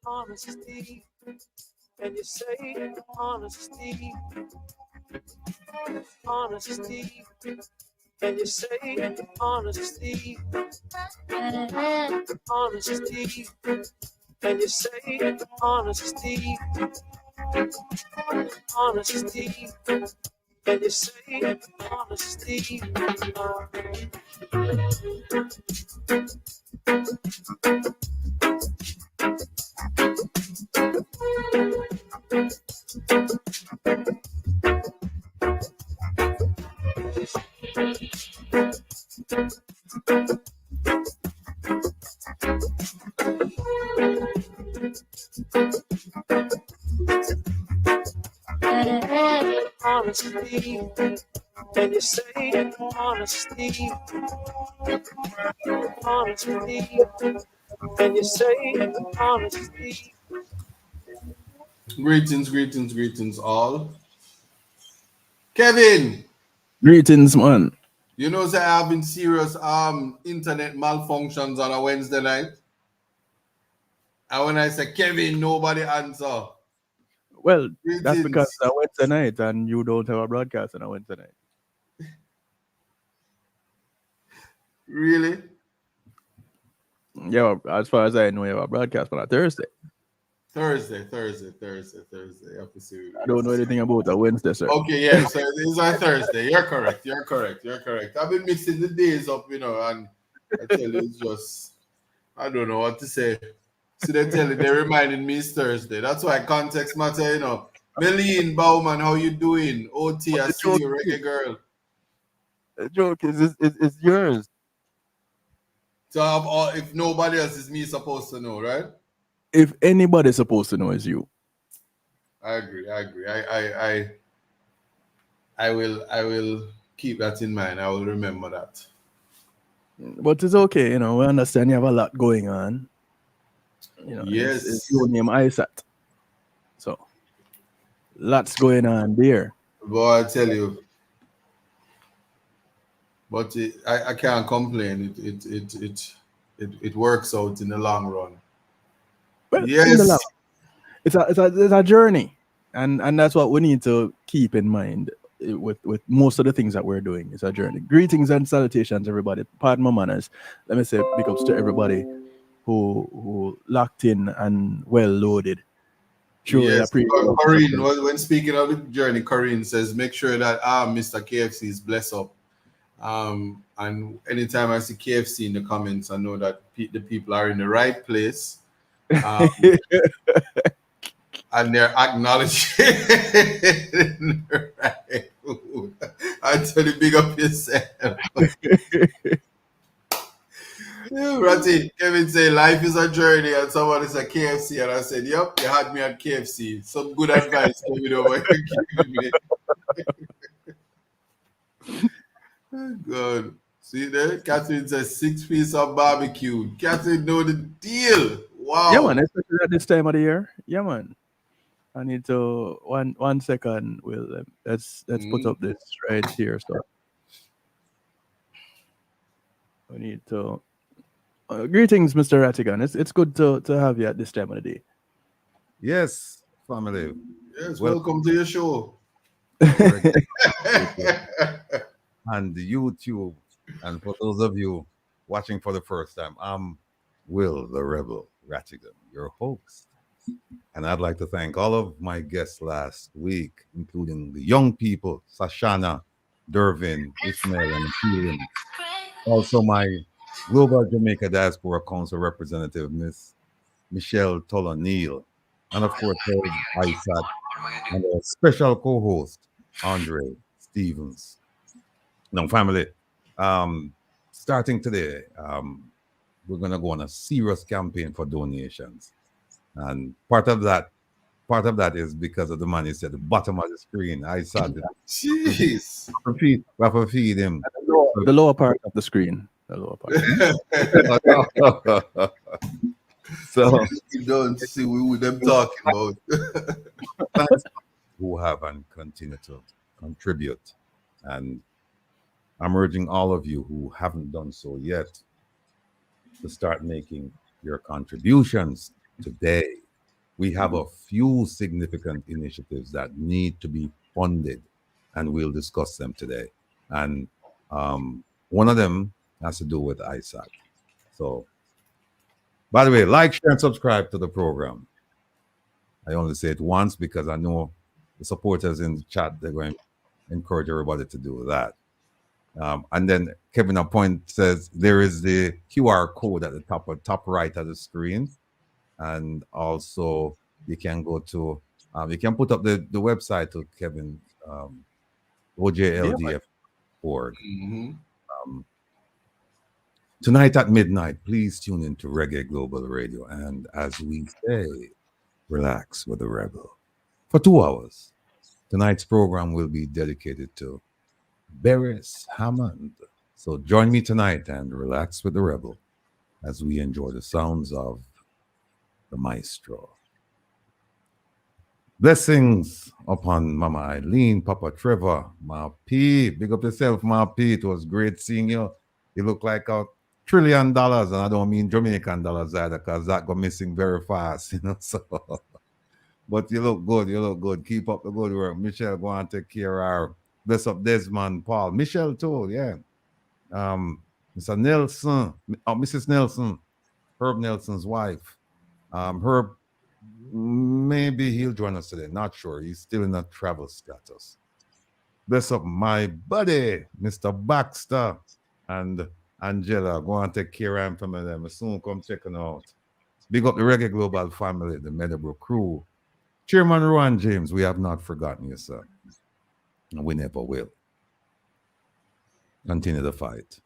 Honesty, and you say honesty, honesty, and you say honesty, honesty, and you say honesty, honesty, and you say honesty. Honesty, and you say honesty, honesty, and you say honesty. Greetings all. Kevin, Greetings, man. you know that I've been serious internet malfunctions on a Wednesday night. And when I say Kevin, nobody answer. Well, that's because it's a Wednesday night and you don't have a broadcast on a Wednesday night. Really? Yeah, as far as I know, you have a broadcast on a Thursday. Thursday. I don't know anything about a Wednesday, sir. Okay, yeah, so it's a Thursday. You're correct. I've been mixing the days up, and I tell you, it's just, I don't know what to say. So they reminded me it's Thursday. That's why context matter, Meline Bauman, how you doing? OT, I see you, reggae girl. The joke is yours. So if nobody else is me supposed to know, right? If anybody's supposed to know, it's you. I agree. I will keep that in mind. I will remember that. But it's okay, we understand you have a lot going on. Yes. It's your name Isat. So lots going on there. Boy, I tell you. But I can't complain. It works out in the long run. Well, yes. It's a journey. And that's what we need to keep in mind with most of the things that we're doing. It's a journey. Greetings and salutations, everybody. Pardon my manners. Let me say big ups to everybody who locked in and well loaded. Sure, yes. Corinne, when speaking of the journey, Corinne says, make sure that Mr. KFC is blessed up. And anytime I see KFC in the comments, I know that the people are in the right place. And they're acknowledging the right food. I tell you, big up yourself. Ratty, Kevin say life is a journey, and someone is a KFC, and I said, "Yep, you had me at KFC." Some good advice, Kevin, over here. Good. See there, Catherine says 6 pieces of barbecue. Catherine know the deal. Wow. Yeah, man, especially at this time of the year. Yeah, man. I need to 1 second. Will let's put up this right here. So we need to. Greetings, Mr. Rattigan. It's good to have you at this time of the day. Yes, family. Yes, welcome to your show. And YouTube, and for those of you watching for the first time, I'm Will the Rebel Rattigan, your host. And I'd like to thank all of my guests last week, including the young people, Sashana, Dervin, Ishmael, and Keelan. Also my Global Jamaica Diaspora Council representative, Miss Michelle Tolonil, and of course, Isat, and a special co-host, Andre Stevens. Now, family, starting today, we're going to go on a serious campaign for donations. And part of that is because of the man is at the bottom of the screen. I saw that. Jeez. We have to feed him. The lower part of the screen. The lower part. So you don't see what them talking about. have and continue to contribute. And I'm urging all of you who haven't done so yet to start making your contributions today. We have a few significant initiatives that need to be funded, and we'll discuss them today. And one of them has to do with Isat. So, by the way, like, share, and subscribe to the program. I only say it once because I know the supporters in the chat, they're going to encourage everybody to do that. And then Kevin Appoint says there is the QR code at the top right of the screen. And also you can go to, you can put up the website to Kevin, OJLDF.org. Tonight at midnight, please tune into Reggae Global Radio. And as we say, relax with the rebel. For 2 hours, tonight's program will be dedicated to Beres Hammond. So join me tonight and relax with the rebel as we enjoy the sounds of the maestro. Blessings upon Mama Eileen, Papa Trevor, Ma P. Big up yourself, Ma P. It was great seeing you. You look like $1 trillion, and I don't mean Jamaican dollars either, because that go missing very fast, you know. So, but you look good. You look good. Keep up the good work. Michelle, go and take care of her. Bless up Desmond, Paul, Michelle too. Yeah. Mr. Nelson, Mrs. Nelson, Herb Nelson's wife. Herb, maybe he'll join us today. Not sure. He's still in a travel status. Bless up my buddy, Mr. Baxter, and Angela. Go and take care of him from them. Soon come checking out. Big up the Reggae Global family, the Meadowbrook crew. Chairman Rowan James, we have not forgotten you, sir. And we never will. Continue the fight.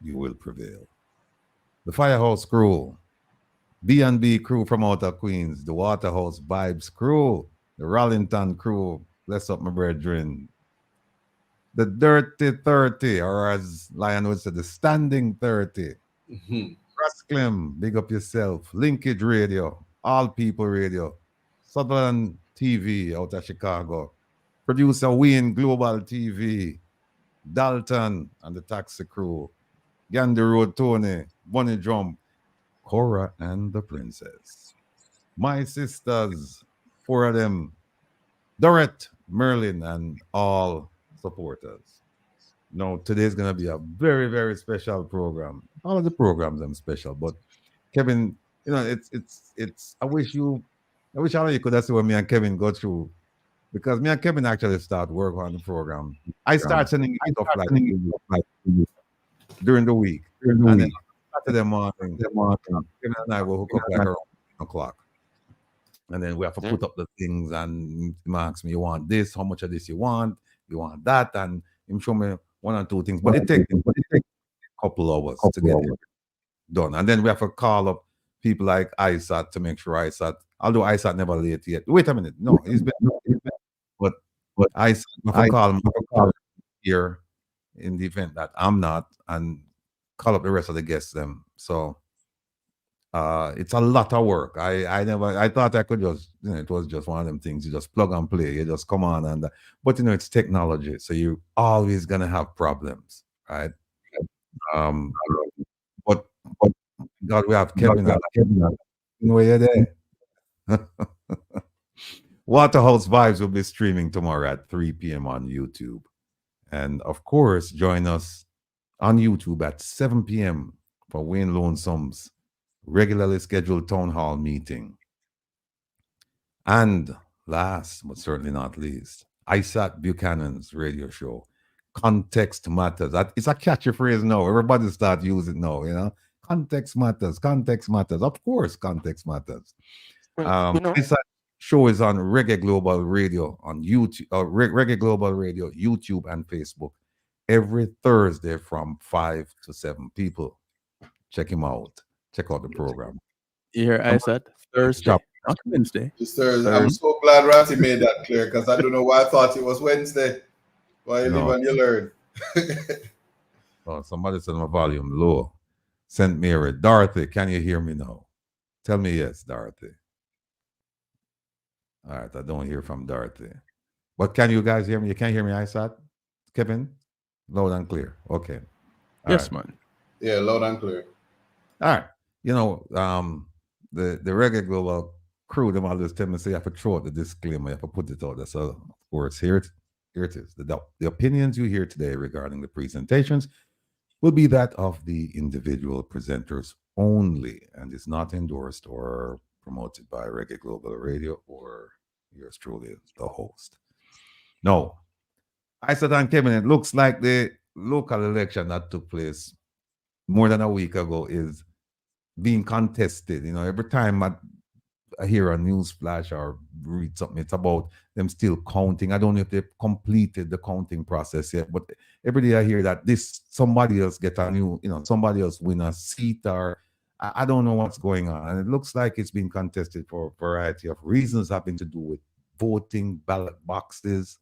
You will prevail. The Firehouse crew, B&B crew from Outer Queens, the Waterhouse Vibes crew, the Rollington crew, bless up my brethren. The Dirty 30, or as Lion would say, the Standing 30. Rasclem, big up yourself. Linkage Radio, All People Radio, Southern TV out of Chicago. Producer Wayne, Global TV, Dalton and the Taxi Crew, Gandhi Road Tony, Bunny Drum, Cora and the Princess. My sisters, 4 of them, Dorette, Merlin, and all supporters. No, today's gonna be a very, very special program. All of the programs are special, but Kevin, you know, it's. I wish all of you could have seen what me and Kevin go through, because me and Kevin actually start work on the program. I start sending you stuff like during the week, and then Saturday morning, Kevin and I will hook up like around 10 o'clock. And then we have to put up the things, and he asks me, you want this, how much of this you want that, and him show me 1 or 2 things. But it takes a couple hours to get it done. And then we have to call up people like Isat to make sure Isat, although Isat never late yet. Wait a minute. No, he's been but Isat, I call him here in the event that I'm not, and call up the rest of the guests them. So it's a lot of work. I thought I could just, you know, it was just one of them things. You just plug and play. You just come on but you know, it's technology, so you always gonna have problems, right? But God, we have Kevin. Where you there? Waterhouse Vibes will be streaming tomorrow at 3 p.m. on YouTube, and of course, join us on YouTube at 7 p.m. for Wayne Lonesome's regularly scheduled town hall meeting. And last but certainly not least, Isat Buchanan's radio show, Context Matters. It's a catchy phrase now. Everybody start using it now, you know. Context matters. Context matters. Of course, context matters. Isat show is on Reggae Global Radio on YouTube, Reggae Global Radio, YouTube and Facebook every Thursday from 5 to 7. People, check him out. Check out the program. You hear Isat? Thursday, not Wednesday. It's Thursday. I'm so glad Ratty made that clear, because I don't know why I thought it was Wednesday. Why you live and you learn. Oh, somebody said my volume low. St. Mary. Dorothy, can you hear me now? Tell me yes, Dorothy. All right, I don't hear from Dorothy. But can you guys hear me? You can't hear me, Isat? Kevin? Loud and clear. Okay. All Yes, right. man. Yeah, loud and clear. All right. You know, the Reggae Global crew, them always tell me, say, you have to throw out the disclaimer, you have to put it out there. So, of course, here it is. The opinions you hear today regarding the presentations will be that of the individual presenters only, and is not endorsed or promoted by Reggae Global Radio or yours truly, the host. No. I said on Kevin, it looks like the local election that took place more than a week ago is being contested. You know, every time I hear a news flash or read something, it's about them still counting. I don't know if they've completed the counting process yet, but every day I hear that somebody else get a new, somebody else win a seat, or I don't know what's going on. And it looks like it's been contested for a variety of reasons having to do with voting, ballot boxes,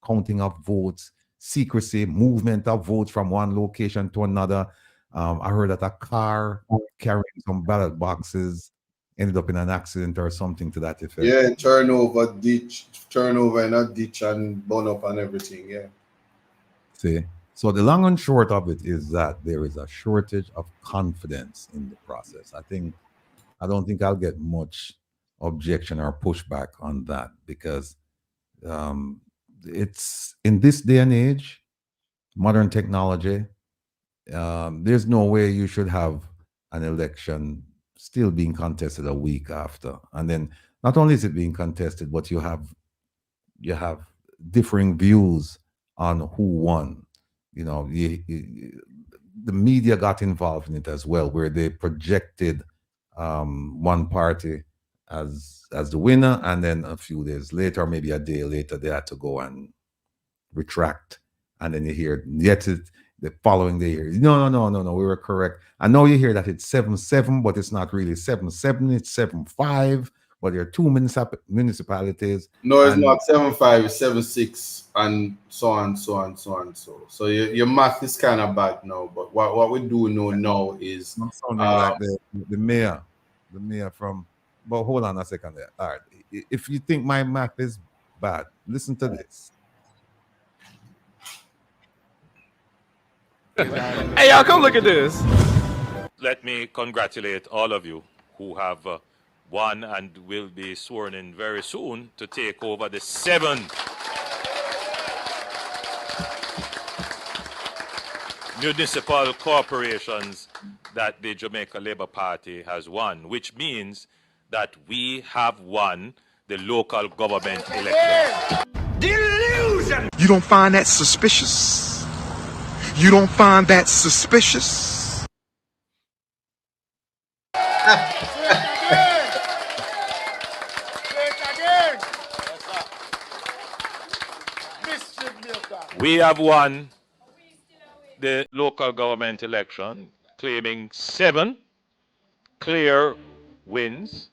counting of votes, secrecy, movement of votes from one location to another. I heard that a car carrying some ballot boxes ended up in an accident or something to that effect. Yeah, turnover in a ditch and burn up and everything. Yeah. See, so the long and short of it is that there is a shortage of confidence in the process. I don't think I'll get much objection or pushback on that, because it's in this day and age, modern technology, there's no way you should have an election still being contested a week after. And then not only is it being contested, but you have differing views on who won. The media got involved in it as well, where they projected one party as the winner, and then a few days later, or maybe a day later, they had to go and retract. And then you hear the following day, no, we were correct. I know you hear that it's 7-7, but it's not really 7-7, it's 7-5. But there are two municipalities. No, it's not 7-5, it's 7-6, and so on. So your math is kind of bad now. But what we do know now is sounding like the mayor from. But hold on a second there. All right, if you think my math is bad, listen to this. Hey, y'all, come look at this. Let me congratulate all of you who have won and will be sworn in very soon to take over the 7 municipal corporations that the Jamaica Labour Party has won, which means that we have won the local government election. Delusion! You don't find that suspicious? You don't find that suspicious? We have won the local government election, claiming 7 clear wins.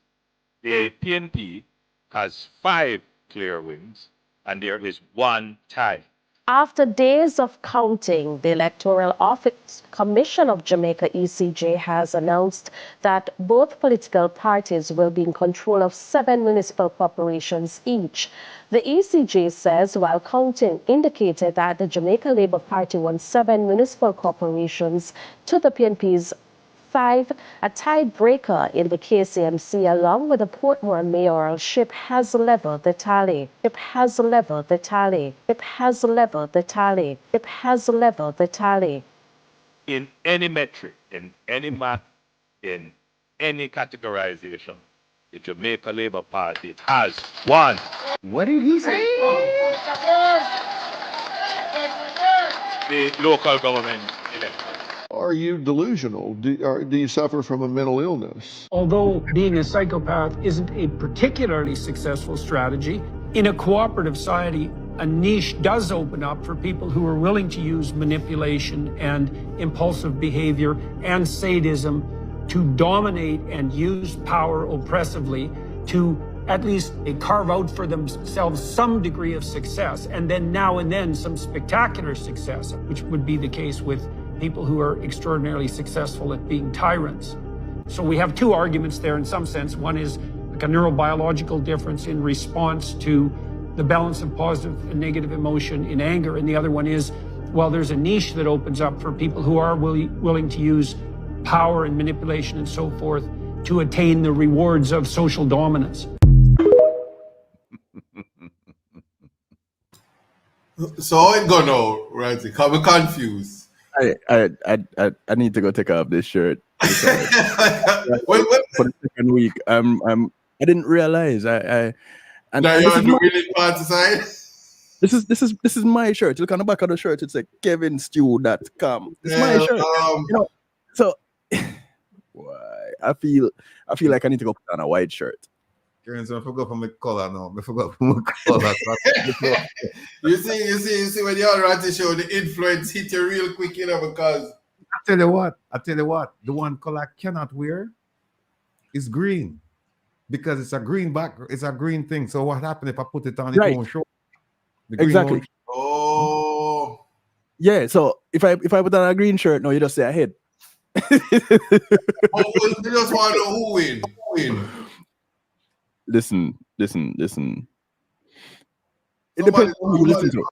The PNP has 5 clear wins, and there is 1 tie. After days of counting, the Electoral Office Commission of Jamaica, ECJ, has announced that both political parties will be in control of 7 municipal corporations each. The ECJ says while counting indicated that the Jamaica Labour Party won 7 municipal corporations to the PNP's 5, a tiebreaker in the KCMC, along with the Portmore mayoralship, has leveled the tally. It has leveled the tally. It has leveled the tally. It has leveled the tally. In any metric, in any math, in any categorization, the Jamaica Labour Party has won. What did he say? The local government election. Are you delusional? Do you suffer from a mental illness? Although being a psychopath isn't a particularly successful strategy, in a cooperative society, a niche does open up for people who are willing to use manipulation and impulsive behavior and sadism to dominate and use power oppressively to at least carve out for themselves some degree of success, and then now and then some spectacular success, which would be the case with people who are extraordinarily successful at being tyrants. So we have 2 arguments there in some sense. One is like a neurobiological difference in response to the balance of positive and negative emotion in anger. And the other one is, well, there's a niche that opens up for people who are willing to use power and manipulation and so forth to attain the rewards of social dominance. So how it go now, right? I'm confused. I need to go take off this shirt. Wait. For the second week. I didn't realize Now you're on the winning party side. This is my shirt. Look on the back of the shirt. It's like kevinstew.com. It's my shirt. You know, so why I feel like I need to go put on a white shirt. I forgot from my color now. I forgot from my color. You see when you're on Ratty show, the influence hit you real quick, you know, because I tell you what, the one color I cannot wear is green. Because it's a green background, it's a green thing. So what happened if I put it on? It won't show. Exactly. Oh. Yeah. So if I put on a green shirt, no, you just say ahead. You just want to know who win. Listen. It depends on who you listen to.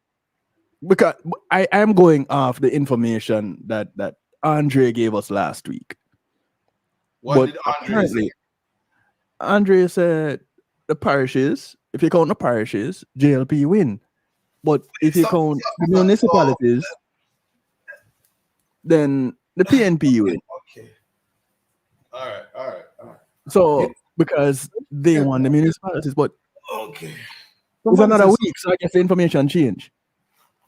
Because I am going off the information that Andre gave us last week. What did Andre say? Andre said the parishes, if you count the parishes, JLP win. But if you count the municipalities, then the PNP win. Okay. All right. So because they won the municipalities, but okay. It's another week, so I guess the information changed.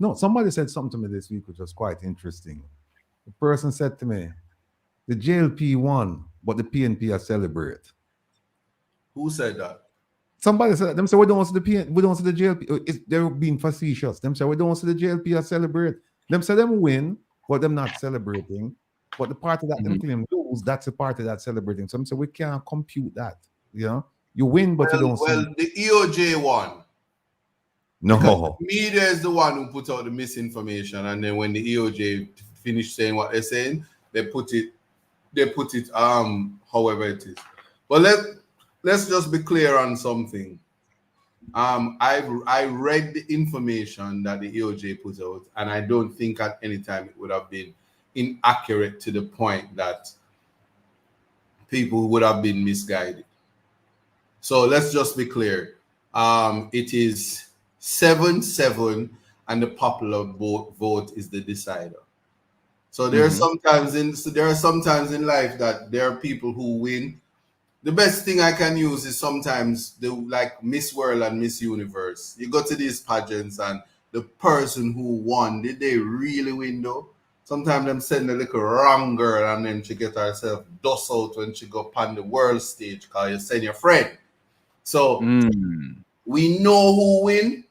No, somebody said something to me this week which was quite interesting. The person said to me, the JLP won, but the PNP are celebrate. Who said that? Somebody said that. Them say we don't see the PNP, we don't see the JLP. They're being facetious. Them say we don't see the JLP are celebrate. Them say them win, but them not celebrating. But the party that them claim lose, that's the party that's celebrating. So them say we can't compute that. You know, you win, but you don't see. Well, the EOJ won. No, because the media is the one who put out the misinformation, and then when the EOJ finished saying what they're saying, they put it however it is. But let's just be clear on something. I read the information that the EOJ put out, and I don't think at any time it would have been inaccurate to the point that people would have been misguided. So let's just be clear. It is 7-7, and the popular vote is the decider. So there are sometimes in life that there are people who win. The best thing I can use is sometimes like Miss World and Miss Universe. You go to these pageants and the person who won, did they really win though? Sometimes them send a little wrong girl and then she get herself dust out when she go upon the world stage because you send your friend. So we know who win,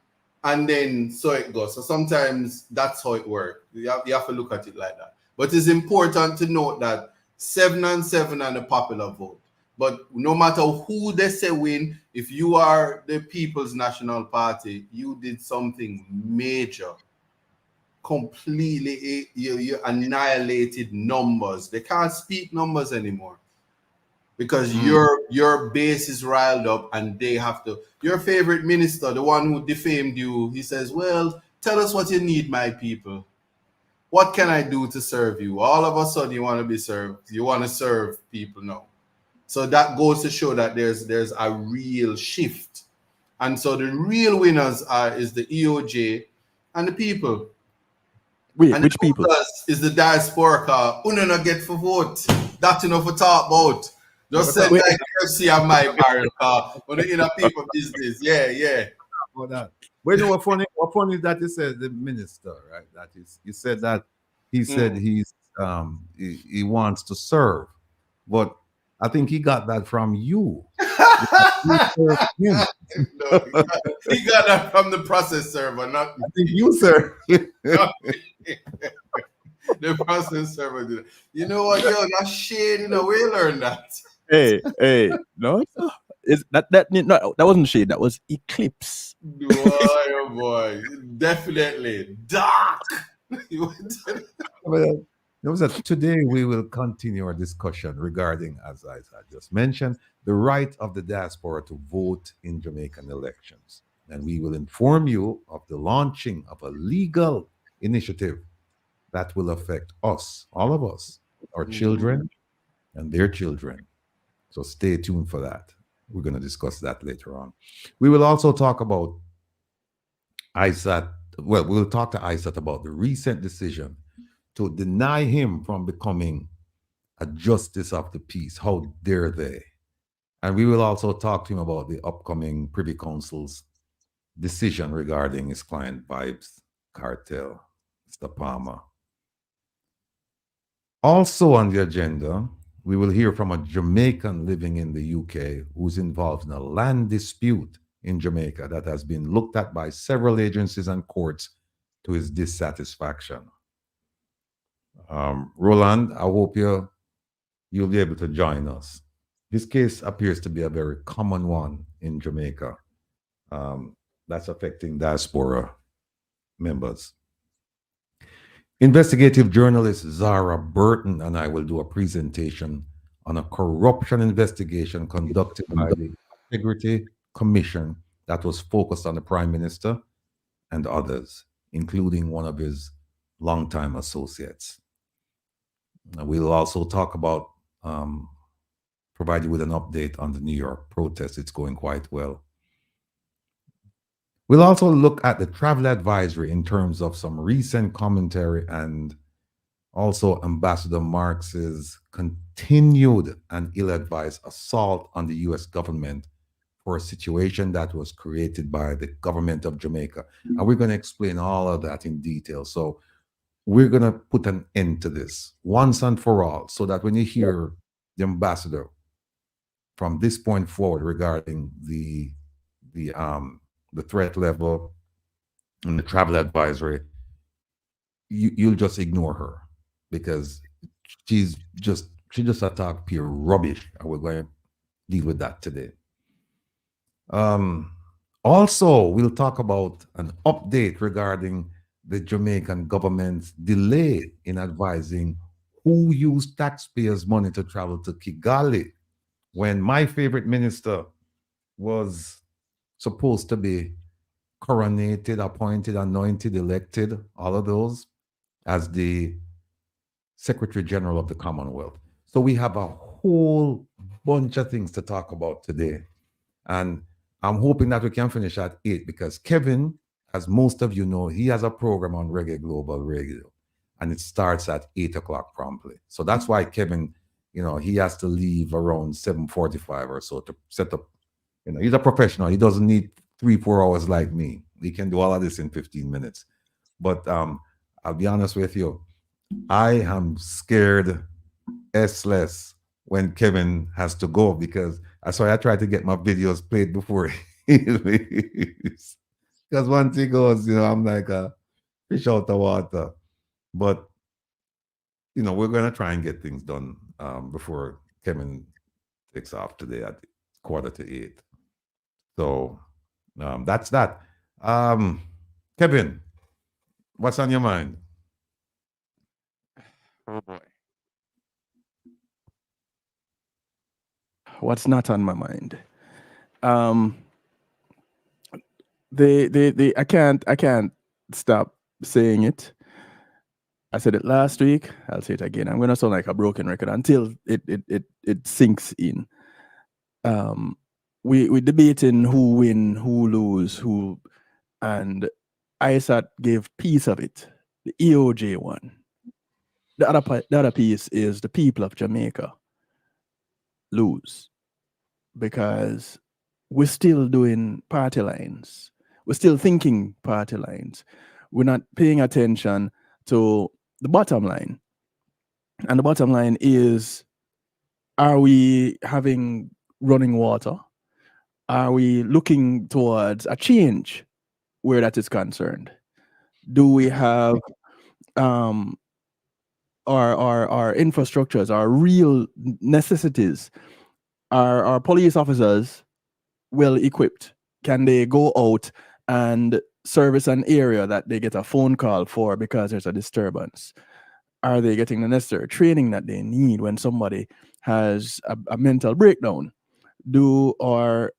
and then so it goes. So sometimes that's how it works. You have to look at it like that. But it's important to note that 7-7 and the popular vote. But no matter who they say win, if you are the People's National Party, you did something major. Completely, you annihilated numbers. They can't speak numbers anymore. Because your base is riled up and they have to. Your favorite minister, the one who defamed you, he says, well, tell us what you need, my people. What can I do to serve you? All of a sudden you want to be served. You want to serve people now. So that goes to show that there's a real shift. And so the real winners is the EOJ and the people. Wait, and which people? Is the diaspora car. Who not get for vote? That enough to talk about. Just send like mercy on my barrel car. When you in a people business. Yeah. About that. But you know what funny is that you said the minister, right? That is, you said that he said he wants to serve, but I think he got that from you. No, he got that from the process server, not I think you, sir. The process server did it. You know what, yo, that's shade, you know, we learned that. Hey, no, that wasn't shade, that was eclipse. Boy, oh boy, definitely dark. Today we will continue our discussion regarding, as I just mentioned, the right of the diaspora to vote in Jamaican elections. and we will inform you of the launching of a legal initiative that will affect us, all of us, our children and their children. So stay tuned for that. We're going to discuss that later on. We will also talk about Isat. Well, we'll talk to Isat about the recent decision to deny him from becoming a justice of the peace. How dare they? And we will also talk to him about the upcoming Privy Council's decision regarding his client Vibes cartel, Mr. Palmer. Also on the agenda, we will hear from a Jamaican living in the UK who's involved in a land dispute in Jamaica that has been looked at by several agencies and courts to his dissatisfaction. Roland, I hope you'll be able to join us. This case appears to be a very common one in Jamaica that's affecting diaspora members. Investigative journalist Zara Burton and I will do a presentation on a corruption investigation conducted by the Integrity Commission that was focused on the Prime Minister and others, including one of his longtime associates. We'll also talk about, provide you with an update on the New York protest. It's going quite well. We'll also look at the travel advisory in terms of some recent commentary and also Ambassador Marks's continued and ill-advised assault on the U.S. government for a situation that was created by the government of Jamaica. And we're going to explain all of that in detail. So we're going to put an end to this once and for all, so that when you hear the ambassador from this point forward regarding the threat level and the travel advisory, you'll just ignore her, because she just attacked pure rubbish, and we're going to deal with that today. Also, we'll talk about an update regarding the Jamaican government's delay in advising who used taxpayers' money to travel to Kigali when my favorite minister was supposed to be coronated, appointed, anointed, elected, all of those, as the Secretary General of the Commonwealth. So we have a whole bunch of things to talk about today. And I'm hoping that we can finish at 8, because Kevin, as most of you know, he has a program on Reggae Global Radio, and it starts at 8 o'clock promptly. So that's why Kevin, he has to leave around 7:45 or so to set up. He's a professional. He doesn't need 3-4 hours like me. He can do all of this in 15 minutes. But I'll be honest with you, I am scared less when Kevin has to go, because that's why I try to get my videos played before he leaves. Because once he goes, I'm like a fish out of water. But, we're going to try and get things done before Kevin takes off today at 7:45. So that's that. Kevin, what's on your mind? Oh boy. What's not on my mind? I can't stop saying it. I said it last week. I'll say it again. I'm gonna sound like a broken record until it sinks in. We debating who win, who lose, who, and Isat gave piece of it, the EOJ one. The other piece is the people of Jamaica lose, because we're still doing party lines. We're still thinking party lines. We're not paying attention to the bottom line. And the bottom line is, are we having running water? Are we looking towards a change where that is concerned? Do we have our infrastructures, our real necessities? Are our police officers well equipped? Can they go out and service an area that they get a phone call for because there's a disturbance? Are they getting the necessary training that they need when somebody has a mental breakdown? Do our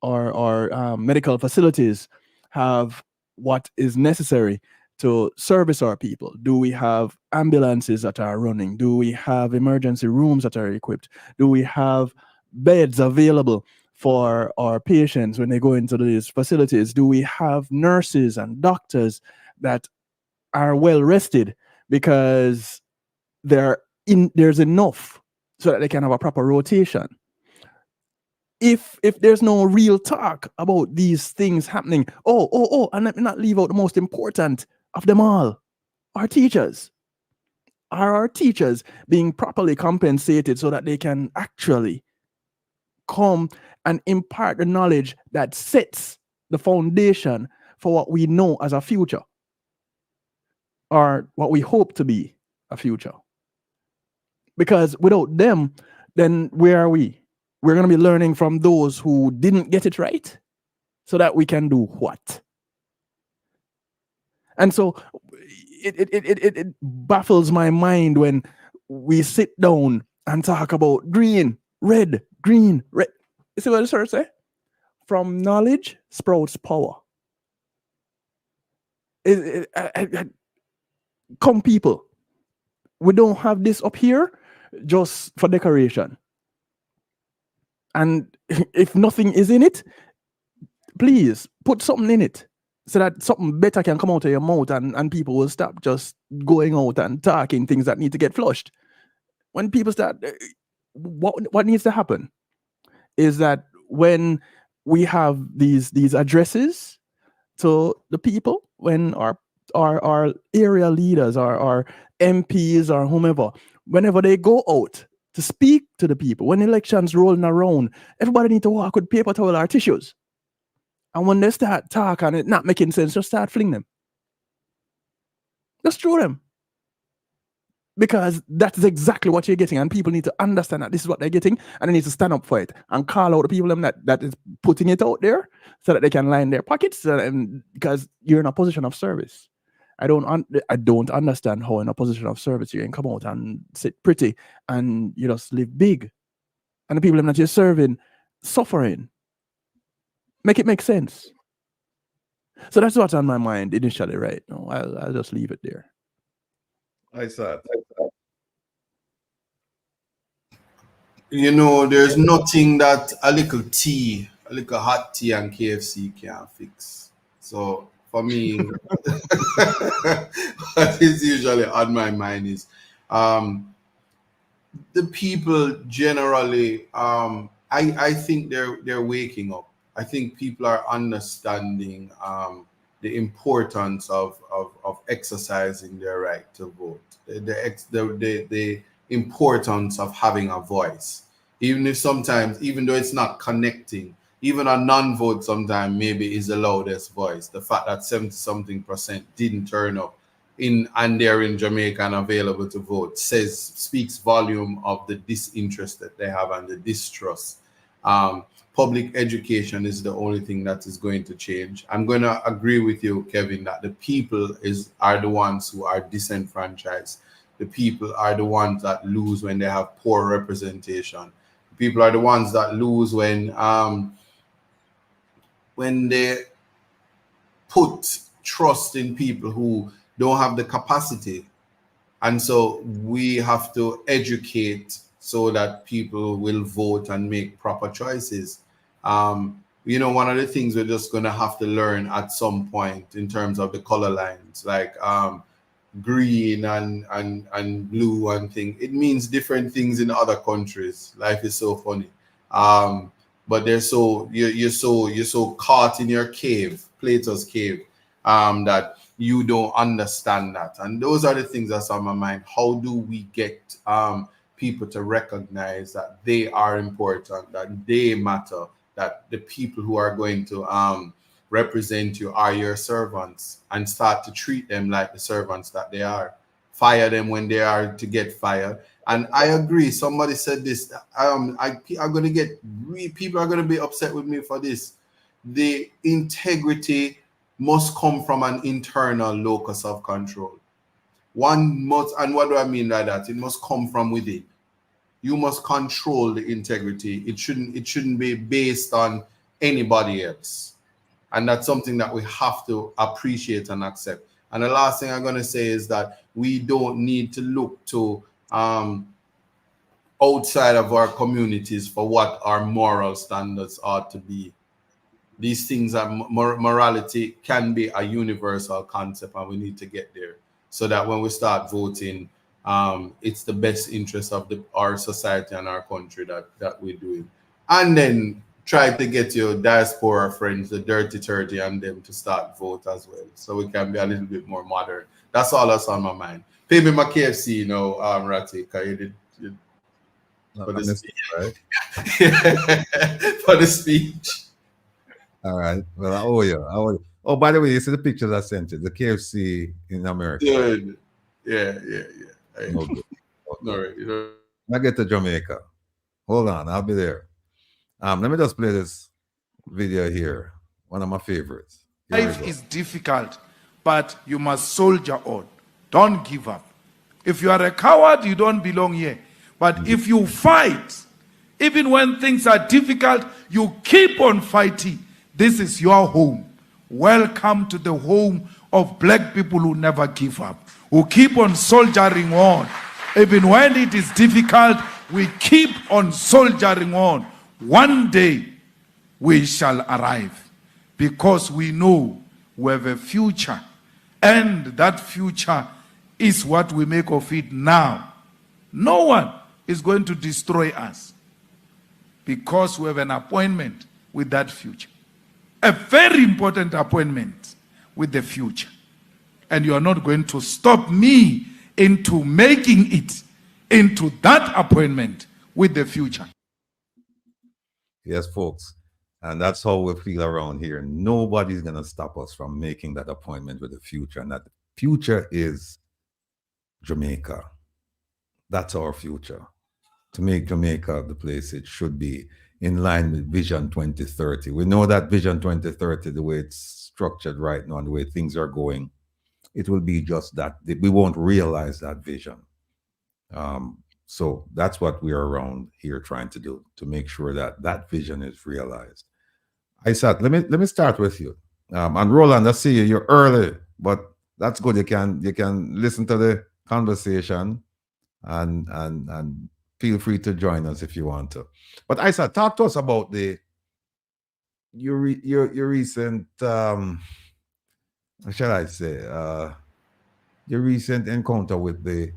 our medical facilities have what is necessary to service our people? Do we have ambulances that are running? Do we have emergency rooms that are equipped? Do we have beds available for our patients when they go into these facilities? Do we have nurses and doctors that are well rested because there's enough so that they can have a proper rotation? If there's no real talk about these things happening, and let me not leave out the most important of them all, our teachers. Are our teachers being properly compensated so that they can actually come and impart the knowledge that sets the foundation for what we know as a future, or what we hope to be a future? Because without them, then where are we? We're going to be learning from those who didn't get it right so that we can do what? And so it baffles my mind when we sit down and talk about green, red. You see what the sir say? From knowledge sprouts power. Come people, we don't have this up here just for decoration. And if nothing is in it, please put something in it so that something better can come out of your mouth, and people will stop just going out and talking things that need to get flushed. When people start, what needs to happen is that when we have these addresses to the people, when our area leaders, our MPs or whomever, whenever they go out to speak to the people, when elections rolling around, everybody need to walk with paper towel or tissues. And when they start talking and it not making sense, just start fling them. Just throw them. Because that's exactly what you're getting, and people need to understand that this is what they're getting, and they need to stand up for it and call out the people that is putting it out there so that they can line their pockets, because you're in a position of service. I don't understand how in a position of service you can come out and sit pretty and you just live big, and the people that you're serving suffering. Make it make sense. So that's what's on my mind initially, right? No, I'll just leave it there. Isat. You know, there's nothing that a little hot tea and KFC can't fix. So for me, what is usually on my mind is the people generally, I think they're waking up. I think people are understanding the importance of exercising their right to vote, the importance of having a voice, even if sometimes, even though it's not connecting, even a non-vote sometimes maybe is the loudest voice. The fact that 70-something% didn't turn up and they're in Jamaica and available to vote speaks volume of the disinterest that they have and the distrust. Public education is the only thing that is going to change. I'm going to agree with you, Kevin, that the people are the ones who are disenfranchised. The people are the ones that lose when they have poor representation. People are the ones that lose when they put trust in people who don't have the capacity. And so we have to educate so that people will vote and make proper choices. You know, one of the things we're just going to have to learn at some point in terms of the color lines, like green and blue and thing. It means different things in other countries. Life is so funny. But you're so caught in your cave, Plato's cave, that you don't understand that. And those are the things that's on my mind. How do we get people to recognize that they are important, that they matter, that the people who are going to represent you are your servants, and start to treat them like the servants that they are. Fire them when they are to get fired. And I agree. Somebody said this. I'm going to get people are going to be upset with me for this. The integrity must come from an internal locus of control. One must, and what do I mean by that? It must come from within. You must control the integrity. It shouldn't be based on anybody else. And that's something that we have to appreciate and accept. And the last thing I'm going to say is that we don't need to look to outside of our communities for what our moral standards ought to be. These things are morality can be a universal concept, and we need to get there so that when we start voting, it's the best interest of our society and our country that we're doing. And then try to get your diaspora friends, the dirty 30, and them to start vote as well, so we can be a little bit more modern. That's all that's on my mind. Pay me my KFC, you know, Ratty, because you did for the speech. Right? For the speech. All right. Well, I owe you. Oh, by the way, you see the pictures I sent you, the KFC in America. Good. Yeah. No good. No, right. You know. I get to Jamaica. Hold on, I'll be there. Let me just play this video here. One of my favorites. Life is difficult, but you must soldier on. Don't give up. If you are a coward, you don't belong here. But if you fight, even when things are difficult, you keep on fighting. This is your home. Welcome to the home of black people who never give up, who keep on soldiering on. Even when it is difficult, we keep on soldiering on. One day, we shall arrive because we know we have a future, and that future is what we make of it now. No one is going to destroy us because we have an appointment with that future. A very important appointment with the future. And you are not going to stop me into making it into that appointment with the future. Yes, folks. And that's how we feel around here. Nobody's going to stop us from making that appointment with the future. And that future is Jamaica. That's our future. To make Jamaica the place it should be, in line with Vision 2030. We know that Vision 2030, the way it's structured right now and the way things are going, it will be just that. We won't realize that vision. So that's what we are around here trying to do, to make sure that that vision is realized. Isat, let me start with you. And Roland, I see you. You're early, but that's good. You can listen to the conversation and feel free to join us if you want to. But Isat, talk to us about your recent how shall I say your recent encounter with the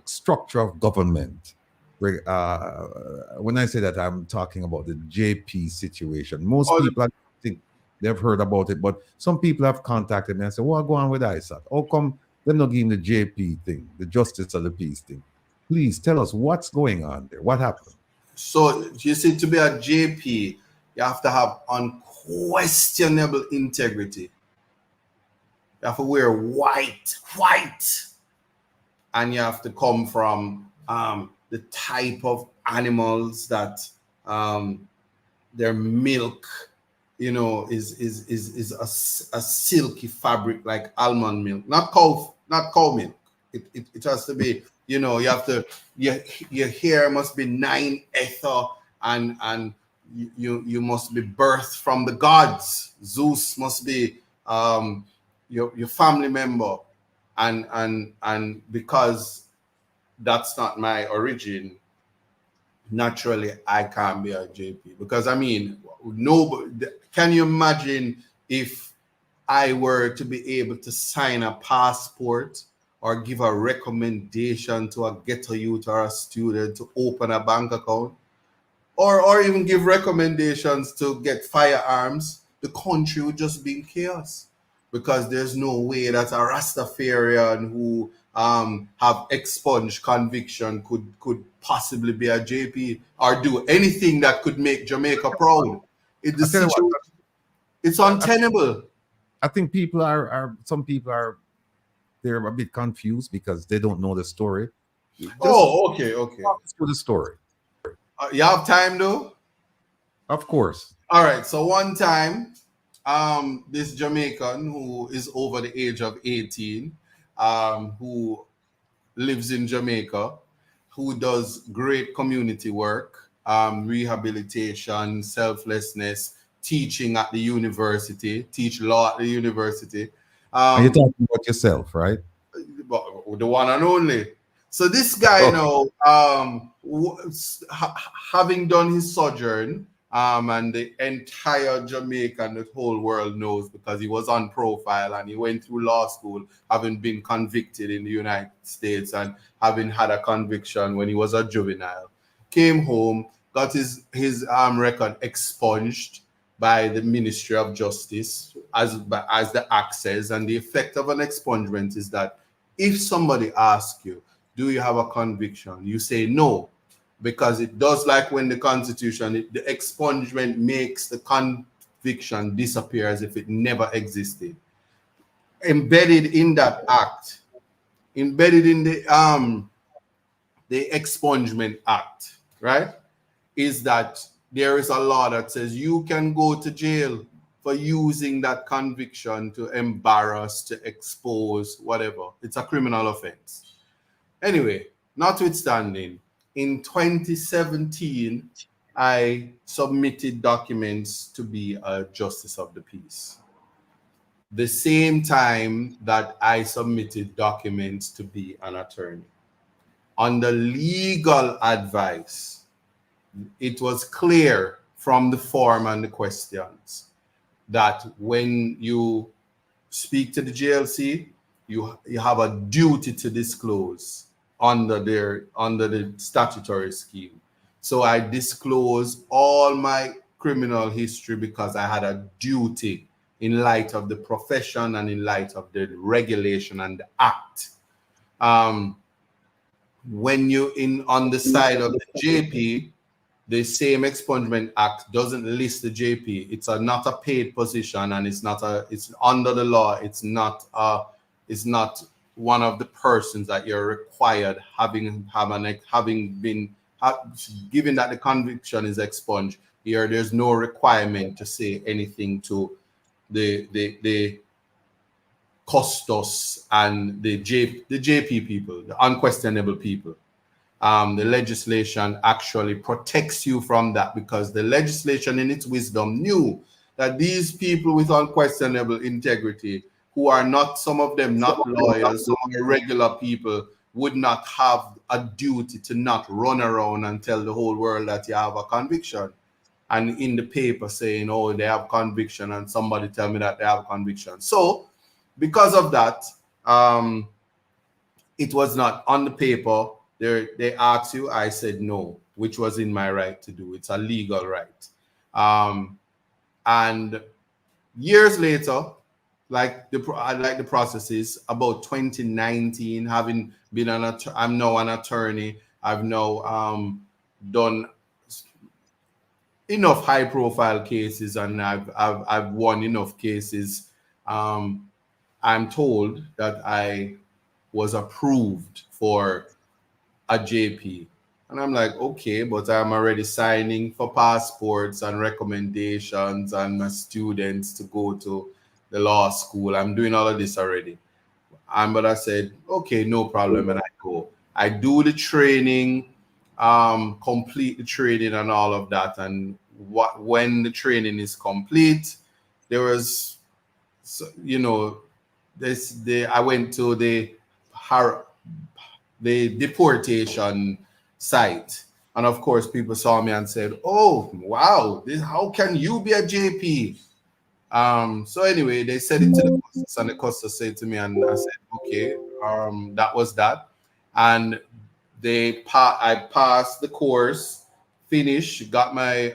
structure of government. When I say that, I'm talking about the JP situation. Most people, I think they've heard about it, but some people have contacted me and said, "What go on with Isat? How come they're not giving the JP thing, the Justice of the Peace thing?" Please tell us what's going on there. What happened? So you see, to be a JP, you have to have unquestionable integrity. You have to wear white, and you have to come from the type of animals that their milk, you know, is a silky fabric like almond milk, not cow milk. It has to be, you know, you have to, your hair must be 9 ether, and you must be birthed from the gods. Zeus must be your family member, and because that's not my origin, naturally I can't be a JP. Because I mean, nobody, can you imagine if I were to be able to sign a passport or give a recommendation to a ghetto youth or a student to open a bank account, or even give recommendations to get firearms? The country would just be in chaos, because there's no way that a Rastafarian who have expunged conviction could possibly be a JP or do anything that could make Jamaica proud. It's untenable. I think some people are they're a bit confused because they don't know the story. Okay. Talk us through the story. You have time though? Of course. All right. So one time, this Jamaican who is over the age of 18, who lives in Jamaica, who does great community work, rehabilitation, selflessness, teaching at the university, teach law at the university. And you're talking about yourself, right? The one and only. So this guy now, having done his sojourn, and the entire Jamaica and the whole world knows because he was on profile and he went through law school, having been convicted in the United States and having had a conviction when he was a juvenile. Came home, got his record expunged by the Ministry of Justice as the act says. And the effect of an expungement is that if somebody asks you, do you have a conviction? You say no, because it does like when the Constitution, the expungement makes the conviction disappear as if it never existed. Embedded in that act, embedded in the Expungement Act, right, is that there is a law that says you can go to jail for using that conviction to embarrass, to expose, whatever. It's a criminal offense. Anyway, notwithstanding, in 2017, I submitted documents to be a justice of the peace. The same time that I submitted documents to be an attorney. Under legal advice, it was clear from the form and the questions that when you speak to the JLC, you have a duty to disclose under the statutory scheme. So I disclosed all my criminal history because I had a duty in light of the profession and in light of the regulation and the act. When you on the side of the JP, the same Expungement Act doesn't list the JP. It's not a paid position, and it's under the law. It's not one of the persons that you're required having been given that the conviction is expunged. Here, there's no requirement to say anything to the Custos and the JP people, the unquestionable people. The legislation actually protects you from that because the legislation in its wisdom knew that these people with unquestionable integrity, who are not, some of them not lawyers, some are regular people, would not have a duty to not run around and tell the whole world that you have a conviction. And in the paper saying, oh, they have conviction, and somebody tell me that they have conviction. So because of that, it was not on the paper. They asked you, I said no, which was in my right to do. It's a legal right. And years later, like the processes, about 2019, having been I'm now an attorney. I've now done enough high-profile cases, and I've won enough cases. I'm told that I was approved for a JP. And I'm like, okay, but I'm already signing for passports and recommendations and my students to go to the law school. I'm doing all of this already. But I said, okay, no problem. And I go. I do the training, complete the training and all of that. And when the training is complete, there was, I went to the deportation site, and of course people saw me and said, oh wow, how can you be a JP? So anyway, they said it to the Custos, and the Custos said to me, and I said, okay, that was that. And I passed the course, finished, got my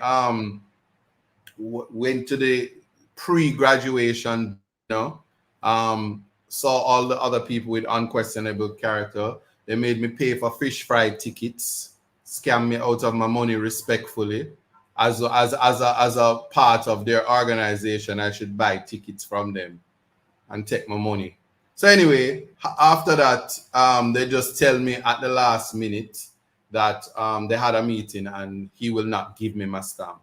went to the pre-graduation, saw all the other people with unquestionable character. They made me pay for fish fry tickets, scam me out of my money respectfully. As a part of their organization, I should buy tickets from them and take my money. So anyway, after that, they just tell me at the last minute that they had a meeting and he will not give me my stamp.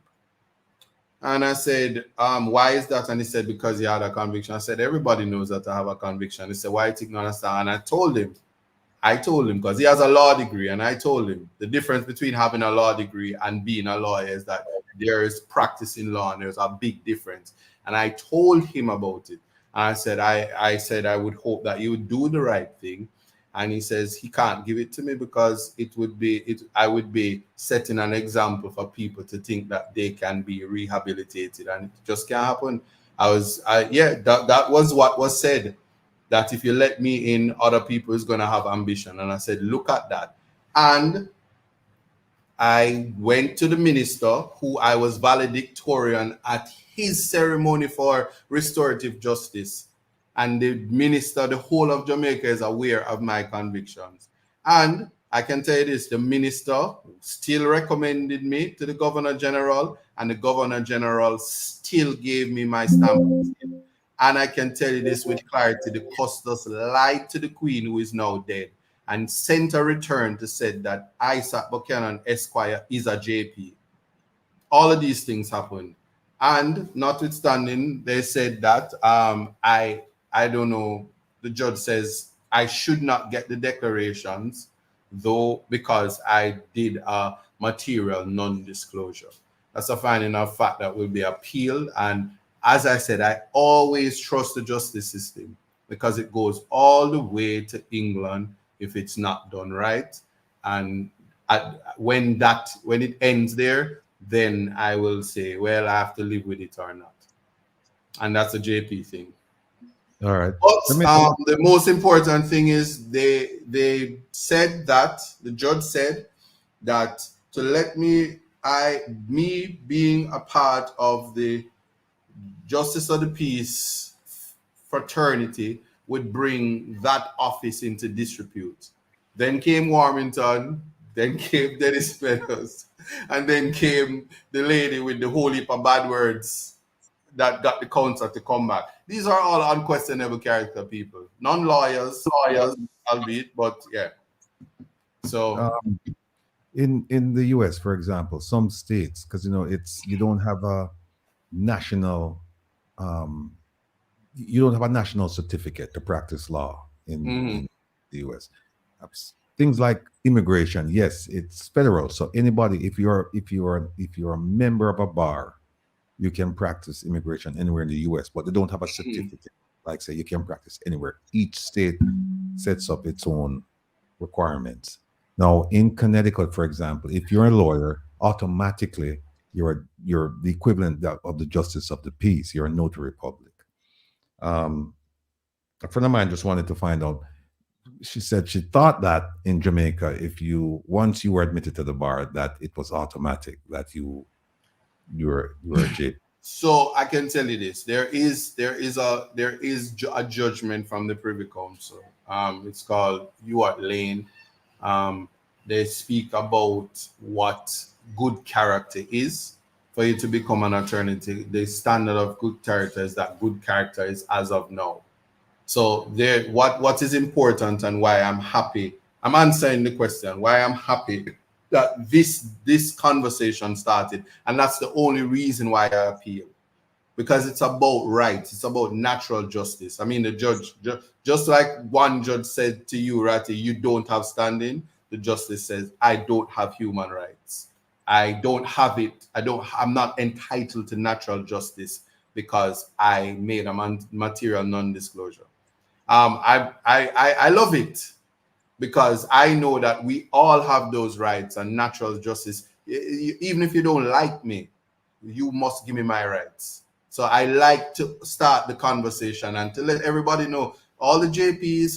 And I said, why is that? And he said, because he had a conviction. I said, everybody knows that I have a conviction. He said, why you take no stamp? And I told him because he has a law degree, and I told him the difference between having a law degree and being a lawyer is that there is practicing law, and there's a big difference. And I told him about it. I said I would hope that you would do the right thing. And he says he can't give it to me because I would be setting an example for people to think that they can be rehabilitated, and it just can't happen. That was what was said, that if you let me in, other people is going to have ambition. And I said, look at that. And I went to the minister, who I was valedictorian at his ceremony for restorative justice. And the minister, the whole of Jamaica is aware of my convictions. And I can tell you this, the minister still recommended me to the Governor General, and the Governor General still gave me my stamp. And I can tell you this with clarity, the Custos lied to the Queen, who is now dead, and sent a return to say that Isat Buchanan Esquire is a JP. All of these things happened. And notwithstanding, they said that I don't know, the judge says I should not get the declarations, though, because I did a material non-disclosure. That's a finding of fact that will be appealed. And as I said, I always trust the justice system, because it goes all the way to England if it's not done right. And when it ends there, then I will say, well, I have to live with it or not. And that's a JP thing. All right. But the most important thing is they said that, the judge said that to let me being a part of the Justice of the Peace fraternity would bring that office into disrepute. Then came Warmington, then came Dennis Meadows, and then came the lady with the whole heap of bad words that got the council to come back. These are all unquestionable character people, non-lawyers, albeit, but yeah. So in the US, for example, some states, because you don't have a national certificate to practice law in the US. Things like immigration, yes, it's federal. So anybody, if you're a member of a bar, you can practice immigration anywhere in the US, but they don't have a certificate. Like, say, you can practice anywhere. Each state sets up its own requirements. Now, in Connecticut, for example, if you're a lawyer, automatically you're the equivalent of the justice of the peace. You're a notary public. A friend of mine just wanted to find out. She said she thought that in Jamaica, once you were admitted to the bar, that it was automatic, that you're a JP. So I can tell you this: there is a judgment from the Privy Council. It's called Ewart Lane. They speak about what good character is. For you to become an attorney, the standard of good character is that good character is as of now. So what is important, and why I'm happy, I'm answering the question, why I'm happy that this conversation started, and that's the only reason why I appeal, because it's about rights, it's about natural justice. I mean, the judge, just like one judge said to you, Ratty, you don't have standing, the justice says, I don't have human rights. I don't have it. I'm not entitled to natural justice because I made a material non-disclosure. I love it, because I know that we all have those rights and natural justice. Even if you don't like me, you must give me my rights. So I like to start the conversation and to let everybody know, all the JPs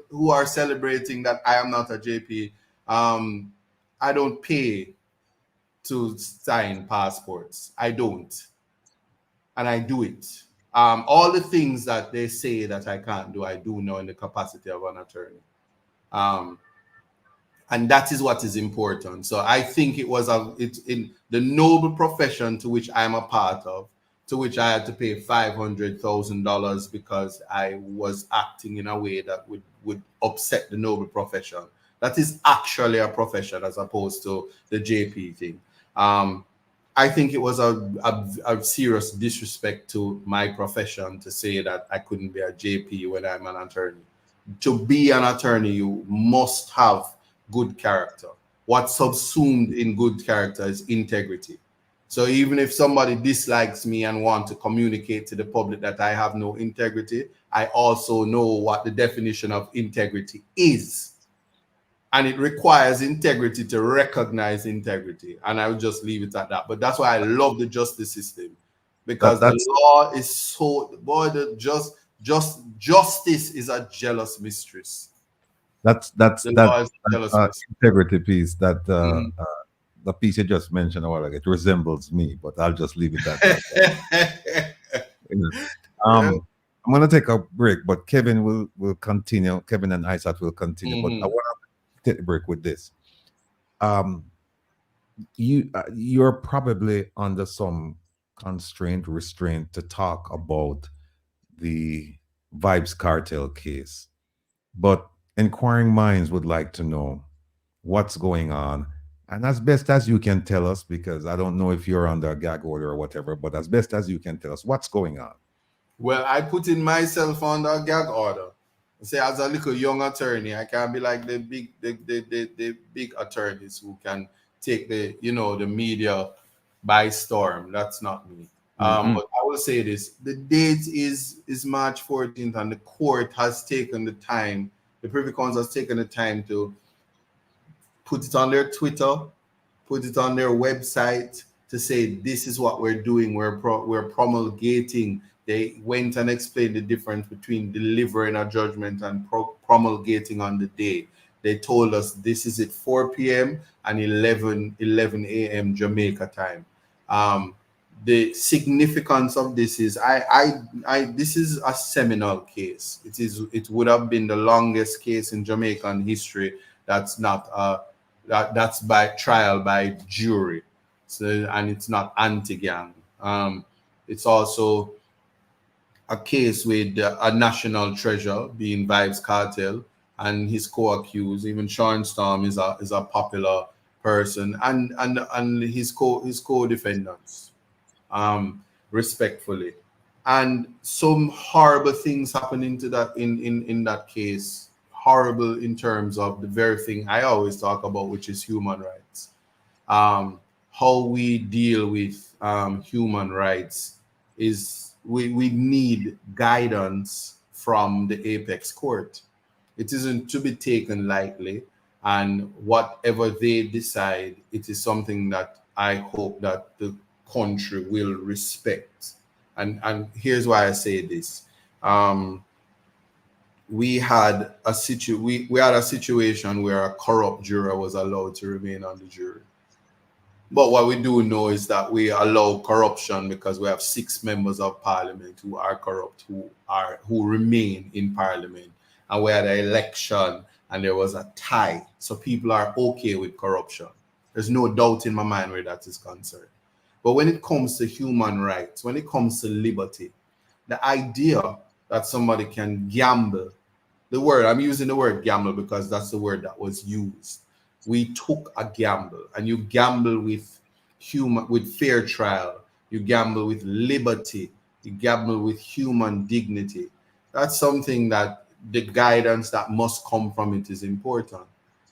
who are celebrating that I am not a JP, I don't pay to sign passports. I don't. And I do it. All the things that they say that I can't do, I do now in the capacity of an attorney. And that is what is important. So I think it's in the noble profession to which I'm a part of, to which I had to pay $500,000 because I was acting in a way that would upset the noble profession. That is actually a profession as opposed to the JP thing. I think it was a serious disrespect to my profession to say that I couldn't be a JP when I'm an attorney. To be an attorney, you must have good character. What's subsumed in good character is integrity. So even if somebody dislikes me and want to communicate to the public that I have no integrity, I also know what the definition of integrity is. And it requires integrity to recognize integrity. And I would just leave it at that. But that's why I love the justice system. Because the law is so, boy, justice is a jealous mistress. That's integrity piece that the piece you just mentioned a while ago. It resembles me, but I'll just leave it at that. I'm going to take a break, but Kevin will continue. Kevin and Isat will continue. But I want to take a break with this. You're probably under some restraint to talk about the Vibes Cartel case, but inquiring minds would like to know what's going on, and as best as you can tell us, because I don't know if you're under a gag order or whatever, but as best as you can tell us what's going on. Well, I put in myself under a gag order. Say, as a little young attorney, I can't be like the big attorneys who can take the media by storm. That's not me. But I will say this: the date is March 14th, and the court has taken the time. The Privy Council has taken the time to put it on their Twitter, put it on their website to say this is what we're doing. We're promulgating. They went and explained the difference between delivering a judgment and promulgating on the day. They told us this is at 4 p.m. and 11 a.m. Jamaica time. The significance of this is this is a seminal case. It would have been the longest case in Jamaican history that's not that's by trial by jury. So, and it's not anti-gang. It's also a case with a national treasure being Vibes Cartel and his co-accused. Even Sean Storm is a popular person, and his co-defendants, respectfully. And some horrible things happen into that in that case. Horrible in terms of the very thing I always talk about, which is human rights. How we deal with human rights is we need guidance from the apex court. It isn't to be taken lightly, and whatever they decide, it is something that I hope that the country will respect. And here's why I say this. We had a situation where a corrupt juror was allowed to remain on the jury. But what we do know is that we allow corruption because we have 6 members of parliament who are corrupt, who remain in parliament. And we had an election and there was a tie. So people are okay with corruption. There's no doubt in my mind where that is concerned. But when it comes to human rights, when it comes to liberty, the idea that somebody can gamble, I'm using the word gamble because that's the word that was used. We took a gamble, and you gamble with fair trial, you gamble with liberty, you gamble with human dignity. That's something that the guidance that must come from it is important.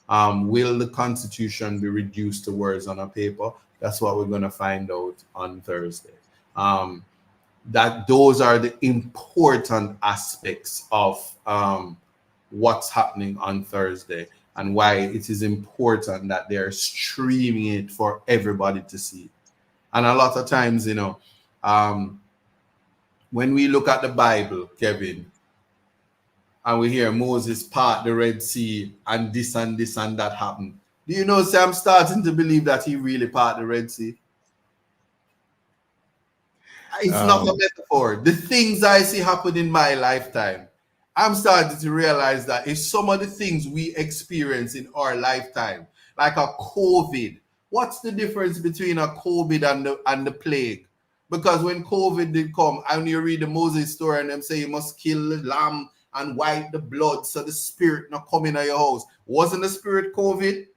Will the Constitution be reduced to words on a paper? That's what we're going to find out on Thursday. That those are the important aspects of what's happening on Thursday, and why it is important that they're streaming it for everybody to see. And a lot of times, when we look at the Bible, Kevin, and we hear Moses part the Red Sea and this and that happened, do you know, I'm starting to believe that he really part the Red Sea. It's not a metaphor. The things I see happen in my lifetime, I'm starting to realize that if some of the things we experience in our lifetime, like a COVID, what's the difference between a COVID and the plague? Because when COVID did come, and you read the Moses story and them say you must kill the lamb and wipe the blood so the spirit not come in your house. Wasn't the spirit COVID?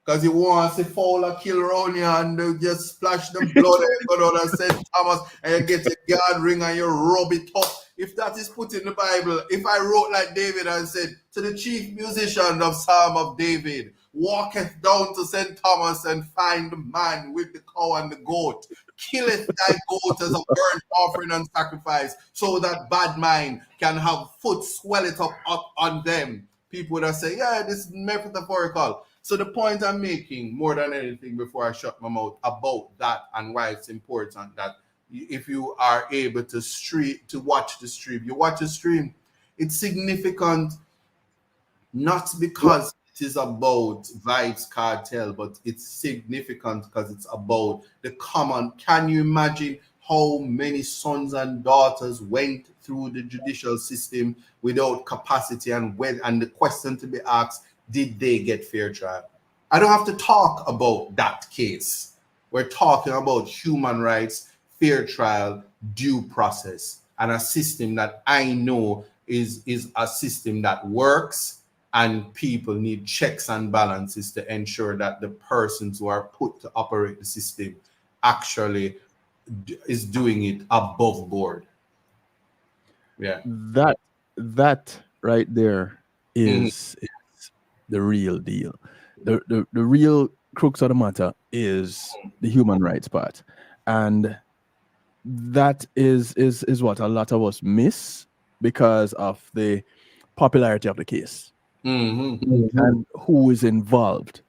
Because you want to fall or kill around you and they just splash the blood and go down and St. Thomas and you get a guard ring and you rub it up. if that is put in the Bible, if I wrote like David and said, to the chief musician of Psalm of David, walketh down to St. Thomas and find the man with the cow and the goat, killeth thy goat as a burnt offering and sacrifice, so that bad mind can have foot swell it up on them. People would have said, yeah, this is metaphorical. So the point I'm making, more than anything, before I shut my mouth about that and why it's important that if you are able to watch the stream, you watch the stream, it's significant not because it is about Vibes Cartel, but it's significant because it's about the common. Can you imagine how many sons and daughters went through the judicial system without capacity, and the question to be asked, did they get fair trial? I don't have to talk about that case. We're talking about human rights, fair trial, due process, and a system that I know is a system that works, and people need checks and balances to ensure that the persons who are put to operate the system actually is doing it above board. Yeah. That right there is the real deal. The real crux of the matter is the human rights part. And that is what a lot of us miss because of the popularity of the case and who is involved.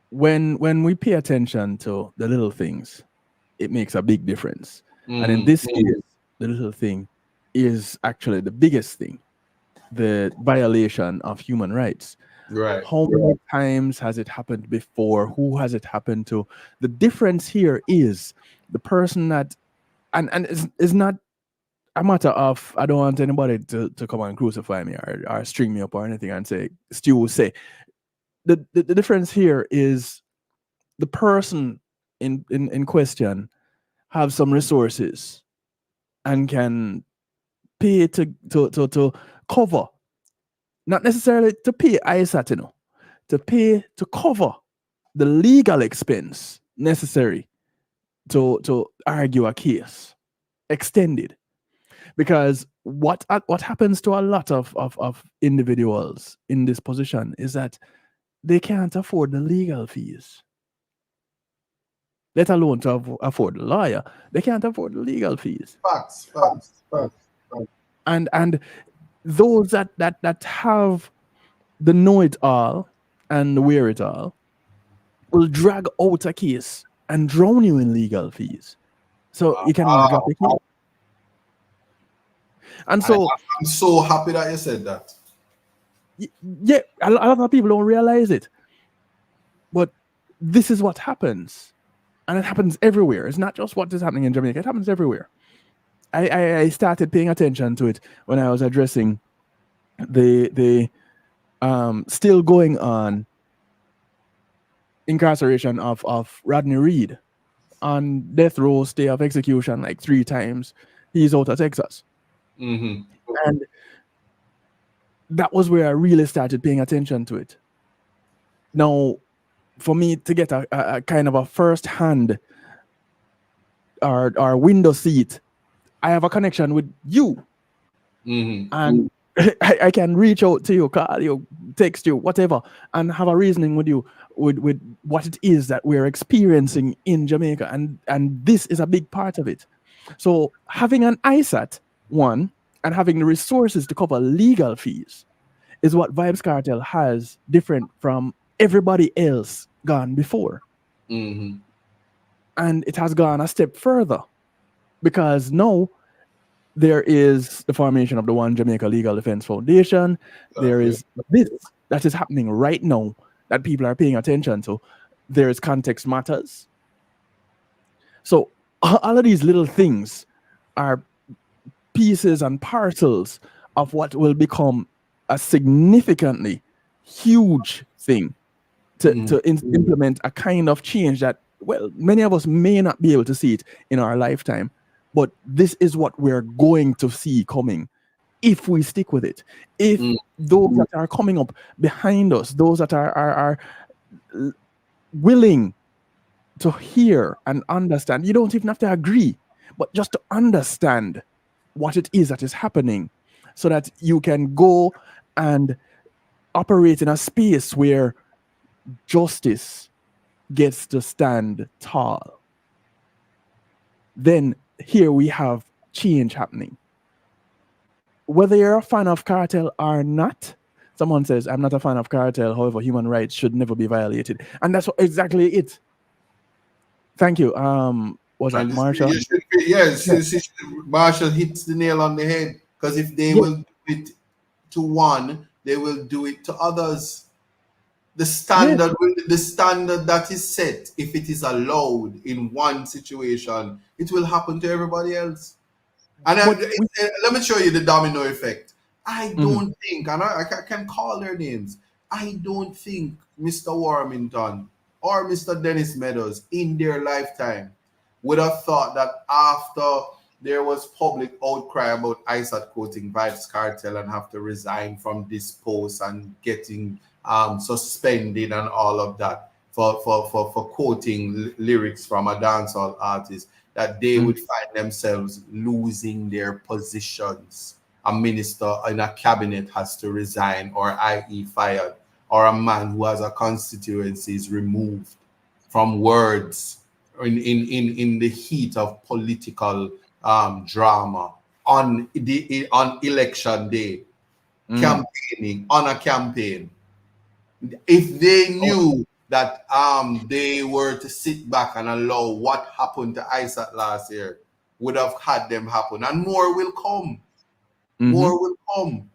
When we pay attention to the little things, it makes a big difference. And in this case, the little thing is actually the biggest thing, the violation of human rights. Right. How many times has it happened before? Who has it happened to? The difference here is the person that, and it's not a matter of, I don't want anybody to come and crucify me or string me up or anything and say, Stu will say. The difference here is the person in question have some resources and can pay to cover, not necessarily to pay Isat, to pay to cover the legal expense necessary to argue a case extended. Because what happens to a lot of individuals in this position is that they can't afford the legal fees, let alone to afford the lawyer. They can't afford the legal fees. Facts. And those that have the know-it-all and the where-it-all will drag out a case and drown you in legal fees. So you can even drop the case. And so I'm so happy that you said that. Yeah, a lot of people don't realize it. But this is what happens. And it happens everywhere. It's not just what is happening in Jamaica. It happens everywhere. I started paying attention to it when I was addressing the still going on incarceration of Rodney Reed on death row, stay of execution like 3 times. He's out of Texas. And that was where I really started paying attention to it. Now, for me to get a kind of a first-hand or window seat, I have a connection with you. And I can reach out to you, call you, text you, whatever, and have a reasoning with you with what it is that we're experiencing in Jamaica. And this is a big part of it. So having an Isat, one, and having the resources to cover legal fees is what Vibes Cartel has different from everybody else gone before. And it has gone a step further because now there is the formation of the One Jamaica Legal Defense Foundation. There is this that is happening right now that people are paying attention to. There is Context Matters. So all of these little things are pieces and parcels of what will become a significantly huge thing to implement a kind of change that, well, many of us may not be able to see it in our lifetime, but this is what we're going to see coming if we stick with it. If those that are coming up behind us, those that are willing to hear and understand, you don't even have to agree, but just to understand what it is that is happening, so that you can go and operate in a space where justice gets to stand tall. Then here we have change happening. Whether you're a fan of cartel or not, someone says, I'm not a fan of cartel, however, human rights should never be violated. And that's exactly it. Thank you. Was that Marshall? Yes, Marshall hits the nail on the head. Because if they will do it to one, they will do it to others. The standard, the standard that is set, if it is allowed in one situation, it will happen to everybody else. And let me show you the domino effect. I don't think, and I can call their names, I don't think Mr. Warmington or Mr. Dennis Meadows in their lifetime would have thought that after there was public outcry about Isat quoting Vibes Cartel and have to resign from this post and getting suspended and all of that for quoting lyrics from a dancehall artist, that they would find themselves losing their positions. A minister in a cabinet has to resign, or i.e. fired, or a man who has a constituency is removed from words in the heat of political drama on election day, campaigning on a campaign. If they knew that they were to sit back and allow what happened to Isat last year, would have had them happen, and more will come. More will come.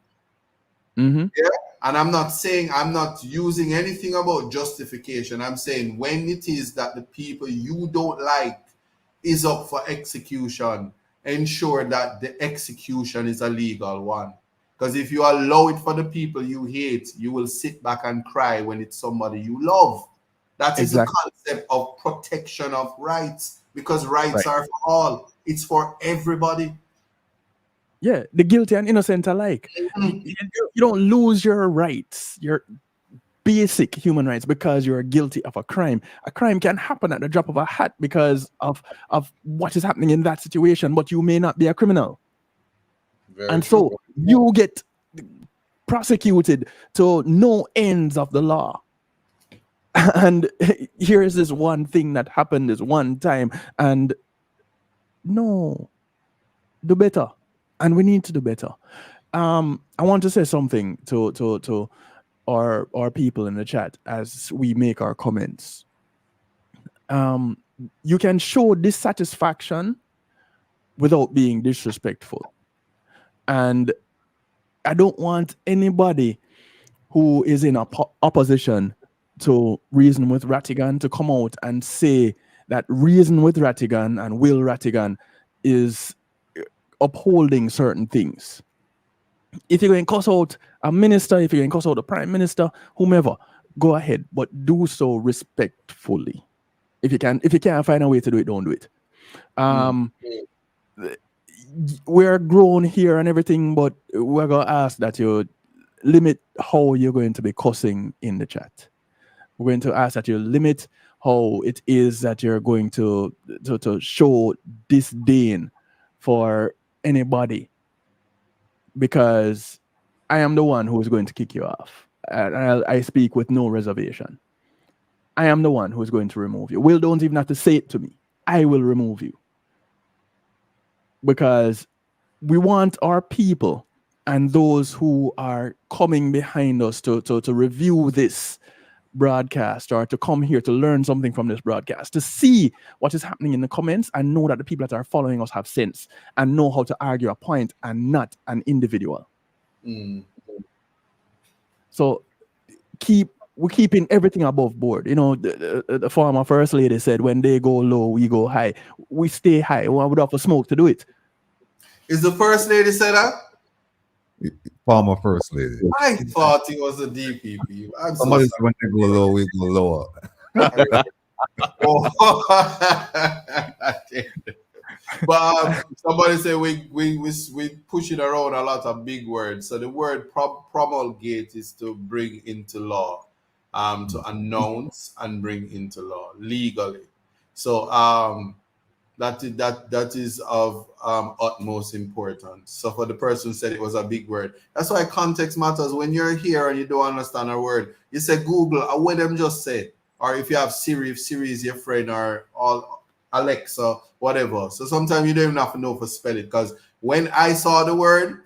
Yeah, and I'm not using anything about justification. I'm saying when it is that the people you don't like is up for execution, ensure that the execution is a legal one. Because if you allow it for the people you hate, you will sit back and cry when it's somebody you love. That is the concept of protection of rights, because rights are for all. It's for everybody. Yeah, the guilty and innocent alike. You don't lose your rights, your basic human rights, because you're guilty of a crime. A crime can happen at the drop of a hat because of what is happening in that situation, but you may not be a criminal. So you get prosecuted to no ends of the law. And here is this one thing that happened this one time, and no, do better. And we need to do better. I want to say something to our people in the chat as we make our comments. You can show dissatisfaction without being disrespectful. And I don't want anybody who is in opposition to Reason with Rattigan to come out and say that Reason with Rattigan and Will Rattigan is upholding certain things. If you're going to cuss out a minister, if you're going to cuss out the prime minister, whomever, go ahead, but do so respectfully. If you can't find a way to do it, don't do it. We're grown here and everything, but we're going to ask that you limit how you're going to be cussing in the chat. We're going to ask that you limit how it is that you're going to show disdain for anybody, because I am the one who is going to kick you off. I speak with no reservation. I am the one who is going to remove you. Will don't even have to say it to me. I will remove you. Because we want our people and those who are coming behind us to review this broadcast, or to come here to learn something from this broadcast, to see what is happening in the comments and know that the people that are following us have sense and know how to argue a point and not an individual. So we're keeping everything above board. You know, the former first lady said, when they go low, we go high. We stay high. We would have to smoke to do it. Is the first lady said that? Former first lady. I thought he was a DPP. Somebody said when they go low, we go lower. But somebody said we pushing around a lot of big words. So the word promulgate is to bring into law, to announce and bring into law legally. So that is of utmost importance. So for the person who said it was a big word, that's why context matters. When you're here and you don't understand a word, you say Google, or what them just say. Or if you have Siri, if Siri is your friend, or Alexa, whatever. So sometimes you don't even have to know for spell it. Because when I saw the word,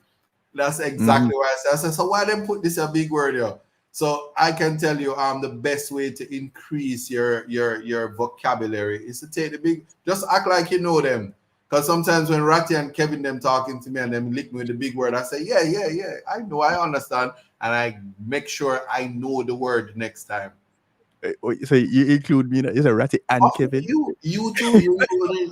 that's exactly what I said. So why them put this a big word here? So I can tell you the best way to increase your vocabulary is to take the big, just act like you know them. Because sometimes when Ratty and Kevin them talking to me and them lick me with the big word, I say, yeah, I know, I understand. And I make sure I know the word next time. So you include me, is a Ratty and Kevin? You too.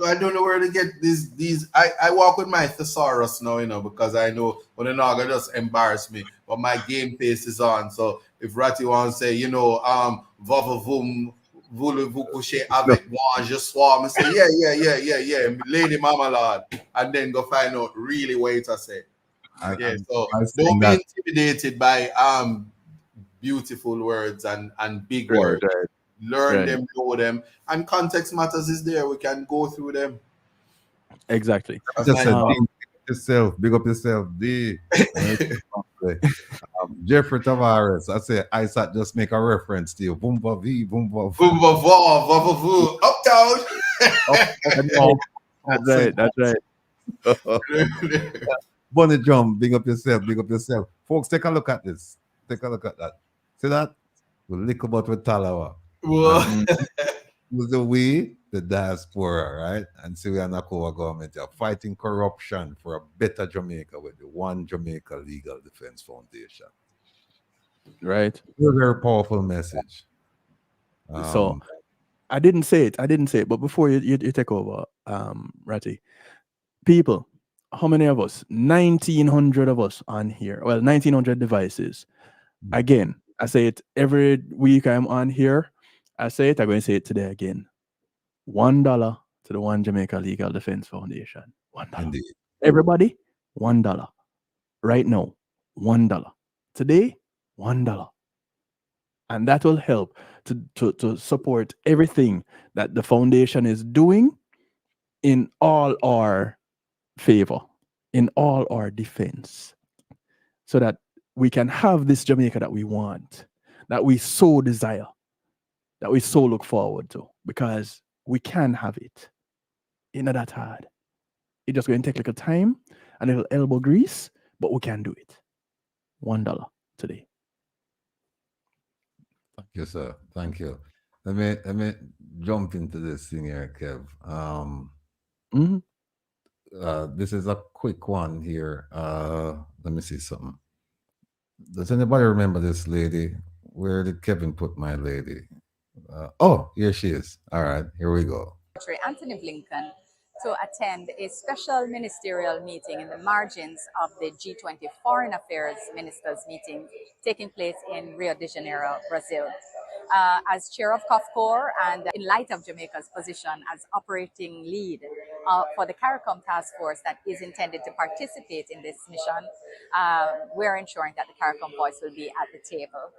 I don't know where to get these. I walk with my thesaurus now, because I know when they're not gonna just embarrass me. But my game face is on. So if Ratty wants to say, vavavoom, voulez-vous coucher avec moi, je sois, I say, yeah, lady mama lord, and then go find out really what it say. So don't be intimidated by beautiful words and big words. Right. Learn them, know them, and context matters is there. We can go through them. Exactly. Just big up yourself, D. Jeffrey Tavares, I say Isat just make a reference to you. Boomba V, boomba Boomba uptown. That's right. Bunny Drum, big up yourself. Folks, take a look at this. Take a look at that. See that? We'll lick about with Talawa. Who's the diaspora, right? And see we are not government are fighting corruption for a better Jamaica with the One Jamaica Legal Defense Foundation. Right. Very powerful message. So I didn't say it, but before you take over, Ratty, people, how many of us? 1,900 of us on here. Well, 1,900 devices. Again, I say it every week I'm on here. I say it, I'm going to say it today again. $1 to the One Jamaica Legal Defense Foundation. $1. Indeed. Everybody, $1. Right now, $1. Today, $1. And that will help to support everything that the foundation is doing in all our favor, in all our defense, so that we can have this Jamaica that we want, that we so desire, that we so look forward to, because we can have it. It's not that hard. It's just going to take a little time and a little elbow grease, but we can do it. $1 today. Thank you, sir. Thank you. Let me jump into this thing here, Kev. This is a quick one here. Let me see something. Does anybody remember this lady? Where did Kevin put my lady? Oh, here she is. All right, here we go. Anthony Blinken to attend a special ministerial meeting in the margins of the G20 Foreign Affairs Ministers meeting taking place in Rio de Janeiro, Brazil. As chair of COFCOR and in light of Jamaica's position as operating lead for the CARICOM task force that is intended to participate in this mission, we're ensuring that the CARICOM voice will be at the table.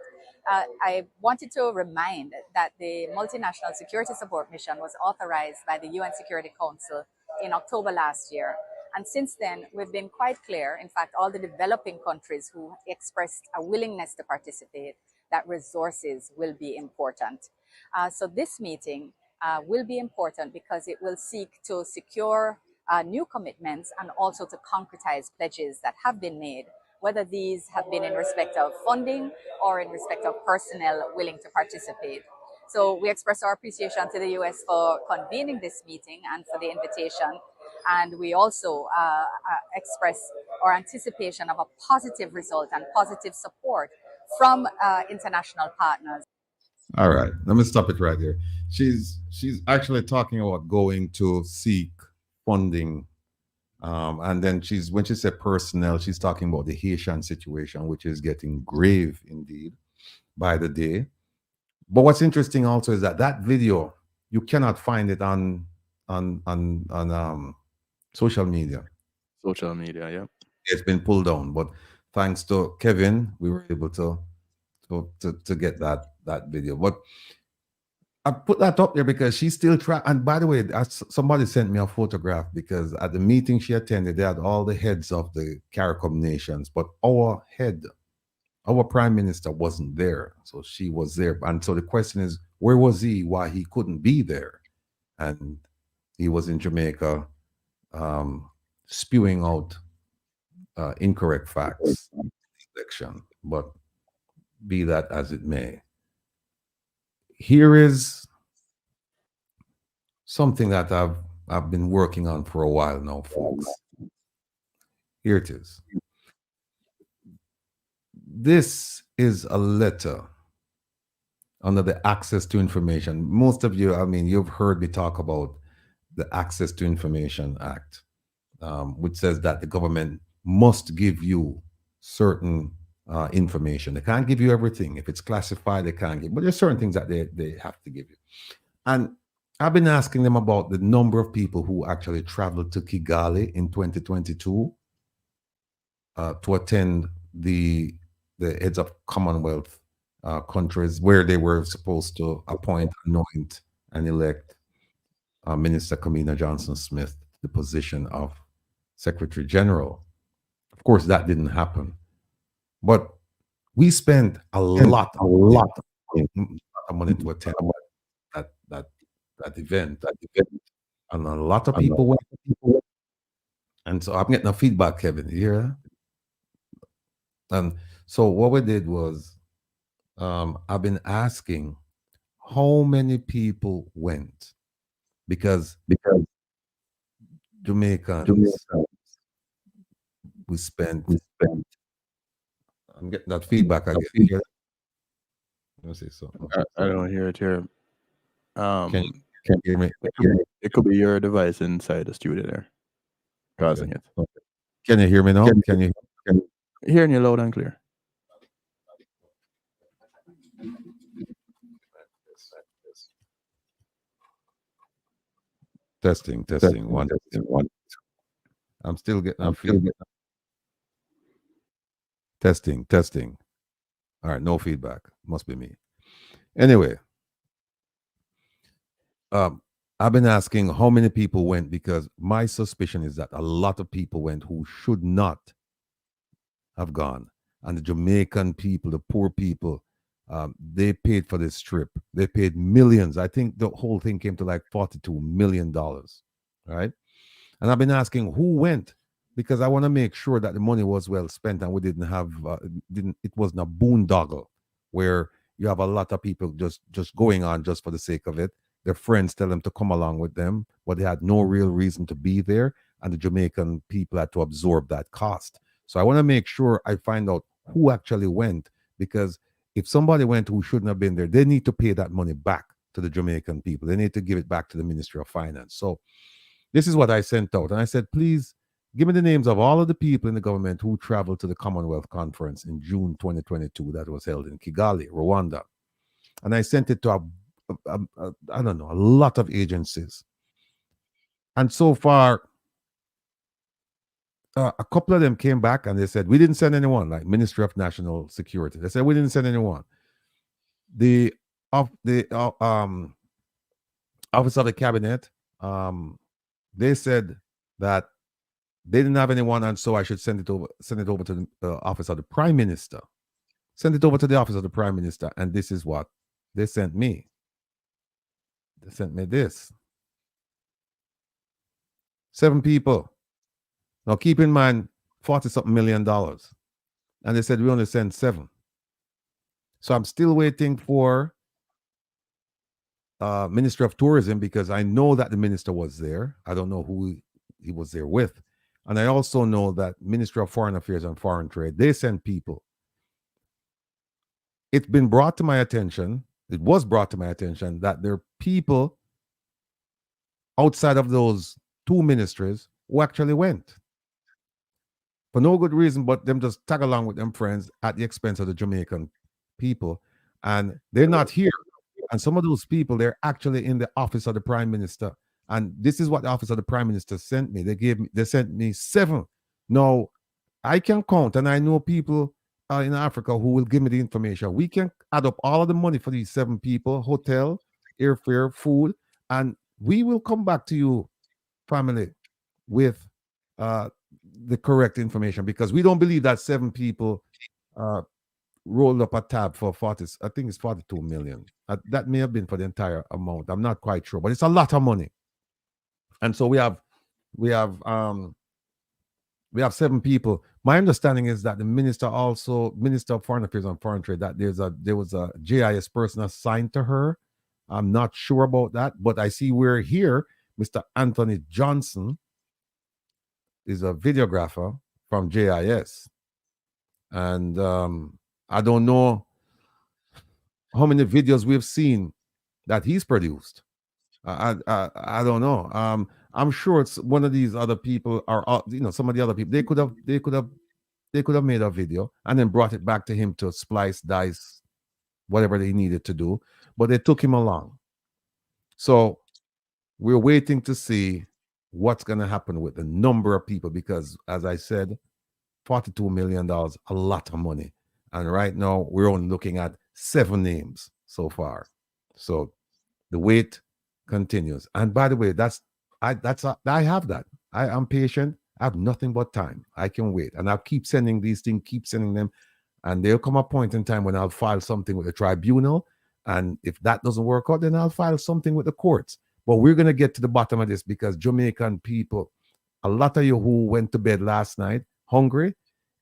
I wanted to remind that the Multinational Security Support Mission was authorized by the UN Security Council in October last year. And since then, we've been quite clear, in fact, all the developing countries who expressed a willingness to participate, that resources will be important. So this meeting will be important because it will seek to secure new commitments and also to concretize pledges that have been made, whether these have been in respect of funding or in respect of personnel willing to participate. So we express our appreciation to the US for convening this meeting and for the invitation. And we also express our anticipation of a positive result and positive support from international partners. All right, let me stop it right there. She's actually talking about going to seek funding. And then when she said personnel, she's talking about the Haitian situation, which is getting grave indeed by the day. But what's interesting also is that video, you cannot find it on social media. Social media, yeah. It's been pulled down, but thanks to Kevin, we were able to get that video. But I put that up there because she's still trying. And by the way, somebody sent me a photograph because at the meeting she attended, they had all the heads of the CARICOM nations, but our prime minister wasn't there. So she was there. And so the question is, where was he? Why he couldn't be there? And he was in Jamaica spewing out incorrect facts in the election. But be that as it may, here is something that I've been working on for a while now, folks. Here it is. This is a letter under the Access to Information. Most of you, I mean, you've heard me talk about the Access to Information Act, which says that the government must give you certain information. They can't give you everything. If it's classified, they can't give, but there's certain things that they have to give you. And I've been asking them about the number of people who actually traveled to Kigali in 2022 to attend the heads of Commonwealth countries where they were supposed to appoint, anoint, and elect Minister Kamina Johnson-Smith to the position of Secretary General. Of course, that didn't happen. But we spent a lot of money to attend that event. And a lot of people went. And so I'm getting a feedback, Kevin. You hear that? And so what we did was I've been asking how many people went, because Jamaicans, we spent. I'm getting that feedback again. You hear that? Let me see. So I don't hear it here. Can you hear me? It could be your device inside the studio there causing it. Okay. Can you hear me now? Can you Hearing you loud and clear. Testing. One. I'm still getting feedback. Testing. All right, no feedback. Must be me. Anyway, I've been asking how many people went, because my suspicion is that a lot of people went who should not have gone. And the Jamaican people, the poor people, they paid for this trip. They paid millions. I think the whole thing came to like $42 million, right? And I've been asking who went, because I want to make sure that the money was well spent and we didn't have, it wasn't a boondoggle where you have a lot of people just going on just for the sake of it. Their friends tell them to come along with them, but they had no real reason to be there, and the Jamaican people had to absorb that cost. So I want to make sure I find out who actually went, because if somebody went who shouldn't have been there, they need to pay that money back to the Jamaican people. They need to give it back to the Ministry of Finance. So this is what I sent out. And I said, please give me the names of all of the people in the government who traveled to the Commonwealth Conference in June 2022 that was held in Kigali, Rwanda. And I sent it to I don't know, a lot of agencies. And so far, a couple of them came back and they said, we didn't send anyone, like Ministry of National Security. They said, we didn't send anyone. The Office of the Cabinet, they said that they didn't have anyone, and so I should send it over to the Office of the Prime Minister. Send it over to the Office of the Prime Minister, and this is what they sent me. They sent me this. 7 people. Now keep in mind, $40-something million. And they said we only sent 7. So I'm still waiting for Ministry of Tourism, because I know that the minister was there. I don't know who he was there with. And I also know that Ministry of Foreign Affairs and Foreign Trade, they send people. It's been brought to my attention, it was brought to my attention that there are people outside of those 2 ministries who actually went. For no good reason, but them just tag along with them friends at the expense of the Jamaican people. And they're not here. And some of those people, they're actually in the Office of the Prime Minister. And this is what the Office of the Prime Minister sent me. They sent me 7. Now, I can count, and I know people in Africa who will give me the information. We can add up all of the money for these 7 people, hotel, airfare, food, and we will come back to you, family, with the correct information, because we don't believe that 7 people rolled up a tab for 40, I think it's 42 million. That may have been for the entire amount. I'm not quite sure, but it's a lot of money. And so we have 7 people. My understanding is that the Minister of Foreign Affairs and Foreign Trade, that there was a JIS person assigned to her. I'm not sure about that, but I see we're here. Mr. Anthony Johnson is a videographer from JIS. And I don't know how many videos we've seen that he's produced. I don't know. I'm sure it's one of these other people, or some of the other people. They could have made a video and then brought it back to him to splice, dice, whatever they needed to do. But they took him along. So we're waiting to see what's going to happen with the number of people, because, as I said, $42 million, a lot of money. And right now, we're only looking at 7 names so far. So the wait continues. And by the way, I have that. I'm patient. I have nothing but time. I can wait. And I'll keep sending these things, keep sending them. And there'll come a point in time when I'll file something with the tribunal. And if that doesn't work out, then I'll file something with the courts. But we're going to get to the bottom of this, because Jamaican people, a lot of you who went to bed last night hungry,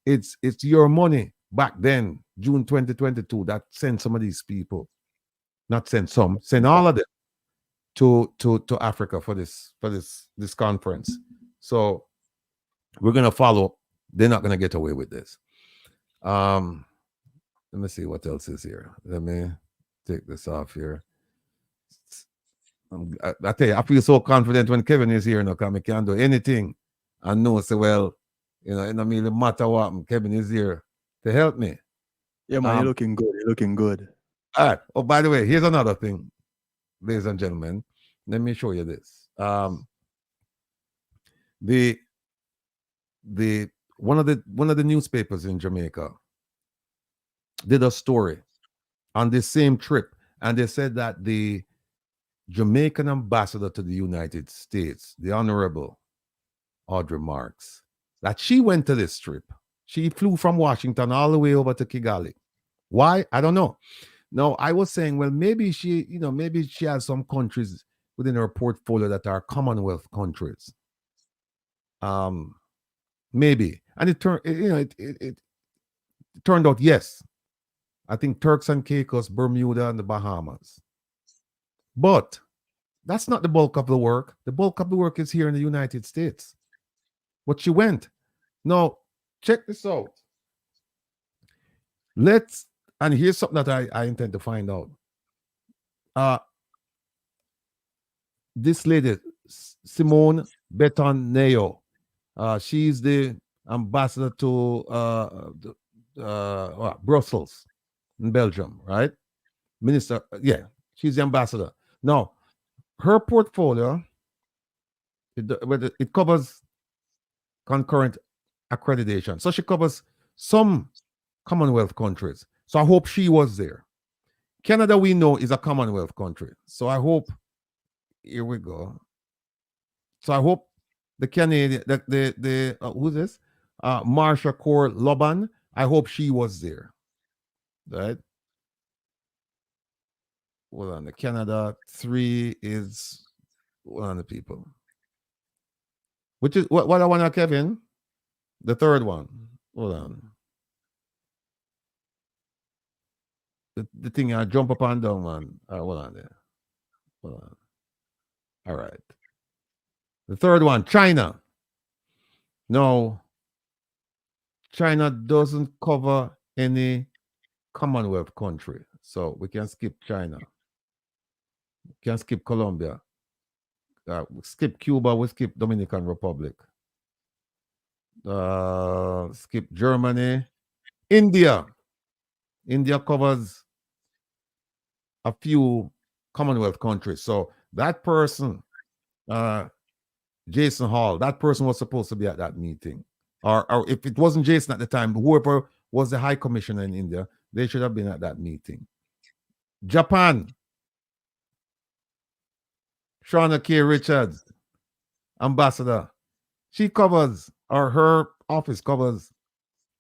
it's your money back then, June 2022, that sent some of these people, not send some, send all of them to Africa for this conference. So we're going to follow. They're not going to get away with this. Let me see what else is here. Let me take this off here. I tell you, I feel so confident when Kevin is here now, because I can do anything. I know, so well, it doesn't really matter what, Kevin is here to help me. Yeah, man, you're looking good. You're looking good. All right. Oh, by the way, here's another thing, ladies and gentlemen. Let me show you this. The one of the newspapers in Jamaica did a story on this same trip, and they said that the Jamaican ambassador to the United States, the Honorable Audrey Marks, that she went to this trip. She flew from Washington all the way over to Kigali. Why? I don't know. No, I was saying, well, maybe she has some countries within her portfolio that are Commonwealth countries. Maybe. And it turned out, yes. I think Turks and Caicos, Bermuda, and the Bahamas. But that's not the bulk of the work. The bulk of the work is here in the United States. But she went. Now, check this out. And here's something that I intend to find out. This lady, Simone Beton-Neo, she's the ambassador to Brussels in Belgium, right? Minister, yeah, she's the ambassador. Now, her portfolio, it covers concurrent accreditation. So she covers some Commonwealth countries. So I hope she was there. Canada, we know, is a Commonwealth country. So I hope, here we go. So I hope the Canadian, who's this? Marsha Core Loban, I hope she was there. Right? Hold on, the Canada 3 is one of the people. Which is what I want to, Kevin? The third one. Hold on. The thing I jump up and down, man. Hold on there. Hold on. All right. The third one, China. No, China doesn't cover any Commonwealth country. So we can skip China. We can skip Colombia. We skip Cuba, we skip Dominican Republic. Skip Germany. India. India covers a few Commonwealth countries. So that person, Jason Hall, that person was supposed to be at that meeting. Or if it wasn't Jason at the time, whoever was the High Commissioner in India, they should have been at that meeting. Japan. Shauna K. Richards, ambassador. She covers, or her office covers,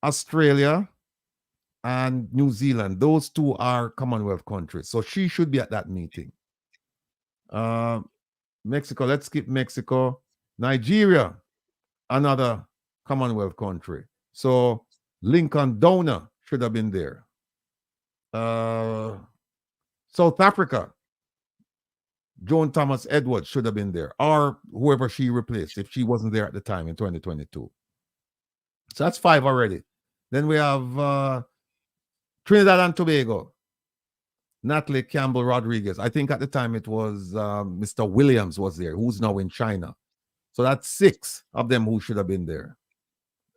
Australia and New Zealand. Those two are Commonwealth countries. So she should be at that meeting. Mexico, let's skip Mexico. Nigeria, another Commonwealth country. So Lincoln Donor should have been there. South Africa, Joan Thomas Edwards should have been there, or whoever she replaced if she wasn't there at the time in 2022. So that's 5 already. Then we have Trinidad and Tobago, Natalie Campbell Rodriguez. I think at the time it was Mr. Williams was there, who's now in China. So that's 6 of them who should have been there.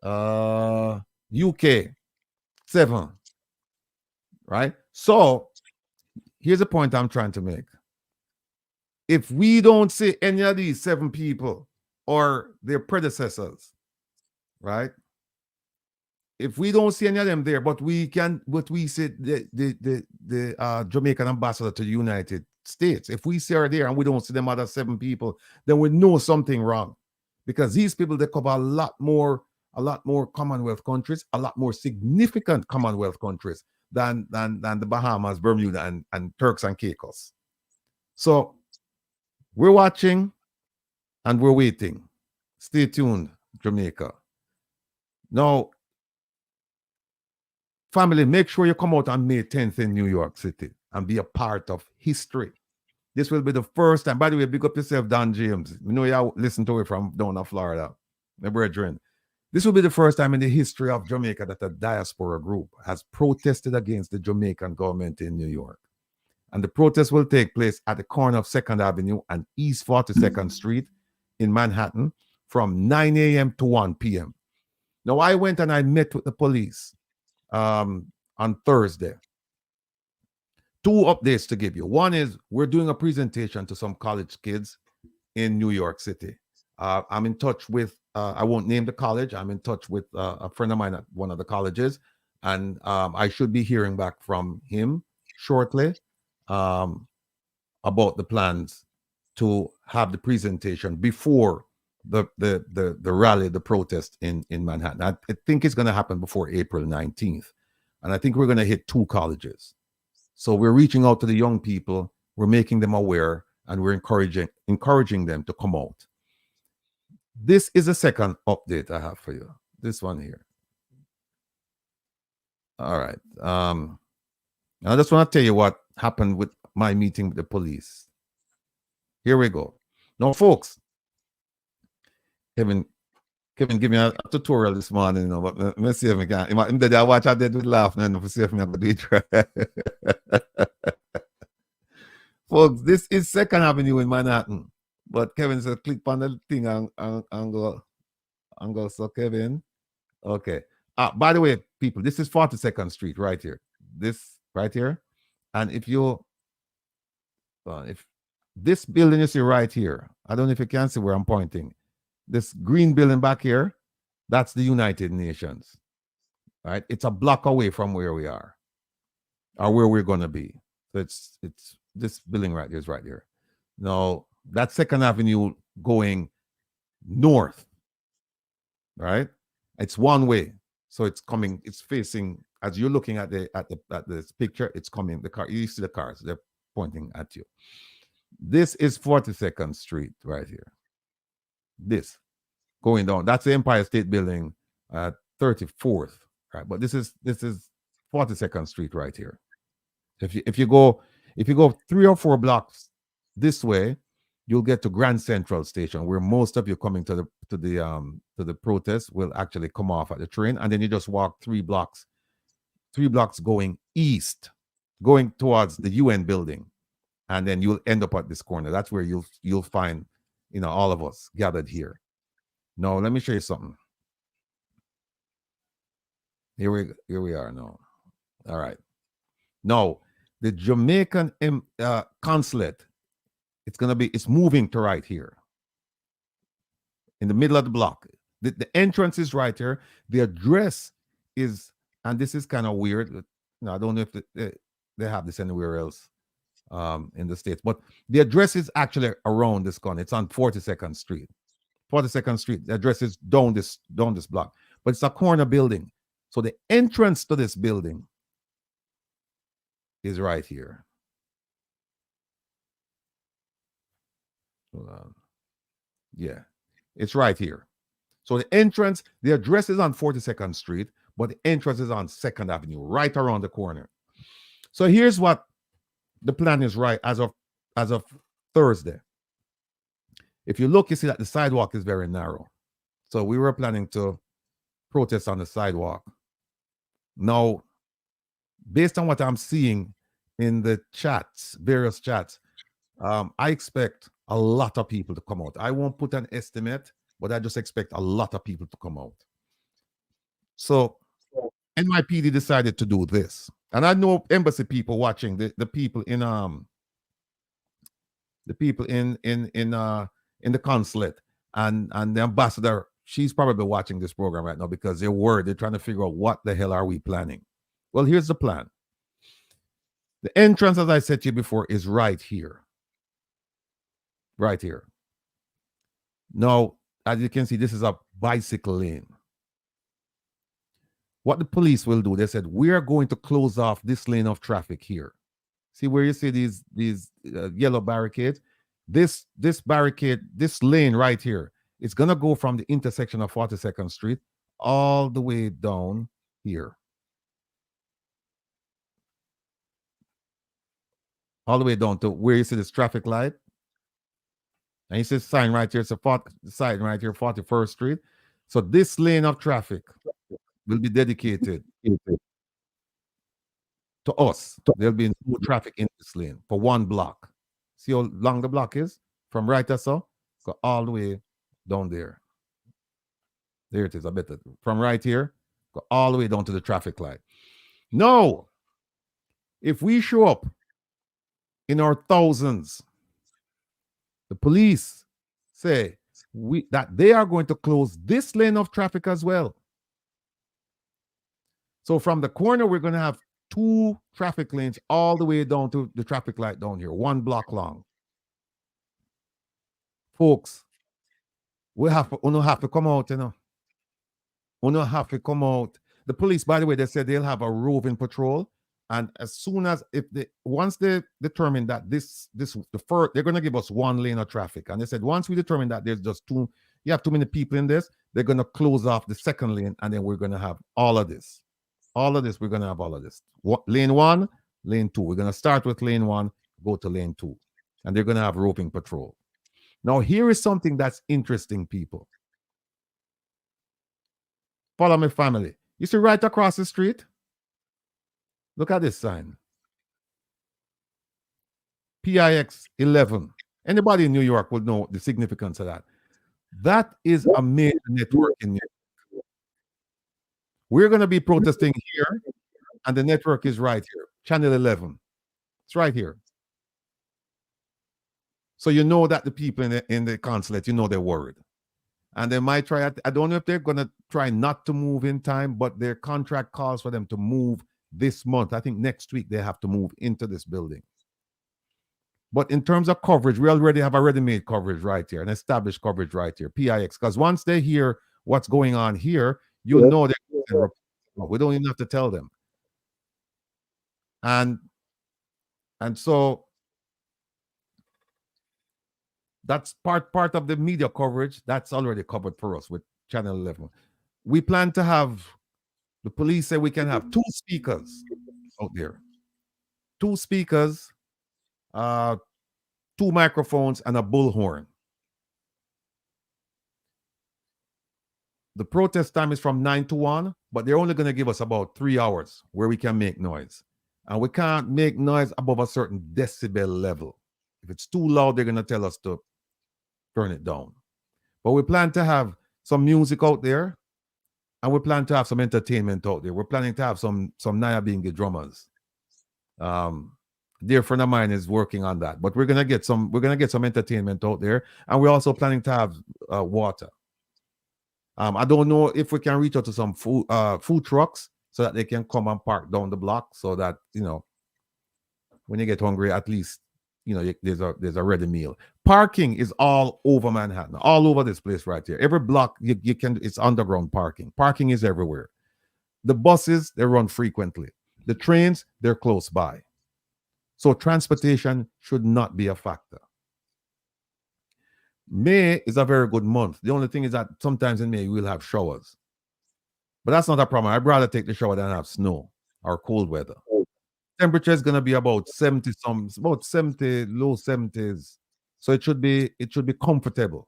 UK, 7. Right? So here's a point I'm trying to make. If we don't see any of these 7 people or their predecessors, right? If we don't see any of them there, but we see the Jamaican ambassador to the United States, if we see her there and we don't see them other 7 people, then we know something wrong, because these people, they cover a lot more Commonwealth countries, a lot more significant Commonwealth countries than the Bahamas, Bermuda, and Turks and Caicos. So we're watching and we're waiting. Stay tuned, Jamaica. Now, family, make sure you come out on May 10th in New York City and be a part of history. This will be the first time. By the way, big up yourself, Don James. We know you listen to it from down in Florida, my brethren. This will be the first time in the history of Jamaica that a diaspora group has protested against the Jamaican government in New York. And the protest will take place at the corner of 2nd Avenue and East 42nd Street in Manhattan from 9 a.m. to 1 p.m. Now, I went and I met with the police on Thursday. 2 updates to give you. One is we're doing a presentation to some college kids in New York City. I'm in touch with, I won't name the college. I'm in touch with a friend of mine at one of the colleges, and I should be hearing back from him shortly about the plans to have the presentation before the rally, the protest in Manhattan. I think it's going to happen before April 19th. And I think we're going to hit 2 colleges. So we're reaching out to the young people, we're making them aware, and we're encouraging them to come out. This is the second update I have for you. This one here. All right. I just want to tell you what happened with my meeting with the police. Here we go. Now, folks, Kevin give me a tutorial this morning, you know, but let me see if I can. Did I watch? I did with laughing and see if I can do it. Folks, this is 2nd Avenue in Manhattan. But Kevin said, click on the thing and go. So Kevin, okay. By the way, people, this is 42nd Street right here. This right here. And if this building you see right here, I don't know if you can see where I'm pointing. This green building back here, that's the United Nations. Right? It's a block away from where we are, or where we're going to be. So it's this building right here is right here. Now, that's 2nd Avenue going north. Right? It's one way. So it's coming, it's facing, as you're looking at this picture, it's coming, the car, you see the cars, they're pointing at you. This is 42nd Street right here. This going down, that's the Empire State Building, 34th, right? But this is 42nd Street right here. If you go 3 or 4 blocks this way, you'll get to Grand Central Station, where most of you coming to the protest will actually come off at the train, and then you just walk 3 blocks going east, going towards the UN building, and then you'll end up at this corner. That's where you'll find, you know, all of us gathered here. Now, let me show you something. Here we are now. All right. Now, the Jamaican consulate, it's moving to right here in the middle of the block. The entrance is right here. The address is, and this is kind of weird. No, I don't know if they have this anywhere else. in the States. But the address is actually around this corner. It's on 42nd Street. 42nd Street. The address is down this block. But it's a corner building. So the entrance to this building is right here. Hold on. Yeah, it's right here. So the entrance, the address is on 42nd Street, but the entrance is on 2nd Avenue, right around the corner. So here's what the plan is right as of Thursday. If you look, you see that the sidewalk is very narrow. So we were planning to protest on the sidewalk. Now, based on what I'm seeing in the chats, various chats, I expect a lot of people to come out. I won't put an estimate, but I just expect a lot of people to come out. So NYPD decided to do this. And I know embassy people watching, the people in the consulate and the ambassador, she's probably watching this program right now because they're worried. They're trying to figure out what the hell are we planning. Well, here's the plan. The entrance, as I said to you before, is right here. Right here. Now, as you can see, this is a bicycle lane. What the police will do, they said, we are going to close off this lane of traffic here. See where you see these yellow barricades? This barricade, this lane right here, it's going to go from the intersection of 42nd Street all the way down here. All the way down to where you see this traffic light. And you see the sign right here. It's a sign right here, 41st Street. So this lane of traffic will be dedicated to us. There'll be no traffic in this lane for 1 block. See how long the block is? From right to so, go all the way down there. There it is. I bet that from right here, go all the way down to the traffic light. No, if we show up in our thousands, the police say that they are going to close this lane of traffic as well. So from the corner, we're going to have 2 traffic lanes all the way down to the traffic light down here, 1 block long. Folks, we have to come out, you know. We have to come out. The police, by the way, they said they'll have a roving patrol. And as soon as once they determine that they're going to give us 1 lane of traffic. And they said, once we determine that there's just you have too many people in this, they're going to close off the 2nd lane. And then we're going to have all of this. We're going to have all of this. Lane 1, lane 2. We're going to start with lane 1, go to lane 2. And they're going to have roving patrol. Now, here is something that's interesting, people. Follow me, family. You see right across the street? Look at this sign. PIX 11. Anybody in New York will know the significance of that. That is a major network in New York. We're going to be protesting here, and the network is right here. Channel 11. It's right here. So you know that the people in the consulate, you know they're worried. And they might try, I don't know if they're going to try not to move in time, but their contract calls for them to move this month. I think next week they have to move into this building. But in terms of coverage, we already have a ready-made coverage right here, an established coverage right here, PIX. Because once they hear what's going on here, you'll know that we don't even have to tell them. And so that's part of the media coverage that's already covered for us with Channel 11. We plan to have, the police say we can have 2 speakers out there. 2 speakers, 2 microphones, and a bullhorn. The protest time is from 9 to 1, but they're only going to give us about 3 hours where we can make noise. And we can't make noise above a certain decibel level. If it's too loud, they're going to tell us to turn it down. But we plan to have some music out there, and we plan to have some entertainment out there. We're planning to have some Nyabingi drummers. Dear friend of mine is working on that. But we're gonna get some entertainment out there, and we're also planning to have water. I don't know if we can reach out to some food trucks so that they can come and park down the block, so that when you get hungry, at least there's a ready meal. Parking is all over Manhattan, all over this place right here. Every block you can, it's underground parking. Parking is everywhere. The buses, they run frequently. The trains, they're close by. So transportation should not be a factor. May is a very good month. The only thing is that sometimes in May we'll have showers. But that's not a problem. I'd rather take the shower than have snow or cold weather. Temperature is going to be about 70 about 70, low 70s. So it should be comfortable.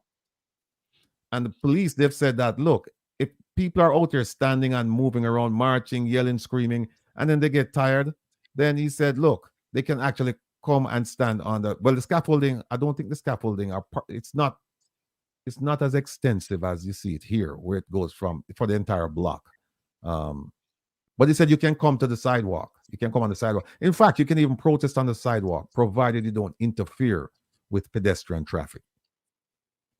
And the police, they've said that, look, if people are out here standing and moving around, marching, yelling, screaming, and then they get tired, then he said, look, they can actually come and stand on the scaffolding. I don't think the scaffolding it's not as extensive as you see it here, where it goes for the entire block. But he said you can come to the sidewalk. You can come on the sidewalk. In fact, you can even protest on the sidewalk, provided you don't interfere with pedestrian traffic.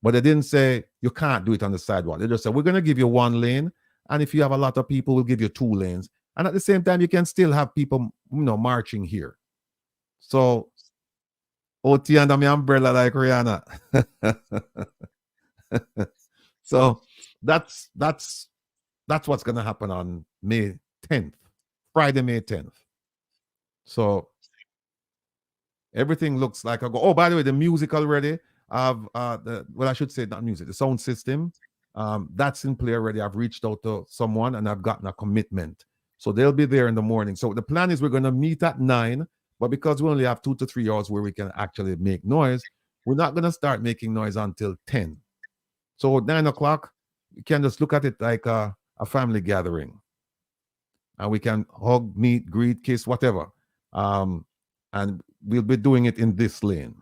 But they didn't say you can't do it on the sidewalk. They just said, we're going to give you 1 lane. And if you have a lot of people, we'll give you 2 lanes. And at the same time, you can still have people, marching here. So, OT under my umbrella like Rihanna. So that's what's going to happen on May 10th, Friday, May 10th. So everything looks like oh, by the way, the music already I should say not music, the sound system, that's in play already. I've reached out to someone and I've gotten a commitment. So they'll be there in the morning. So the plan is we're going to meet at 9, but because we only have 2 to 3 hours where we can actually make noise, we're not going to start making noise until 10. So 9 o'clock, you can just look at it like a family gathering. And we can hug, meet, greet, kiss, whatever. And we'll be doing it in this lane.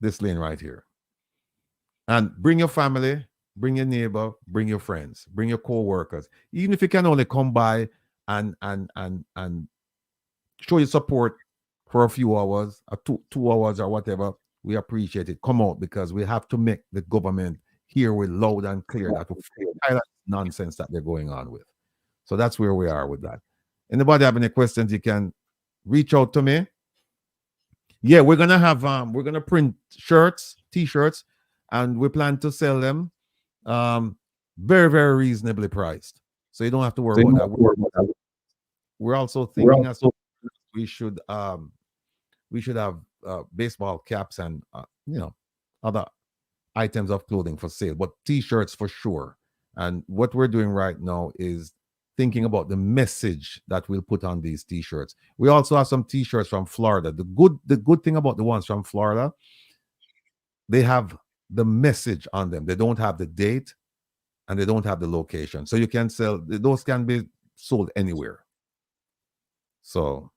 This lane right here. And bring your family, bring your neighbor, bring your friends, bring your co-workers. Even if you can only come by and show your support for a few hours, or two hours or whatever, we appreciate it. Come out, because we have to make the government hear with loud and clear that nonsense that they're going on with. So that's where we are with that. Anybody have any questions, you can reach out to me. Yeah, we're gonna have we're gonna print shirts, t-shirts, and we plan to sell them very, very reasonably priced. So you don't have to worry about that. We're also thinking we should have baseball caps and other items of clothing for sale, but t-shirts for sure. And what we're doing right now is thinking about the message that we'll put on these t-shirts. We also have some t-shirts from Florida. The good thing about the ones from Florida, they have the message on them. They don't have the date and they don't have the location. So you can sell, those can be sold anywhere. So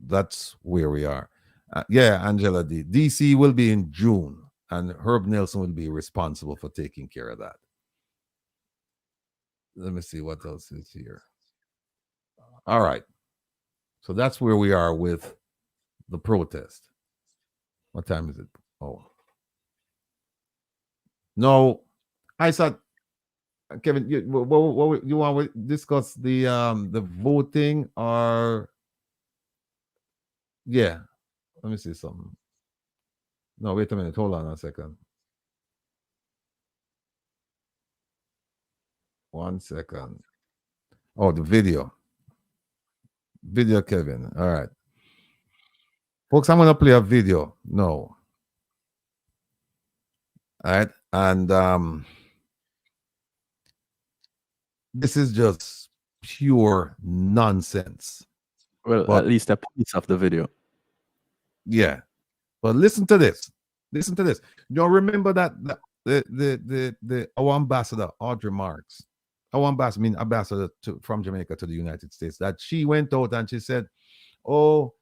that's where we are. Yeah, Angela D. DC will be in June, and Herb Nelson will be responsible for taking care of that. Let me see what else is here. All right. So that's where we are with the protest. What time is it? Oh. No, Isat, Kevin, you want to discuss the voting or? Yeah. Let me see something. No, wait a minute. Hold on a second. 1 second. Oh, the video. Video, Kevin. All right. Folks, I'm going to play a video. No. All right. And this is just pure nonsense. Well, at least a piece of the video. Yeah. But listen to this. Listen to this. You remember that our ambassador, Audrey Marks, our ambassador from Jamaica to the United States, that she went out and she said, oh,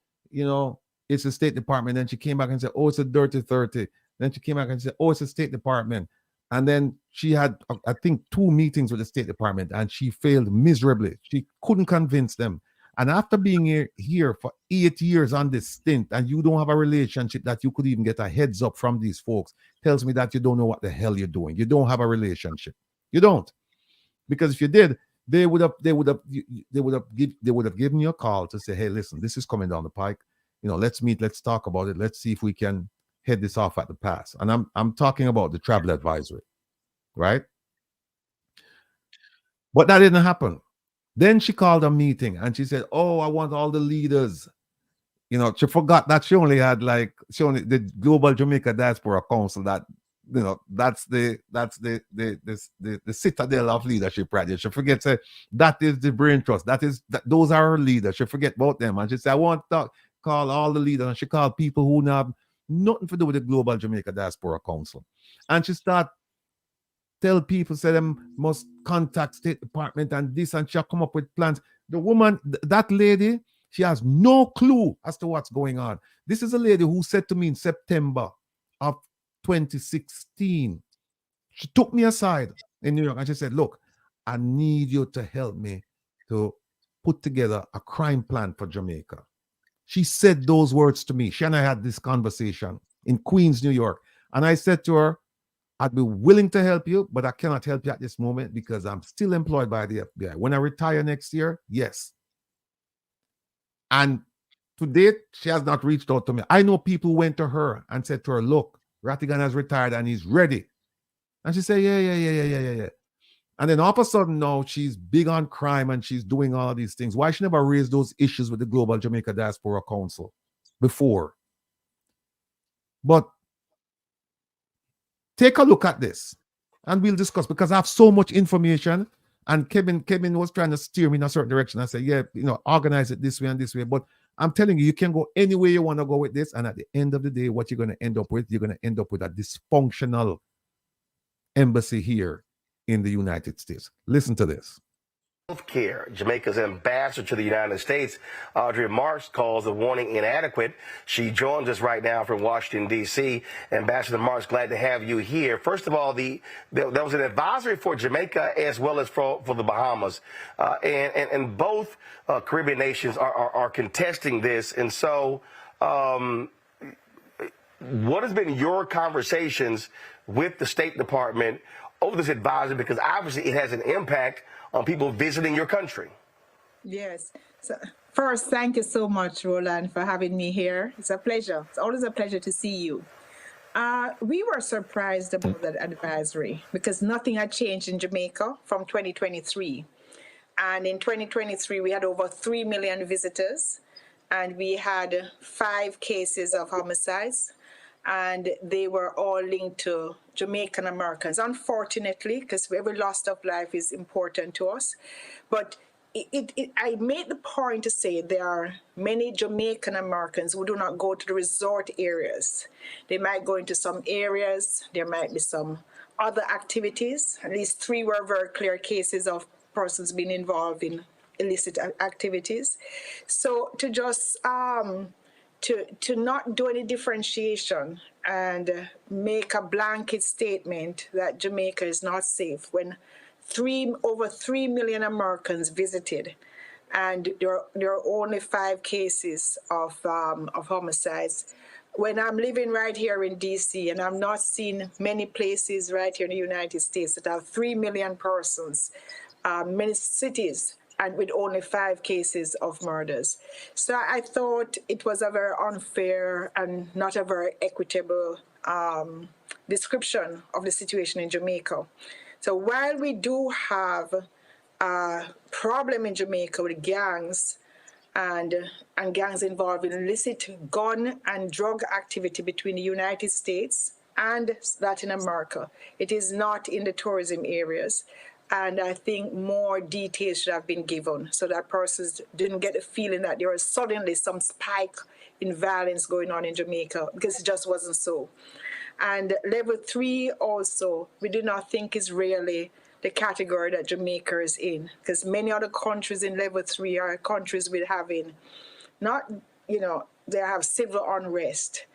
it's the State Department. Then she came back and said, oh, it's a dirty 30. Then she came back and said, oh, it's the State Department. And then she had, I think, 2 meetings with the State Department, and she failed miserably. She couldn't convince them. And after being here for 8 years on this stint, and you don't have a relationship that you could even get a heads up from these folks, tells me that you don't know what the hell you're doing. You don't have a relationship. You don't. Because if you did, they would have given you a call to say, hey, listen, this is coming down the pike. Let's meet, let's talk about it. Let's see if we can head this off at the pass. And I'm talking about the travel advisory, right? But that didn't happen. Then she called a meeting and she said, oh, I want all the leaders. She forgot that she only had the Global Jamaica Diaspora Council, that that's the citadel of leadership right there. She forgets that is the brain trust. Those are her leaders. She forget about them. And she said, I want to call all the leaders. And she called people who have nothing to do with the Global Jamaica Diaspora Council. And she start tell people, say them must contact State Department and this, and she'll come up with plans. The woman, that lady, she has no clue as to what's going on. This is a lady who said to me in September of 2016, she took me aside in New York and she said, look, I need you to help me to put together a crime plan for Jamaica. She said those words to me. She and I had this conversation in Queens, New York. And I said to her, I'd be willing to help you, but I cannot help you at this moment because I'm still employed by the FBI. When I retire next year, yes. And to date, she has not reached out to me. I know people who went to her and said to her, look, Rattigan has retired and he's ready. And she said, yeah. And then all of a sudden now she's big on crime and she's doing all of these things. Why she never raised those issues with the Global Jamaica Diaspora Council before? But take a look at this and we'll discuss, because I have so much information. And Kevin was trying to steer me in a certain direction. I said, yeah, organize it this way and this way. But I'm telling you, you can go any way you want to go with this. And at the end of the day, what you're going to end up with, a dysfunctional embassy here in the United States. Listen to this. Healthcare. Jamaica's ambassador to the United States, Audrey Marks, calls the warning inadequate. She joins us right now from Washington, D.C. Ambassador Marks, glad to have you here. First of all, there was an advisory for Jamaica as well as for the Bahamas. And both Caribbean nations are contesting this. And so what has been your conversations with the State Department over this advisory? Because obviously it has an impact on people visiting your country. Yes. So first, thank you so much, Roland, for having me here. It's a pleasure. It's always a pleasure to see you. We were surprised about that advisory because nothing had changed in Jamaica from 2023. And in 2023, we had over 3 million visitors and we had 5 cases of homicides. And they were all linked to Jamaican Americans, unfortunately, because every loss of life is important to us. But I made the point to say there are many Jamaican Americans who do not go to the resort areas. They might go into some areas. There might be some other activities. At least 3 were very clear cases of persons being involved in illicit activities. So to just to not do any differentiation and make a blanket statement that Jamaica is not safe when over 3 million Americans visited and there are only 5 cases of homicides. When I'm living right here in DC and I'm not seeing many places right here in the United States that have 3 million persons, many cities, and with only 5 cases of murders. So I thought it was a very unfair and not a very equitable description of the situation in Jamaica. So while we do have a problem in Jamaica with gangs and gangs involved in illicit gun and drug activity between the United States and Latin America, it is not in the tourism areas. And I think more details should have been given so that persons didn't get the feeling that there was suddenly some spike in violence going on in Jamaica, because it just wasn't so. And level 3 also, we do not think is really the category that Jamaica is in, because many other countries in level 3 are countries with having not, they have civil unrest.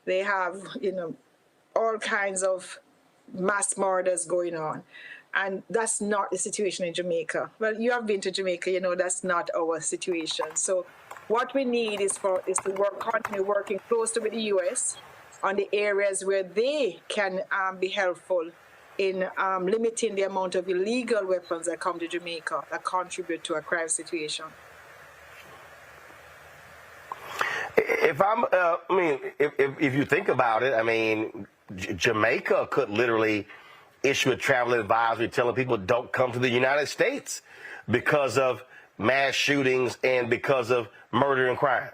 They have, all kinds of mass murders going on. And that's not the situation in Jamaica. Well, you have been to Jamaica, that's not our situation. So what we need is to continue working closely with the U.S. on the areas where they can be helpful in limiting the amount of illegal weapons that come to Jamaica that contribute to a crime situation. If you think about it, I mean, Jamaica could literally issue a travel advisory telling people don't come to the United States because of mass shootings and because of murder and crime.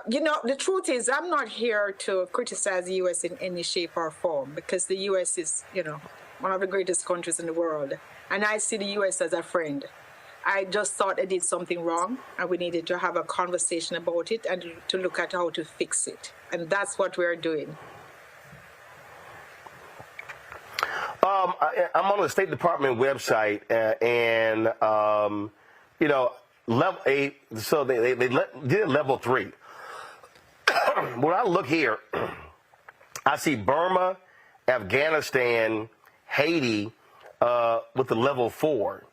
You know, the truth is, I'm not here to criticize the U.S. in any shape or form, because the U.S. is, you know, one of the greatest countries in the world. And I see the U.S. as a friend. I just thought I did something wrong, and we needed to have a conversation about it and to look at how to fix it. And that's what we're doing. I'm on the State Department website, and you know, level 8. So they did level 3. When I look here, I see Burma, Afghanistan, Haiti with the level 4,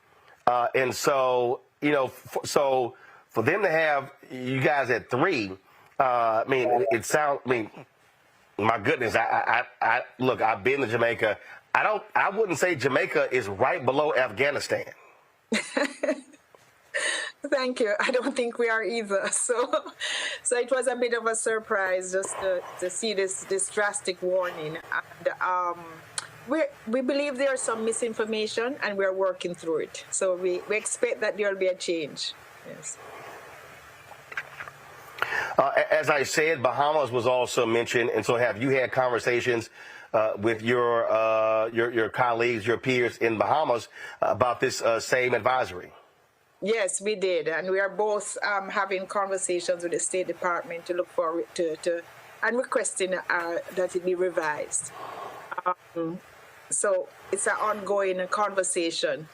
and so, you know, so for them to have you guys at 3, I mean, it sounds. I mean, my goodness, I look. I've been to Jamaica. I wouldn't say Jamaica is right below Afghanistan. Thank you. I don't think we are either. So it was a bit of a surprise just to see this drastic warning. And we believe there's some misinformation, and we're working through it. So we expect that there will be a change. Yes. As I said, Bahamas was also mentioned, and so have you had conversations with your colleagues, your peers in Bahamas about this same advisory? Yes, we did, and we are both having conversations with the State Department to look forward to and requesting that it be revised. So it's an ongoing conversation.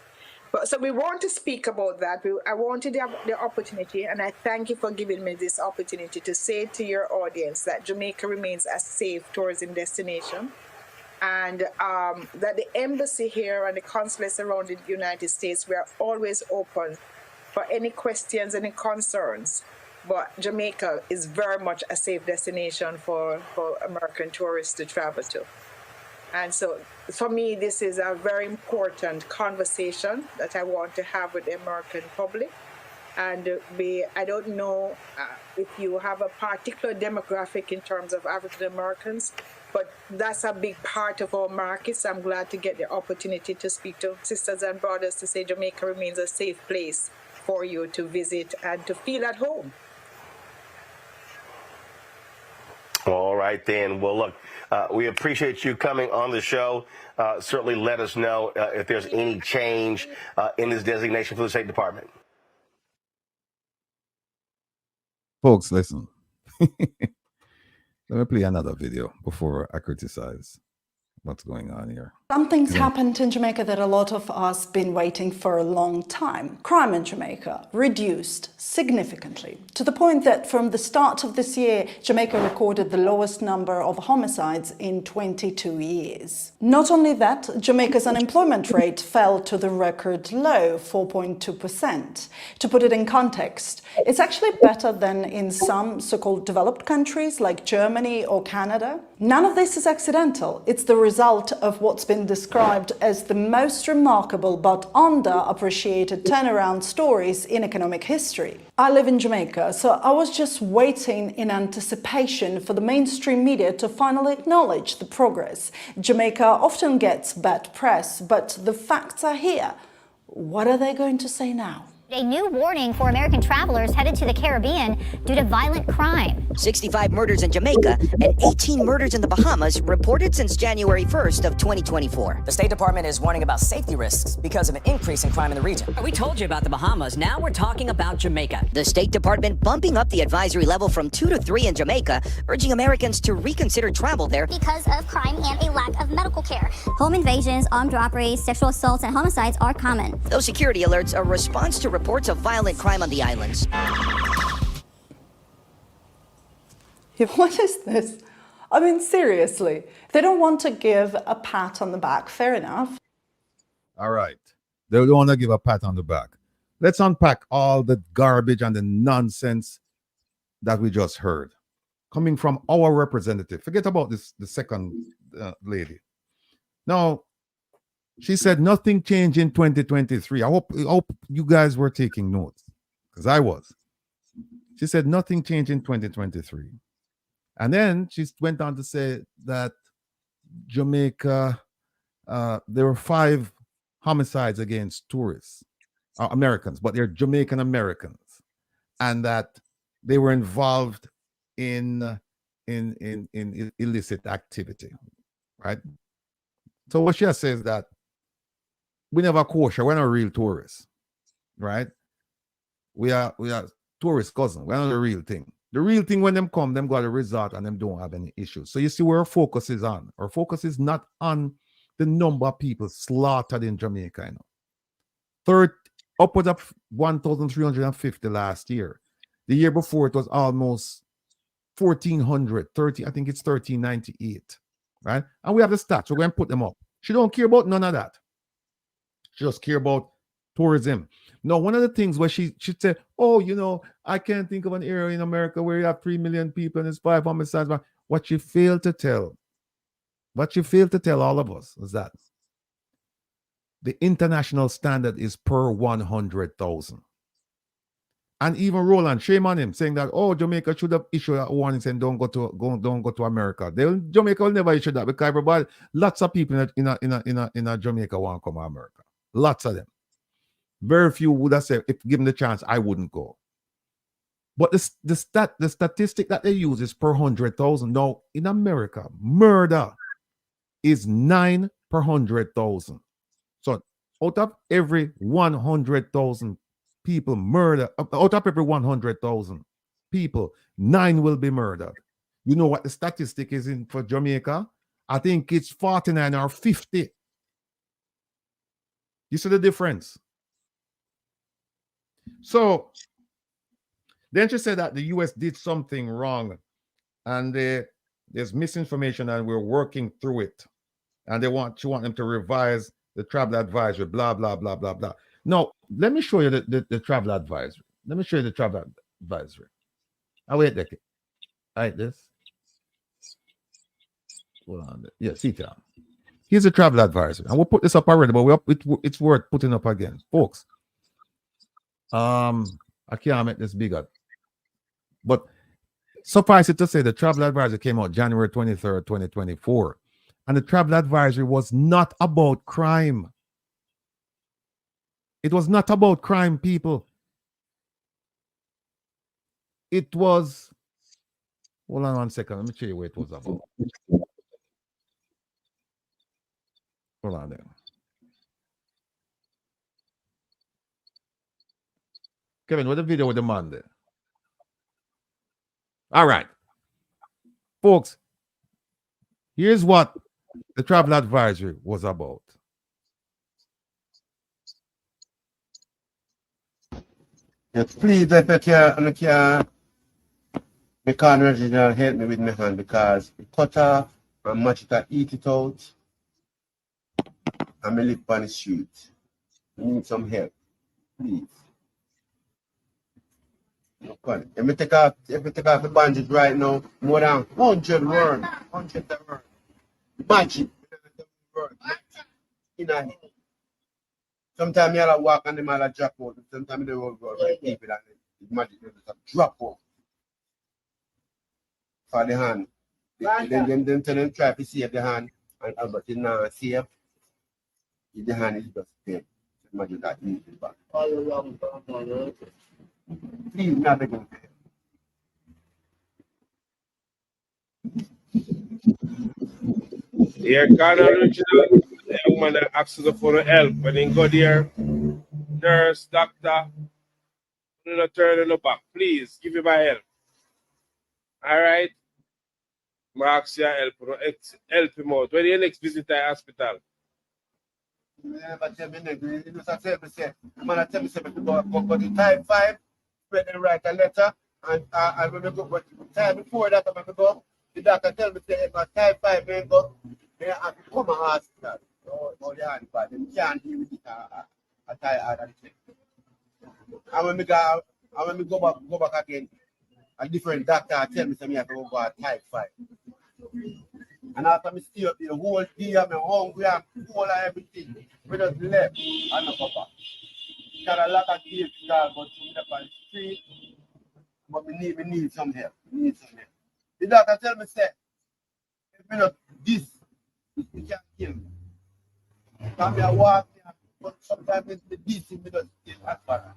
So we want to speak about that. I wanted the opportunity, and I thank you for giving me this opportunity to say to your audience that Jamaica remains a safe tourism destination, and that the embassy here and the consulates around the United States, we are always open for any questions, any concerns. But Jamaica is very much a safe destination for American tourists to travel to. And so for me, this is a very important conversation that I want to have with the American public. And I don't know if you have a particular demographic in terms of African Americans, but that's a big part of our markets. I'm glad to get the opportunity to speak to sisters and brothers to say Jamaica remains a safe place for you to visit and to feel at home. All right, then. Well, look, we appreciate you coming on the show. Certainly let us know if there's any change in this designation for the State Department. Folks, listen. Let me play another video before I criticize what's going on here. Something's happened in Jamaica that a lot of us been waiting for a long time. Crime in Jamaica reduced significantly, to the point that from the start of this year, Jamaica recorded the lowest number of homicides in 22 years. Not only that, Jamaica's unemployment rate fell to the record low, 4.2%. To put it in context, it's actually better than in some so-called developed countries like Germany or Canada. None of this is accidental. It's the result of what's been described as the most remarkable but underappreciated turnaround stories in economic history. I live in Jamaica, so I was just waiting in anticipation for the mainstream media to finally acknowledge the progress. Jamaica often gets bad press, but the facts are here. What are they going to say now? A new warning for American travelers headed to the Caribbean due to violent crime. 65 murders in Jamaica and 18 murders in the Bahamas reported since January 1st of 2024. The State Department is warning about safety risks because of an increase in crime in the region. We told you about the Bahamas. Now we're talking about Jamaica. The State Department bumping up the advisory level from 2 to 3 in Jamaica, urging Americans to reconsider travel there because of crime and a lack of medical care. Home invasions, armed robberies, sexual assaults, and homicides are common. Those security alerts are a response to reports of violent crime on the islands. What is this? I mean, seriously, they don't want to give a pat on the back. Fair enough. All right. They don't want to give a pat on the back. Let's unpack all the garbage and the nonsense that we just heard coming from our representative. Forget about this, the second lady. Now, she said nothing changed in 2023. I hope you guys were taking notes, because I was. She said nothing changed in 2023. And then she went on to say that Jamaica, there were 5 homicides against tourists, Americans, but they're Jamaican Americans, and that they were involved in illicit activity, right? So what she has said is that we never kosher, we're not real tourists, right? We are tourist cousin. We're not the real thing. The real thing, when them come, them got a resort and them don't have any issues. So you see where our focus is on. Our focus is not on the number of people slaughtered in Jamaica, upwards of 1,350 last year. The year before, it was almost 1,400, I think it's 1,398, right? And we have the stats. We're going to put them up. She don't care about none of that. She just care about tourism. Now, one of the things where she said, oh, I can't think of an area in America where you have 3 million people and it's 5 homicides. What she failed to tell all of us is that the international standard is per 100,000. And even Roland, shame on him, saying that, Jamaica should have issued a warning saying don't go to America. Jamaica will never issue that, because everybody, lots of people in Jamaica want to come to America. Lots of them. Very few would have said, if given the chance, I wouldn't go. But the statistic that they use is per 100,000. Now, in America, murder is 9 per 100,000. So out of every 100,000 people murdered, out of every 100,000 people, 9 will be murdered. You know what the statistic is for Jamaica? I think it's 49 or 50. You see the difference? So then she said that the US did something wrong and there's misinformation and we're working through it. And she want them to revise the travel advisory, blah, blah, blah, blah, blah. Now, let me show you the travel advisory. Let me show you the travel advisory. Wait a second. Like this. Hold on. Yeah, see it. Here's a travel advisory. And we'll put this up already, but it's worth putting up again. Folks, I can't make this bigger. But suffice it to say, the travel advisory came out January 23rd, 2024. And the travel advisory was not about crime. It was not about crime, people. It was, hold on 1 second. Let me show you what it was about. Hold on there. Kevin, what the video with the man there? All right. Folks, here's what the travel advisory was about. Yes, please, if you can, the original help me with my hand, because the cutter and match it and eat it out. And I live on the street. I need some help, please. Okay. If I take off the bandage right now, more than 100 words. 100 words. Magic. Sometimes you have to walk and they might drop out. Sometimes they will go right keep it and the magic will just drop out. For the hand. Then tell them try to save the hand, and but it's not safe. The hand is just dead. The magic that eats it back. Please, not again. Here, Ghana original, the young man that asks us for help. When he go there, nurse, doctor, do not turn on the back. Please, give me my help. All right? Marks your help. Help him out. When you next visit the hospital? Never tell me next. You just tell me, say, man, tell me, say, go to time 5, spread and write a letter, and when we go, but time before that, when we go, the doctor tell me, say, if I time 5, man, go, they have to come to hospital. Or the hand part, they can't deal with it. And when we go back again, a different doctor tell me, say, me have to go to type 5. And after me stay up the whole day, I'm hungry and full and everything. We just left and no go back. Got a lot of kids that go to up on the street, but we need some help. We need some help. The doctor tell me, say, if we not this, we can't kill me. Can be a walk, but sometimes it's the this, we just kill as far.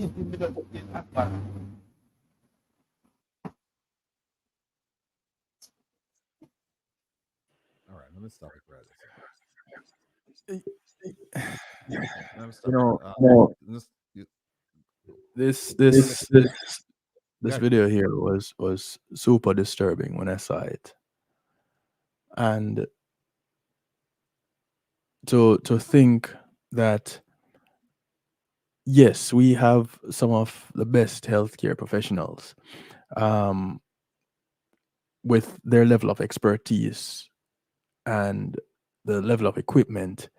All right, let me stop it right You know, this video here was super disturbing when I saw it, and to think that yes, we have some of the best healthcare professionals with their level of expertise and the level of equipment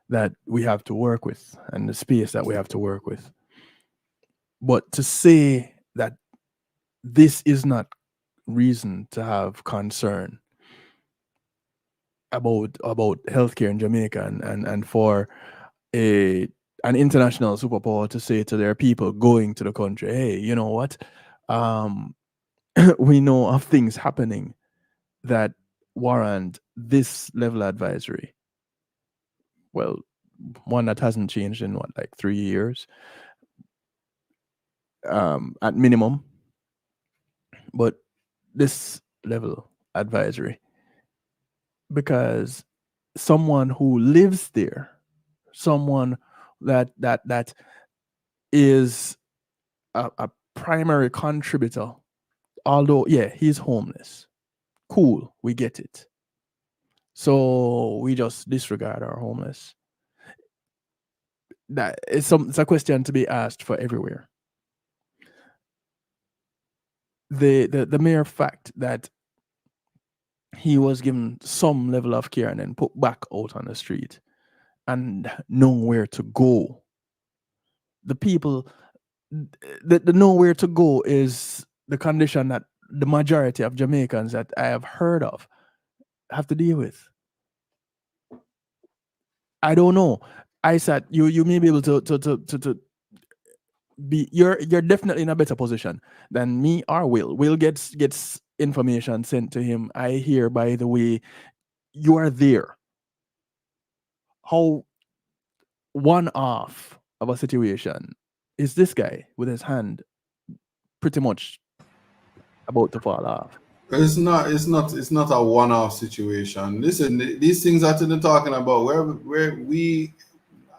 that we have to work with and the space that we have to work with. But to say that this is not reason to have concern about healthcare in Jamaica and for an international superpower to say to their people going to the country, hey, you know what? We know of things happening that warrant this level of advisory. Well, one that hasn't changed in what, like 3 years at minimum, but this level advisory, because someone who lives there, someone that is a primary contributor, although yeah, he's homeless, cool, we get it, so we just disregard our homeless. That is it's a question to be asked for everywhere. The mere fact that he was given some level of care and then put back out on the street and nowhere to go. The people, the nowhere to go is the condition that the majority of Jamaicans that I have heard of have to deal with. I don't know. Isat, you may be able to be, you're definitely in a better position than me or Will. Will gets information sent to him. I hear, by the way, you are there. How one off of a situation is this guy with his hand pretty much about to fall off? It's not a one-off situation. Listen, these things that you're talking about, where we,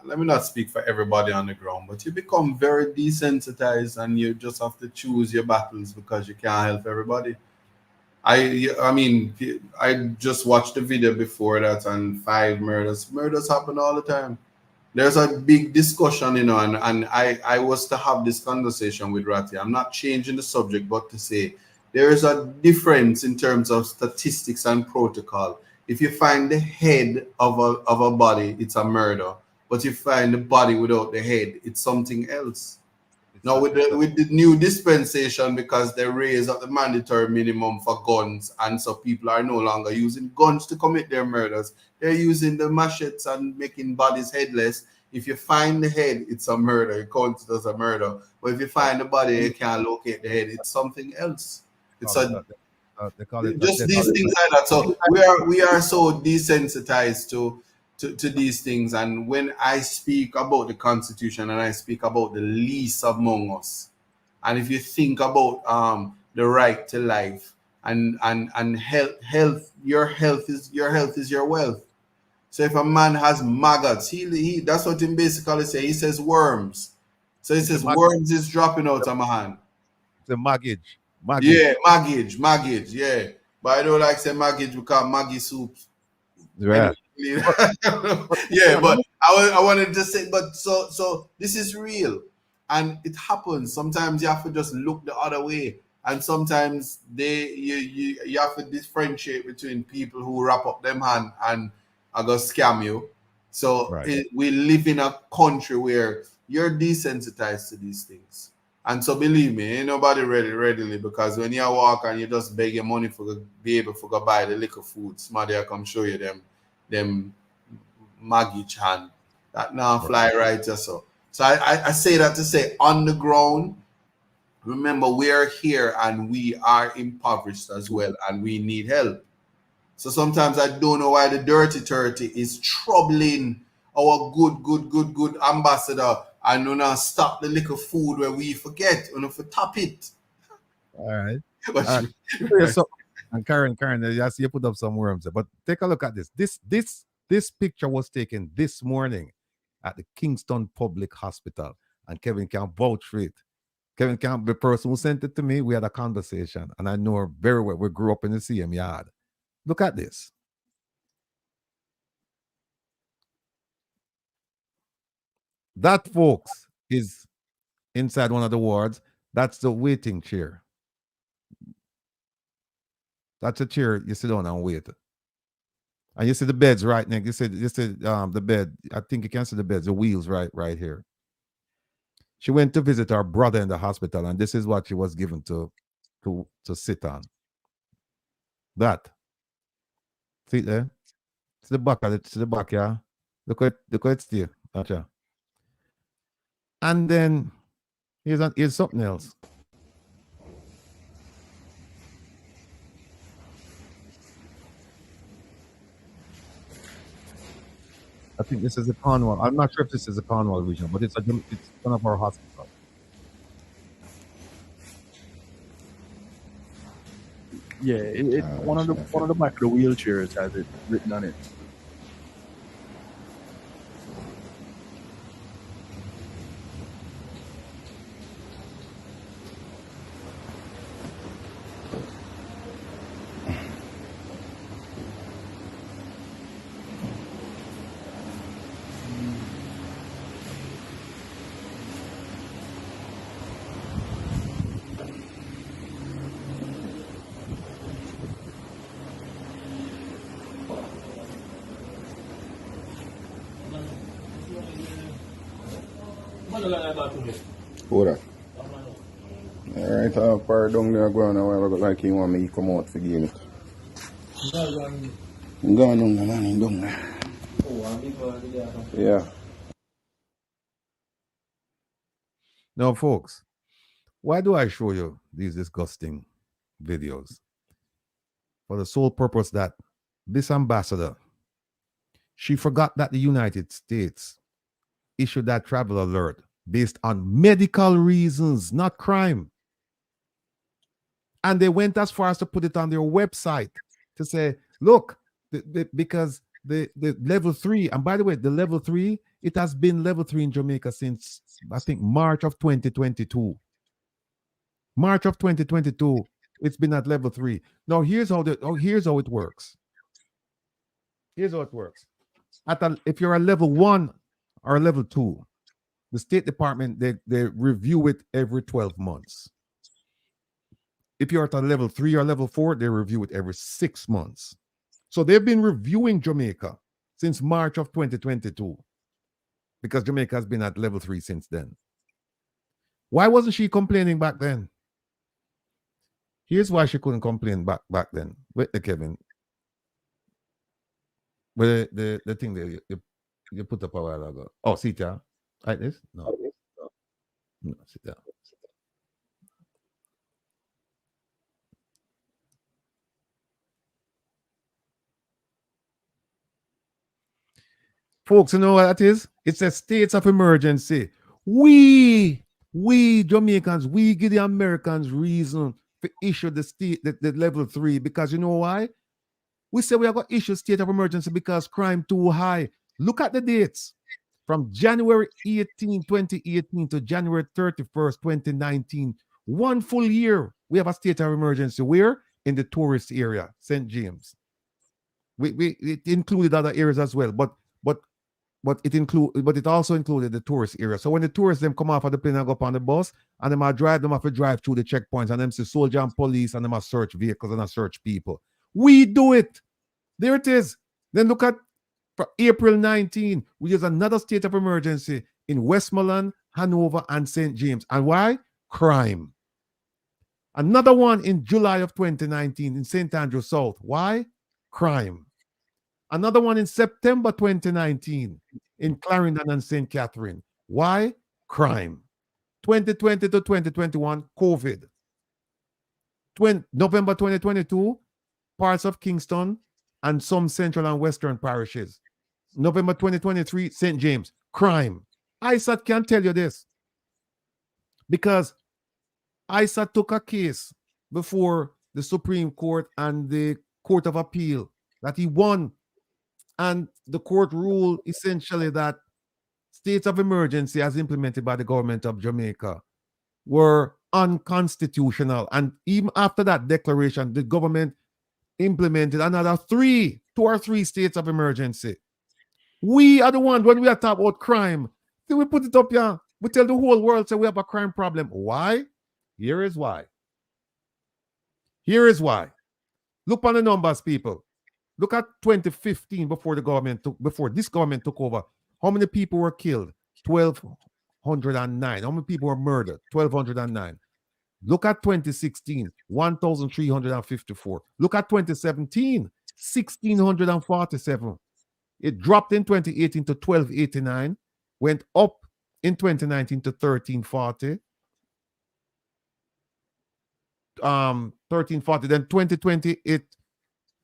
let me not speak for everybody on the ground, but you become very desensitized and you just have to choose your battles because you can't help everybody. I mean, I just watched the video before that, and 5 murders happen all the time. There's a big discussion, you know, and I was to have this conversation with Ratty. I'm not changing the subject, but to say there is a difference in terms of statistics and protocol. If you find the head of a body, it's a murder. But you find the body without the head, it's something else. Now with the new dispensation, because they raise up the mandatory minimum for guns, and so people are no longer using guns to commit their murders. They're using the machetes and making bodies headless. If you find the head, it's a murder. It counts as a murder. But if you find the body, you can't locate the head. It's something else. It's they call it just these things like that. So we are so desensitized to these things. And when I speak about the Constitution and I speak about the least among us, and if you think about the right to life and health, your health is your wealth. So if a man has maggots, he that's what he basically say. He says worms. So he says worms is dropping out of my hand. It's a maggage. Yeah, maggage, yeah. But I don't like say maggage because Maggie soup. Right. Yeah, but I wanted to say, but so this is real. And it happens. Sometimes you have to just look the other way. And sometimes you have to differentiate between people who wrap up them hand and are going to scam you. So we live in a country where you're desensitized to these things. And so believe me, ain't nobody readily, because when you walk and you just beg your money for be able to go buy the liquor food, somebody will come show you them maggage hand. That now fly right or so. So I say that to say, on the ground, remember, we are here and we are impoverished as well, and we need help. So sometimes I don't know why the dirty 30 is troubling our good ambassador, and we not stop the little food where we forget, and if we tap it. All right. So, and Karen, I see you put up some worms there, but take a look at this. This picture was taken this morning at the Kingston Public Hospital, and Kevin can vouch for it. Kevin Camp, the person who sent it to me, we had a conversation, and I know her very well. We grew up in the same yard. Look at this. That, folks, is inside one of the wards. That's the waiting chair. That's a chair you sit down and wait. And you see the beds right next. You see the bed. I think you can see the beds, the wheels right here. She went to visit her brother in the hospital, and this is what she was given to sit on. That. See there? It's the back of it. It's the back, yeah. Look at it still. Gotcha. And then here's something else. I think this is a Cornwall. I'm not sure if this is a Cornwall region, but it's one of our hospitals. Yeah, one of the back of the wheelchairs has it written on it. Hold on. Alright, I'll par down there going now. I got like you want me to come out for game it. I'm going down there, man. I'm down there. Yeah. Now, folks, why do I show you these disgusting videos? For the sole purpose that this ambassador, she forgot that the United States issued that travel alert based on medical reasons, not crime. And they went as far as to put it on their website to say, look, because the level 3, and by the way, the level 3, it has been level 3 in Jamaica since, I think, March of 2022. March of 2022, it's been at level 3. Now, here's how it works. Here's how it works. If you're a level 1 or a level 2, the State Department, they review it every 12 months. If you're at a level 3 or level 4, they review it every 6 months. So they've been reviewing Jamaica since March of 2022 because Jamaica has been at level 3 since then. Why wasn't she complaining back then? Here's why she couldn't complain back then. Wait, Kevin. But the thing that you put up a while ago. Oh, sit down. Like this? No. No, sit down. Folks, you know what that is? It's a state of emergency. We Jamaicans, we give the Americans reason to issue the level 3, because you know why? We say we are going to issue state of emergency because crime too high. Look at the dates. From January 18, 2018 to January 31st, 2019, 1 full year, we have a state of emergency. Where? In the tourist area, St. James. It included other areas as well, but but it also included the tourist area. So when the tourists them come off of the plane and go up on the bus, and them have to drive through the checkpoints, and them see soldier and police, and them a search vehicles and a search people. We do it. There it is. Then look at April 19, which is another state of emergency in Westmoreland, Hanover, and St. James. And why? Crime. Another one in July of 2019 in St. Andrew South. Why? Crime. Another one in September 2019 in Clarendon and St. Catherine. Why? Crime. 2020 to 2021, COVID. November 2022, parts of Kingston and some central and western parishes. November 2023, St. James. Crime. Isat can tell you this because Isat took a case before the Supreme Court and the Court of Appeal that he won. And the court ruled essentially that states of emergency as implemented by the government of Jamaica were unconstitutional. And even after that declaration, the government implemented another 2 or 3 states of emergency. We are the ones, when we are talking about crime, then we put it up here. We tell the whole world, say we have a crime problem. Why? Here is why. Here is why. Look on the numbers, people. Look at 2015 before this government took over. How many people were killed? 1,209. How many people were murdered? 1,209. Look at 2016, 1,354. Look at 2017, 1,647. It dropped in 2018 to 1,289, went up in 2019 to 1,340. 1,340. Then 2020,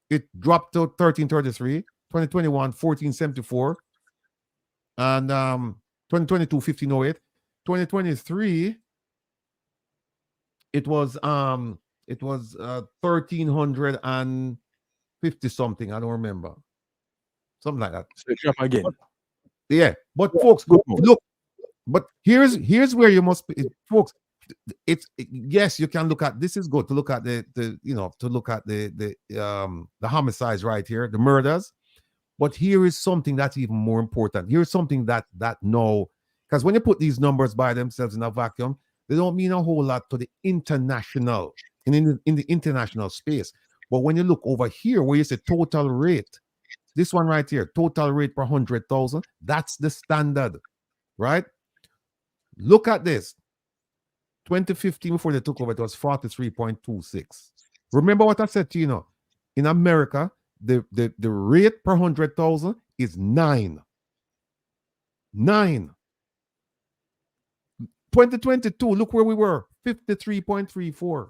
it dropped to 1,333. 2021, 1,474. And 2022, 1,508. 2023, it was 1,350 something. I don't remember. Something like that. So jump again. Yeah, but folks, look. But here's where you must be, folks. Yes, you can look at this. Is good to look at the homicides right here, the murders. But here is something that's even more important. Here's something that no, because when you put these numbers by themselves in a vacuum, they don't mean a whole lot to the international in the international space. But when you look over here, where you say total rate, this one right here, total rate per 100,000, that's the standard, right? Look at this. 2015, before they took over, it was 43.26. Remember what I said to you, in America, the rate per 100,000 is 9. 9. 2022, look where we were, 53.34.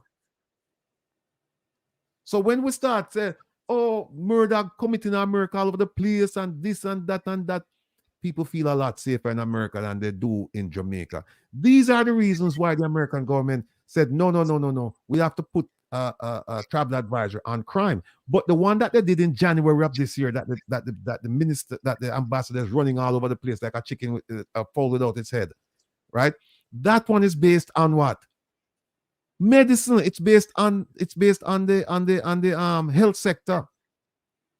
So when we start saying, oh, murder committing in America all over the place and this and that, people feel a lot safer in America than they do in Jamaica. These are the reasons why the American government said, no. We have to put a travel advisor on crime. But the one that they did in January of this year, that the ambassador is running all over the place like a chicken with a fowl without its head, right? That one is based on what? Medicine. It's based on the health sector.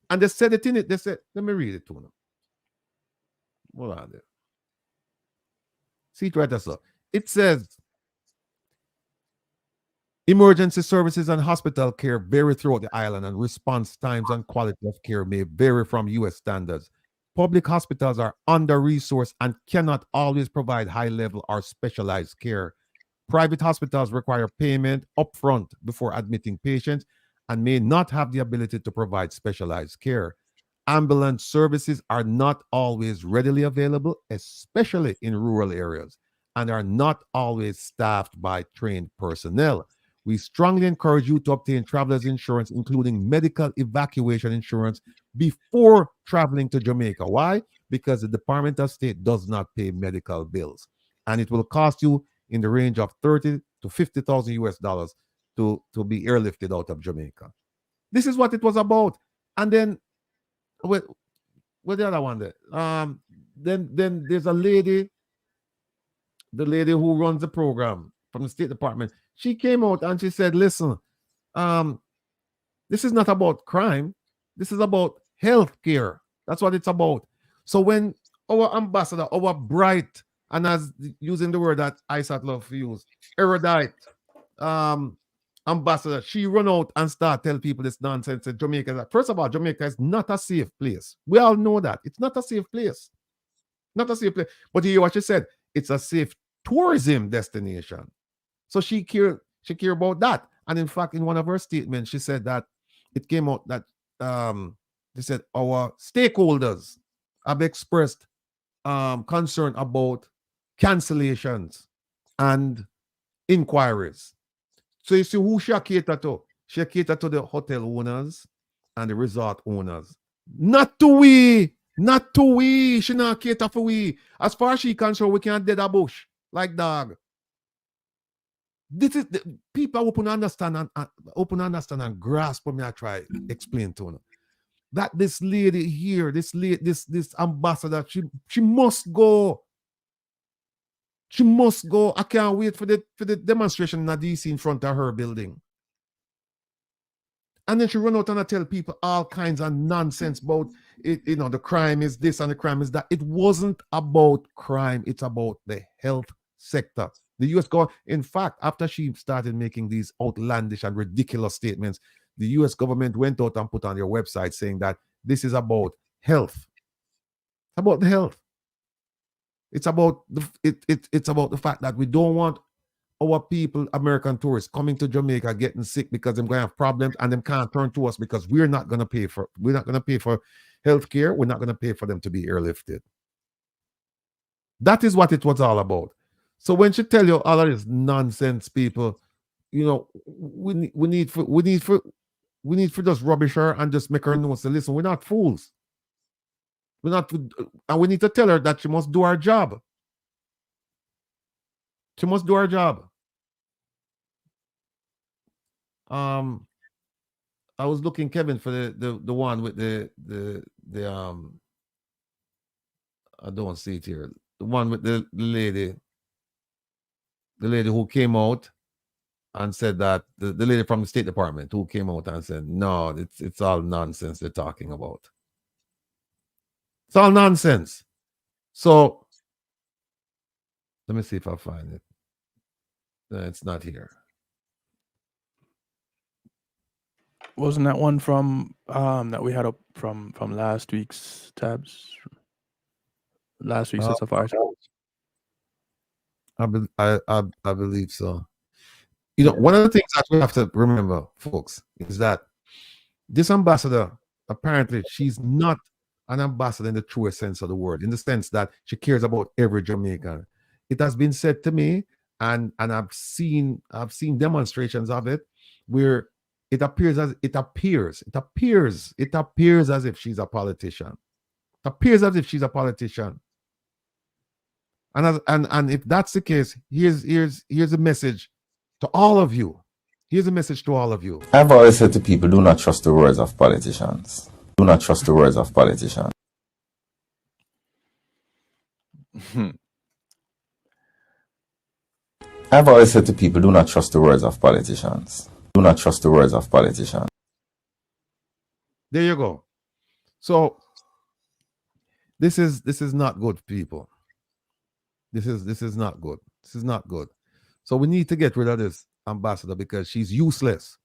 And they said it in it. They said, let me read it to them. Hold on there. See it right there, sir. It says, emergency services and hospital care vary throughout the island, and response times and quality of care may vary from U.S. standards. Public hospitals are under-resourced and cannot always provide high-level or specialized care. Private hospitals require payment upfront before admitting patients and may not have the ability to provide specialized care. Ambulance services are not always readily available, especially in rural areas, and are not always staffed by trained personnel. We strongly encourage you to obtain traveler's insurance, including medical evacuation insurance, before traveling to Jamaica. Why? Because the Department of State does not pay medical bills, and it will cost you in the range of $30,000 to $50,000 US to be airlifted out of Jamaica. This is what it was about. And then, what the other one there? Then there's a lady, the lady who runs the program from the State Department. She came out and she said, listen, this is not about crime. This is about health care. That's what it's about. So when our ambassador, our bright, and as using the word that Isat love to use, erudite ambassador, she run out and start tell people this nonsense in Jamaica. First of all, Jamaica is not a safe place. We all know that. It's not a safe place. Not a safe place. But you hear what she said? It's a safe tourism destination. So she care about that. And in fact, in one of her statements, she said that it came out that they said our stakeholders have expressed concern about cancellations and inquiries. So you see who she cater to? She cater to the hotel owners and the resort owners. Not to we. Not to we. She not cater for we. As far as she concerned, we can't dead a bush like dog. This is the people open understand and grasp what me I try explain to them. That this lady here, this ambassador, she must go. She must go. I can't wait for the demonstration in DC in front of her building. And then she run out and I tell people all kinds of nonsense about it. You know, the crime is this and the crime is that. It wasn't about crime. It's about the health sector. The U.S. government, in fact, after she started making these outlandish and ridiculous statements, the U.S. government went out and put on their website saying that this is about health. It's about the health. It's about it's about the fact that we don't want our people, American tourists, coming to Jamaica getting sick because they're going to have problems and they can't turn to us because we're not going to pay for health care. We're not going to pay for them to be airlifted. That is what it was all about. So when she tell you all of this nonsense, people, you know, we need for just rubbish her and just make her know. So listen, we're not fools. We're not, and we need to tell her that she must do her job. She must do her job. I was looking, Kevin, for the one with the I don't see it here. The one with the lady who came out and said that the lady from the State Department who came out and said, no, it's all nonsense they're talking about. It's all nonsense. So let me see if I find it. No, it's not here. Wasn't that one from that we had up from last week's tabs? Last week's safari. I believe so. You know, one of the things that we have to remember, folks, is that this ambassador, apparently, she's not an ambassador in the truest sense of the word, in the sense that she cares about every Jamaican. It has been said to me, and I've seen demonstrations of it, where it appears as if she's a politician. It appears as if she's a politician. And if that's the case, here's a message to all of you. Here's a message to all of you. I've always said to people, do not trust the words of politicians. Do not trust the words of politicians. I've always said to people, do not trust the words of politicians. Do not trust the words of politicians. There you go. So this is not good, people. This is not good. This is not good. So we need to get rid of this ambassador because she's useless.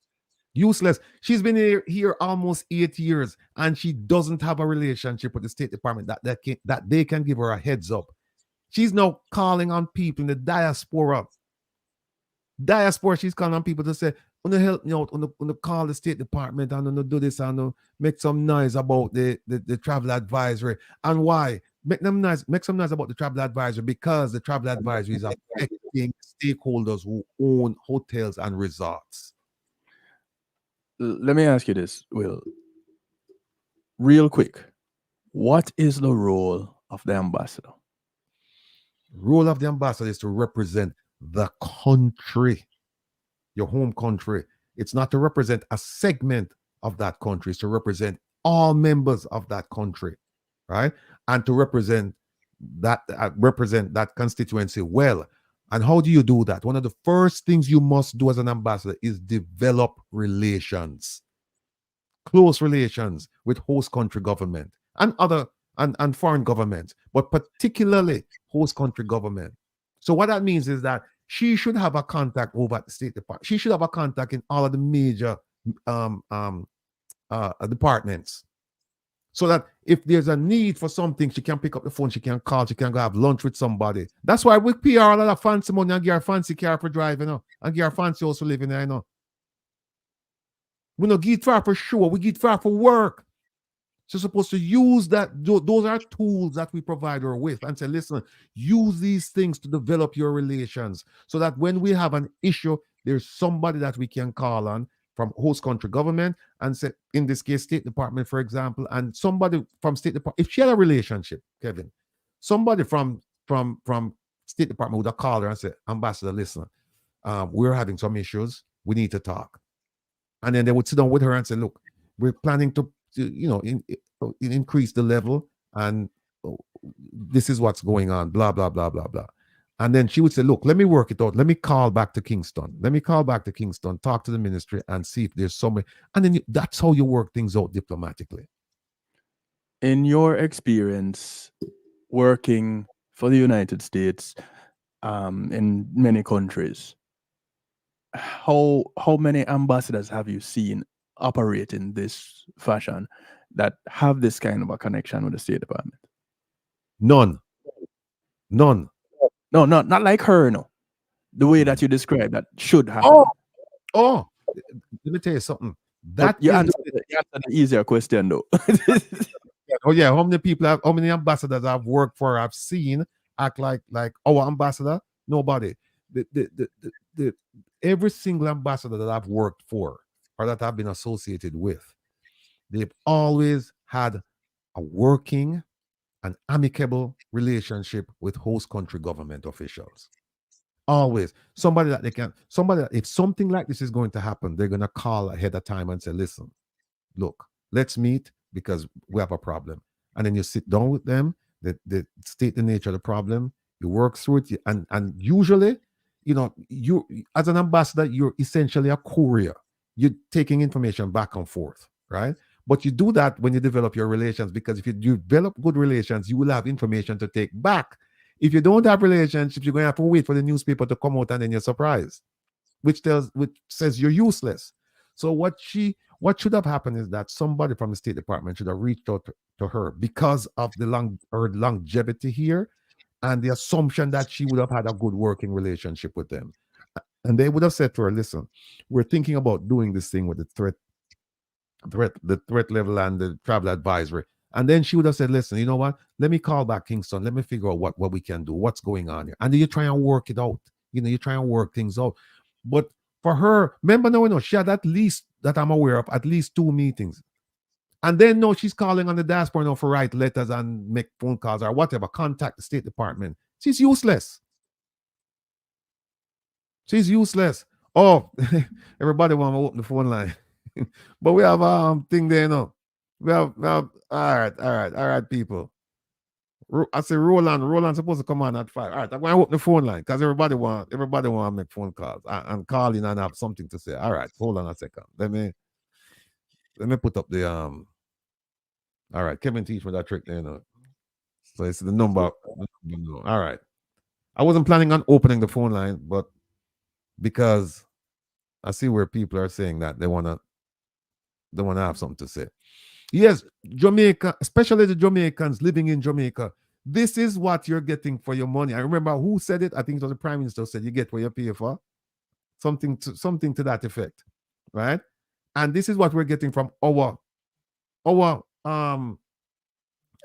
Useless. She's been here almost 8 years and she doesn't have a relationship with the State Department that they can give her a heads up. She's now calling on people in the diaspora. She's calling on people to say, "Want to help me out? Want to call the State Department and want to do this and make some noise about the travel advisory." And why? Make some noise about the travel advisory because the travel advisory is affecting stakeholders who own hotels and resorts. Let me ask you this, Will. Real quick. What is the role of the ambassador? Role of the ambassador is to represent the country, your home country. It's not to represent a segment of that country. It's to represent all members of that country, right? And to represent that constituency well. And how do you do that? One of the first things you must do as an ambassador is develop relations, close relations with host country government and other and foreign governments, but particularly host country government. So what that means is that she should have a contact over at the State Department. She should have a contact in all of the major departments, so that if there's a need for something, she can pick up the phone, she can call, she can go have lunch with somebody. That's why we pay her a lot of fancy money and give her fancy car for driving, and give her fancy house for living there, We don't give it for sure, we give it for work. She's supposed to use that. Those are tools that we provide her with, and say, listen, use these things to develop your relations, so that when we have an issue, there's somebody that we can call on from host country government, and say, in this case, State Department, for example, and somebody from State Department. If she had a relationship, Kevin, somebody from State Department would have called her and said, Ambassador, listen, we're having some issues. We need to talk. And then they would sit down with her and say, look, we're planning to increase the level, and this is what's going on, blah, blah, blah, blah, blah. And then she would say, look, let me work it out. Let me call back to Kingston. Talk to the ministry and see if there's somewhere. And then that's how you work things out diplomatically. In your experience working for the United States, in many countries, how many ambassadors have you seen operate in this fashion that have this kind of a connection with the State Department? None. No, not like her, no. The way that you describe that should happen. Oh, let me tell you something. That you answered the easier question, though. Oh yeah, how many ambassadors I've worked for, I've seen act like our ambassador? Nobody. The every single ambassador that I've worked for or that I've been associated with, they've always had a working and amicable relationship with host country government officials. Always. Somebody that if something like this is going to happen, they're going to call ahead of time and say, listen, look, let's meet because we have a problem. And then you sit down with them, they state the nature of the problem, you work through it, and usually, you as an ambassador, you're essentially a courier. You're taking information back and forth, right? But you do that when you develop your relations, because if you develop good relations, you will have information to take back. If you don't have relationships, you're going to have to wait for the newspaper to come out and then you're surprised, which says you're useless. So what should have happened is that somebody from the State Department should have reached out to her because of her longevity here and the assumption that she would have had a good working relationship with them. And they would have said to her, listen, we're thinking about doing this thing with the threat level and the travel advisory. And then she would have said, listen, you know what? Let me call back Kingston. Let me figure out what we can do, what's going on here. And then you try and work it out. You try and work things out. But for her, remember now, she had at least, that I'm aware of, at least 2 meetings. And then no, she's calling on the diaspora now for write letters and make phone calls or whatever, contact the State Department. She's useless. She's useless. Oh, everybody want to open the phone line. But we have a thing there now. We have all right, people. I say Roland's supposed to come on at 5. All right, I'm going to open the phone line because everybody want to make phone calls and call in and have something to say. All right, hold on a second. Let me put up the all right, Kevin teach me that trick there now. So it's the number. All right. I wasn't planning on opening the phone line, but because I see where people are saying that they wanna have something to say. Yes, Jamaica, especially the Jamaicans living in Jamaica, this is what you're getting for your money. I remember who said it. I think it was the Prime Minister said you get what you pay for. Something to that effect, right? And this is what we're getting from our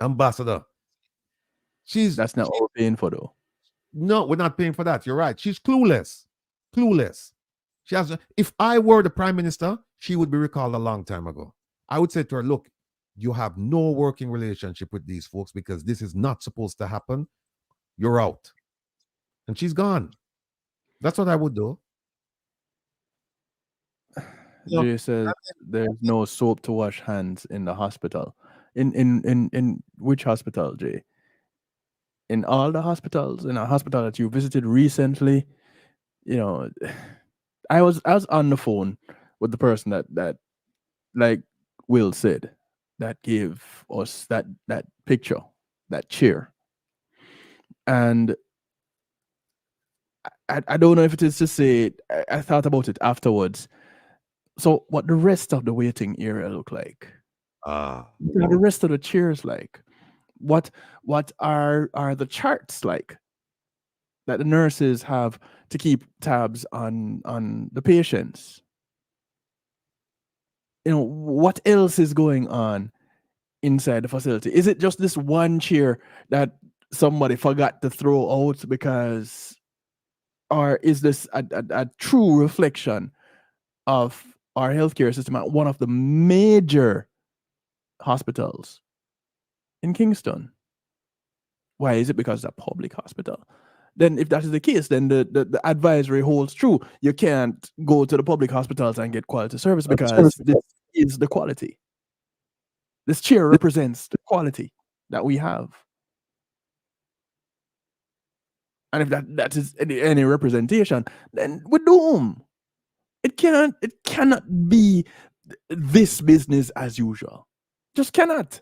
ambassador. That's not what we're paying for, though. No, we're not paying for that. You're right. She's clueless. She has. If I were the Prime Minister, she would be recalled a long time ago. I would say to her, look, you have no working relationship with these folks because this is not supposed to happen. You're out. And she's gone. That's what I would do. Jay says there's no soap to wash hands in the hospital. In which hospital, Jay? In all the hospitals, in a hospital that you visited recently, I was on the phone with the person that like Will said, that gave us that picture, that chair. And I don't know if it is to say, I thought about it afterwards. So what the rest of the waiting area look like? What are the rest of the chairs like? What are the charts like that the nurses have to keep tabs on the patients? You know, what else is going on inside the facility? Is it just this one chair that somebody forgot to throw out because, or is this a true reflection of our healthcare system at one of the major hospitals in Kingston? Why is it? Because it's a public hospital. Then if that is the case, then the advisory holds true. You can't go to the public hospitals and get quality service because this is the quality. This chair represents the quality that we have. And if that is any representation, then we're doomed. It cannot be this business as usual. Just cannot.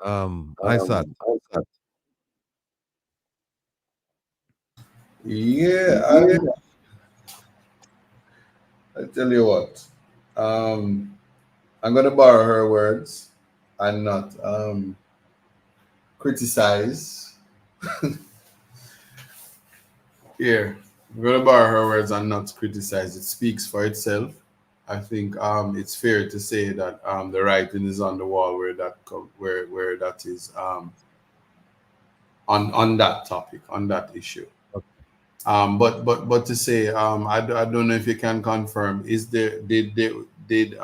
Isat. Yeah, I tell you what. I'm gonna borrow her words and not criticize. Here, I'm gonna borrow her words and not criticize. It speaks for itself. I think it's fair to say that the writing is on the wall where that is on that topic, on that issue. But to say I don't know if you can confirm, is there did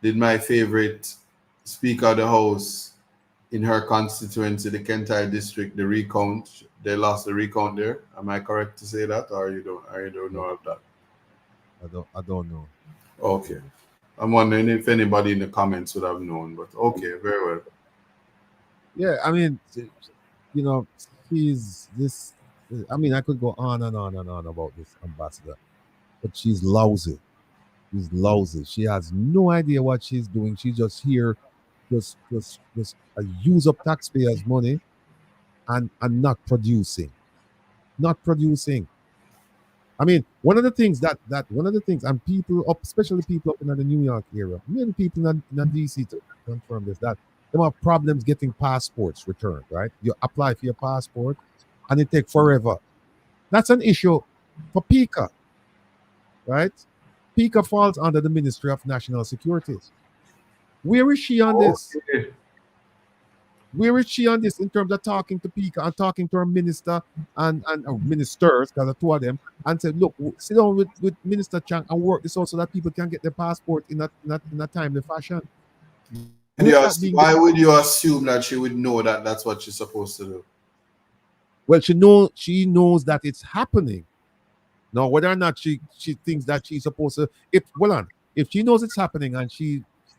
my favorite Speaker of the House in her constituency, the Kentai district, the recount, they lost the recount there? Am I correct to say that, or you don't know of that? I don't know. Okay, I'm wondering if anybody in the comments would have known, but okay, very well. Yeah, I mean, you know, she's this. I mean, I could go on and on and on about this ambassador, but she's lousy. She's lousy. She has no idea what she's doing. She's just here, just use up taxpayers' money, and not producing, not producing. I mean, one of the things, and people up, especially people up in the New York area, many people in DC to confirm this, that they have problems getting passports returned, right? You apply for your passport and it takes forever. That's an issue for PICA, right? PICA falls under the Ministry of National Security. Where is she on this? Where is she on this in terms of talking to PICA and talking to her minister and ministers, because there are two of them, and said, look, sit down with Minister Chang and work this out so that people can get their passport in a timely fashion. Why would you assume that she would know that that's what she's supposed to do? Well, she knows that it's happening. Now, whether or not she thinks that she's supposed to, if she knows it's happening and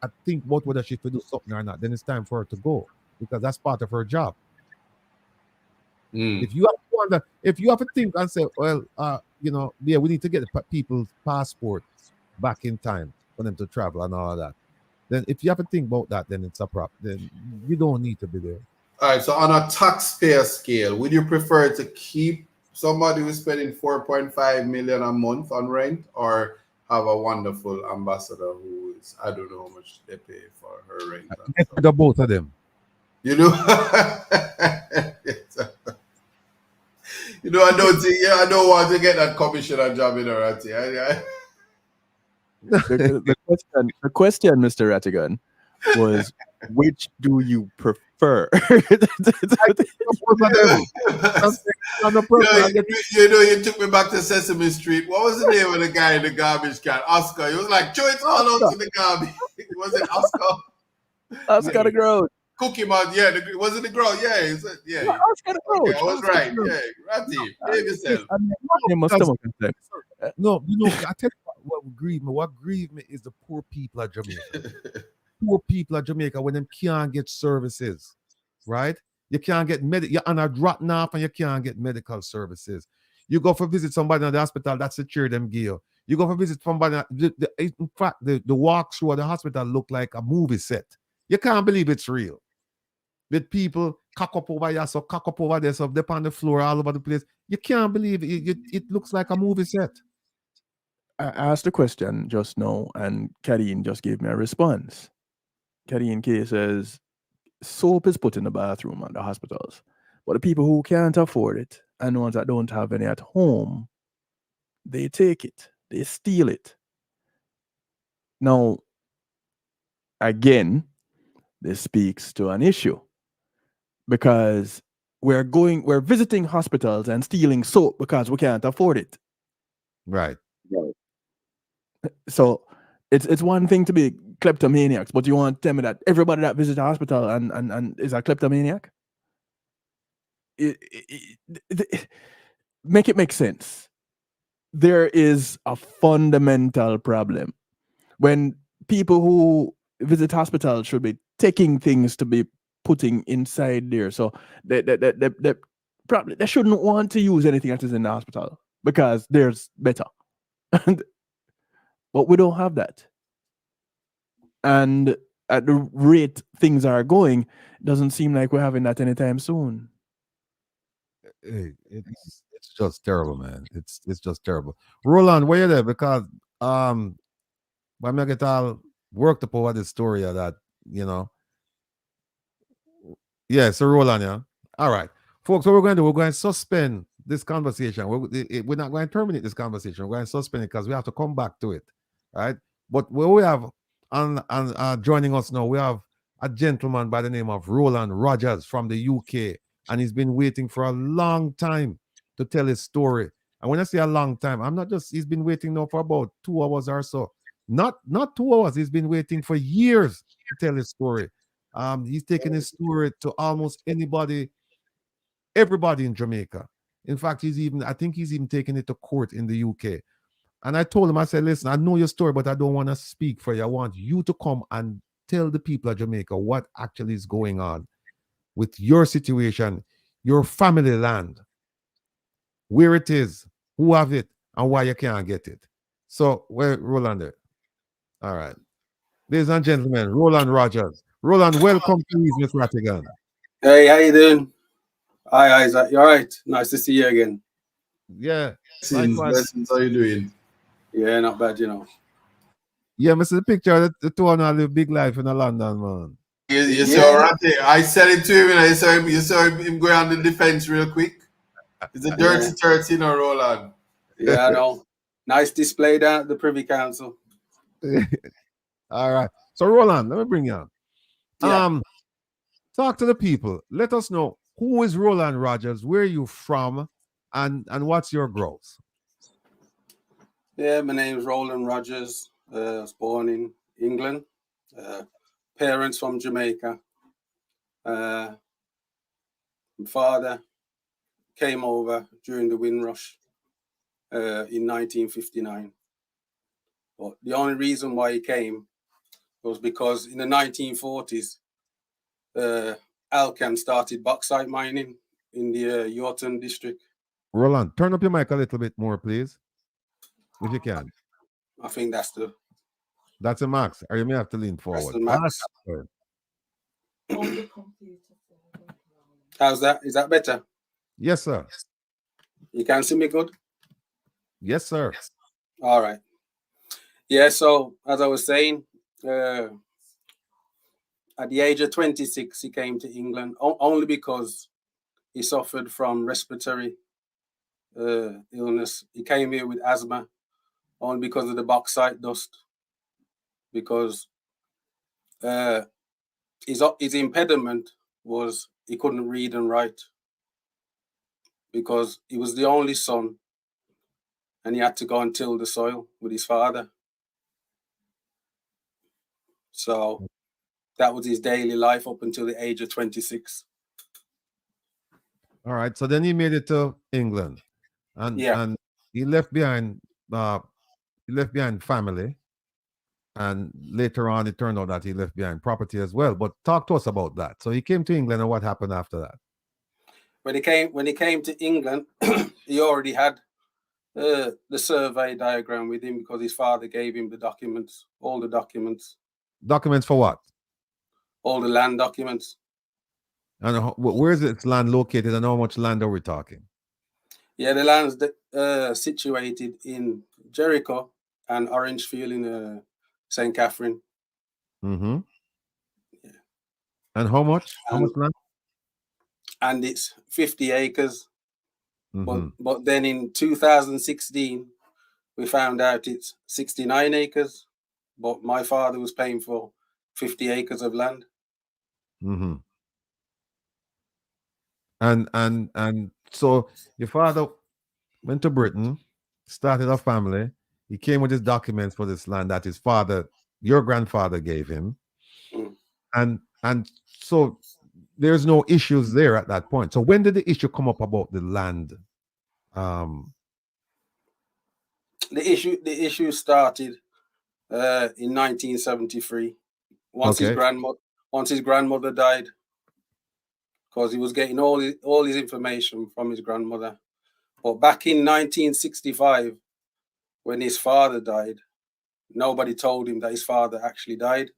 I think about whether she should do something or not, then it's time for her to go, because that's part of her job. If you have to think and say, well, we need to get the people's passports back in time for them to travel and all that, then if you have to think about that, then it's a problem. Then you don't need to be there. All right, so on a taxpayer scale, would you prefer to keep somebody who's spending 4.5 million a month on rent, or have a wonderful ambassador who is, I don't know how much they pay for her rent? Get rid of both of them. You know, I don't want to get that commissioner job in Ratty. The question, Mr. Rattigan, was, which do you prefer? You took me back to Sesame Street. What was the name of the guy in the garbage can? Oscar. He was like, throw it all out in the garbage. Was it Oscar? Oscar the Groat. Cookie Man, yeah. Was it the Groat? Yeah. Oscar the Groat. Okay, I was right. Yeah, Ratty, behave yourself. No, I tell you what grieved me. What grieved me is the poor people of Jamaica. Poor people of Jamaica, when them can't get services, right? You can't get you're on a dropping off and you can't get medical services. You go for visit somebody in the hospital, that's the chair them give you. You go for visit somebody. In fact, the walk through the hospital look like a movie set. You can't believe it's real. With people cock up over here, so cock up over there, so up on the floor, all over the place. You can't believe it. It looks like a movie set. I asked a question just now, and Kadeen just gave me a response. Kadeen K says, soap is put in the bathroom at the hospitals, but the people who can't afford it and the ones that don't have any at home, they take it, they steal it. Now, again, this speaks to an issue because we're visiting hospitals and stealing soap because we can't afford it. Right. So it's one thing to be kleptomaniacs, but you want to tell me that everybody that visits the hospital and is a kleptomaniac? Make it make sense. There is a fundamental problem when people who visit hospitals should be taking things to be putting inside there. So they probably they shouldn't want to use anything that is in the hospital because there's better. But we don't have that. And at the rate things are going, it doesn't seem like we're having that anytime soon. It's just terrible, man. It's just terrible. Roland, where you there? Because when I get all worked up over this story of that, you know. Yeah, so Roland, yeah. All right. Folks, what we're going to do, we're going to suspend this conversation. We're not going to terminate this conversation. We're going to suspend it because we have to come back to it. Right? But where we have joining us now, we have a gentleman by the name of Roland Rogers from the UK, and he's been waiting for a long time to tell his story. And when I say a long time, he's been waiting now for about 2 hours or so. Not 2 hours, he's been waiting for years to tell his story. He's taken his story to almost everybody in Jamaica. In fact, I think he's even taken it to court in the UK. And I told him, I said, listen, I know your story, but I don't want to speak for you. I want you to come and tell the people of Jamaica what actually is going on with your situation, your family land, where it is, who have it, and why you can't get it. So, where Roland there? All right. Ladies and gentlemen, Roland Rogers. Roland, welcome to Miss Rattigan. Hey, how you doing? Hi, Isat. You all right? Nice to see you again. Yeah. Blessings. How you doing? Yeah, not bad, you know. Yeah, I see the picture of the two and live big life in London, man. You saw Ratty. I said it to him and I saw him going on the defense real quick. It's a dirty 13 or Roland. Yeah, I know. Nice display down at the Privy Council. All right. So Roland, let me bring you on. Yeah. Talk to the people. Let us know who is Roland Rogers, where are you from, and what's your growth? Yeah, my name is Roland Rogers. I was born in England. Parents from Jamaica. My father came over during the Windrush in 1959. But the only reason why he came was because in the 1940s, Alcan started bauxite mining in the Yorton district. Roland, turn up your mic a little bit more, please, if you can. I think that's a max, or you may have to lean forward. That's the max. How's that? Is that better? Yes, sir. You can see me good? Yes, sir. All right. Yeah, so as I was saying, at the age of 26, he came to England only because he suffered from respiratory illness. He came here with asthma only because of the bauxite dust, because his impediment was he couldn't read and write because he was the only son and he had to go and till the soil with his father. So that was his daily life up until the age of 26. All right. So then he made it to England, and he left behind family, and later on it turned out that he left behind property as well. But talk to us about that. So he came to England, and what happened after that? When he came to England, he already had the survey diagram with him because his father gave him the documents, all the documents. Documents for what? All the land documents. And where is this land located, and how much land are we talking? Yeah, the land's situated in Jericho and Orangefield in St. Catherine. Mm-hmm. Yeah. And how much? How much land? And it's 50 acres. Mm-hmm. But then in 2016, we found out it's 69 acres. But my father was paying for 50 acres of land. Mm-hmm. And so your father went to Britain, started a family. He came with his documents for this land that his father, your grandfather, gave him. Mm. And so there's no issues there at that point. So when did the issue come up about the land? The issue started in 1973 once his grandmother died, because he was getting all his information from his grandmother. But back in 1965, when his father died, nobody told him that his father actually died.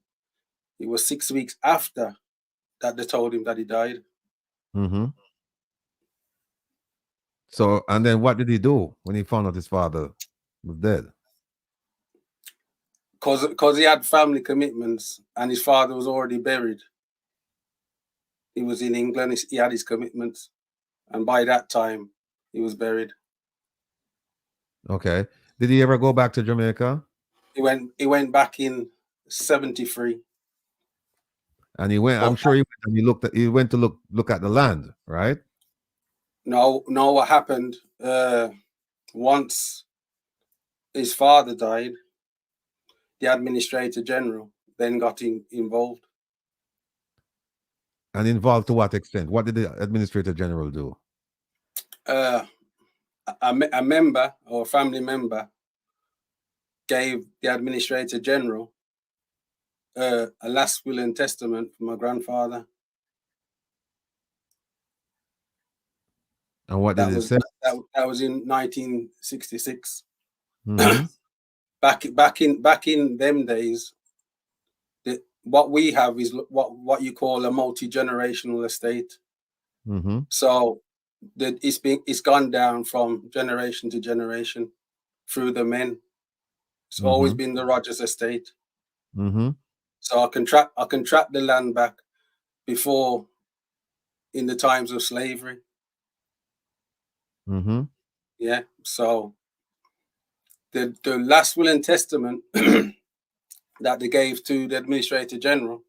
It was 6 weeks after that they told him that he died. Mm-hmm. So, and then what did he do when he found out his father was dead? Because he had family commitments and his father was already buried. He was in England, he had his commitments, and by that time, he was buried. Okay. Did he ever go back to Jamaica? He went back in 73. And he went, I'm sure he went, and he went to look at the land, right? No, what happened, once his father died, the Administrator General then got involved. And involved to what extent? What did the Administrator General do? A member or a family member gave the Administrator General a last will and testament for my grandfather. And what did it say? That was in 1966. Mm-hmm. back in them days, what we have is what you call a multi-generational estate. Mm-hmm. So it's gone down from generation to generation through the men. It's always been the Rogers estate. Mm-hmm. So I can track the land back before, in the times of slavery. Mm-hmm. Yeah. So the last will and testament that they gave to the Administrator General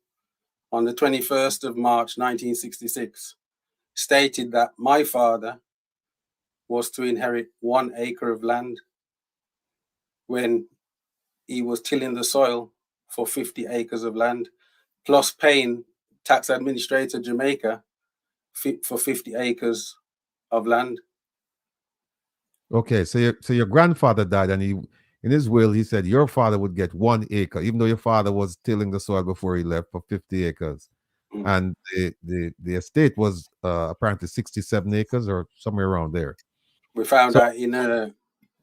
on the 21st of March 1966 stated that my father was to inherit 1 acre of land when he was tilling the soil for 50 acres of land, plus paying Tax Administrator Jamaica for 50 acres of land. Okay, so your grandfather died, and in his will he said your father would get 1 acre, even though your father was tilling the soil before he left, for 50 acres. And the estate was apparently 67 acres or somewhere around there. We found out in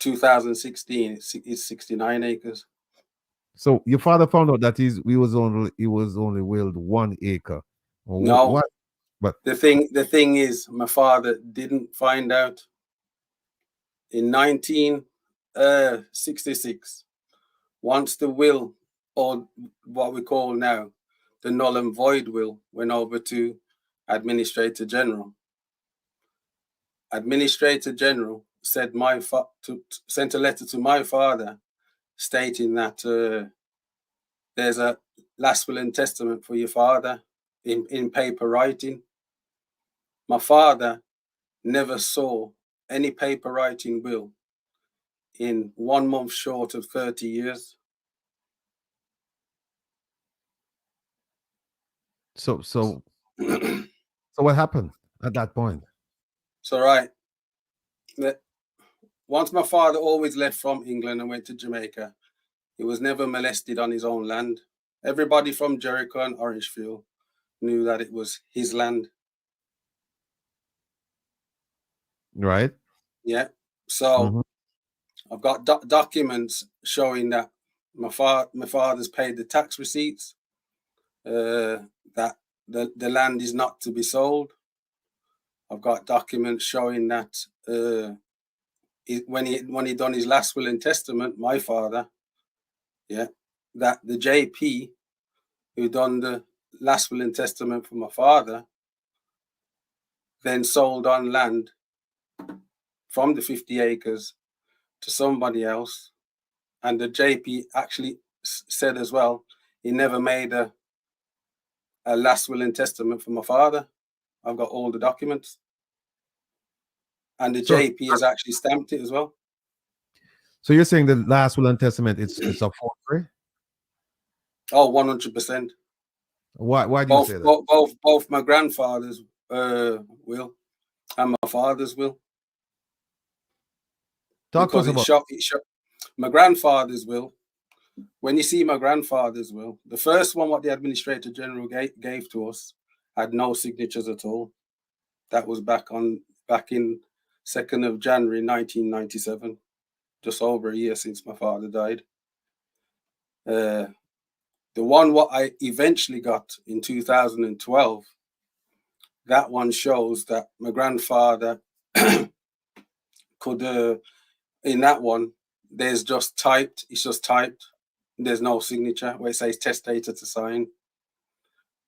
2016 it's 69 acres. So your father found out that he was only willed 1 acre. No, what? But the thing is, my father didn't find out. In 1966, once the will, or what we call now the null and void will, went over to Administrator General. Administrator General said sent a letter to my father stating that there's a last will and testament for your father in paper writing. My father never saw any paper writing will in 1 month short of 30 years. So what happened at that point? So right, once my father always left from England and went to Jamaica, he was never molested on his own land. Everybody from Jericho and Orangefield knew that it was his land. Right. Yeah. So I've got documents showing that my father's paid the tax receipts, that the land is not to be sold. I've got documents showing that when he done his last will and testament, my father, that the JP who done the last will and testament for my father then sold on land from the 50 acres to somebody else. And the JP actually said as well, he never made a last will and testament for my father. I've got all the documents. And the JP has actually stamped it as well. So you're saying the last will and testament, it's a forgery? Oh, 100%. Why do you say that? Both my grandfather's will and my father's will. Talk to us about my grandfather's will. When you see my grandfather's will, the first one what the Administrator General gave to us had no signatures at all. That was back in 2nd of January 1997, just over a year since my father died. The one what I eventually got in 2012, that one shows that my grandfather could, in that one, it's just typed, there's no signature where it says testator to sign.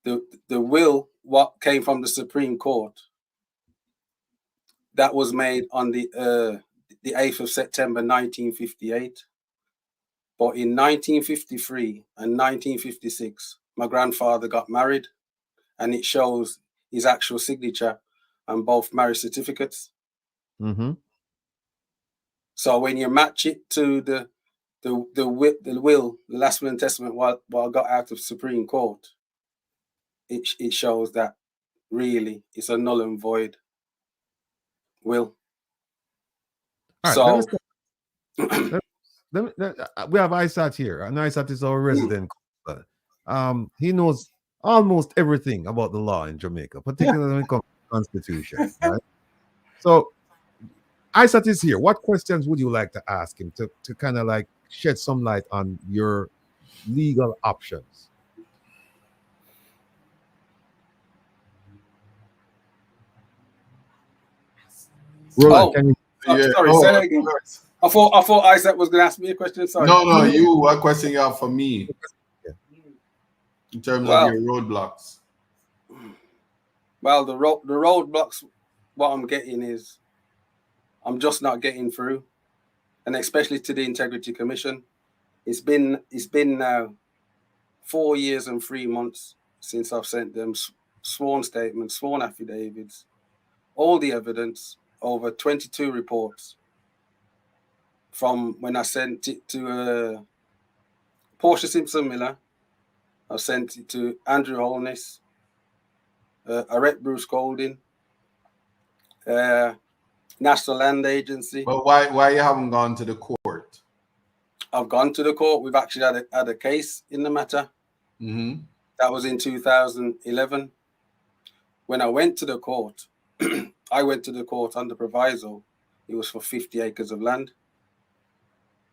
The will, what came from the Supreme Court, that was made on the 8th of September 1958. But in 1953 and 1956, my grandfather got married, and it shows his actual signature on both marriage certificates. Mm-hmm. So when you match it to the will, the last will and testament, what I got out of Supreme Court, it shows that really it's a null and void will. All right, so we have Isat here, and Isat is our resident. He knows almost everything about the law in Jamaica, particularly when it comes to the Constitution. Right? So Isat is here. What questions would you like to ask him to kind of like shed some light on your legal options? Roland, can you? Sorry, say that again. I thought Isaac was going to ask me a question. Sorry. No, you. What question you have for me? In terms of your roadblocks. Well, the roadblocks, what I'm getting is, I'm just not getting through, and especially to the Integrity Commission. It's been now 4 years and 3 months since I've sent them sworn statements, sworn affidavits, all the evidence, over 22 reports. From when I sent it to Portia Simpson Miller, I sent it to Andrew Holness, Arrett Bruce Golding, National Land Agency. But why you haven't gone to the court? I've gone to the court. We've actually had a case in the matter. Mm-hmm. That was in 2011. When I went to the court, I went to the court under proviso. It was for 50 acres of land.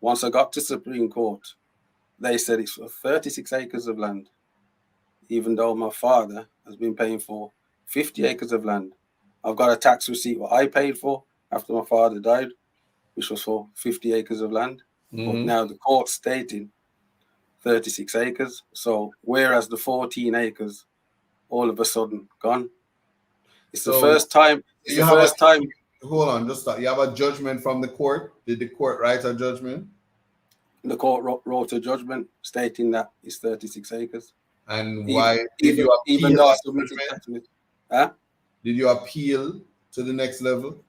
Once I got to Supreme Court, they said it's for 36 acres of land, even though my father has been paying for 50 acres of land. I've got a tax receipt what I paid for after my father died, which was for 50 acres of land. Mm-hmm. But now the court's stating 36 acres. So whereas the 14 acres, all of a sudden gone. It's the first time. It's the first time. Hold on, just stop. You have a judgment from the court. Did the court write a judgment? The court wrote a judgment stating that it's 36 acres. And why did you appeal? Even though I submitted that to me. Huh? Did you appeal to the next level?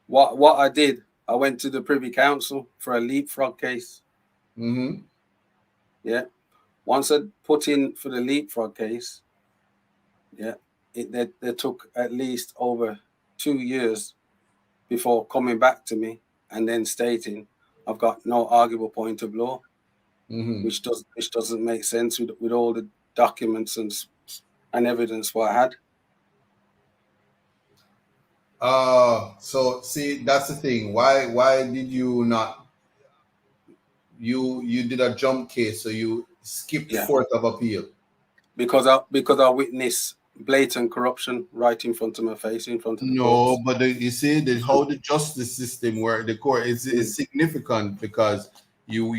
What I did, I went to the Privy Council for a leapfrog case. Mm-hmm. Yeah. Once I put in for the leapfrog case, yeah, they took at least over 2 years before coming back to me and then stating I've got no arguable point of law, mm-hmm. which doesn't make sense with all the documents and evidence what I had. So see, that's the thing. Why did you not? You did a jump case, so you skipped Yeah. Court of Appeal. Because I witnessed blatant corruption right in front of my face, in front of the No, courts. but you see how the justice system work. The court is significant because you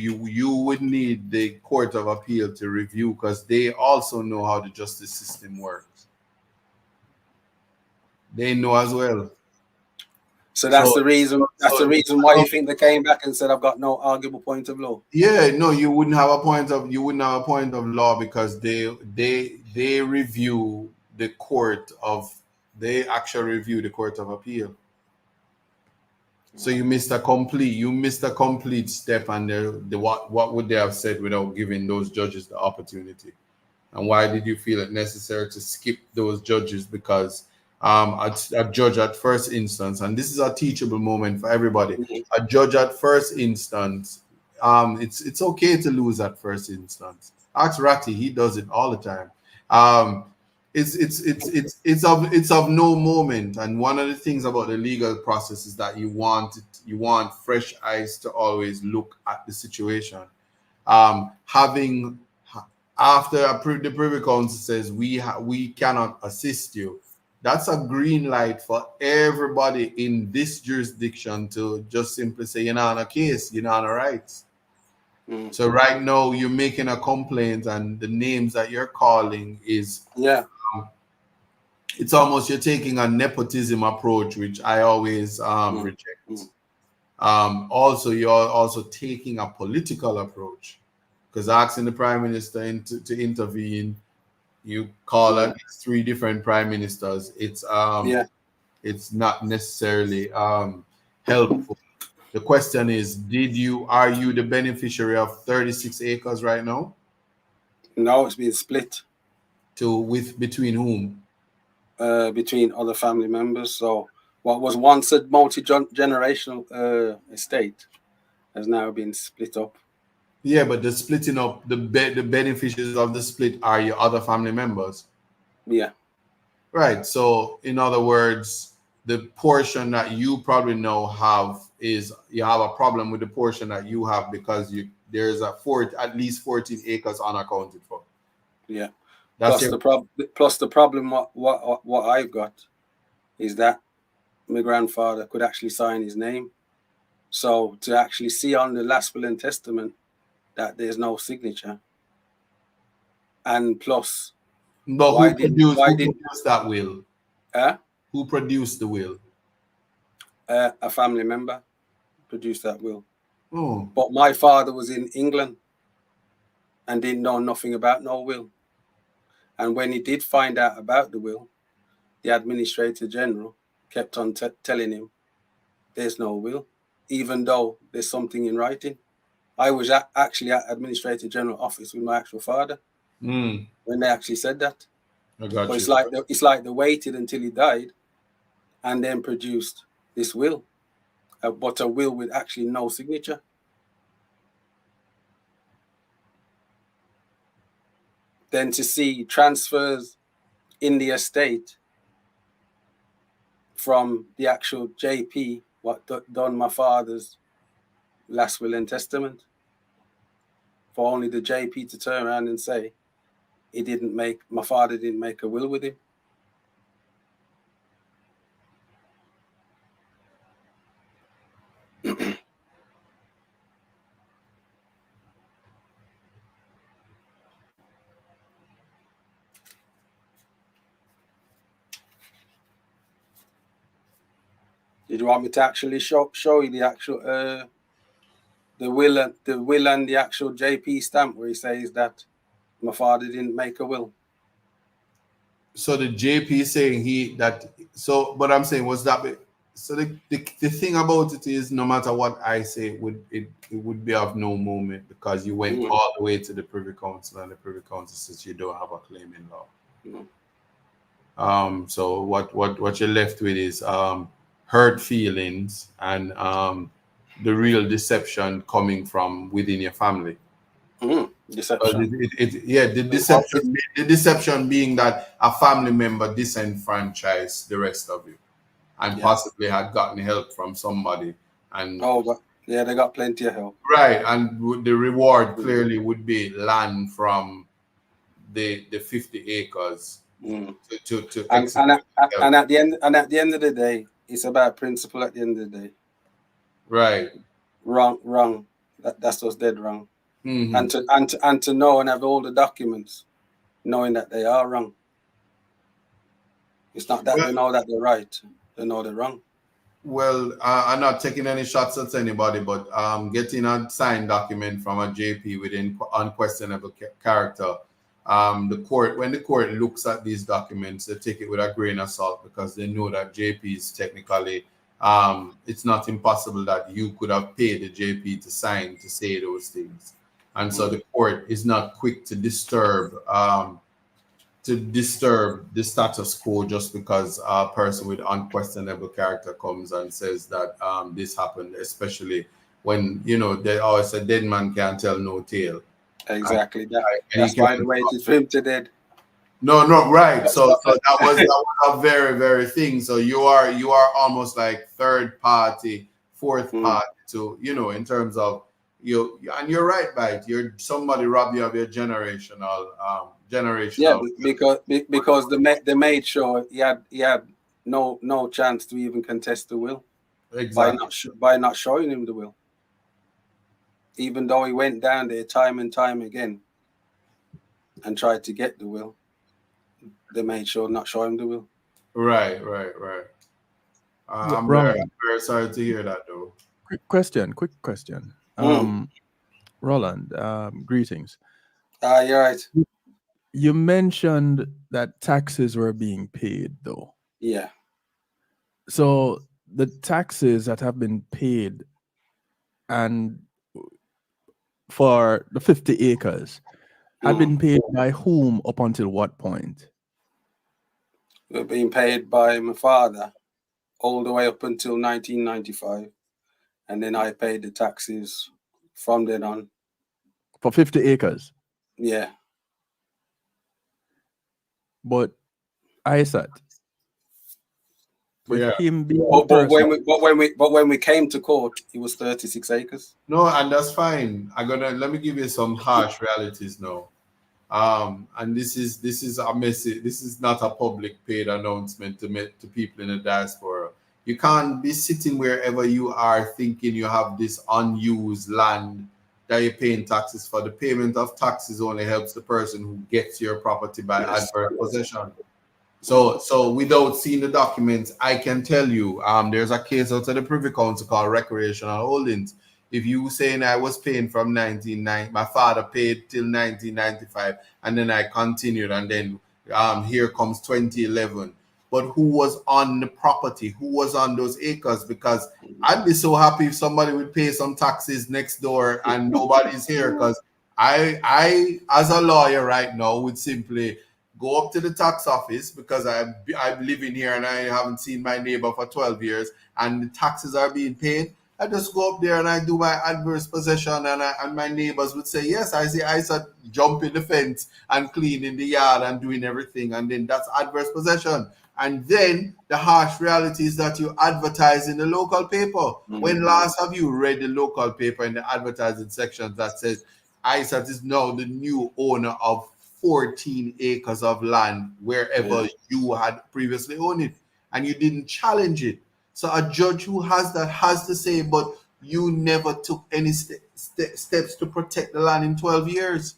would need the Court of Appeal to review because they also know how the justice system works. They know as well. So that's the reason. That's the reason why you think they came back and said I've got no arguable point of law. Yeah, no, you wouldn't have a point of law because they review the court of they actually review the Court of Appeal. So you missed a complete step, and what would they have said without giving those judges the opportunity? And why did you feel it necessary to skip those judges? Because a judge at first instance, and this is a teachable moment for everybody. A judge at first instance, it's okay to lose at first instance. Ask Ratty, he does it all the time. It's of no moment. And one of the things about the legal process is that you want fresh eyes to always look at the situation. After the Privy Council says we cannot assist you, that's a green light for everybody in this jurisdiction to just simply say you're not on a case, you're not on a rights. So right now you're making a complaint, and the names that you're calling is it's almost you're taking a nepotism approach, which I always reject. Also, you're also taking a political approach, because asking the Prime Minister to intervene, you call at least 3 different prime ministers. It's not necessarily helpful. The question is, are you the beneficiary of 36 acres right now? No, it's been split. Between whom? Between other family members. So what was once a multi-generational estate has now been split up. Yeah, but the splitting up, the beneficiaries of the split are your other family members. Yeah. Right. So in other words, the portion that you probably now have is you have a problem with the portion that you have because there's at least 14 acres unaccounted for. Yeah. That's Plus the problem what I've got is that my grandfather could actually sign his name. So to actually see on the last will and testament that there's no signature, and plus, but who produced that will? Who produced the will? A family member produced that will. Oh. But my father was in England and didn't know nothing about no will. And when he did find out about the will, the Administrator General kept on telling him there's no will, even though there's something in writing. I was actually at Administrator General office with my actual father when they actually said that. I got but you. it's like they waited until he died and then produced this will, but a will with actually no signature. Then to see transfers in the estate from the actual JP, what done my father's last will and testament, for only the JP to turn around and say my father didn't make a will with him. Did you want me to actually show you the actual the will and the actual JP stamp where he says that my father didn't make a will? So the JP saying but I'm saying was that so the thing about it is, no matter what I say, it would be of no moment because you went all the way to the Privy Council, and the Privy Council says you don't have a claim in law. So what you're left with is hurt feelings and the real deception coming from within your family. Deception. The deception being that a family member disenfranchised the rest of you. and possibly had gotten help from somebody. And but yeah, they got plenty of help. Right, and the reward clearly would be land from the 50 acres to and at the end of the day, it's about principle. At the end of the day, right, wrong. That's what's dead wrong. Mm-hmm. And to know and have all the documents, knowing that they are wrong. It's not that they know that they're right; they know they're wrong. Well, I'm not taking any shots at anybody, but getting a signed document from a JP with unquestionable character, when the court looks at these documents, they take it with a grain of salt because they know that JPs technically, it's not impossible that you could have paid the JP to sign to say those things, and so the court is not quick to disturb the status quo just because a person with unquestionable character comes and says that this happened, especially when, they always say dead man can't tell no tale. Exactly. That's why the way to swim to dead. No, right. So that was a very, very thing. So you are almost like third party, fourth party to, in terms of you, and you're right, right? You're somebody robbed you of your generational. Yeah, because they made sure he had no chance to even contest the will. Exactly. By not showing him the will, even though he went down there time and time again and tried to get the will, they made sure not show him the will. Right. I'm very, very sorry to hear that, though. Quick question. Roland, greetings. You're right. You mentioned that taxes were being paid, though. Yeah. So the taxes that have been paid and for the 50 acres had been paid by whom up until what point? They're being paid by my father all the way up until 1995. And then I paid the taxes from then on. For 50 acres? Yeah. But Isat, with him being but when we came to court, it was 36 acres. No, and that's fine. Let me give you some harsh realities now. And this is a message. This is not a public paid announcement to people in the diaspora. You can't be sitting wherever you are thinking you have this unused land that you're paying taxes for. The payment of taxes only helps the person who gets your property by adverse possession. So without seeing the documents, I can tell you, there's a case out of the Privy Council called recreational holdings. If you saying I was paying from 1990, my father paid till 1995, and then I continued, and then here comes 2011. But who was on the property? Who was on those acres? Because I'd be so happy if somebody would pay some taxes next door and nobody's here. Because I, as a lawyer right now, would simply go up to the tax office because I'm living here and I haven't seen my neighbor for 12 years and the taxes are being paid. I just go up there and I do my adverse possession, and my neighbors would say, yes, I see Isat jumping the fence and cleaning the yard and doing everything, and then that's adverse possession. And then the harsh reality is that you advertise in the local paper. When last have you read the local paper in the advertising section that says Isat is now the new owner of 14 acres of land wherever you had previously owned it, and you didn't challenge it? So a judge who has that has to say, but you never took any steps to protect the land in 12 years.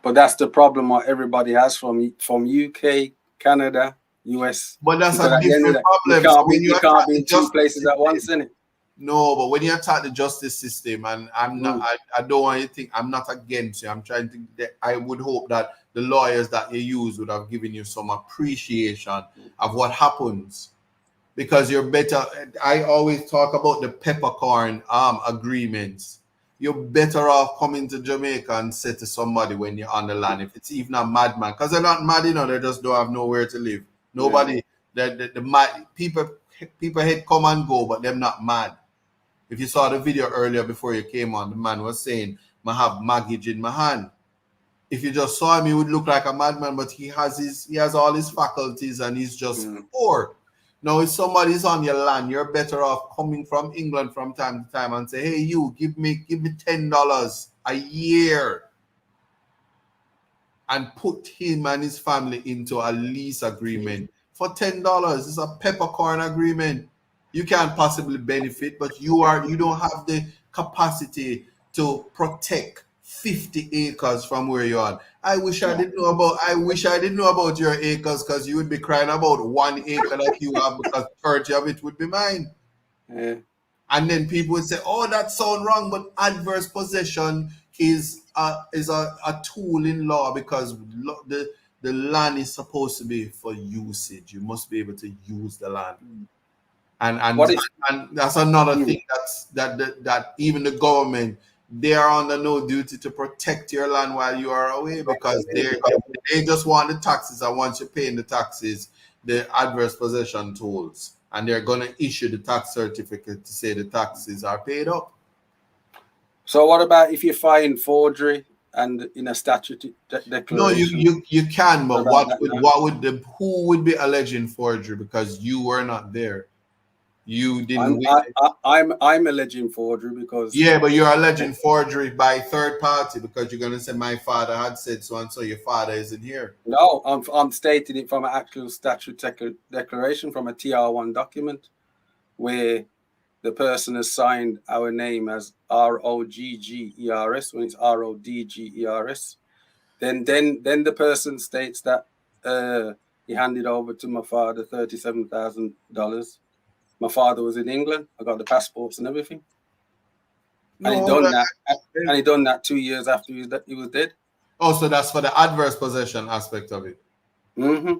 But that's the problem what everybody has from UK, Canada, US. But that's a different problem. You can't be in two places at once, innit? No, but when you attack the justice system, and I'm not, I don't want you to think I'm not against you. I'm trying to. I would hope that the lawyers that you use would have given you some appreciation of what happens. Because you're better. I always talk about the peppercorn agreements. You're better off coming to Jamaica and say to somebody when you're on the land, if it's even a madman, because they're not mad, they just don't have nowhere to live. Nobody, the mad people had come and go, but they're not mad. If you saw the video earlier before you came on, the man was saying, "I have maggage in my hand." If you just saw him, he would look like a madman, but he has all his faculties and he's just poor. Now, if somebody's on your land, you're better off coming from England from time to time and say, hey, you, give me $10 a year and put him and his family into a lease agreement for $10. It's a peppercorn agreement. You can't possibly benefit, but you don't have the capacity to protect 50 acres from where you are. I wish I didn't know about your acres, because you would be crying about 1 acre that you have, because 30 of it would be mine. Yeah. And then people would say, oh, that sounds wrong, but adverse possession is a tool in law, because the land is supposed to be for usage. You must be able to use the land. And that's another thing that even the government, they are under no duty to protect your land while you are away, because they just want the taxes, and once you're paying the taxes, the adverse possession tolls, and they're going to issue the tax certificate to say the taxes are paid up. So what about if you find forgery and in a statute declaration? No, you can, but who would be alleging forgery, because you were not there? You didn't. I'm alleging forgery because. Yeah, but you're alleging forgery by third party, because you're gonna say my father had said so and so. Your father isn't here. No, I'm stating it from an actual statute declaration from a TR1 document, where the person has signed our name as ROGGERS when it's RODGERS. Then the person states that he handed over to my father $37,000. My father was in England. I got the passports and everything. And he done that 2 years after he was dead. Oh, so that's for the adverse possession aspect of it. Mm-hmm.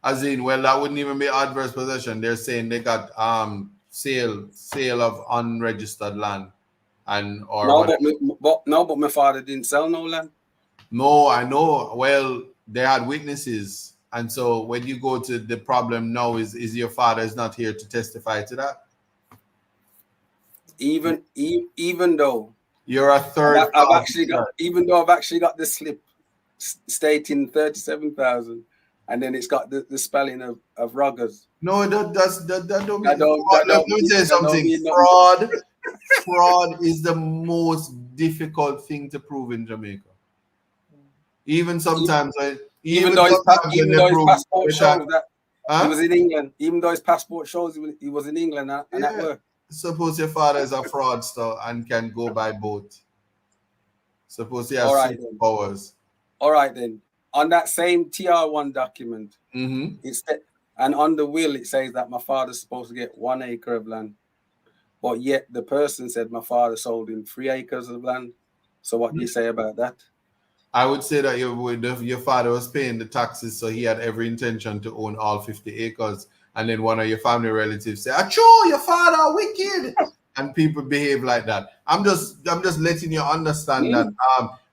As in, well, that wouldn't even be adverse possession. They're saying they got sale of unregistered land, but my father didn't sell no land. No, I know. Well, they had witnesses. And so when you go to the problem now is your father is not here to testify to that. Even though you're a third, I've actually got the slip stating 37,000, and then it's got the spelling of Rogers. No, that don't mean. Let me say something. Fraud is the most difficult thing to prove in Jamaica. Even sometimes, even though his passport shows that he was in England, even though his passport shows he was in England and at work. Suppose your father is a fraudster and can go by boat. Suppose he has powers. All right then. On that same TR1 document, and on the will it says that my father's supposed to get 1 acre of land, but yet the person said my father sold him 3 acres of land. So what do you say about that? I would say that your father was paying the taxes, so he had every intention to own all 50 acres. And then one of your family relatives say, "Achoo, your father wicked," and people behave like that. I'm just letting you understand that.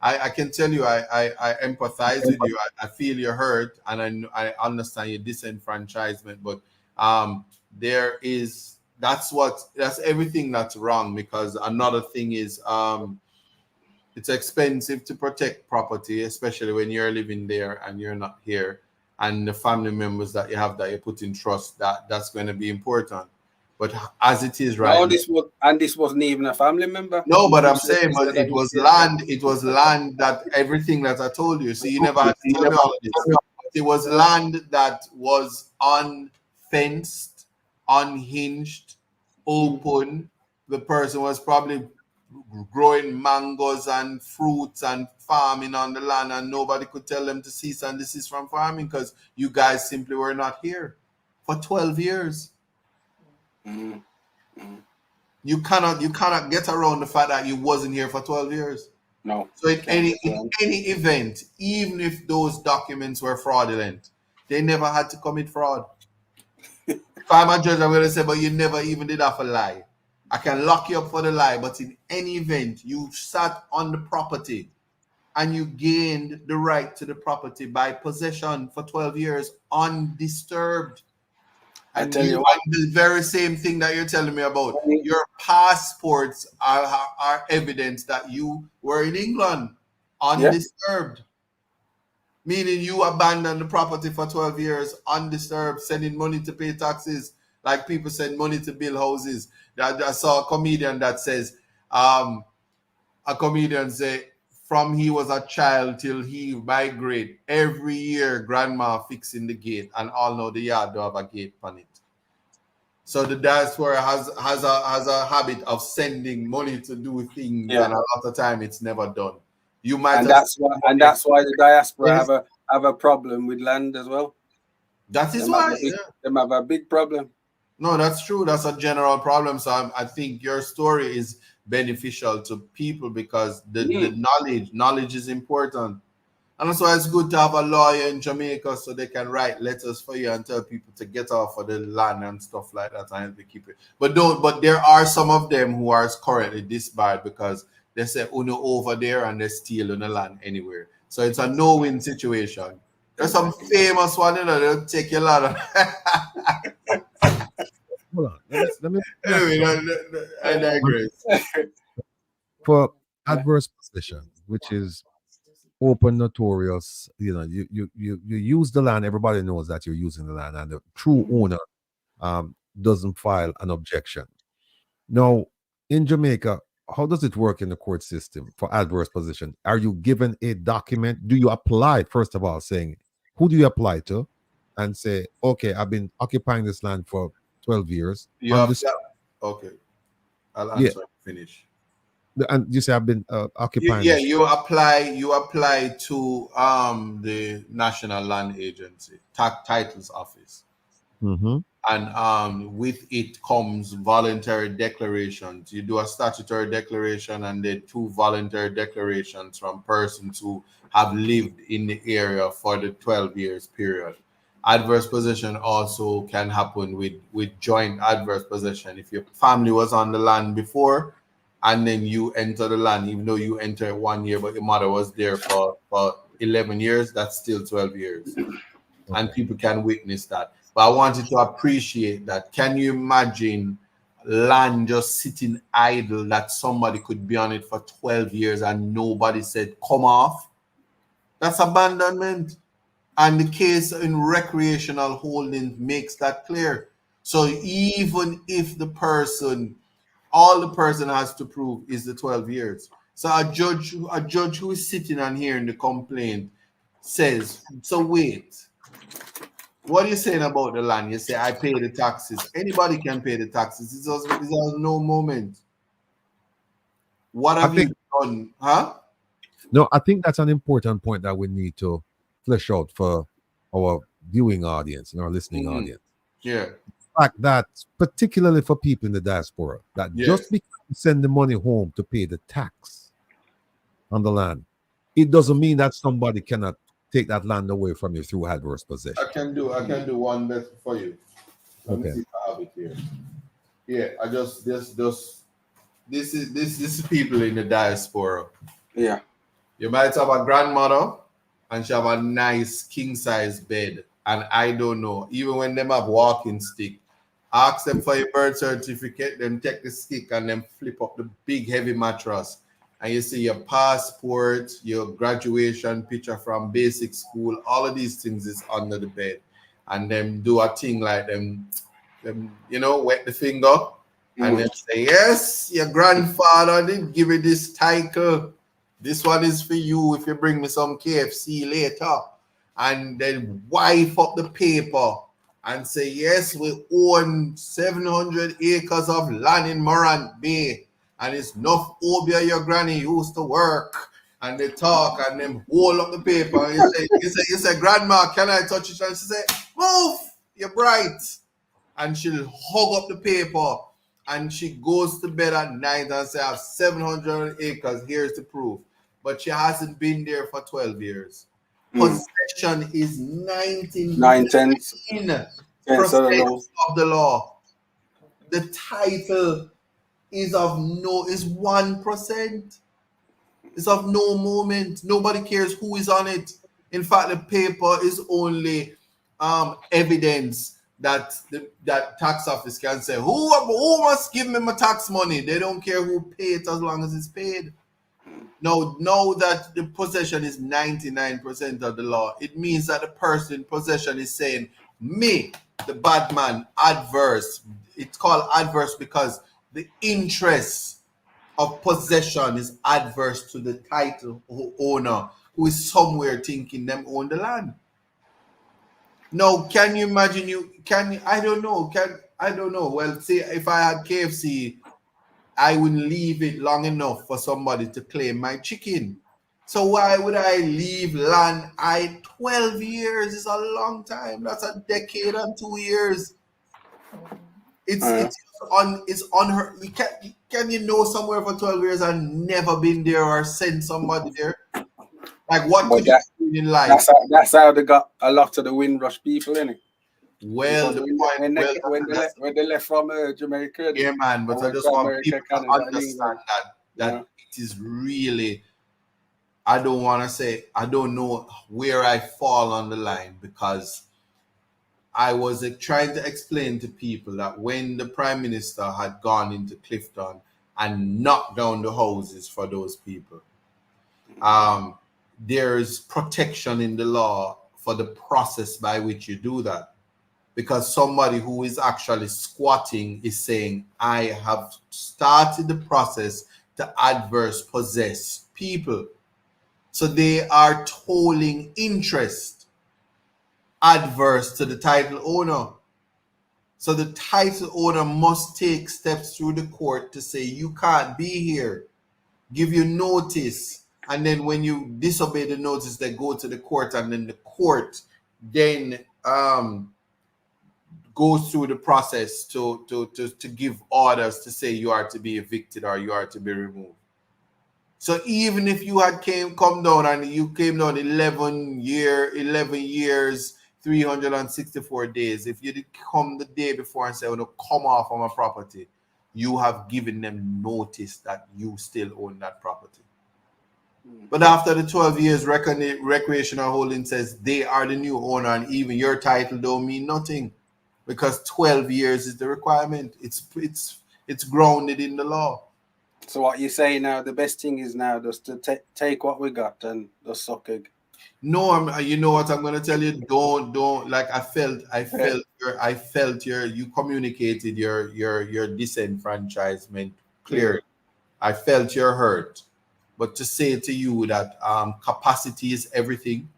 I can tell you, I empathize with you. I feel your hurt, and I understand your disenfranchisement. But that's everything that's wrong. Because another thing is, it's expensive to protect property, especially when you're living there and you're not here. And the family members that you have that you put in trust, that's going to be important. But as it is right now, this wasn't even a family member. No, but I'm saying, but it was land. It was land that everything that I told you. So you never had to tell me all of this. It was land that was unfenced, unhinged, open. The person was probably growing mangoes and fruits and farming on the land, and nobody could tell them to cease and desist from farming because you guys simply were not here for 12 years. You cannot get around the fact that you wasn't here for 12 years. No. So in any event, even if those documents were fraudulent, they never had to commit fraud. If I'm a judge, I'm going to say, but you never even did have a lie. I can lock you up for the lie, but in any event, you sat on the property and you gained the right to the property by possession for 12 years undisturbed. And the very same thing that you're telling me about, your passports are evidence that you were in England undisturbed. Meaning you abandoned the property for 12 years undisturbed, sending money to pay taxes, Like people send money to build houses. I saw a comedian that says, a comedian say, from he was a child till he migrate, every year grandma fixing the gate, and all know the yard don't have a gate on it. So the diaspora has a habit of sending money to do things, and a lot of time it's never done. You might and that's why the diaspora have a problem with land as well. That is why they have a big problem. No, that's true. That's a general problem. So I think your story is beneficial to people because the knowledge is important. And that's why it's good to have a lawyer in Jamaica so they can write letters for you and tell people to get off of the land and stuff like that and they keep it. But there are some of them who are currently disbarred because they say uno over there and they steal on the land anywhere. So it's a no-win situation. There's some famous one, they'll take your land. Hold on. Let me anyway, I digress. For adverse possession, which is open, notorious, you use the land, everybody knows that you're using the land, and the true owner doesn't file an objection. Now, in Jamaica, how does it work in the court system for adverse possession? Are you given a document? Do you apply, first of all, saying, who do you apply to? And say, okay, I've been occupying this land for 12 years. Okay. I'll answer and finish. And you say I've been occupying. You apply to the National Land Agency, Titles Office. Mm-hmm. And with it comes voluntary declarations. You do a statutory declaration and then 2 voluntary declarations from persons who have lived in the area for the 12 years period. Adverse possession also can happen with joint adverse possession. If your family was on the land before and then you enter the land, even though you enter 1 year, but your mother was there for 11 years, that's still 12 years. Okay. And people can witness that. But I want you to appreciate that. Can you imagine land just sitting idle that somebody could be on it for 12 years and nobody said, come off? That's abandonment. And the case in recreational holdings makes that clear. So even if all the person has to prove is the 12 years. So a judge who is sitting and hearing the complaint says, so wait, what are you saying about the land? You say, I pay the taxes. Anybody can pay the taxes. It's no moment. What have you done? Huh? No, I think that's an important point that we need to flesh out for our viewing audience and our listening audience. Yeah. The fact that, particularly for people in the diaspora, that just because you send the money home to pay the tax on the land, it doesn't mean that somebody cannot take that land away from you through adverse possession. I can do one better for you. Let me see if I have it here. Yeah, I just this is people in the diaspora. Yeah. You might have a grandmother and she have a nice king size bed. And I don't know, even when them have walking stick, ask them for your birth certificate, then take the stick and then flip up the big heavy mattress. And you see your passport, your graduation picture from basic school, all of these things is under the bed. And then do a thing like them wet the finger and then say, yes, your grandfather did give you this title. This one is for you if you bring me some KFC later. And then wipe up the paper and say, yes, we own 700 acres of land in Morant Bay. And it's enough Obia your granny used to work. And they talk and then hold up the paper. And you say, Grandma, can I touch it? And she say, move, you're bright. And she'll hug up the paper. And she goes to bed at night and say, I have 700 acres. Here's the proof. But she hasn't been there for 12 years. Possession is 99% of the law. The title is 1%. It's of no moment. Nobody cares who is on it. In fact, the paper is only evidence that that tax office can say, who must give me my tax money? They don't care who paid it as long as it's paid. Now, know that the possession is 99% of the law. It means that the person in possession is saying, me, the bad man, adverse. It's called adverse because the interest of possession is adverse to the title owner, who is somewhere thinking them own the land. Now, can you imagine I don't know. Well, say if I had KFC, I wouldn't leave it long enough for somebody to claim my chicken. So why would I leave land? 12 years is a long time. That's a decade and 2 years. It's on her. Can you know somewhere for 12 years and never been there or send somebody there? Like what could you do in life? That's how they got a lot of the Windrush people, innit? Well, when they left from Jamaica. Yeah, man, but I just want people to understand that it is really, I don't want to say, I don't know where I fall on the line, because I was trying to explain to people that when the Prime Minister had gone into Clifton and knocked down the houses for those people, there's protection in the law for the process by which you do that. Because somebody who is actually squatting is saying, I have started the process to adverse possess people. So they are tolling interest adverse to the title owner. So the title owner must take steps through the court to say, you can't be here, give you notice. And then when you disobey the notice, they go to the court, and then the court then goes through the process to give orders to say you are to be evicted or you are to be removed. So even if you had come down and you came down 11 years, 364 days, if you did come the day before and say, I want to come off on my property, you have given them notice that you still own that property. But after the 12 years, recreational holding says they are the new owner, and even your title don't mean nothing, because 12 years is the requirement. It's grounded in the law. So what you say now, the best thing is now just to take what we got and just suck egg. No, you know what I'm gonna tell you. Don't like I felt you communicated your disenfranchisement clearly. I felt your hurt, but to say to you that capacity is everything.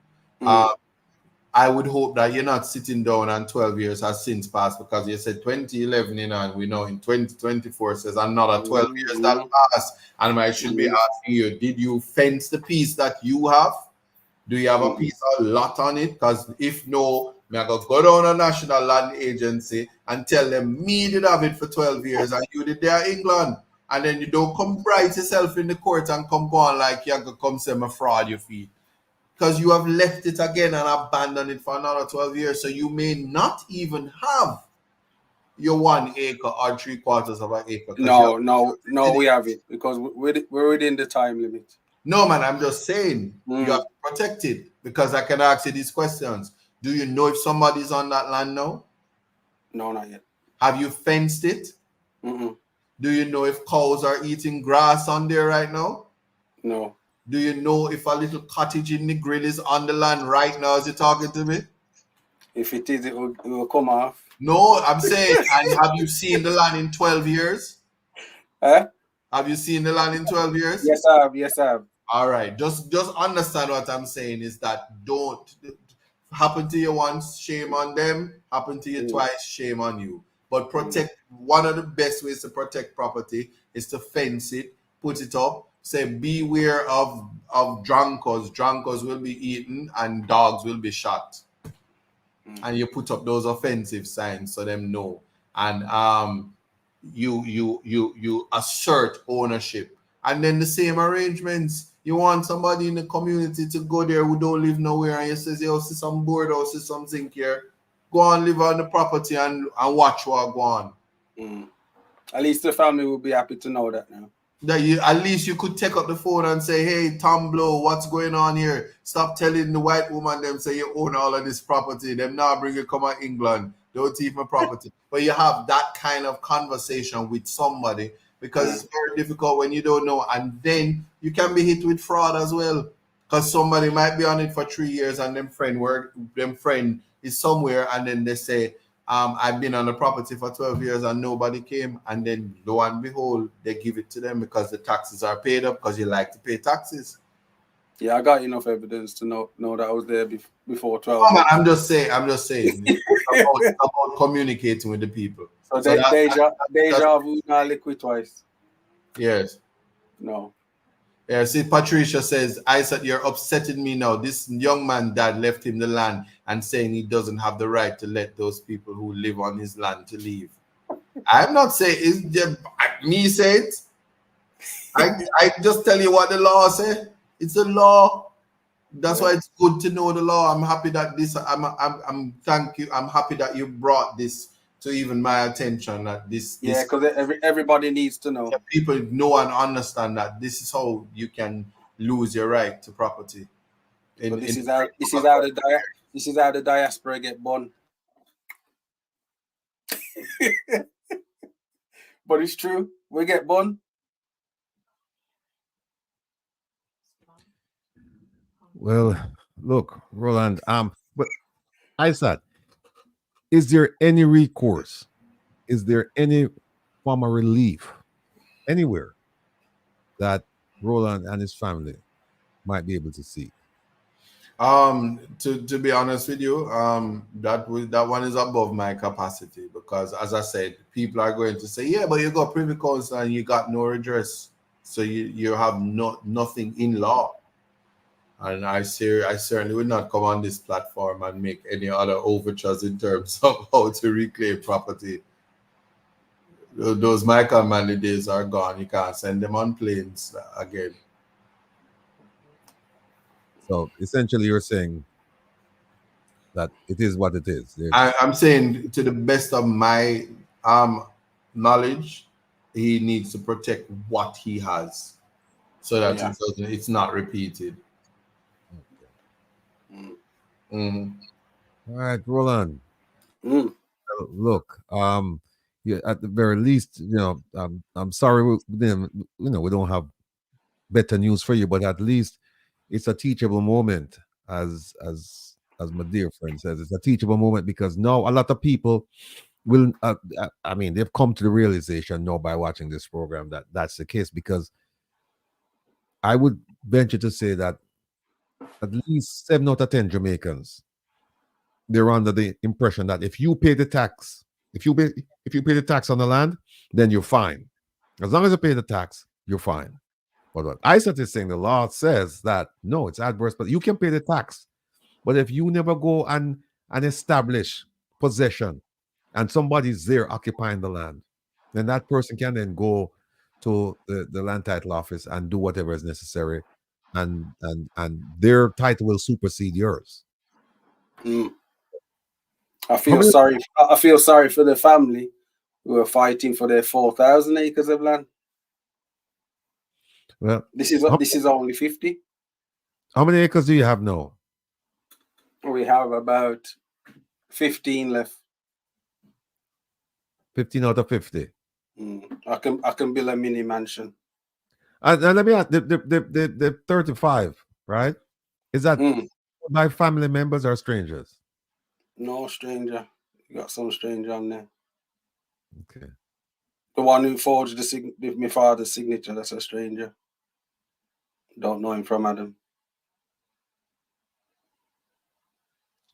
I would hope that you're not sitting down and 12 years has since passed, because you said 2011 and we know in 2024 says another 12 years that passed, and I should be asking you, did you fence the piece that you have? Do you have a piece of lot on it? Because if no, I go down a National Land Agency and tell them me did have it for 12 years and you did there in England, and then you don't come bright yourself in the court and come go on like you can come say my fraud your feet. Because you have left it again and abandoned it for another 12 years. So you may not even have your 1 acre or 3/4 of an acre. No, we have it, because we're within the time limit. No, man, I'm just saying you have to protect it, because I can ask you these questions. Do you know if somebody's on that land now? No, not yet. Have you fenced it? Do you know if cows are eating grass on there right now? No. Do you know if a little cottage in the grill is on the land right now as you're talking to me? If it is, it will come off. No, I'm saying, and have you seen the land in 12 years? Have you seen the land in 12 years? Yes, I have. Yes, I have. All right. Just understand what I'm saying is that don't happen to you once, shame on them. Happen to you twice, shame on you. But protect. One of the best ways to protect property is to fence it, put it up. Say beware of drunkards. Drunkards will be eaten and dogs will be shot. And you put up those offensive signs so them know. And you assert ownership. And then the same arrangements. You want somebody in the community to go there who don't live nowhere, and you say, yo, see some board or see something here. Go and live on the property and watch what go on. At least the family will be happy to know that now. At least you could take up the phone and say, hey, Tom Blow, what's going on here? Stop telling the white woman them say you own all of this property. Them now bring you come to England. Don't take my property. But you have that kind of conversation with somebody, because it's very difficult when you don't know. And then you can be hit with fraud as well. Because somebody might be on it for 3 years and them friend is somewhere, and then they say, I've been on the property for 12 years and nobody came, and then lo and behold, they give it to them because the taxes are paid up because you like to pay taxes. Yeah, I got enough evidence to know that I was there before 12. Oh, man, I'm just saying. It's about communicating with the people. So deja vu, not liquid twice. Yes. No. Yeah, see, Patricia says, Isat, you're upsetting me now. This young man dad left him the land and saying he doesn't have the right to let those people who live on his land to leave. I'm not saying it's me say it. I just tell you what the law says. It's a law. That's why it's good to know the law. I'm happy that thank you. I'm happy that you brought this to even my attention, that this because everybody needs to know. People know and understand that this is how you can lose your right to property. This is how the diaspora get born. But it's true. We get born. Well, look, Roland, but Isat, is there any recourse? Is there any form of relief anywhere that Roland and his family might be able to seek? To be honest with you, that one is above my capacity, because as I said, people are going to say, yeah, but you got Privy Council and you got no redress, so you have nothing in law. And I certainly would not come on this platform and make any other overtures in terms of how to reclaim property. Those Michael Manley days are gone. You can't send them on planes again. So essentially you're saying that it is what it is. I'm saying, to the best of my knowledge, he needs to protect what he has so that it's not repeated. All right, Roland. Look, at the very least, I'm sorry, we don't have better news for you, but at least it's a teachable moment, as my dear friend says. It's a teachable moment, because now a lot of people will, they've come to the realization now by watching this program that that's the case, because I would venture to say that at least 7 out of 10 Jamaicans, they're under the impression that if you pay the tax, if you pay the tax on the land, then you're fine. As long as you pay the tax, you're fine. But what Isat is saying, the law says that no, it's adverse, but you can pay the tax. But if you never go and establish possession and somebody's there occupying the land, then that person can then go to the land title office and do whatever is necessary, and their title will supersede yours. I feel sorry for the family who are fighting for their 4,000 acres of land. Well, this is only 50. How many acres do you have now? We have about 15 left. 15 out of 50. I can build a mini mansion. And let me ask, the 35, right? Is that by family members or strangers? No stranger. You got some stranger on there. Okay. The one who forged my father's signature, that's a stranger. Don't know him from Adam.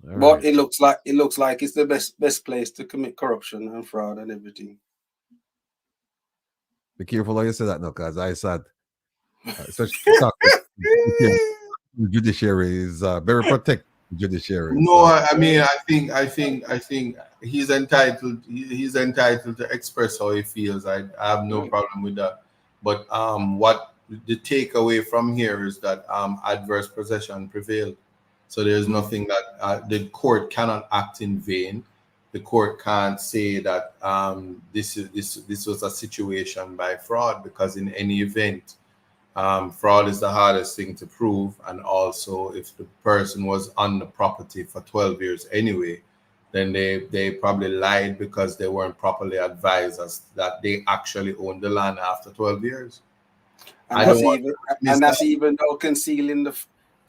All but right. it looks like it's the best place to commit corruption and fraud and everything. Be careful how you say that now, because I said, especially judiciary is very protected. Judiciary. No, I mean, I think he's entitled. He's entitled to express how he feels. I have no problem with that. But what the takeaway from here is that adverse possession prevailed. So there's nothing that the court cannot act in vain. The court can't say that this was a situation by fraud, because in any event, fraud is the hardest thing to prove. And also, if the person was on the property for 12 years anyway, then they probably lied because they weren't properly advised as that they actually owned the land after 12 years. And that's even though concealing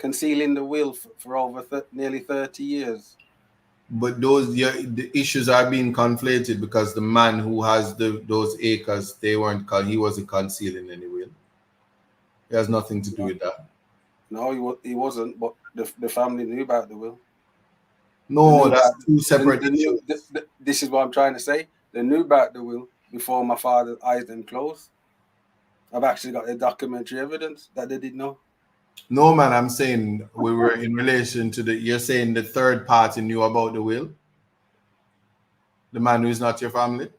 concealing the will for over nearly 30 years. But the issues are being conflated because the man who has those acres, he wasn't concealing any will. It has nothing to do with that. No, he wasn't, but the family knew about the will. No, that's two separate issues. This is what I'm trying to say. They knew about the will before my father's eyes then closed. I've actually got the documentary evidence that they didn't know. No, man, I'm saying we were in relation to you're saying the third party knew about the will? The man who is not your family?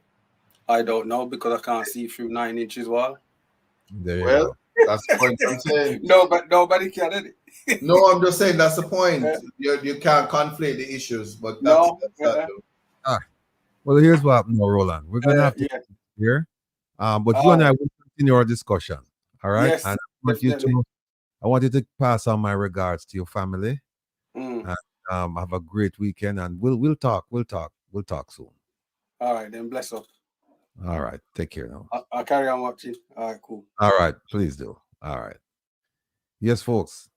I don't know because I can't see through 9 inches wall. Well, that's the point I'm saying. No, but nobody can, is it? No, I'm just saying that's the point. You can't conflate the issues, but that's Well, here's what Roland. We're gonna have to here. But you and I will continue our discussion. All right. Yes, and I want you to pass on my regards to your family. And have a great weekend, and we'll talk soon. All right, then bless up. All right, take care now. I'll carry on watching. All right, cool. All right, please do. All right. Yes, folks.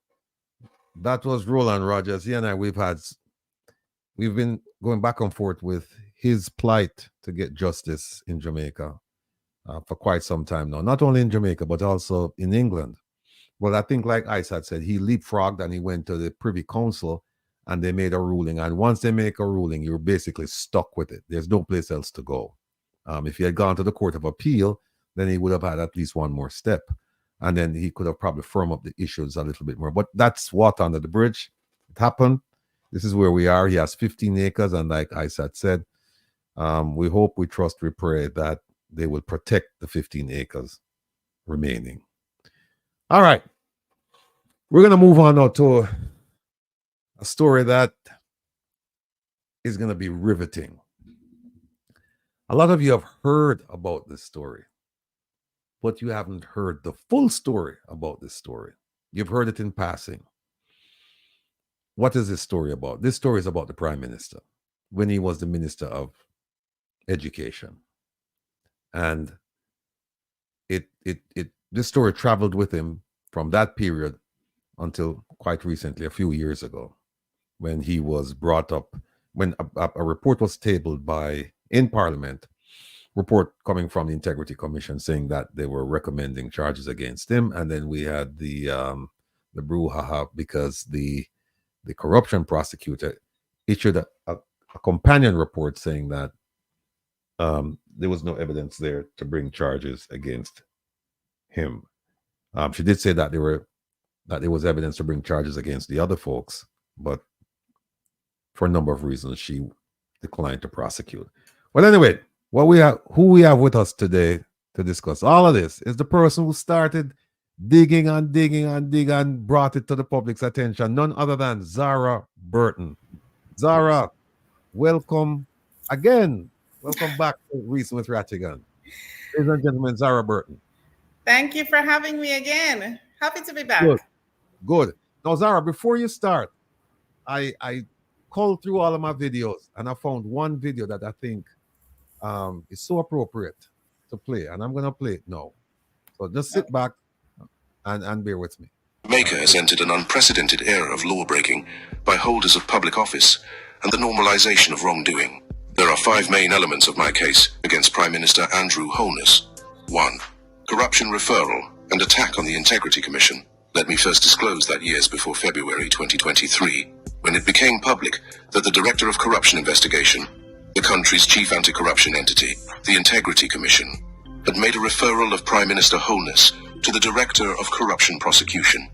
That was Roland Rogers. He and I, we've been going back and forth with his plight to get justice in Jamaica for quite some time now. Not only in Jamaica, but also in England. Well, I think like Isat said, he leapfrogged and he went to the Privy Council and they made a ruling. And once they make a ruling, you're basically stuck with it. There's no place else to go. If he had gone to the Court of Appeal, then he would have had at least one more step. And then he could have probably firmed up the issues a little bit more. But that's water under the bridge. It happened. This is where we are. He has 15 acres. And like Isat said, we hope, we trust, we pray that they will protect the 15 acres remaining. All right. We're going to move on now to a story that is going to be riveting. A lot of you have heard about this story, but you haven't heard the full story about this story. You've heard it in passing. What is this story about? This story is about the Prime Minister when he was the Minister of Education. And this story traveled with him from that period until quite recently, a few years ago, when he was brought up, when a report was tabled in Parliament, report coming from the Integrity Commission saying that they were recommending charges against him. And then we had the brouhaha because the corruption prosecutor issued a companion report saying that there was no evidence there to bring charges against him. She did say that there was evidence to bring charges against the other folks, but for a number of reasons, she declined to prosecute. Well, anyway, who we have with us today to discuss all of this is the person who started digging and brought it to the public's attention, none other than Zara Burton. Zara, welcome again. Welcome back to Reason with Rattigan. Ladies and gentlemen, Zara Burton. Thank you for having me again. Happy to be back. Good. Now, Zara, before you start, I culled through all of my videos and I found one video that I think is so appropriate to play, and I'm going to play it now. So just sit back and bear with me. Jamaica has entered an unprecedented era of law-breaking by holders of public office and the normalization of wrongdoing. There are 5 main elements of my case against Prime Minister Andrew Holness. 1. Corruption referral and attack on the Integrity Commission. Let me first disclose that years before February 2023, when it became public that the Director of Corruption Investigation, the country's chief anti-corruption entity, the Integrity Commission, had made a referral of Prime Minister Holness to the Director of Corruption Prosecution.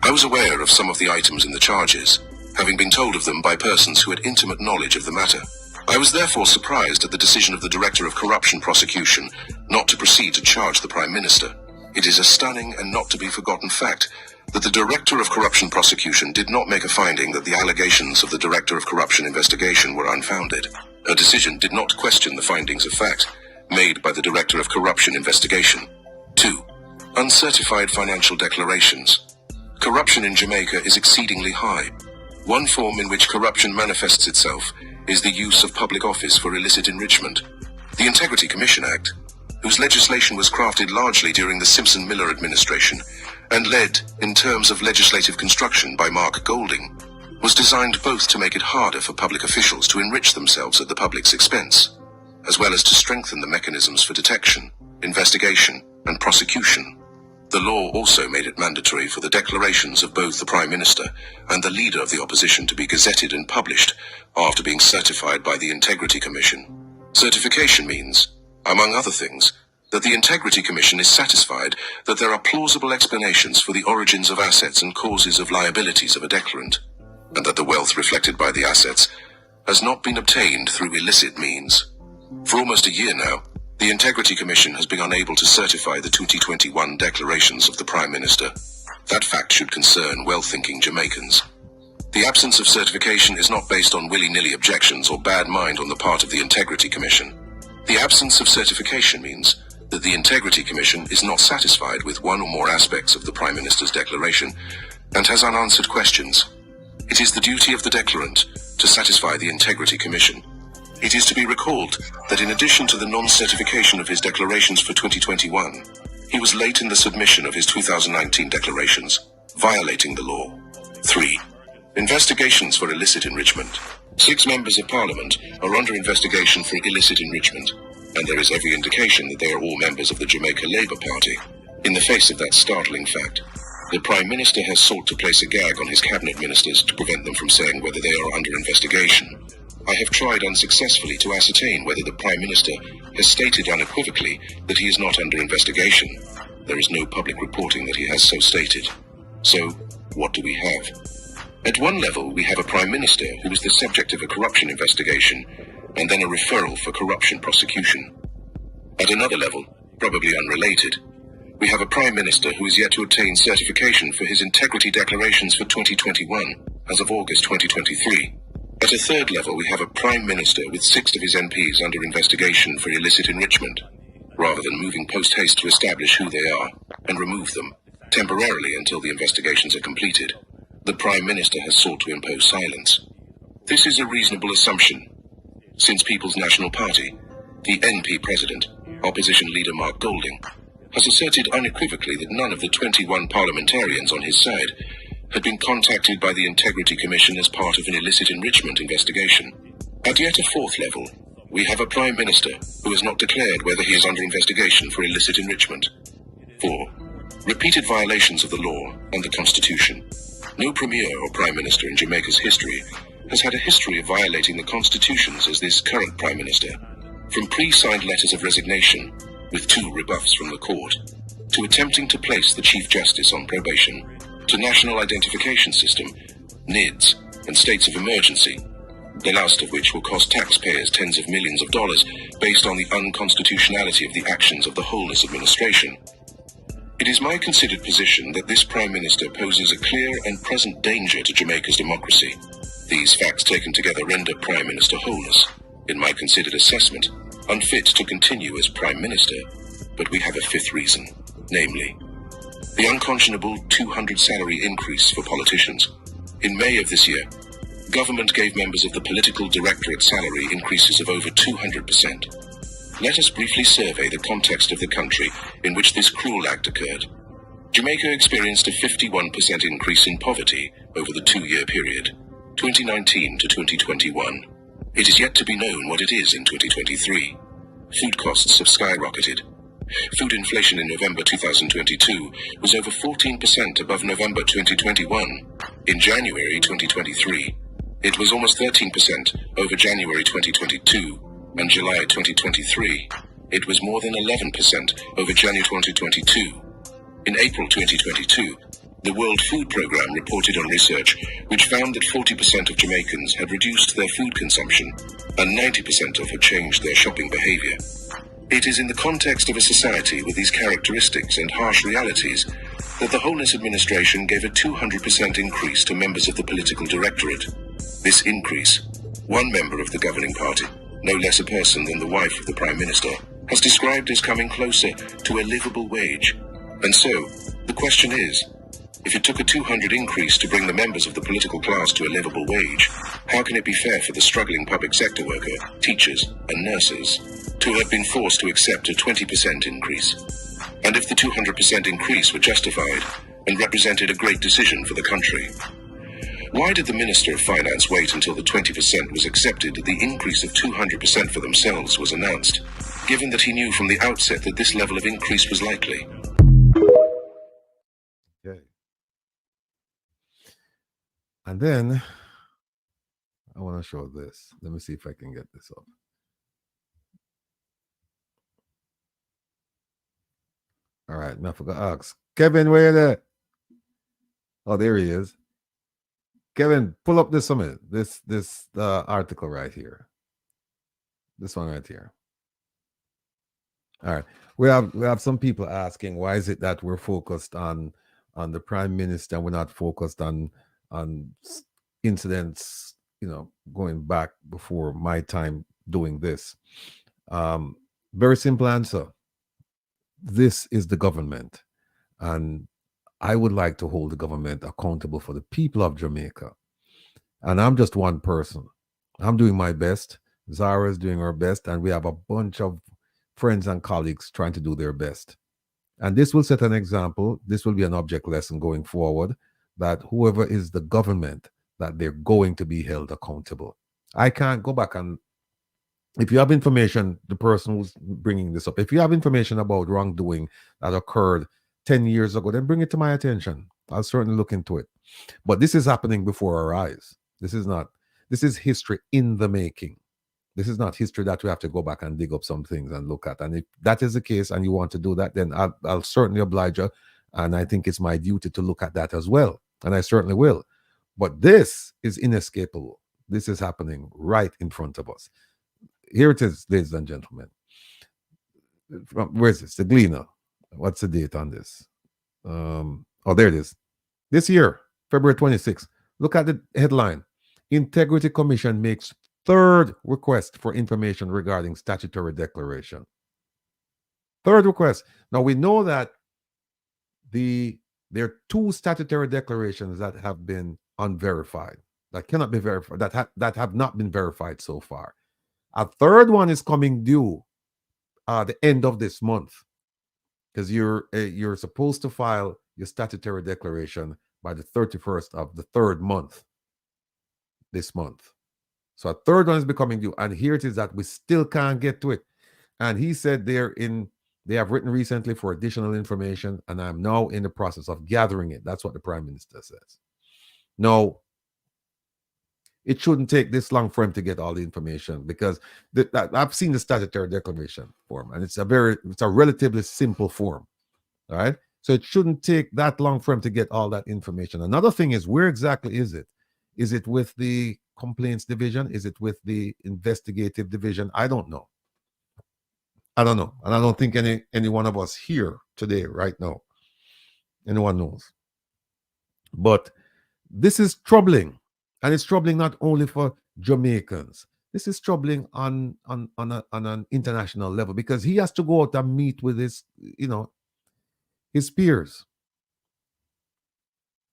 I was aware of some of the items in the charges, having been told of them by persons who had intimate knowledge of the matter. I was therefore surprised at the decision of the Director of Corruption Prosecution not to proceed to charge the Prime Minister. It is a stunning and not to be forgotten fact that the Director of Corruption Prosecution did not make a finding that the allegations of the Director of Corruption Investigation were unfounded. Her decision did not question the findings of fact made by the Director of Corruption Investigation. 2. Uncertified financial declarations. Corruption in Jamaica is exceedingly high. One form in which corruption manifests itself is the use of public office for illicit enrichment. The Integrity Commission Act, whose legislation was crafted largely during the Simpson-Miller administration and led in terms of legislative construction by Mark Golding, was designed both to make it harder for public officials to enrich themselves at the public's expense, as well as to strengthen the mechanisms for detection, investigation, and prosecution. The law also made it mandatory for the declarations of both the Prime Minister and the Leader of the Opposition to be gazetted and published after being certified by the Integrity Commission. Certification means, among other things, that the Integrity Commission is satisfied that there are plausible explanations for the origins of assets and causes of liabilities of a declarant, and that the wealth reflected by the assets has not been obtained through illicit means. For almost a year now, the Integrity Commission has been unable to certify the 2021 declarations of the Prime Minister. That fact should concern well-thinking Jamaicans. The absence of certification is not based on willy-nilly objections or bad mind on the part of the Integrity Commission. The absence of certification means that the Integrity Commission is not satisfied with one or more aspects of the Prime Minister's declaration and has unanswered questions. It is the duty of the declarant to satisfy the Integrity Commission. It is to be recalled that in addition to the non-certification of his declarations for 2021, he was late in the submission of his 2019 declarations, violating the law. 3. Investigations for illicit enrichment. 6 members of Parliament are under investigation for illicit enrichment, and there is every indication that they are all members of the Jamaica Labour Party. In the face of that startling fact, the Prime Minister has sought to place a gag on his cabinet ministers to prevent them from saying whether they are under investigation. I have tried unsuccessfully to ascertain whether the Prime Minister has stated unequivocally that he is not under investigation. There is no public reporting that he has so stated. So, what do we have? At one level, we have a Prime Minister who is the subject of a corruption investigation, and then a referral for corruption prosecution. At another level, probably unrelated, we have a Prime Minister who is yet to obtain certification for his integrity declarations for 2021, as of August 2023. At a third level, we have a Prime Minister with 6 of his MPs under investigation for illicit enrichment, rather than moving post-haste to establish who they are and remove them, temporarily until the investigations are completed. The Prime Minister has sought to impose silence. This is a reasonable assumption, since People's National Party, the NP President, Opposition Leader Mark Golding, has asserted unequivocally that none of the 21 parliamentarians on his side had been contacted by the Integrity Commission as part of an illicit enrichment investigation. At yet a fourth level, we have a Prime Minister who has not declared whether he is under investigation for illicit enrichment. 4. Repeated violations of the law and the Constitution. No Premier or Prime Minister in Jamaica's history has had a history of violating the constitutions as this current Prime Minister, from pre-signed letters of resignation, with 2 rebuffs from the court, to attempting to place the Chief Justice on probation, to National Identification System, NIDS, and states of emergency, the last of which will cost taxpayers tens of millions of dollars based on the unconstitutionality of the actions of the Holness administration. It is my considered position that this Prime Minister poses a clear and present danger to Jamaica's democracy. These facts taken together render Prime Minister Holness, in my considered assessment, unfit to continue as Prime Minister. But we have a 5th reason, namely, the unconscionable 200 salary increase for politicians. In May of this year, government gave members of the Political Directorate salary increases of over 200%. Let us briefly survey the context of the country in which this cruel act occurred. Jamaica experienced a 51% increase in poverty over the 2-year period, 2019 to 2021. It is yet to be known what it is in 2023. Food costs have skyrocketed. Food inflation in November 2022 was over 14% above November 2021. In January 2023, it was almost 13% over January 2022, and July 2023, it was more than 11% over January 2022. In April 2022, the World Food Programme reported on research which found that 40% of Jamaicans had reduced their food consumption, and 90% had changed their shopping behaviour. It is in the context of a society with these characteristics and harsh realities that the Holness administration gave a 200% increase to members of the political directorate. This increase, one member of the governing party, no less a person than the wife of the Prime Minister, has described as coming closer to a livable wage. And so, the question is, if it took a 200 increase to bring the members of the political class to a livable wage, how can it be fair for the struggling public sector worker, teachers, and nurses to have been forced to accept a 20% increase? And if the 200% increase were justified, and represented a great decision for the country. Why did the Minister of Finance wait until the 20% was accepted that the increase of 200% for themselves was announced, given that he knew from the outset that this level of increase was likely? Okay. And then I want to show this. Let me see if I can get this up. All right, I forgot to ask. Kevin, where you there? Oh, there he is. Kevin, pull up this summit. This article right here. This one right here. All right. We have some people asking, why is it that we're focused on the Prime Minister and we're not focused on incidents, going back before my time doing this? Very simple answer. This is the government, and I would like to hold the government accountable for the people of Jamaica. And I'm just one person. I'm doing my best. Zara is doing her best, and we have a bunch of friends and colleagues trying to do their best. And this will set an example. This will be an object lesson going forward, that whoever is the government, that they're going to be held accountable. I can't go back and, if you have information, the person who's bringing this up, if you have information about wrongdoing that occurred 10 years ago, then bring it to my attention. I'll certainly look into it. But this is happening before our eyes. This is history in the making. This is not history that we have to go back and dig up some things and look at. And if that is the case and you want to do that, then I'll certainly oblige you. And I think it's my duty to look at that as well. And I certainly will. But this is inescapable. This is happening right in front of us. Here it is, ladies and gentlemen. Where's this? The Gleaner. What's the date on this? Oh, there it is. This year, February 26th. Look at the headline. Integrity Commission makes third request for information regarding statutory declaration. Third request. Now, we know that there are two statutory declarations that have been unverified, that cannot be verified, that have not been verified so far. A third one is coming due the end of this month, because you're supposed to file your statutory declaration by the 31st of the third month this month. So a third one is becoming due, and here it is that we still can't get to it. And he said they have written recently for additional information, and I'm now in the process of gathering it. That's what the Prime Minister says. No, it shouldn't take this long for him to get all the information, because I've seen the statutory declaration form, and it's a relatively simple form. All right. So it shouldn't take that long for him to get all that information. Another thing is, where exactly is it? Is it with the complaints division? Is it with the investigative division? I don't know. I don't know. And I don't think any one of us here today, right now, anyone knows. But this is troubling. And it's troubling not only for Jamaicans. This is troubling on an international level, because he has to go out and meet with his peers.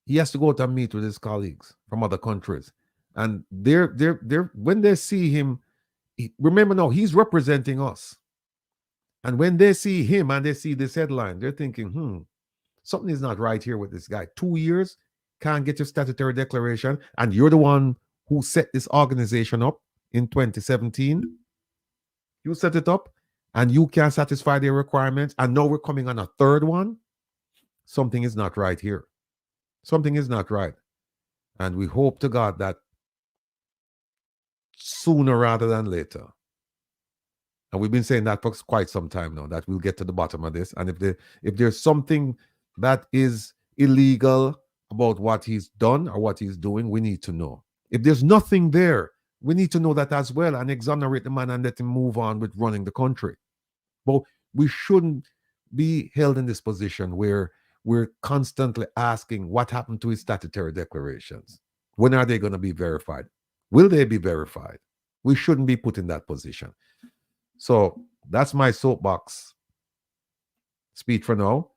He has to go out and meet with his colleagues from other countries. And they're when they see him, remember now, he's representing us. And when they see him and they see this headline, they're thinking, something is not right here with this guy. 2 years, can't get your statutory declaration, and you're the one who set this organization up in 2017. You set it up, and you can't satisfy their requirements, and now we're coming on a third one. Something is not right here. Something is not right. And we hope to God that sooner rather than later, and we've been saying that for quite some time now, that we'll get to the bottom of this. And if there's something that is illegal about what he's done or what he's doing, we need to know. If there's nothing there, we need to know that as well, and exonerate the man and let him move on with running the country. But we shouldn't be held in this position where we're constantly asking what happened to his statutory declarations. When are they going to be verified? Will they be verified? We shouldn't be put in that position. So that's my soapbox speech for now.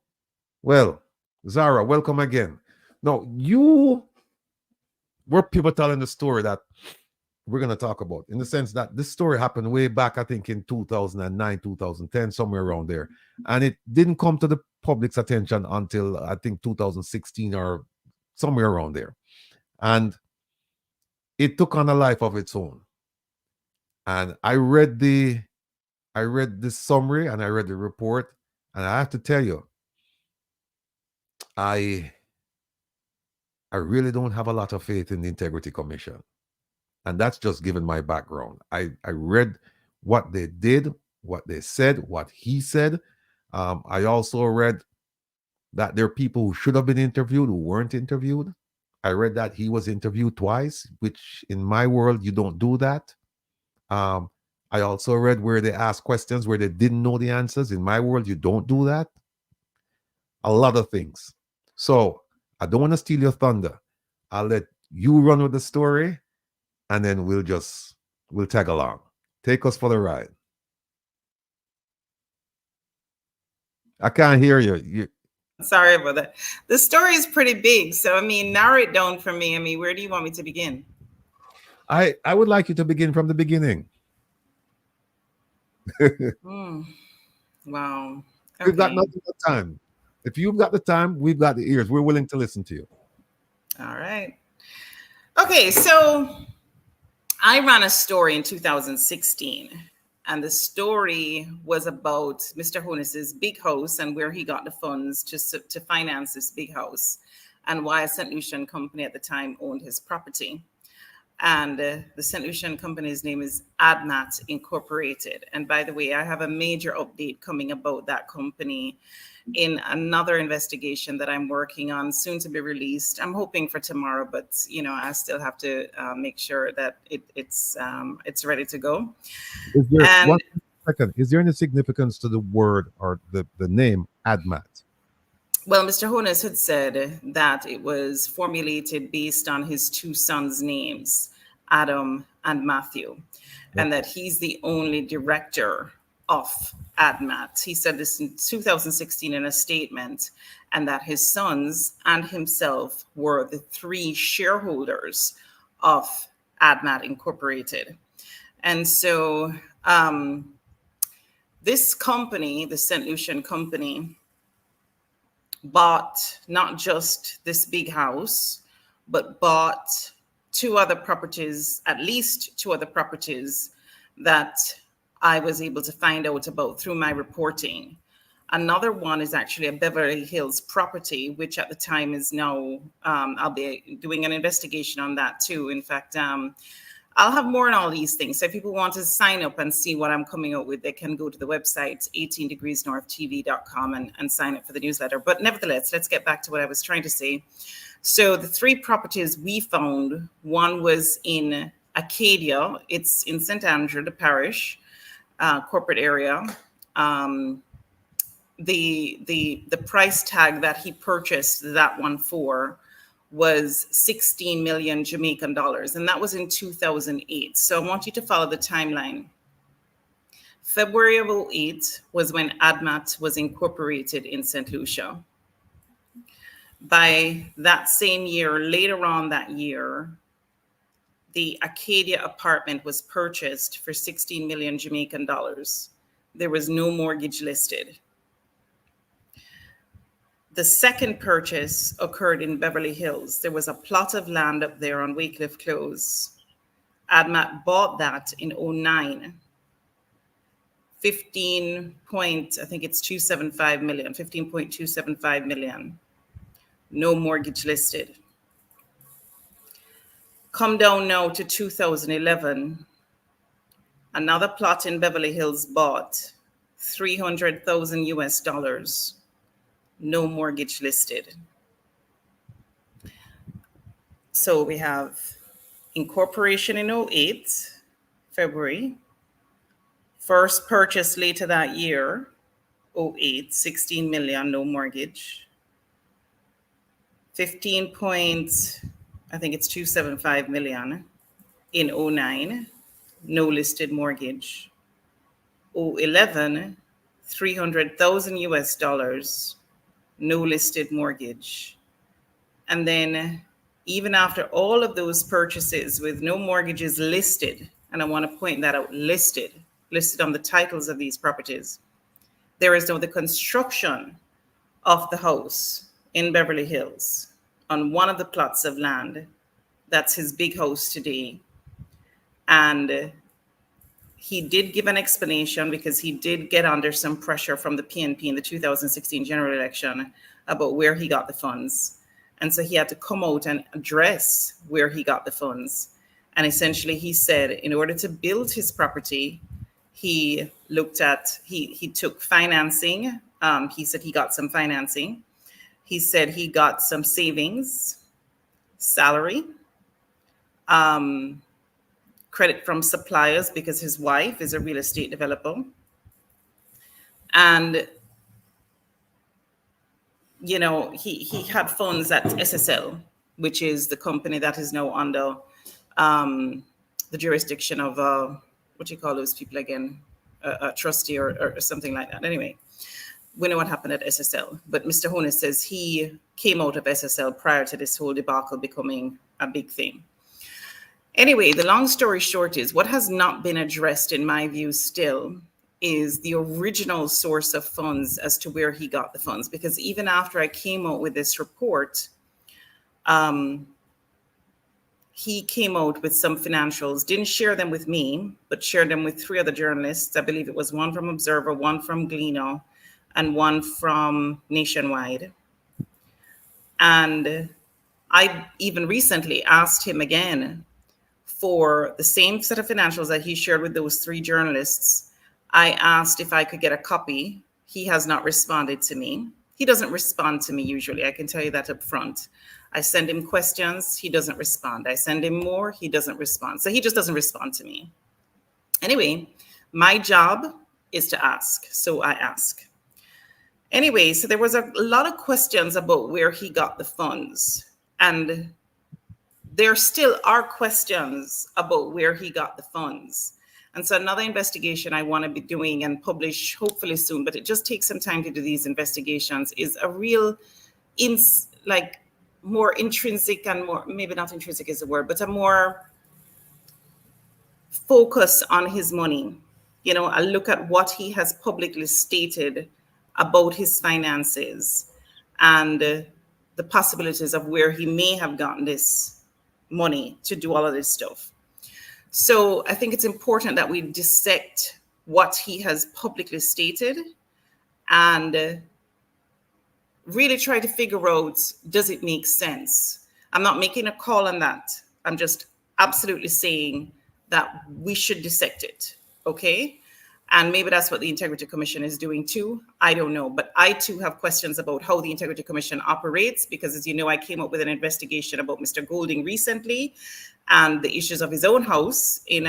Well, Zara, welcome again. Now, you were pivotal in the story that we're going to talk about, in the sense that this story happened way back, I think in 2009, 2010, somewhere around there. And it didn't come to the public's attention until I think 2016 or somewhere around there. And it took on a life of its own. And I read the summary and I read the report, and I have to tell you, I really don't have a lot of faith in the Integrity Commission. And that's just given my background. I read what they did, what they said, what he said. I also read that there are people who should have been interviewed who weren't interviewed. I read that he was interviewed twice, which in my world, you don't do that. I also read where they asked questions where they didn't know the answers. In my world, you don't do that. A lot of things. So I don't want to steal your thunder. I'll let you run with the story, and then we'll tag along. Take us for the ride. I can't hear you. Sorry about that. The story is pretty big. So, I mean, narrow it down for me. I mean, where do you want me to begin? I would like you to begin from the beginning. Wow. Okay. We've got nothing but time. If you've got the time, we've got the ears. We're willing to listen to you. All right. Okay, so I ran a story in 2016, and the story was about Mr. Honus's big house and where he got the funds to finance this big house, and why a St. Lucian company at the time owned his property. And the St. Lucian company's name is ADMAT Incorporated. And by the way, I have a major update coming about that company in another investigation that I'm working on, soon to be released. I'm hoping for tomorrow, but I still have to make sure that it's ready to go. Is there any significance to the word or the name ADMAT? Well, Mr. Honus had said that it was formulated based on his two sons' names, Adam and Matthew, and that he's the only director of ADMAT. He said this in 2016 in a statement, and that his sons and himself were the three shareholders of ADMAT Incorporated. And so this company, the St. Lucian company, bought not just this big house, but bought two other properties, at least two other properties that I was able to find out about through my reporting. Another one is actually a Beverly Hills property, which at the time is now, I'll be doing an investigation on that too. In fact, I'll have more on all these things. So if people want to sign up and see what I'm coming out with, they can go to the website, 18degreesnorthtv.com, and sign up for the newsletter. But nevertheless, let's get back to what I was trying to say. So the three properties we found, one was in Acadia. It's in St. Andrew, the parish, corporate area. The price tag that he purchased that one for was 16 million Jamaican dollars, and that was in 2008. So I want you to follow the timeline. February of 2008 was when ADMAT was incorporated in St. Lucia. By that same year, later on that year, the Acadia apartment was purchased for 16 million Jamaican dollars. There was no mortgage listed. The second purchase occurred in Beverly Hills. There was a plot of land up there on Wycliffe Close. ADMAT bought that in 2009. 15.275 million. No mortgage listed. Come down now to 2011. Another plot in Beverly Hills bought, $300,000 US. No mortgage listed. So we have incorporation in 2008, February. First purchase later that year, 2008, 16 million, no mortgage. 275 million in 2009, no listed mortgage. 2011, $300,000 US, no listed mortgage. And then even after all of those purchases with no mortgages listed, and I want to point that out, listed on the titles of these properties, there is now the construction of the house in Beverly Hills on one of the plots of land. That's his big house today. And he did give an explanation because he did get under some pressure from the PNP in the 2016 general election about where he got the funds. And so he had to come out and address where he got the funds. And essentially he said, in order to build his property, he took financing. He said he got some financing. He said he got some savings, salary, credit from suppliers because his wife is a real estate developer. And, you know, he had funds at SSL, which is the company that is now under the jurisdiction of, what do you call those people again? A trustee or something like that. Anyway, we know what happened at SSL. But Mr. Honus says he came out of SSL prior to this whole debacle becoming a big thing. Anyway, the long story short is what has not been addressed, in my view, still is the original source of funds as to where he got the funds. Because even after I came out with this report, he came out with some financials, didn't share them with me, but shared them with 3 other journalists. I believe it was one from Observer, one from Gleaner, and one from Nationwide. And I even recently asked him again for the same set of financials that he shared with those 3 journalists. I asked if I could get a copy. He has not responded to me. He doesn't respond to me usually. I can tell you that up front. I send him questions. He doesn't respond. I send him more. He doesn't respond. So he just doesn't respond to me. Anyway, my job is to ask. So I ask. Anyway, so there was a lot of questions about where he got the funds. And there still are questions about where he got the funds. And so another investigation I want to be doing and publish hopefully soon, but it just takes some time to do these investigations, is a real, more intrinsic and more, maybe not intrinsic is the word, but a more focus on his money. You know, I look at what he has publicly stated about his finances and the possibilities of where he may have gotten this money to do all of this stuff. So I think it's important that we dissect what he has publicly stated and really try to figure out, does it make sense? I'm not making a call on that. I'm just absolutely saying that we should dissect it, okay? And maybe that's what the Integrity Commission is doing too. I don't know, but I too have questions about how the Integrity Commission operates, because as you know, I came up with an investigation about Mr. Golding recently and the issues of his own house in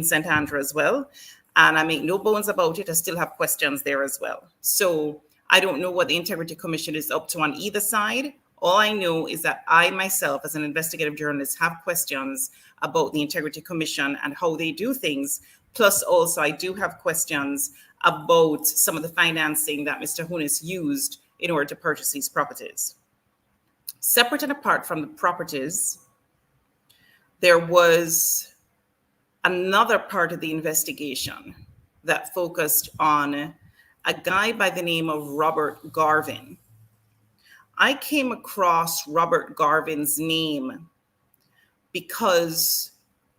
St. Andrew as well. And I make no bones about it. I still have questions there as well. So I don't know what the Integrity Commission is up to on either side. All I know is that I myself, as an investigative journalist, have questions about the Integrity Commission and how they do things. Plus, also, I do have questions about some of the financing that Mr. Honus used in order to purchase these properties. Separate and apart from the properties, there was another part of the investigation that focused on a guy by the name of Robert Garvin. I came across Robert Garvin's name because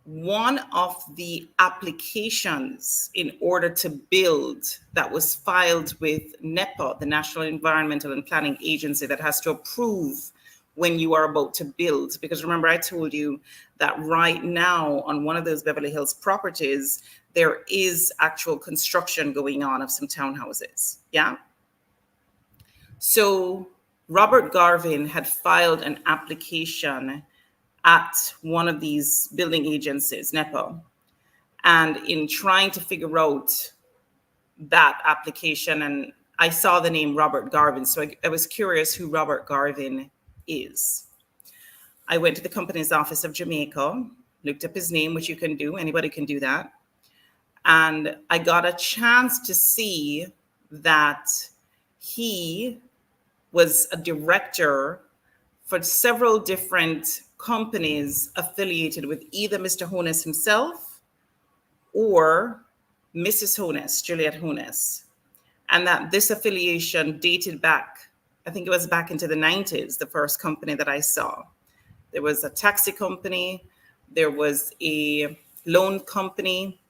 one of the applications in order to build that was filed with NEPA, the National Environmental and Planning Agency, that has to approve when you are about to build. Because remember, I told you that right now on one of those Beverly Hills properties, there is actual construction going on of some townhouses. Yeah. So Robert Garvin had filed an application at one of these building agencies, NEPA. And in trying to figure out that application, and I saw the name Robert Garvin, so I was curious who Robert Garvin is. I went to the Company's Office of Jamaica, looked up his name, which you can do, anybody can do that. And I got a chance to see that he was a director for several different companies affiliated with either Mr. Honus himself or Mrs. Honus, Juliet Honus, and that this affiliation dated back, I think it was back into the 90s, the first company that I saw. There was a taxi company, there was a loan company,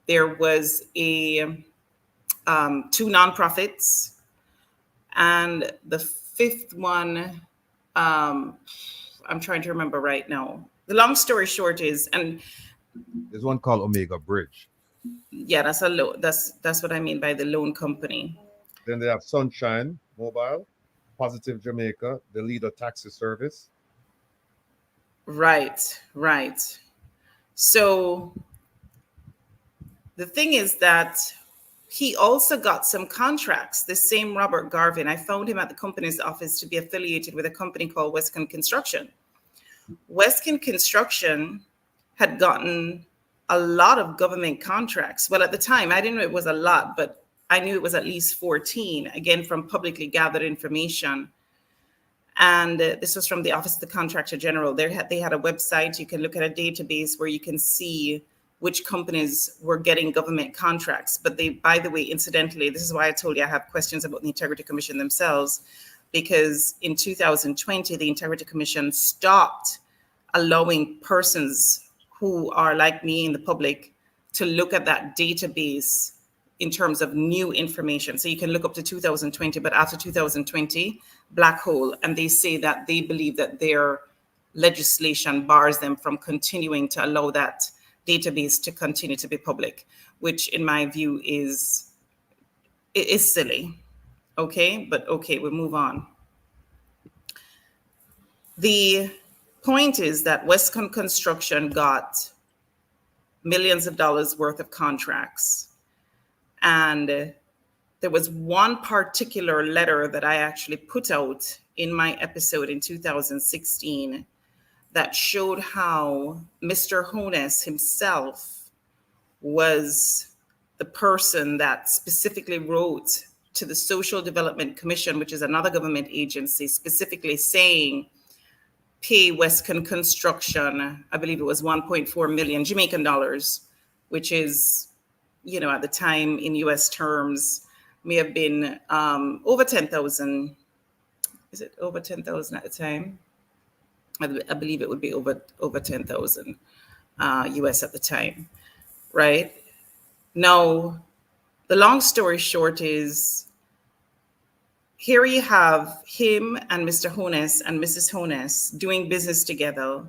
there was a 2 nonprofits, and the fifth one, I'm trying to remember right now. The long story short is, and there's one called Omega Bridge. Yeah, that's what I mean by the loan company. Then they have Sunshine Mobile, Positive Jamaica, the Leader Taxi Service. Right. So the thing is that he also got some contracts. The same Robert Garvin, I found him at the company's office to be affiliated with a company called Westcon Construction. Westcon Construction had gotten a lot of government contracts. Well, at the time, I didn't know it was a lot, but I knew it was at least 14, again, from publicly gathered information. And this was from the Office of the Contractor General. They had a website. You can look at a database where you can see which companies were getting government contracts. But they, by the way, incidentally, this is why I told you I have questions about the Integrity Commission themselves, because in 2020, the Integrity Commission stopped allowing persons who are like me in the public to look at that database in terms of new information. So you can look up to 2020, but after 2020, black hole. And they say that they believe that their legislation bars them from continuing to allow that database to continue to be public, which in my view is silly. Okay, but okay, we'll move on. The point is that Westcon Construction got millions of dollars worth of contracts. And there was one particular letter that I actually put out in my episode in 2016 that showed how Mr. Honus himself was the person that specifically wrote to the Social Development Commission, which is another government agency, specifically saying, pay Westcon Construction, I believe it was 1.4 million Jamaican dollars, which is, you know, at the time in US terms, may have been over 10,000. Is it over 10,000 at the time? I believe it would be over 10,000 US at the time, right? Now, the long story short is, here you have him and Mr. Honus and Mrs. Honus doing business together,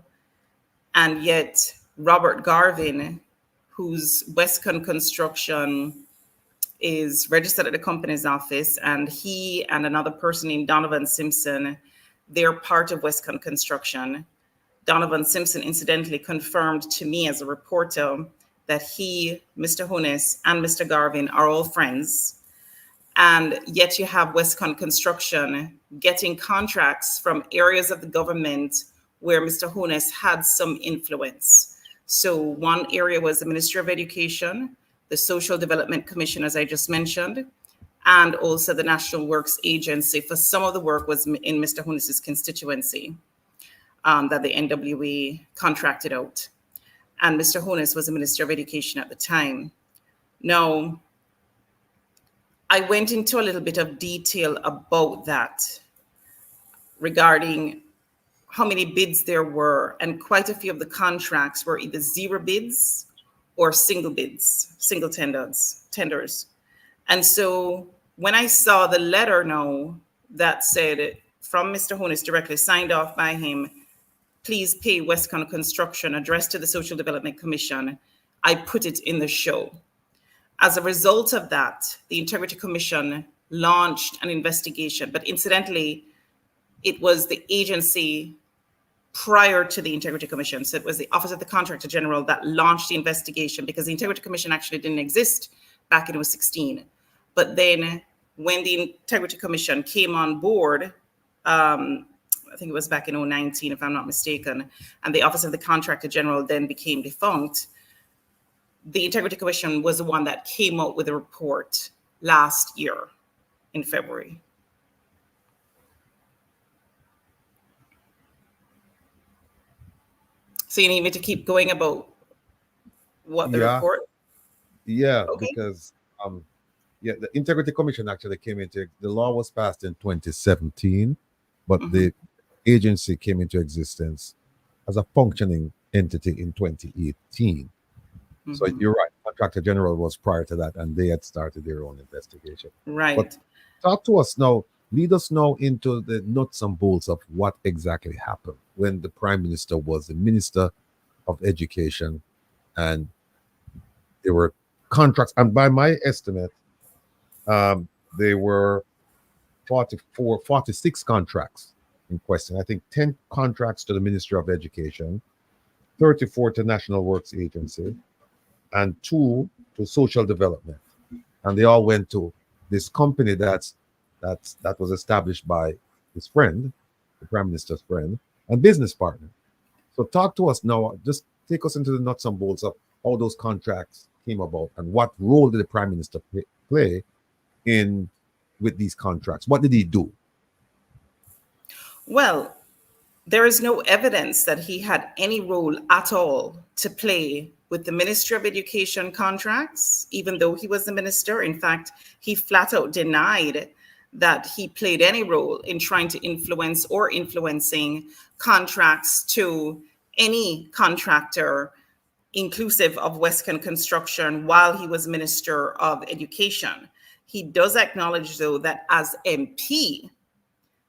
and yet Robert Garvin, whose Westcon Construction is registered at the company's office, and he and another person named Donovan Simpson, they're part of Westcon Construction. Donovan Simpson incidentally confirmed to me as a reporter that he, Mr. Honus, and Mr. Garvin are all friends. And yet you have Westcon Construction getting contracts from areas of the government where Mr. Honus had some influence. So one area was the Ministry of Education, the Social Development Commission, as I just mentioned, and also the National Works Agency. For some of the work was in Mr. Honus's constituency that the NWA contracted out. And Mr. Honus was the Minister of Education at the time. Now, I went into a little bit of detail about that regarding how many bids there were, and quite a few of the contracts were either zero bids or single bids, single tenders. And so when I saw the letter now that said from Mr. Honus directly, signed off by him, please pay Westcon Construction, addressed to the Social Development Commission, I put it in the show. As a result of that, the Integrity Commission launched an investigation, but incidentally, it was the agency prior to the Integrity Commission. So it was the Office of the Contractor General that launched the investigation, because the Integrity Commission actually didn't exist back in 2016. But then when the Integrity Commission came on board, I think it was back in 2019, if I'm not mistaken, and the Office of the Contractor General then became defunct, the Integrity Commission was the one that came out with a report last year in February. So you need me to keep going about what the Yeah. report? Yeah, Okay. because yeah, the Integrity Commission actually came into the law was passed in 2017, but the agency came into existence as a functioning entity in 2018. So you're right. Contractor General was prior to that, and they had started their own investigation. Right. But talk to us now. Lead us now into the nuts and bolts of what exactly happened when the Prime Minister was the Minister of Education, and there were contracts. And by my estimate, there were 46 contracts in question. I think 10 contracts to the Ministry of Education, 34 to National Works Agency, and 2 to Social Development. And they all went to this company that was established by his friend, the Prime Minister's friend, and business partner. So talk to us now. Just take us into the nuts and bolts of how those contracts came about and what role did the Prime Minister play in with these contracts. What did he do? Well, there is no evidence that he had any role at all to play with the Ministry of Education contracts, even though he was the minister. In fact, he flat out denied that he played any role in trying to influence or influencing contracts to any contractor, inclusive of Westcon Construction, while he was Minister of Education. He does acknowledge, though, that as MP,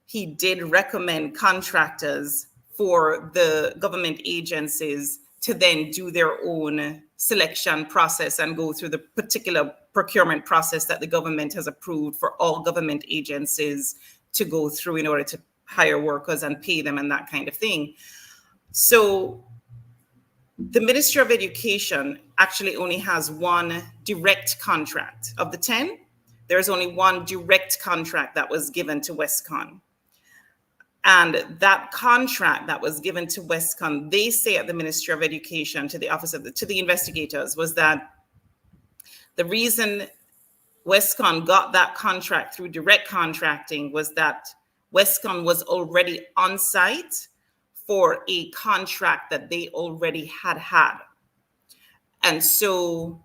he did recommend contractors for the government agencies to then do their own selection process and go through the particular procurement process that the government has approved for all government agencies to go through in order to hire workers and pay them and that kind of thing. So the Ministry of Education actually only has one direct contract. Of the 10, there's only one direct contract that was given to Westcon. And that contract that was given to Westcon, they say at the Ministry of Education to the office of to the investigators, was that the reason Westcon got that contract through direct contracting was that Westcon was already on site for a contract that they already had. And so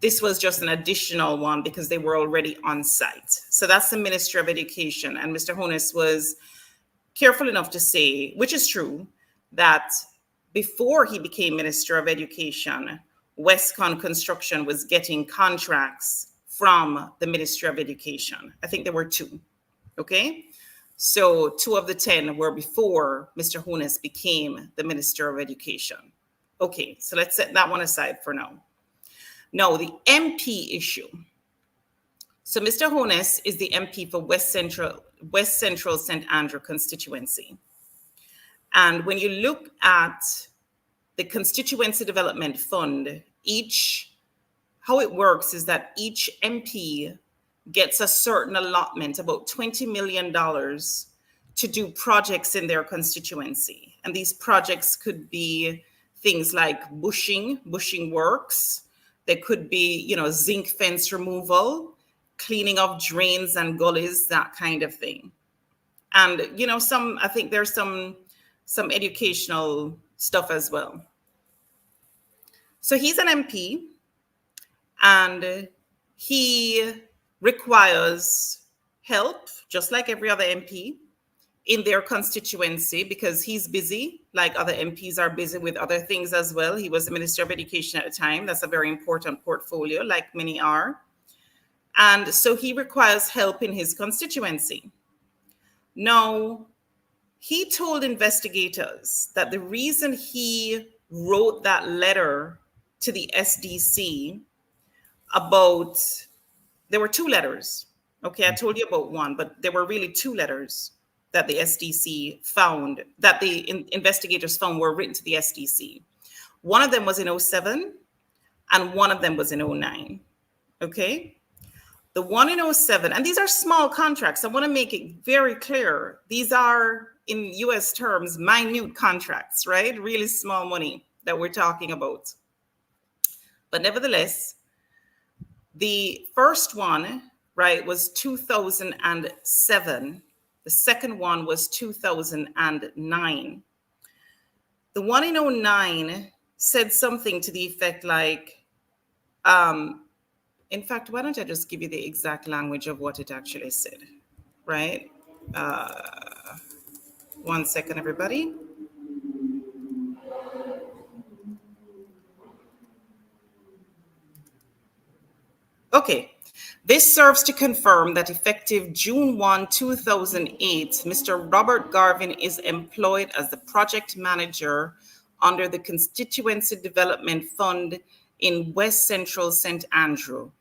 this was just an additional one because they were already on site. So that's the Ministry of Education. And Mr. Honus was careful enough to say, which is true, that before he became Minister of Education, Westcon Construction was getting contracts from the Ministry of Education. I think there were 2, okay? So 2 of the 10 were before Mr. Honus became the Minister of Education. Okay, so let's set that one aside for now. Now, the MP issue. So Mr. Honus is the MP for West Central St. Andrew constituency. And when you look at the Constituency Development Fund, how it works is that each MP gets a certain allotment, about $20 million, to do projects in their constituency. And these projects could be things like bushing works. They could be, zinc fence removal, cleaning of drains and gullies, that kind of thing. And, I think there's some educational stuff as well. So he's an MP and he requires help, just like every other MP, in their constituency because he's busy, like other MPs are busy with other things as well. He was the Minister of Education at the time. That's a very important portfolio, like many are. And so he requires help in his constituency. Now, he told investigators that the reason he wrote that letter to the SDC there were 2 letters. Okay, I told you about one, but there were really 2 letters that the SDC found, that the investigators found were written to the SDC. One of them was in 2007 and one of them was in 2009. Okay? The one in 2007, and these are small contracts. I want to make it very clear. These are, in US terms, minute contracts, right? Really small money that we're talking about. But nevertheless, the first one, right, was 2007. The second one was 2009. The one in 09 said something to the effect like, in fact, why don't I just give you the exact language of what it actually said, right? 1 second, everybody. Okay, this serves to confirm that effective June 1, 2008, Mr. Robert Garvin is employed as the project manager under the Constituency Development Fund in West Central St. Andrew.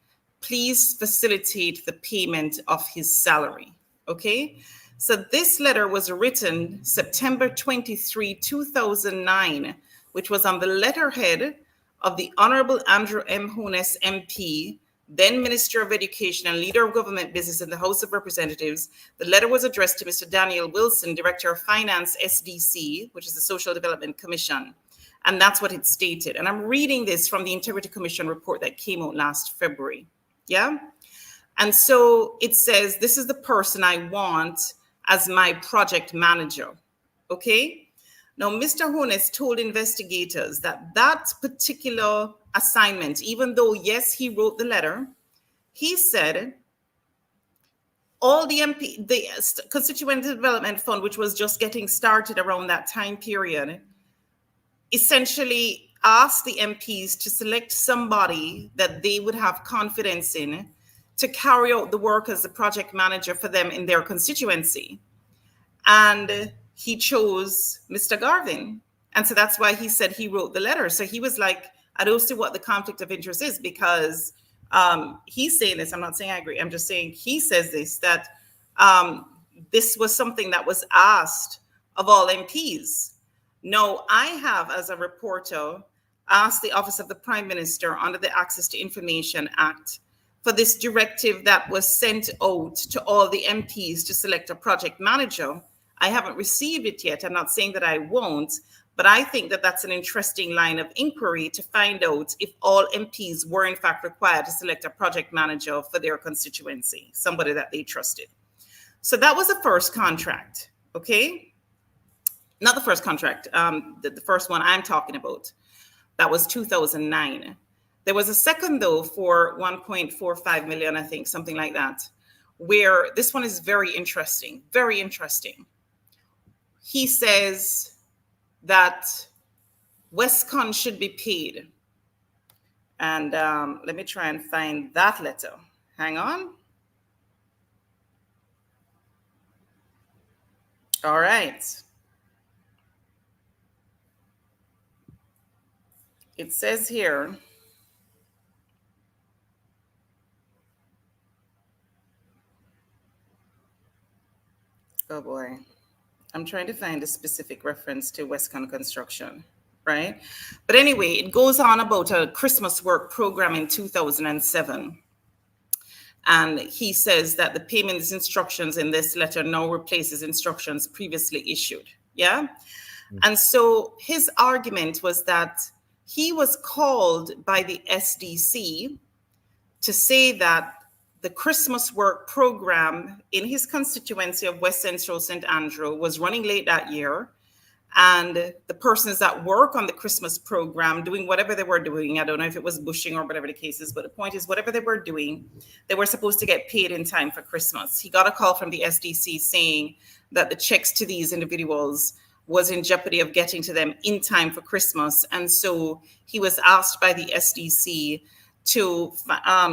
Please facilitate the payment of his salary. Okay, so this letter was written September 23, 2009, which was on the letterhead of the Honorable Andrew M. Hounes, MP, then Minister of Education and Leader of Government Business in the House of Representatives. The letter was addressed to Mr. Daniel Wilson, Director of Finance, SDC, which is the Social Development Commission. And that's what it stated. And I'm reading this from the Integrity Commission report that came out last February. Yeah. And so it says, this is the person I want as my project manager. Okay. Now, Mr. Hounes told investigators that that particular assignment, even though, yes, he wrote the letter, he said all the Constituent Development Fund, which was just getting started around that time period, essentially asked the MPs to select somebody that they would have confidence in to carry out the work as the project manager for them in their constituency. And he chose Mr. Garvin. And so that's why he said he wrote the letter. So he was like, I don't see what the conflict of interest is, because he's saying this. I'm not saying I agree. I'm just saying he says this, that this was something that was asked of all MPs. No, I have, as a reporter, asked the Office of the Prime Minister under the Access to Information Act for this directive that was sent out to all the MPs to select a project manager. I haven't received it yet. I'm not saying that I won't, but I think that that's an interesting line of inquiry to find out if all MPs were in fact required to select a project manager for their constituency, somebody that they trusted. So that was the first contract, okay? Not the first contract, the first one I'm talking about. That was 2009. There was a second, though, for 1.45 million, I think, something like that, where this one is very interesting, very interesting. He says that Westcon should be paid. And let me try and find that letter. Hang on. All right. It says here, oh boy, I'm trying to find a specific reference to Westcon Construction, right? But anyway, it goes on about a Christmas work program in 2007. And he says that the payment instructions in this letter now replaces instructions previously issued, yeah? And so his argument was that he was called by the SDC to say that the Christmas work program in his constituency of West Central St. Andrew was running late that year. And the persons that work on the Christmas program doing whatever they were doing, I don't know if it was bushing or whatever the case is, but the point is whatever they were doing, they were supposed to get paid in time for Christmas. He got a call from the SDC saying that the checks to these individuals was in jeopardy of getting to them in time for Christmas. And so he was asked by the SDC to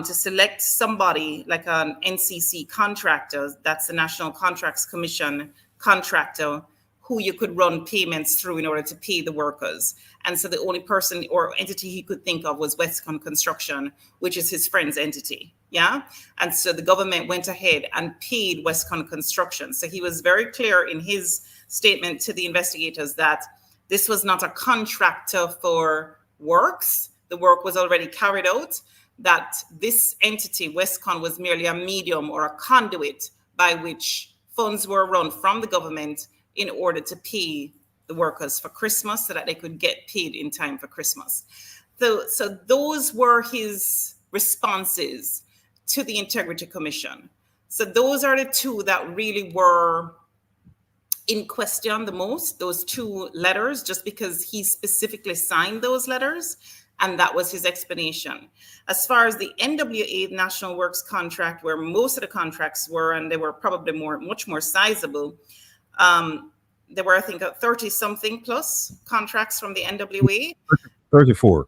select somebody like an NCC contractor, that's the National Contracts Commission contractor, who you could run payments through in order to pay the workers. And so the only person or entity he could think of was Westcon Construction, which is his friend's entity, yeah? And so the government went ahead and paid Westcon Construction. So he was very clear in his statement to the investigators that this was not a contractor for works. The work was already carried out, that this entity, Westcon, was merely a medium or a conduit by which funds were run from the government in order to pay the workers for Christmas so that they could get paid in time for Christmas. So those were his responses to the Integrity Commission. So those are the two that really were in question the most, those two letters, just because he specifically signed those letters, and that was his explanation. As far as the NWA National Works contract, where most of the contracts were, and they were probably much more sizable, there were, I think, 30-something plus contracts from the NWA. 34.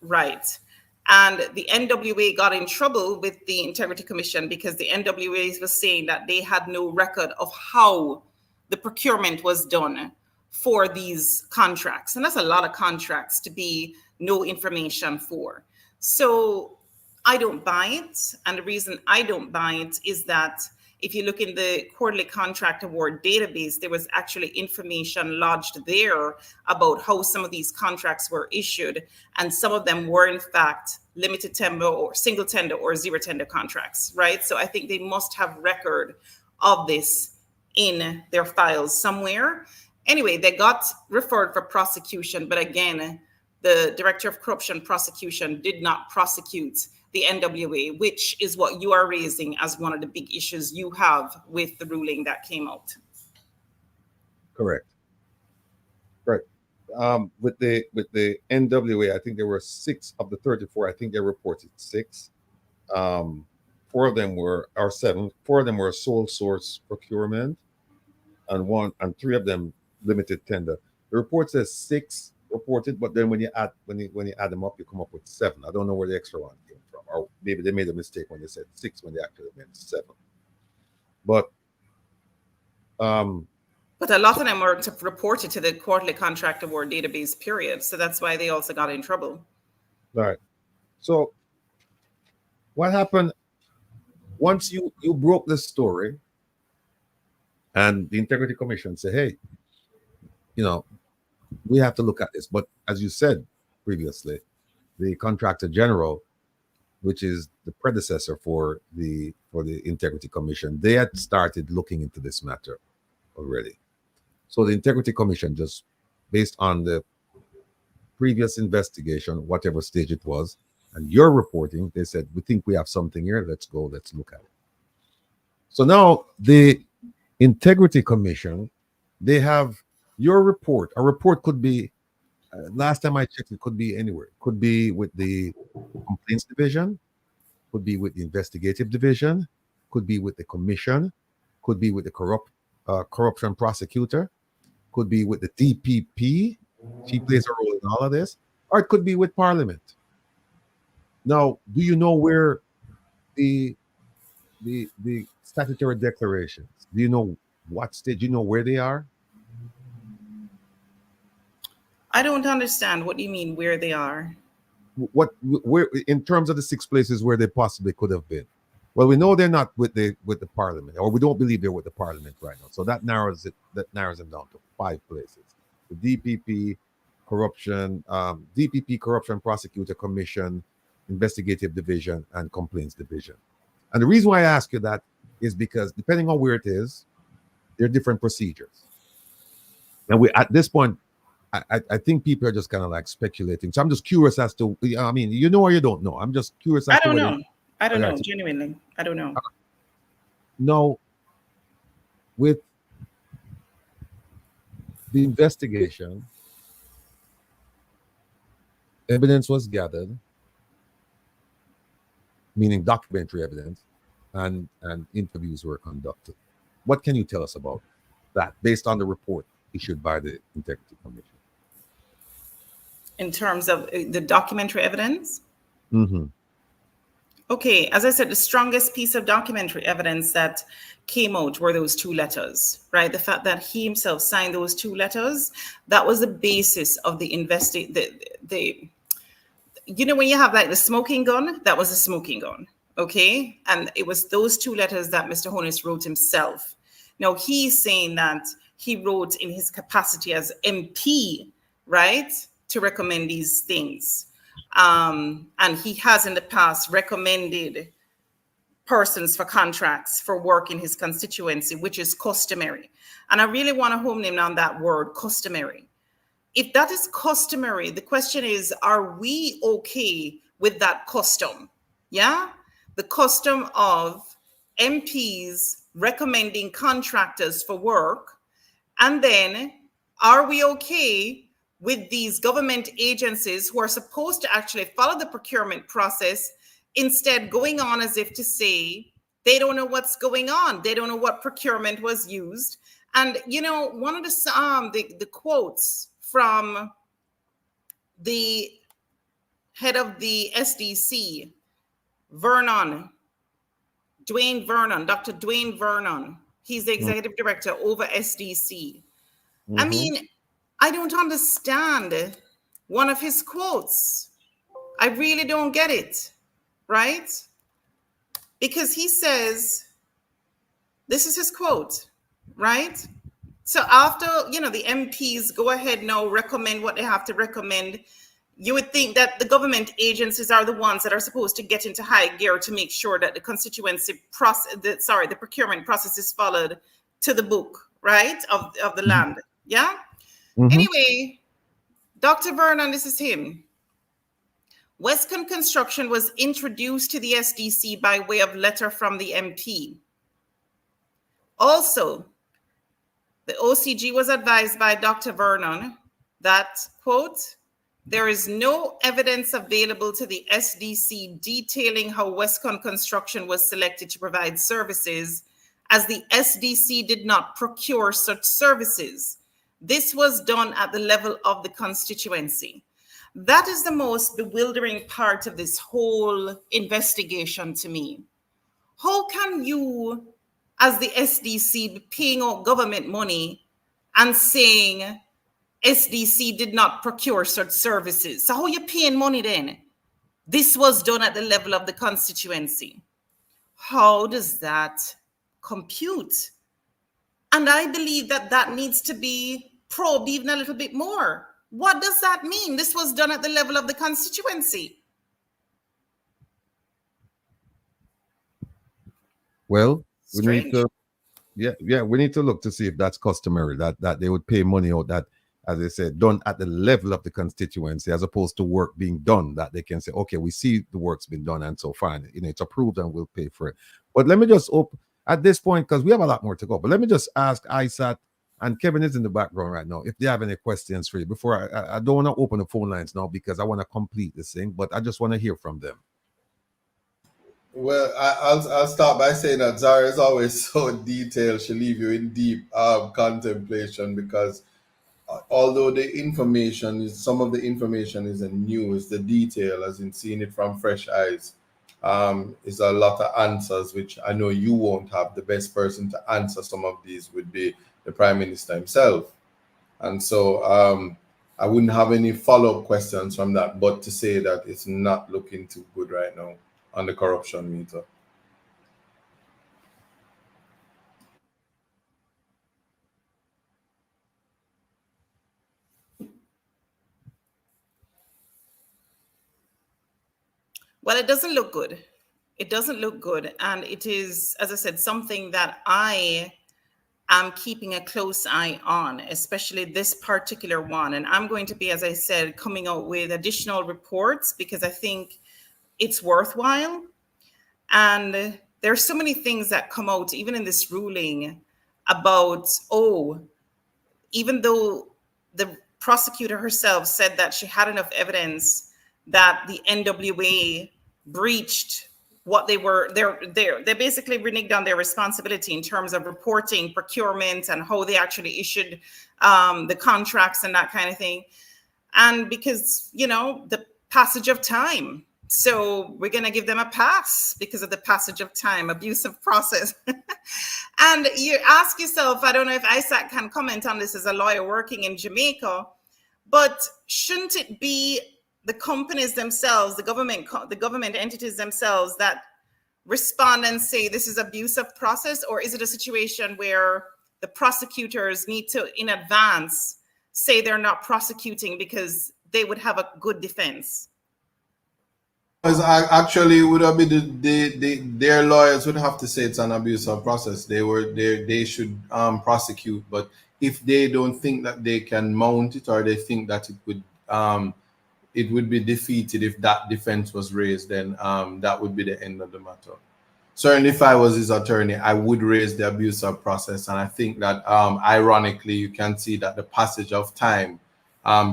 Right. And the NWA got in trouble with the Integrity Commission because the NWA was saying that they had no record of how the procurement was done for these contracts. And that's a lot of contracts to be no information for. So I don't buy it. And the reason I don't buy it is that if you look in the quarterly contract award database, there was actually information lodged there about how some of these contracts were issued. And some of them were, in fact, limited tender or single tender or zero tender contracts, right? So I think they must have record of this in their files somewhere. Anyway, they got referred for prosecution. But again, the Director of Corruption Prosecution did not prosecute the NWA, which is what you are raising as one of the big issues you have with the ruling that came out. Correct. Right. With the NWA, I think there were 6 of the 34. I think they reported 6. 4 of them were, or 7. 4 of them were sole source procurement, and 3 of them limited tender. The report says 6 reported, but then when you add them up, you come up with 7. I don't know where the extra one came from, or maybe they made a mistake when they said 6 when they actually meant 7. But a lot of them were reported to the quarterly contract award database period, so that's why they also got in trouble. All right. So what happened once you broke the story, and the Integrity Commission said, "Hey, we have to look at this." But as you said previously, the Contractor General, which is the predecessor for the Integrity Commission, they had started looking into this matter already. So the Integrity Commission, just based on the previous investigation, whatever stage it was, and your reporting, they said, "We think we have something here. Let's go. Let's look at it." So now the Integrity Commission, they have your report. A report could be, last time I checked, it could be anywhere. It could be with the Complaints Division, could be with the Investigative Division, could be with the Commission, could be with the Corruption Prosecutor, could be with the DPP. She plays a role in all of this, or it could be with Parliament. Now, do you know where the statutory declarations? Do you know what stage? Do you know where they are? I don't understand. What do you mean where they are? Where in terms of the 6 places where they possibly could have been? Well, we know they're not with the Parliament, or we don't believe they're with the Parliament right now. So that narrows them down to 5 places: the DPP, DPP Corruption Prosecutor Commission, Investigative Division, and Complaints Division. And the reason why I ask you that is because depending on where it is, there are different procedures. And at this point, I think people are just kind of like speculating. So I'm just curious as to, I mean, you know or you don't know. I'm just curious as I don't to know. I don't know. Genuinely, I don't know. No, with the investigation, evidence was gathered, meaning documentary evidence, and interviews were conducted. What can you tell us about that based on the report issued by the Integrity Commission? In terms of the documentary evidence? Mm-hmm. Okay, as I said, the strongest piece of documentary evidence that came out were those 2 letters, right? The fact that he himself signed those 2 letters, that was the basis of the when you have like the smoking gun, that was a smoking gun, okay? And it was those 2 letters that Mr. Honus wrote himself. Now, he's saying that he wrote in his capacity as MP, right, to recommend these things. And he has in the past recommended persons for contracts for work in his constituency, which is customary. And I really want to hone in on that word, customary. If that is customary, the question is, are we okay with that custom? Yeah? The custom of MPs recommending contractors for work And then, are we okay with these government agencies who are supposed to actually follow the procurement process, instead going on as if to say they don't know what's going on, they don't know what procurement was used? And you know, one of the quotes from the head of the SDC, Dr. Dwayne Vernon, he's the executive director over SDC. I mean, I don't understand one of his quotes. I really don't get it, right? Because he says, this is his quote, right? So after, you know, the MPs go ahead now, recommend what they have to recommend, you would think that the government agencies are the ones that are supposed to get into high gear to make sure that the constituency process, the procurement process is followed to the book, right, of the land. Yeah? Anyway, Dr. Vernon, this is him. Westcon Construction was introduced to the SDC by way of letter from the MP. Also, the OCG was advised by Dr. Vernon that, quote, there is no evidence available to the SDC detailing how Westcon Construction was selected to provide services, as the SDC did not procure such services. This was done at the level of the constituency. That is the most bewildering part of this whole investigation to me. How can you, as the SDC, be paying out government money and saying SDC did not procure such services? So how are you paying money then? This was done at the level of the constituency. How does that compute? And I believe that that needs to be probed even a little bit more. What does that mean? This was done at the level of the constituency. Well, we need to, we need to look to see if that's customary, that they would pay money out that, as I said, done at the level of the constituency, as opposed to work being done that they can say, okay, we see the work's been done, and so fine, you know, it's approved and we'll pay for it. But let me just open at this point, because we have a lot more to go, but let me just ask Isat, and Kevin is in the background right now, if they have any questions for you. Before I don't want to open the phone lines now, because I want to complete this thing, but I just want to hear from them. Well, I'll start by saying that Zara is always so detailed. She'll leave you in deep contemplation, because although the information is, some of the information isn't new, it's the detail, as in seeing it from fresh eyes. Is a lot of answers, which I know you won't have. The best person to answer some of these would be the Prime Minister himself. And so I wouldn't have any follow-up questions from that, but to say that it's not looking too good right now on the corruption meter. Well, it doesn't look good. It doesn't look good. And it is, as I said, something that I am keeping a close eye on, especially this particular one. And I'm going to be, as I said, coming out with additional reports, because I think it's worthwhile. And there's so many things that come out, even in this ruling, about, even though the prosecutor herself said that she had enough evidence that the NWA breached what they were, they basically reneged on their responsibility in terms of reporting procurement and how they actually issued the contracts and that kind of thing. And because, you know, the passage of time. So we're going to give them a pass because of the passage of time, abusive process. And you ask yourself, I don't know if Isat can comment on this as a lawyer working in Jamaica, but shouldn't it be the companies themselves, the government entities themselves that respond and say this is abusive process? Or is it a situation where the prosecutors need to, in advance, say they're not prosecuting because they would have a good defense? Because actually, it would have been their lawyers would have to say it's an abusive process. They should prosecute, but if they don't think that they can mount it, or they think that it would be defeated if that defense was raised, then that would be the end of the matter. certainly if I was his attorney, I would raise the abuse of process. And I think that ironically, you can see that the passage of time,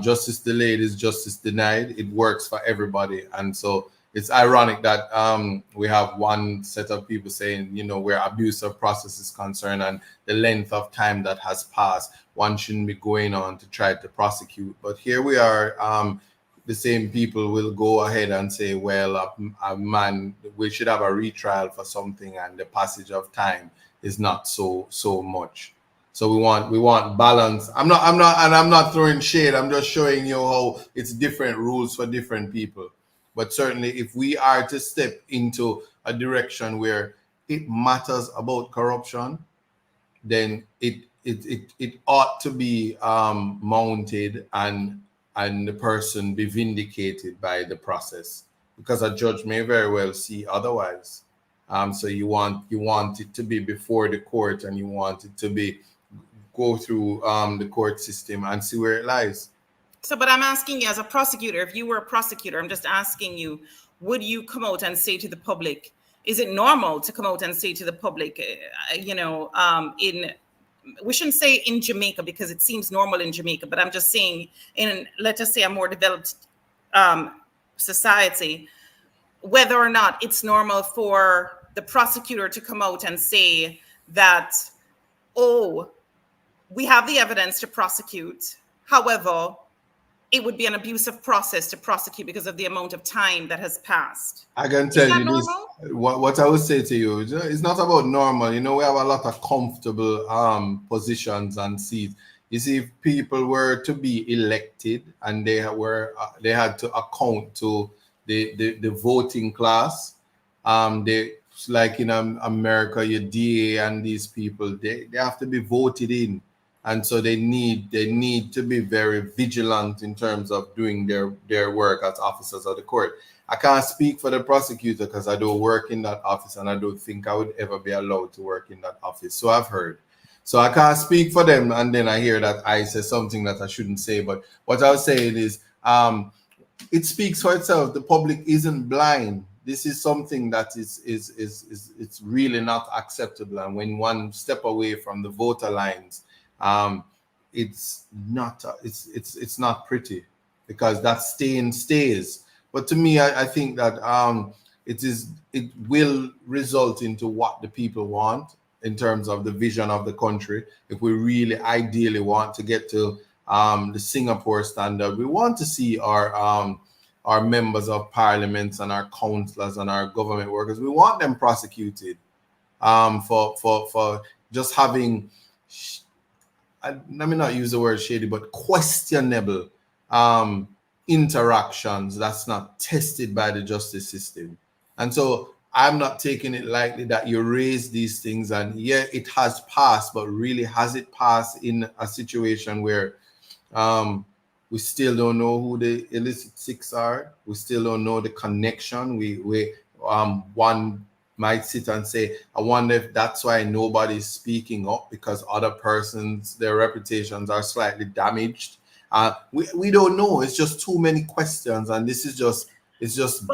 justice delayed is justice denied. It works for everybody. And so it's ironic that we have one set of people saying, you know, where abuse of process is concerned and the length of time that has passed, one shouldn't be going on to try to prosecute. But here we are, the same people will go ahead and say, well, a man, we should have a retrial for something, and the passage of time is not so much. So we want balance. I'm not throwing shade. I'm just showing you how it's different rules for different people. But certainly, if we are to step into a direction where it matters about corruption, then it ought to be mounted and the person be vindicated by the process, because a judge may very well see otherwise. So you want it to be before the court, and you want it to be go through the court system and see where it lies. So, but I'm asking you as a prosecutor, if you were a prosecutor, I'm just asking you, would you come out and say to the public, is it normal to come out and say to the public, we shouldn't say in Jamaica because it seems normal in Jamaica, but I'm just saying in, let us say, a more developed society, whether or not it's normal for the prosecutor to come out and say that, oh, we have the evidence to prosecute. However, it would be an abusive process to prosecute because of the amount of time that has passed. I can tell you this, what I would say to you, it's not about normal. You know, we have a lot of comfortable positions and seats. You see, if people were to be elected and they had to account to the voting class, like in America, your DA and these people, they have to be voted in. And so they need to be very vigilant in terms of doing their work as officers of the court. I can't speak for the prosecutor because I don't work in that office, and I don't think I would ever be allowed to work in that office. So I've heard. So I can't speak for them, and then I hear that I say something that I shouldn't say. But what I was saying is, it speaks for itself. The public isn't blind. This is something that is it's really not acceptable. And when one step away from the voter lines, it's not pretty, because that stain stays. But to me, I think that it will result into what the people want in terms of the vision of the country. If we really ideally want to get to the Singapore standard, we want to see our members of parliament and our councillors and our government workers, we want them prosecuted for just having, let me not use the word shady, but questionable interactions that's not tested by the justice system. And so I'm not taking it lightly that you raise these things, and yeah, it has passed, but really has it passed in a situation where we still don't know who the illicit six are. We still don't know the connection. One might sit and say, I wonder if that's why nobody's speaking up, because other persons, their reputations are slightly damaged. We don't know. It's just too many questions, and this is just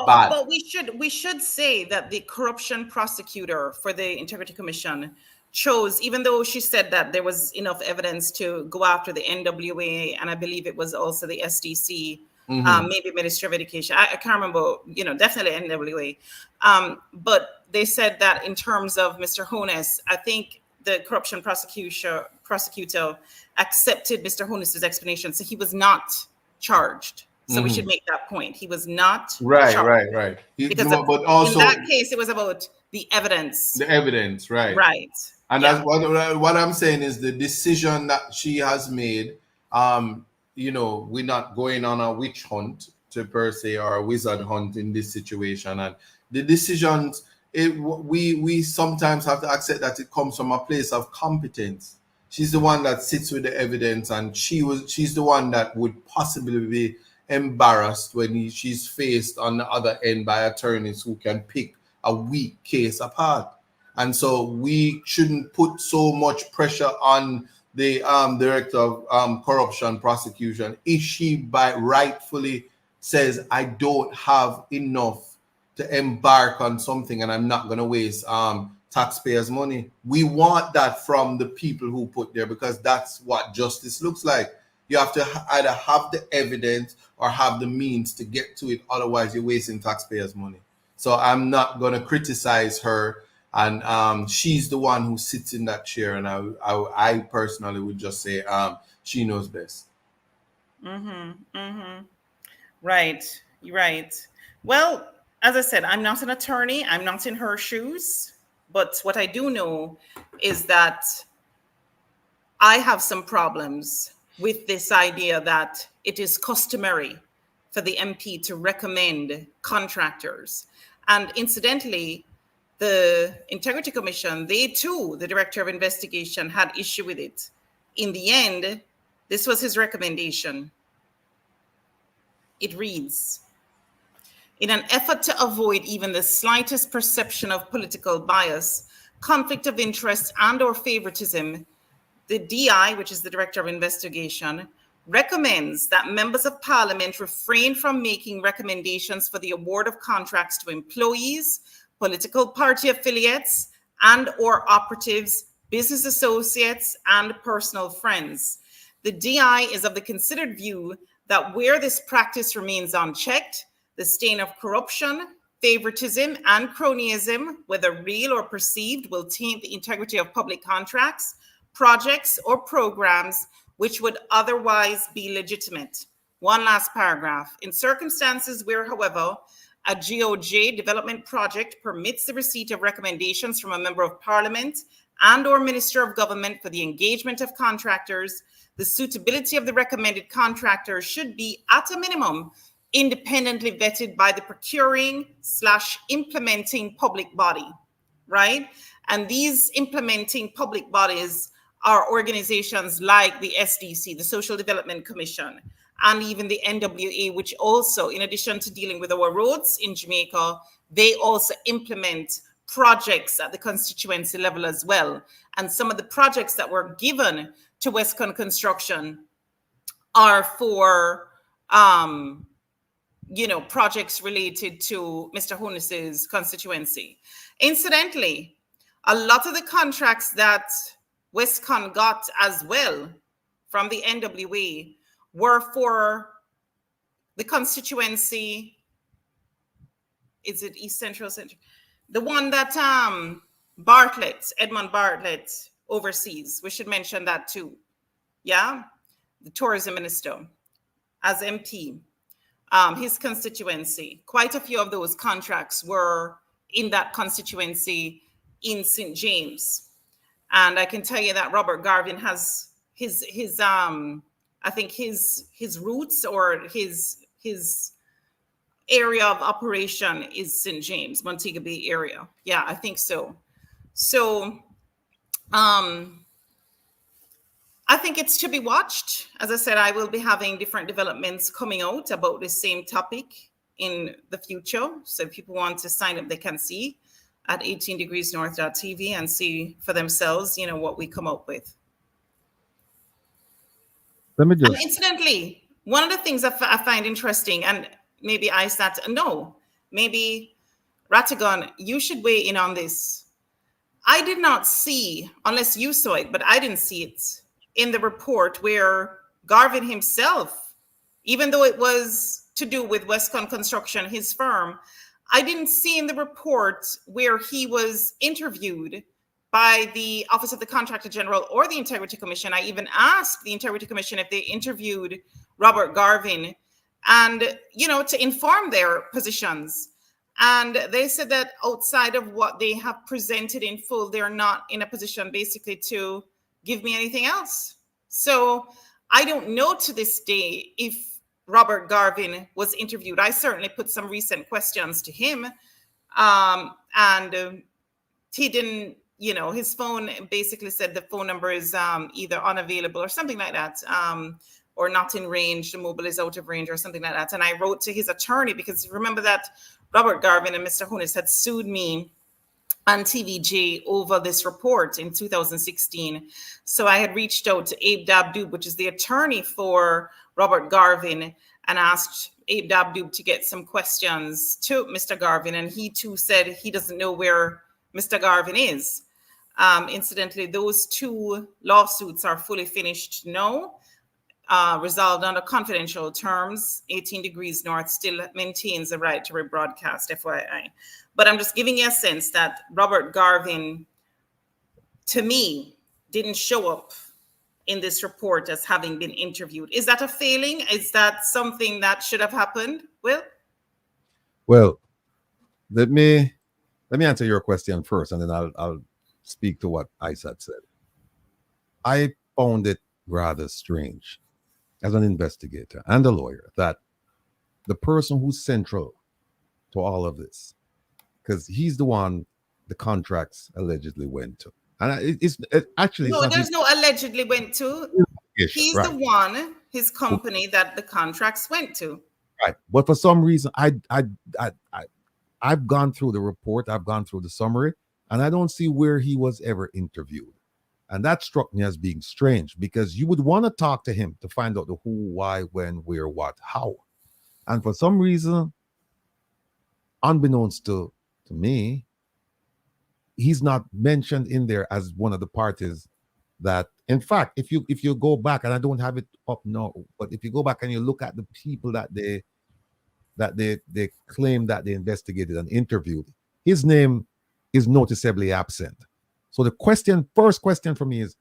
bad. But we should say that the corruption prosecutor for the Integrity Commission chose, even though she said that there was enough evidence to go after the NWA, and I believe it was also the SDC, maybe Ministry of Education. I can't remember, definitely NWA. But they said that in terms of Mr. Honus, I think the corruption prosecutor accepted Mr. Honus's explanation. So he was not charged. So we should make that point. He was not charged. Right. But also, in that case, it was about the evidence. The evidence, right. Right. And that's what I'm saying is the decision that she has made, we're not going on a witch hunt to per se, or a wizard hunt in this situation. And the decisions, we sometimes have to accept that it comes from a place of competence. She's the one that sits with the evidence, and she's the one that would possibly be embarrassed when she's faced on the other end by attorneys who can pick a weak case apart. And so we shouldn't put so much pressure on the director of corruption prosecution if she rightfully says, I don't have enough embark on something, and I'm not going to waste taxpayers' money. We want that from the people who put there, because that's what justice looks like. You have to either have the evidence or have the means to get to it. Otherwise, you're wasting taxpayers' money. So I'm not going to criticize her. And she's the one who sits in that chair. And I personally would just say she knows best. Right. You're right. Well, as I said, I'm not an attorney. I'm not in her shoes. But what I do know is that I have some problems with this idea that it is customary for the MP to recommend contractors. And incidentally, the Integrity Commission, they too, the Director of Investigation, had issue with it. In the end, this was his recommendation. It reads, in an effort to avoid even the slightest perception of political bias, conflict of interest, and/or favoritism, the DI, which is the Director of Investigation, recommends that members of Parliament refrain from making recommendations for the award of contracts to employees, political party affiliates, and/or operatives, business associates, and personal friends. The DI is of the considered view that where this practice remains unchecked, the stain of corruption, favoritism, and cronyism, whether real or perceived, will taint the integrity of public contracts, projects, or programs which would otherwise be legitimate. One last paragraph. In circumstances where, however, a GOJ development project permits the receipt of recommendations from a member of Parliament and/or Minister of Government for the engagement of contractors, the suitability of the recommended contractor should be, at a minimum, independently vetted by the procuring/implementing public body, right? And these implementing public bodies are organizations like the SDC, the Social Development Commission, and even the NWA, which also, in addition to dealing with our roads in Jamaica, they also implement projects at the constituency level as well. And some of the projects that were given to Westcon Construction are for, projects related to Mr. Honus's constituency. Incidentally, a lot of the contracts that Westcon got as well from the NWA were for the constituency. Is it East Central? The one that Edmund Bartlett oversees. We should mention that too. Yeah, the tourism minister as MP. His constituency. Quite a few of those contracts were in that constituency in St. James. And I can tell you that Robert Garvin has his roots or his area of operation is St. James, Montego Bay area. Yeah, I think so. So I think it's to be watched. As I said, I will be having different developments coming out about the same topic in the future. So if people want to sign up, they can see at 18degreesnorth.tv and see for themselves, what we come up with. Let me just... And incidentally, one of the things I find interesting, and maybe maybe Rattigan, you should weigh in on this. I did not see, unless you saw it, but I didn't see it in the report where Garvin himself, even though it was to do with Westcon Construction, his firm, I didn't see in the report where he was interviewed by the Office of the Contractor General or the Integrity Commission. I even asked the Integrity Commission if they interviewed Robert Garvin and, to inform their positions. And they said that outside of what they have presented in full, they're not in a position basically to give me anything else. So I don't know to this day if Robert Garvin was interviewed. I certainly put some recent questions to him. And he didn't, his phone basically said the phone number is either unavailable or something like that, or not in range, the mobile is out of range or something like that. And I wrote to his attorney because remember that Robert Garvin and Mr. Honus had sued me on TVJ over this report in 2016. So I had reached out to Abe Dabdoob, which is the attorney for Robert Garvin, and asked Abe Dabdoob to get some questions to Mr. Garvin, and he too said he doesn't know where Mr. Garvin is. Incidentally, those two lawsuits are fully finished now, resolved under confidential terms. 18 Degrees North still maintains the right to rebroadcast, FYI. But I'm just giving you a sense that Robert Garvin, to me, didn't show up in this report as having been interviewed. Is that a failing? Is that something that should have happened? Well, let me answer your question first, and then I'll speak to what Isat said. I found it rather strange as an investigator and a lawyer that the person who's central to all of this, because he's the one the contracts allegedly went to. And it's actually... No, there's no allegedly went to. He's right. the one, his company, that the contracts went to. Right. But for some reason, I've gone through the report, I've gone through the summary, and I don't see where he was ever interviewed. And that struck me as being strange, because you would want to talk to him to find out the who, why, when, where, what, how. And for some reason, unbeknownst to me, he's not mentioned in there as one of the parties that, in fact, if you go back, and I don't have it up now, but if you go back and you look at the people that they claim that they investigated and interviewed, his name is noticeably absent. So the first question for me is,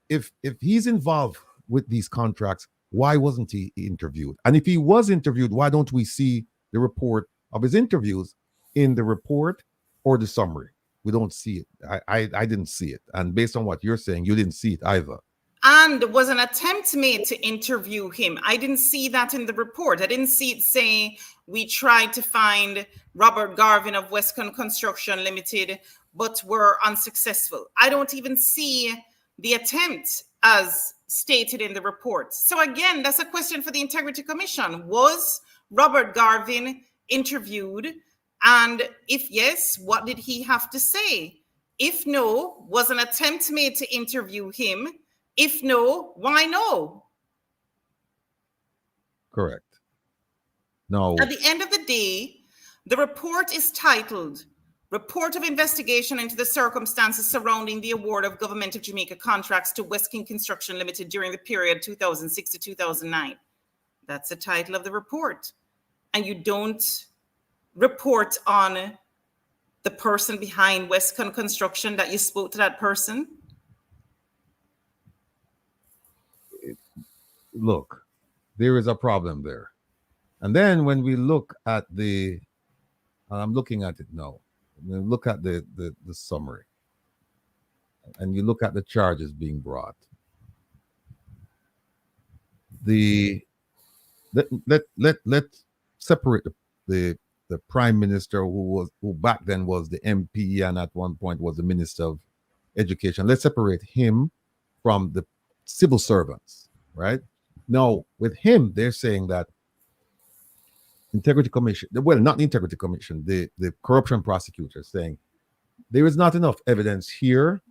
if he's involved with these contracts, why wasn't he interviewed? And if he was interviewed, why don't we see the report of his interviews in the report or the summary? We don't see it. I didn't see it. And based on what you're saying, you didn't see it either. And there was an attempt made to interview him. I didn't see that in the report. I didn't see it say, we tried to find Robert Garvin of Westcon Construction Limited, but were unsuccessful. I don't even see the attempt as stated in the report. So again, that's a question for the Integrity Commission. Was Robert Garvin interviewed? And if yes, what did he have to say? If no, was an attempt made to interview him? If no, why no? Correct. No. At the end of the day, the report is titled Report of Investigation into the Circumstances Surrounding the Award of Government of Jamaica Contracts to Westking Construction Limited during the period 2006 to 2009. That's the title of the report. And you don't report on the person behind Westcon Construction, that you spoke to that person? Look, there is a problem there. And then when we look at I'm looking at it now, look at the summary, and you look at the charges being brought. Let's separate the prime minister who back then was the MP and at one point was the Minister of Education. Let's separate him from the civil servants, right? Now, with him, they're saying that Integrity Commission, well, not the Integrity Commission, the corruption prosecutor saying there is not enough evidence here.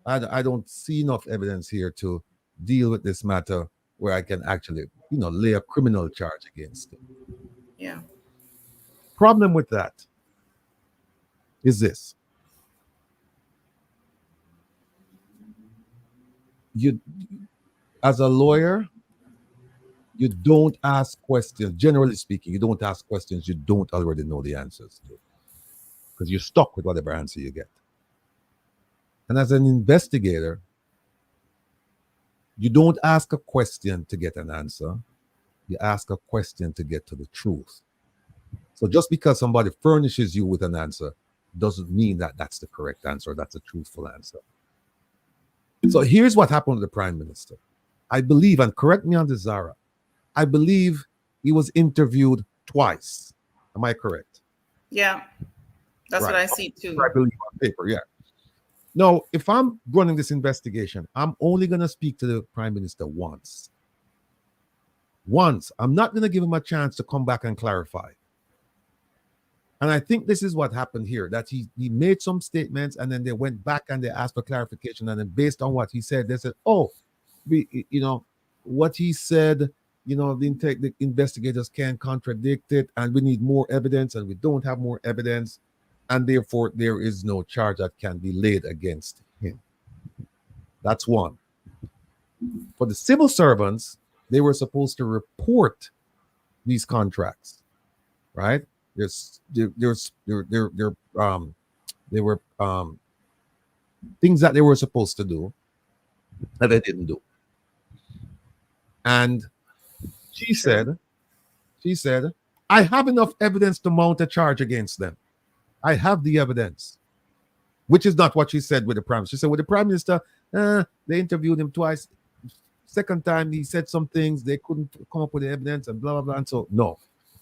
I don't see enough evidence here to deal with this matter where I can actually, lay a criminal charge against him. Yeah. Problem with that is this. You, as a lawyer, you don't ask questions. Generally speaking, you don't ask questions you don't already know the answers to, because you're stuck with whatever answer you get. And as an investigator, you don't ask a question to get an answer. You ask a question to get to the truth. So just because somebody furnishes you with an answer doesn't mean that that's the correct answer, that's a truthful answer. So here's what happened to the Prime Minister. I believe, and correct me on this, Zara, I believe he was interviewed twice. Am I correct? Yeah, that's right. What I see too. I believe on paper, yeah. Now, if I'm running this investigation, I'm only going to speak to the Prime Minister once. Once. I'm not going to give him a chance to come back and clarify. And I think this is what happened here, that he made some statements and then they went back and they asked for clarification. And then based on what he said, they said, what he said, the investigators can't contradict it, and we need more evidence, and we don't have more evidence, and therefore there is no charge that can be laid against him. That's one. For the civil servants, they were supposed to report these contracts, right? There were things that they were supposed to do that they didn't do. And she said, I have enough evidence to mount a charge against them. I have the evidence, which is not what she said with the Prime Minister. She said with the Prime Minister, they interviewed him twice. Second time, he said some things, they couldn't come up with the evidence and blah, blah, blah. And so, no.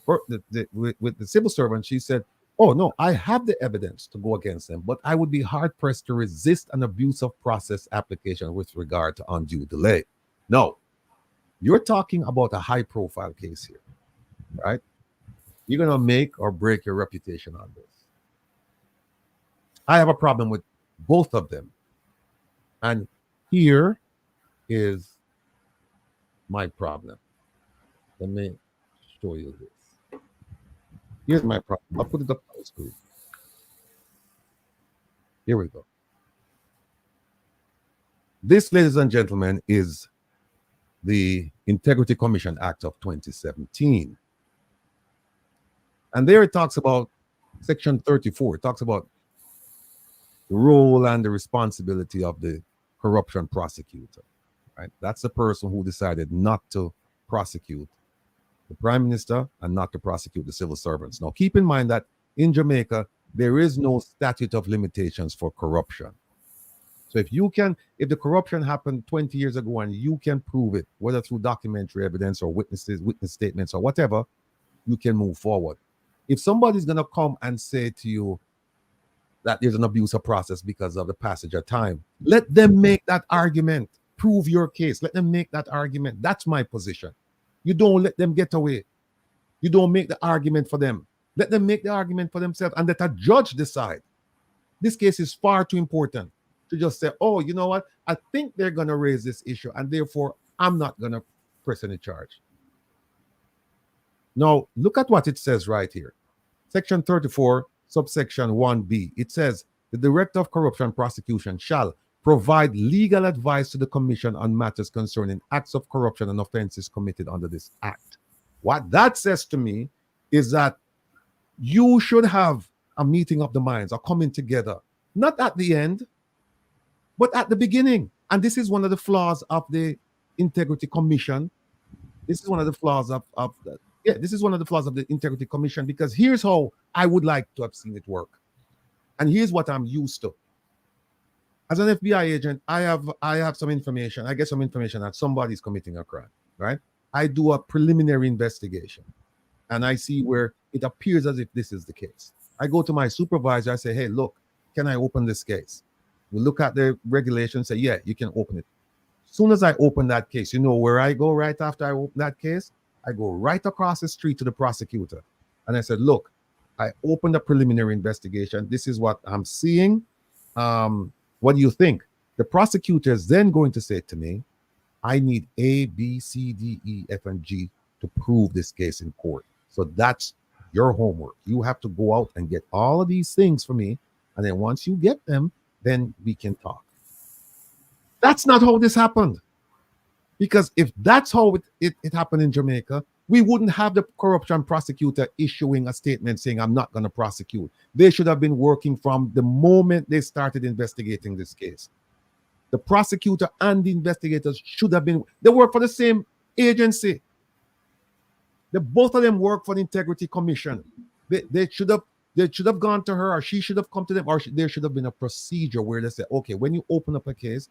With the civil servant, she said, oh, no, I have the evidence to go against them, but I would be hard-pressed to resist an abuse of process application with regard to undue delay. No. You're talking about a high-profile case here, right? You're going to make or break your reputation on this. I have a problem with both of them. And here is my problem. Let me show you this. Here's my problem. I'll put it up on the screen. Here we go. This, ladies and gentlemen, is the Integrity Commission Act of 2017. And there it talks about Section 34. It talks about the role and the responsibility of the corruption prosecutor. Right? That's the person who decided not to prosecute the Prime Minister and not to prosecute the civil servants. Now, keep in mind that in Jamaica, there is no statute of limitations for corruption. So if the corruption happened 20 years ago and you can prove it, whether through documentary evidence or witness statements or whatever, you can move forward. If somebody's going to come and say to you that there's an abuse of process because of the passage of time, let them make that argument. Prove your case. Let them make that argument. That's my position. You don't let them get away. You don't make the argument for them. Let them make the argument for themselves and let a judge decide. This case is far too important to just say, oh, you know what? I think they're going to raise this issue and therefore I'm not going to press any charge. Now, look at what it says right here. Section 34, subsection 1B. It says, the Director of Corruption Prosecution shall provide legal advice to the Commission on matters concerning acts of corruption and offenses committed under this Act. What that says to me is that you should have a meeting of the minds, a coming together, not at the end, but at the beginning. And this is one of the flaws of the Integrity Commission. This is one of the flaws this is one of the flaws of the Integrity Commission, because here's how I would like to have seen it work. And here's what I'm used to. As an FBI agent, I have some information. I get some information that somebody's committing a crime, right? I do a preliminary investigation and I see where it appears as if this is the case. I go to my supervisor, I say, hey, look, can I open this case? We look at the regulations, say, yeah, you can open it. As soon as I open that case, you know where I go right after I open that case? I go right across the street to the prosecutor. And I said, look, I opened a preliminary investigation. This is what I'm seeing. What do you think? The prosecutor is then going to say to me, I need A, B, C, D, E, F, and G to prove this case in court. So that's your homework. You have to go out and get all of these things for me. And then once you get them, then we can talk. That's not how this happened. Because if that's how it happened in Jamaica, we wouldn't have the corruption prosecutor issuing a statement saying, I'm not going to prosecute. They should have been working from the moment they started investigating this case. The prosecutor and the investigators should have been, they work for the same agency. Both of them work for the Integrity Commission. They should have gone to her, or she should have come to them, or there should have been a procedure where they say, okay, when you open up a case,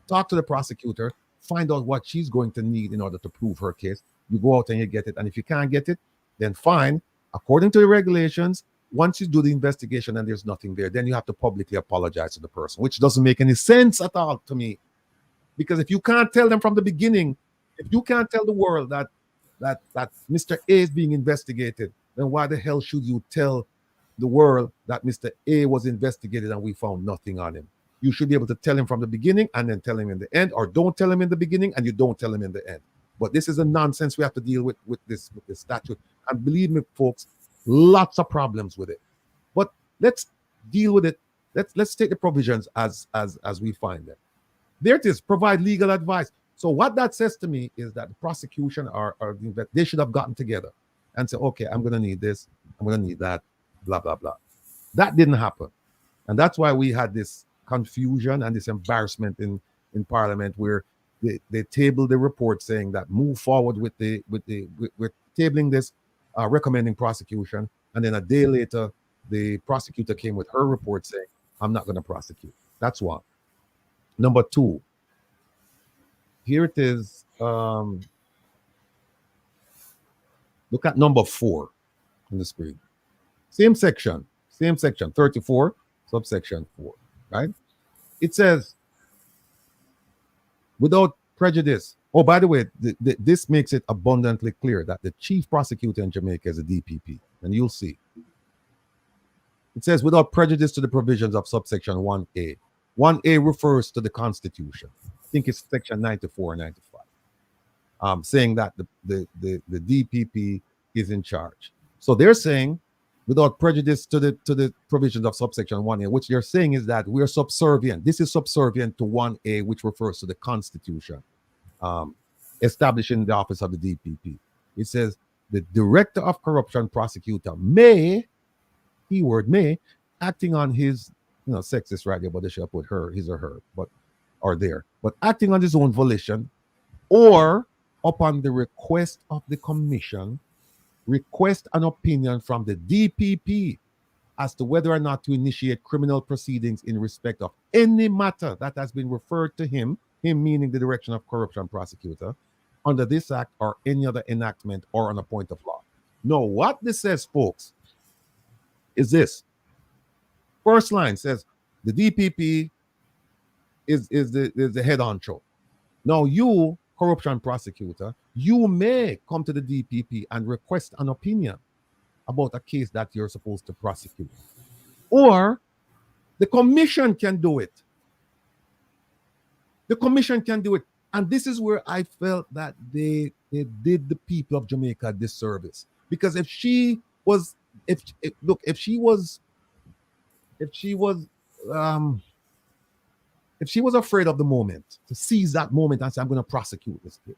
talk to the prosecutor, find out what she's going to need in order to prove her case. You go out and you get it. And if you can't get it, then fine. According to the regulations, once you do the investigation and there's nothing there, then you have to publicly apologize to the person, which doesn't make any sense at all to me. Because if you can't tell them from the beginning, if you can't tell the world that Mr. A is being investigated, then why the hell should you tell the world that Mr. A was investigated and we found nothing on him? You should be able to tell him from the beginning and then tell him in the end, or don't tell him in the beginning and you don't tell him in the end. But this is a nonsense we have to deal with this statute. And believe me, folks, lots of problems with it. But let's deal with it. Let's take the provisions as we find them. There it is, provide legal advice. So what that says to me is that the prosecution they should have gotten together and say, okay, I'm going to need this, I'm going to need that, blah, blah, blah. That didn't happen. And that's why we had this confusion and this embarrassment in Parliament where they tabled the report saying that move forward with we're tabling this, recommending prosecution. And then a day later, the prosecutor came with her report saying, I'm not going to prosecute. That's one. Number two, here it is. Look at number 4 on the screen. Same section, 34, subsection 4, right? It says, without prejudice. Oh, by the way, this makes it abundantly clear that the chief prosecutor in Jamaica is a DPP, and you'll see. It says, without prejudice to the provisions of subsection 1A. 1A refers to the Constitution. I think it's section 94 or 95, saying that the DPP is in charge. So they're saying, without prejudice to the provisions of subsection 1A, which they're saying is that we're subservient. This is subservient to 1A, which refers to the Constitution, establishing the office of the DPP. It says, the Director of Corruption Prosecutor may, keyword may, acting on his, sexist right there, but they should have put her, his or her, but acting on his own volition or upon the request of the Commission, request an opinion from the DPP as to whether or not to initiate criminal proceedings in respect of any matter that has been referred to him meaning the Direction of Corruption Prosecutor, under this act or any other enactment or on a point of law. No, what this says, folks, is this. First line says the DPP is the head honcho. Now you, corruption prosecutor, you may come to the DPP and request an opinion about a case that you're supposed to prosecute. Or the Commission can do it. The Commission can do it. And this is where I felt that they did the people of Jamaica a disservice. Because if she was afraid of the moment, to seize that moment and say, I'm going to prosecute this case,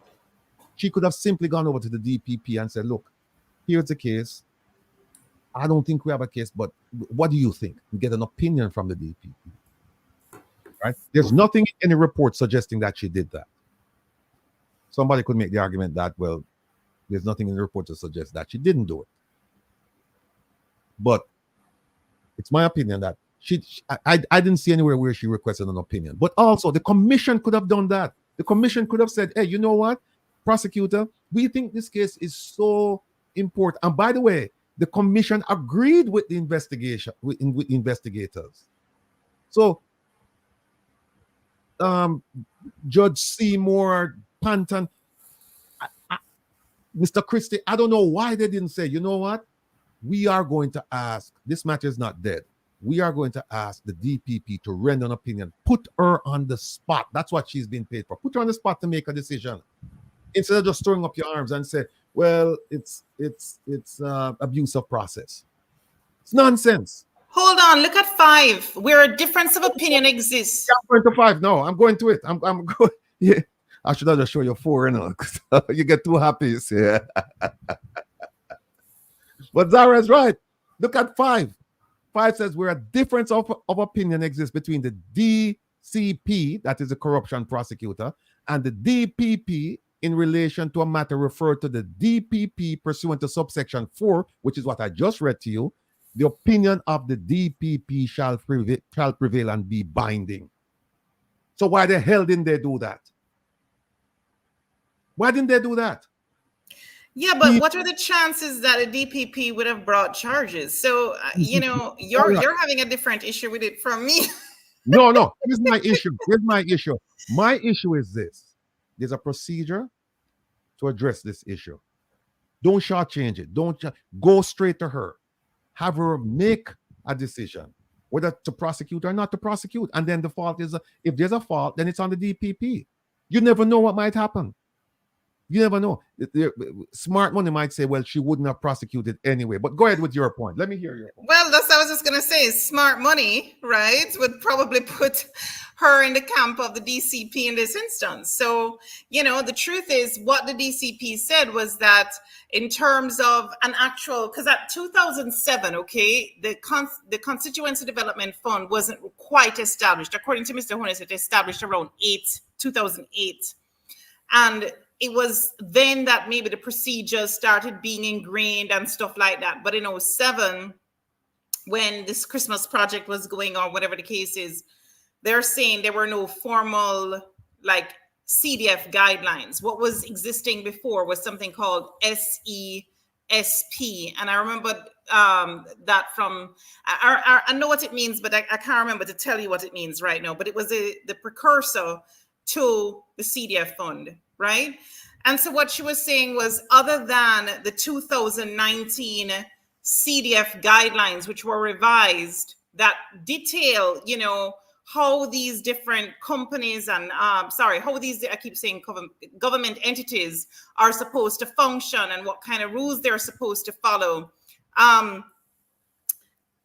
she could have simply gone over to the DPP and said, look, here's the case. I don't think we have a case, but what do you think? And get an opinion from the DPP. Right? There's nothing in the report suggesting that she did that. Somebody could make the argument that, well, there's nothing in the report to suggest that she didn't do it. But it's my opinion that I didn't see anywhere where she requested an opinion. But also, the Commission could have done that. The Commission could have said, hey, you know what, prosecutor, we think this case is so important. And by the way, the Commission agreed with the investigation, with investigators. So, Judge Seymour, Panton, Mr. Christie, I don't know why they didn't say, you know what, we are going to ask, this matter is not dead. We are going to ask the DPP to render an opinion. Put her on the spot. That's what she's been paid for. Put her on the spot to make a decision. Instead of just throwing up your arms and say, well, it's abuse of process. It's nonsense. Hold on, look at 5, where a difference of opinion exists. I'm going to 5. No, I'm going to it. I'm going. Yeah, I should have just show you 4, you get 2 happy. Yeah. But Zara is right. Look at 5. 5 says where a difference of opinion exists between the DCP, that is the corruption prosecutor, and the DPP in relation to a matter referred to the DPP pursuant to subsection 4, which is what I just read to you. The opinion of the DPP shall prevail and be binding. So why the hell didn't they do that? Why didn't they do that? Yeah, but what are the chances that a DPP would have brought charges? So, you're having a different issue with it from me. No. Here's my issue. My issue is this. There's a procedure to address this issue. Don't shortchange it. Don't go straight to her. Have her make a decision whether to prosecute or not to prosecute. And then the fault is, if there's a fault, then it's on the DPP. You never know what might happen. You never know. Smart money might say, well, she wouldn't have prosecuted anyway. But go ahead with your point. Let me hear your point. Well, that's what I was just going to say. Smart money, right, would probably put her in the camp of the DCP in this instance. So, you know, the truth is what the DCP said was that in terms of an actual, because at 2007, okay, the Constituency Development Fund wasn't quite established. According to Mr. Hones, it established around 2008. And it was then that maybe the procedures started being ingrained and stuff like that. But in 2007, when this Christmas project was going on, whatever the case is, they're saying there were no formal like CDF guidelines. What was existing before was something called SESP. And I remember that from, I know what it means, but I can't remember to tell you what it means right now. But it was the precursor to the CDF fund, right? And so what she was saying was, other than the 2019 CDF guidelines, which were revised, that detail, you know, how these different companies and, how these, I keep saying government entities are supposed to function and what kind of rules they're supposed to follow.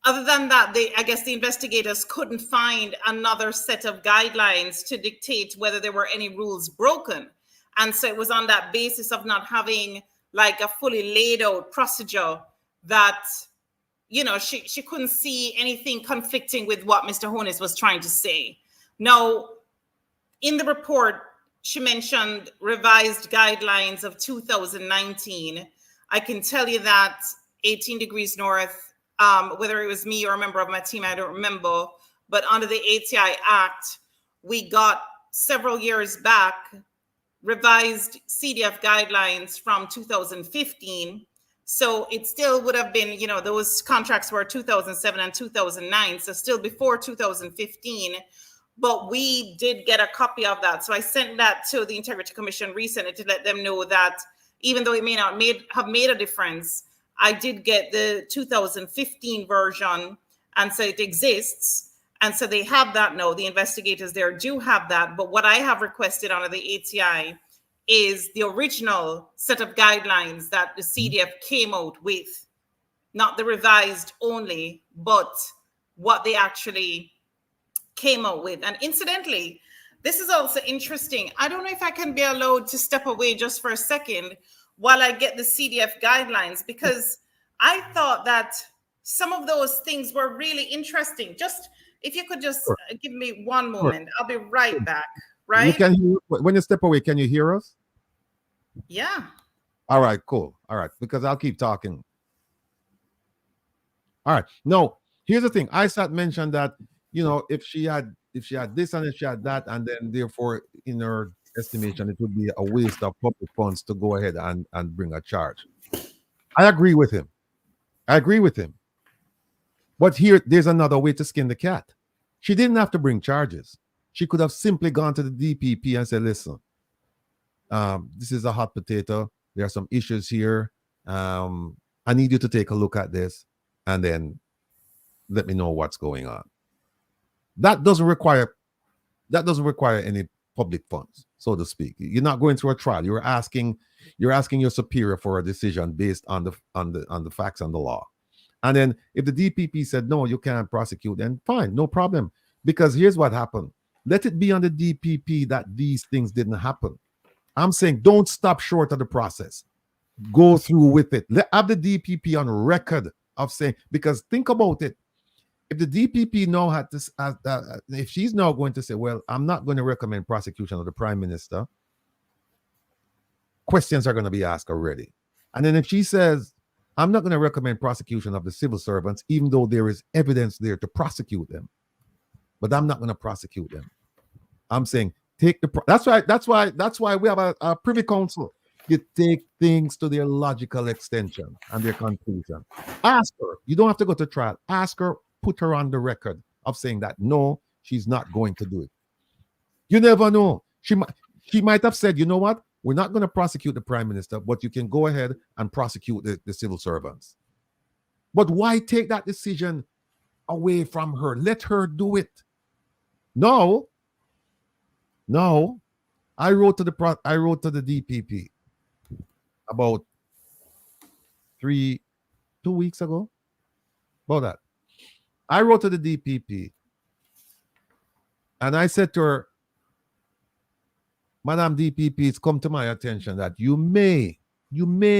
Other than that, I guess the investigators couldn't find another set of guidelines to dictate whether there were any rules broken. And so it was on that basis of not having like a fully laid out procedure that, you know, she couldn't see anything conflicting with what Mr. Hones was trying to say. Now, in the report, she mentioned revised guidelines of 2019. I can tell you that 18 Degrees North, whether it was me or a member of my team, I don't remember, but under the ATI Act, we got several years back revised CDF guidelines from 2015. So it still would have been, you know, those contracts were 2007 and 2009, so still before 2015. But we did get a copy of that. So I sent that to the Integrity Commission recently to let them know that even though it may not have made a difference, I did get the 2015 version, and so it exists. And so they have that now. The investigators there do have that. But what I have requested under the ATI is the original set of guidelines that the CDF came out with, not the revised only, but what they actually came out with. And incidentally, this is also interesting. I don't know if I can be allowed to step away just for a second while I get the CDF guidelines, because I thought that some of those things were really interesting. Just if you could just give me one moment, I'll be right back. Right? You can hear, when you step away, can you hear us? Yeah. All right, cool. All right, because I'll keep talking. All right. No, here's the thing. Isat mentioned that, you know, if she had this and if she had that, and then therefore in her estimation, it would be a waste of public funds to go ahead and bring a charge. I agree with him. But here, there's another way to skin the cat. She didn't have to bring charges. She could have simply gone to the DPP and said, listen, this is a hot potato. There are some issues here. I need you to take a look at this and then let me know what's going on. That doesn't require any public funds, so to speak. You're not going through a trial. You're asking your superior for a decision based on the facts and the law. And then if the DPP said, no, you can't prosecute, then fine, no problem. Because here's what happened. Let it be on the DPP that these things didn't happen. I'm saying don't stop short of the process. Go through with it. Have the DPP on record of saying, because think about it. If the DPP now had this, if she's now going to say, well, I'm not going to recommend prosecution of the Prime Minister, questions are going to be asked already. And then if she says, I'm not going to recommend prosecution of the civil servants, even though there is evidence there to prosecute them, but I'm not going to prosecute them. I'm saying take the. That's why we have a Privy Council. You take things to their logical extension and their conclusion. Ask her. You don't have to go to trial. Ask her. Put her on the record of saying that no, she's not going to do it. You never know. She might have said, you know what? We're not going to prosecute the Prime Minister, but you can go ahead and prosecute the civil servants. But why take that decision away from her? Let her do it. No. I wrote to the DPP about 2 weeks ago. About that. I wrote to the DPP and I said to her, Madam DPP, it's come to my attention that you may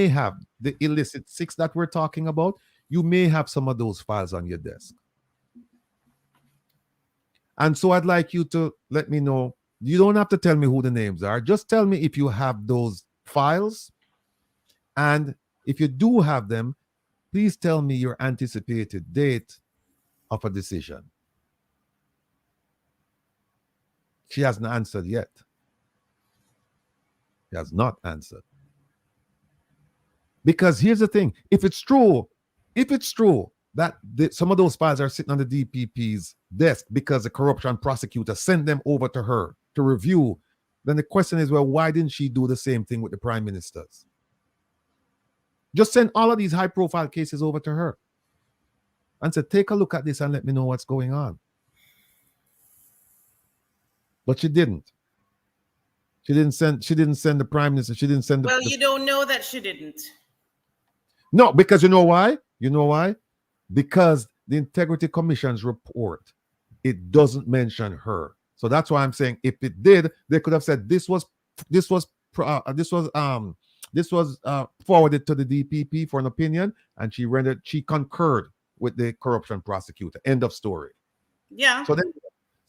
have the illicit 6 that we're talking about. You may have some of those files on your desk. And so I'd like you to let me know. You don't have to tell me who the names are. Just tell me if you have those files. And if you do have them, please tell me your anticipated date of a decision. She hasn't answered yet. She has not answered. Because here's the thing. If it's true that some of those files are sitting on the DPP's desk because the corruption prosecutor sent them over to her to review, then the question is, well, why didn't she do the same thing with the prime ministers? Just send all of these high-profile cases over to her and say, take a look at this and let me know what's going on. But she didn't. She didn't send the prime minister. She didn't send Well, you don't know that she didn't. No, because you know why? You know why? Because the Integrity Commission's report, it doesn't mention her. So that's why I'm saying if it did, they could have said this was forwarded to the DPP for an opinion, and she concurred with the corruption prosecutor. End of story. Yeah. So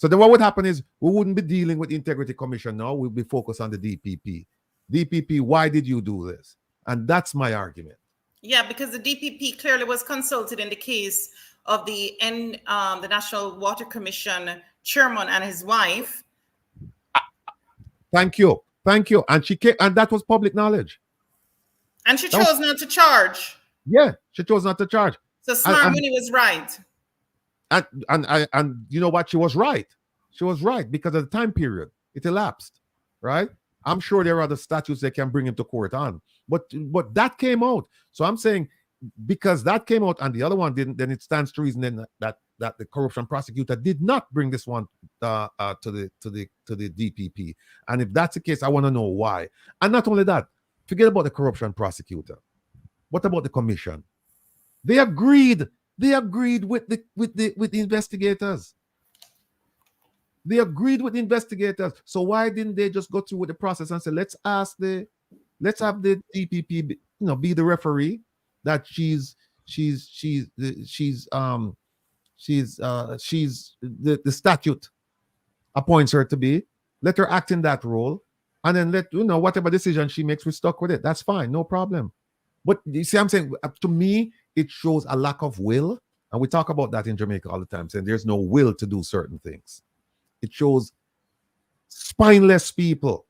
then what would happen is we wouldn't be dealing with the Integrity Commission now. We'll be focused on the DPP. DPP, why did you do this? And that's my argument. Yeah, because the DPP clearly was consulted in the case of the National Water Commission chairman and his wife. Thank you. And she came, and that was public knowledge. And she chose not to charge. Yeah, she chose not to charge. So Smart Money was right. And you know what? She was right. She was right because of the time period. It elapsed, right? I'm sure there are other statutes they can bring him to court on. But that came out. So I'm saying because that came out and the other one didn't, then it stands to reason then that the corruption prosecutor did not bring this one to the DPP. And if that's the case, I want to know why. And not only that, forget about the corruption prosecutor. What about the commission? They agreed. They agreed with the investigators. They agreed with the investigators. So why didn't they just go through with the process and say, let's have the DPP, be the referee, that she's the statute appoints her to be. Let her act in that role, and then whatever decision she makes, we're stuck with it. That's fine, no problem. But you see, I'm saying, to me, it shows a lack of will, and we talk about that in Jamaica all the time, saying there's no will to do certain things. It shows spineless people.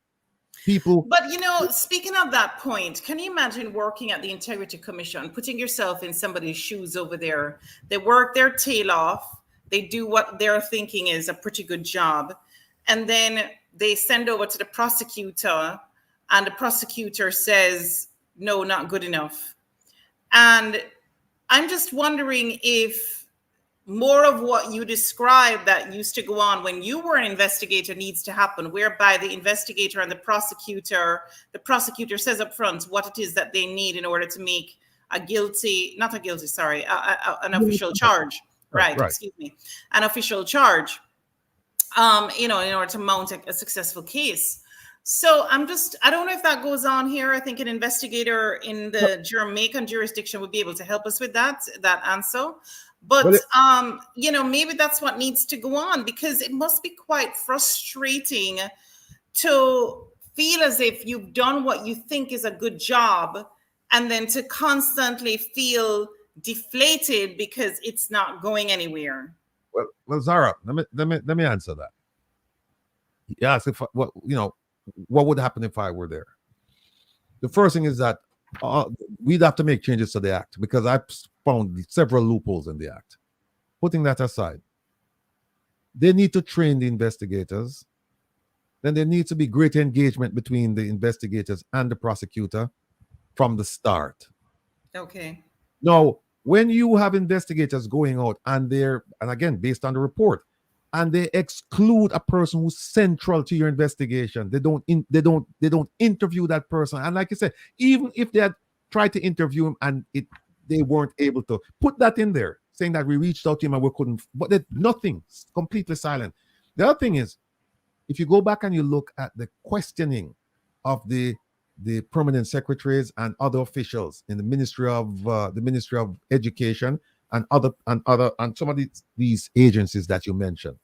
But speaking of that point, can you imagine working at the Integrity Commission, putting yourself in somebody's shoes over there? They work their tail off. They do what they're thinking is a pretty good job. And then they send over to the prosecutor, and the prosecutor says, no, not good enough. And I'm just wondering if more of what you described that used to go on when you were an investigator needs to happen, whereby the investigator and the prosecutor says up front what it is that they need in order to make an official charge. Right. Excuse me. An official charge, in order to mount a successful case. So I don't know if that goes on here. I think an investigator in the Jamaican jurisdiction would be able to help us with that answer. But maybe that's what needs to go on, because it must be quite frustrating to feel as if you've done what you think is a good job, and then to constantly feel deflated because it's not going anywhere. Well, Zara, let me answer that. Yes, what would happen if I were there? The first thing is that we'd have to make changes to the act, because I've found several loopholes in the act. Putting that aside, they need to train the investigators. Then there needs to be greater engagement between the investigators and the prosecutor from the start. Okay. Now, when you have investigators going out and again, based on the report, and they exclude a person who's central to your investigation. They don't interview that person. And like you said, even if they had tried to interview him and they weren't able to put that in there, saying that we reached out to him and we couldn't, but nothing, completely silent. The other thing is, if you go back and you look at the questioning of the permanent secretaries and other officials in the Ministry of Education and some of these agencies that you mentioned,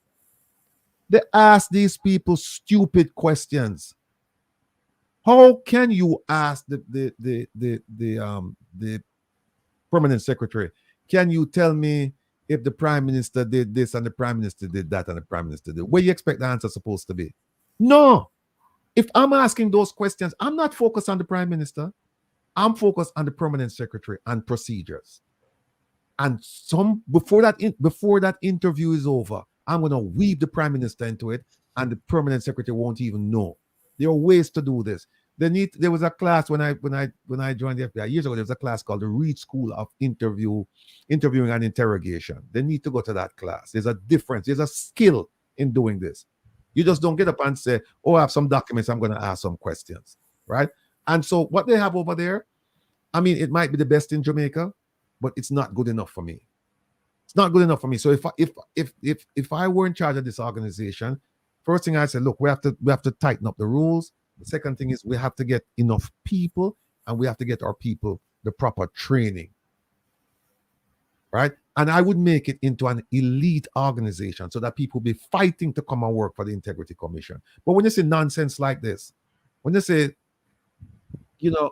they ask these people stupid questions. How can you ask the permanent secretary, can you tell me if the prime minister did this and the prime minister did that and the prime minister did? Where you expect the answer supposed to be? No. If I'm asking those questions, I'm not focused on the prime minister. I'm focused on the permanent secretary and procedures. And before that interview is over, I'm going to weave the prime minister into it, and the permanent secretary won't even know. There are ways to do this. There was a class when I joined the FBI years ago. There was a class called the Reed School of Interviewing and Interrogation. They need to go to that class. There's a difference. There's a skill in doing this. You just don't get up and say, "Oh, I have some documents. I'm going to ask some questions," right? And so what they have over there, I mean, it might be the best in Jamaica, but it's not good enough for me. It's not good enough for me. So if I were in charge of this organization, first thing I said, look, we have to tighten up the rules. The second thing is we have to get enough people, and we have to get our people the proper training, right? And I would make it into an elite organization so that people be fighting to come and work for the Integrity Commission. But when you say nonsense like this, when you say,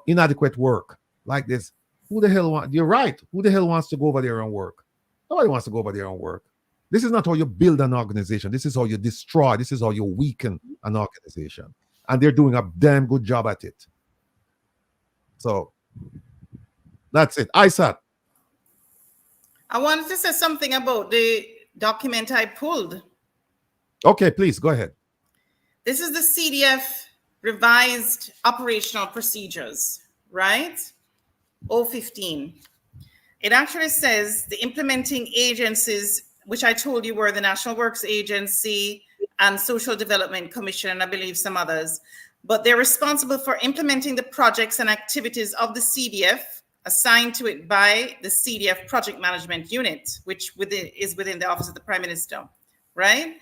inadequate work like this, you're right. Who the hell wants to go over there and work? Nobody wants to go over there and work. This is not how you build an organization. This is how you destroy. This is how you weaken an organization. And they're doing a damn good job at it. So that's it. Isat. I wanted to say something about the document I pulled. Okay, please go ahead. This is the CDF revised operational procedures, right? 015. It actually says the implementing agencies, which I told you were the National Works Agency and Social Development Commission, and I believe some others, but they're responsible for implementing the projects and activities of the CDF assigned to it by the CDF Project Management Unit, which is within the Office of the Prime Minister, right?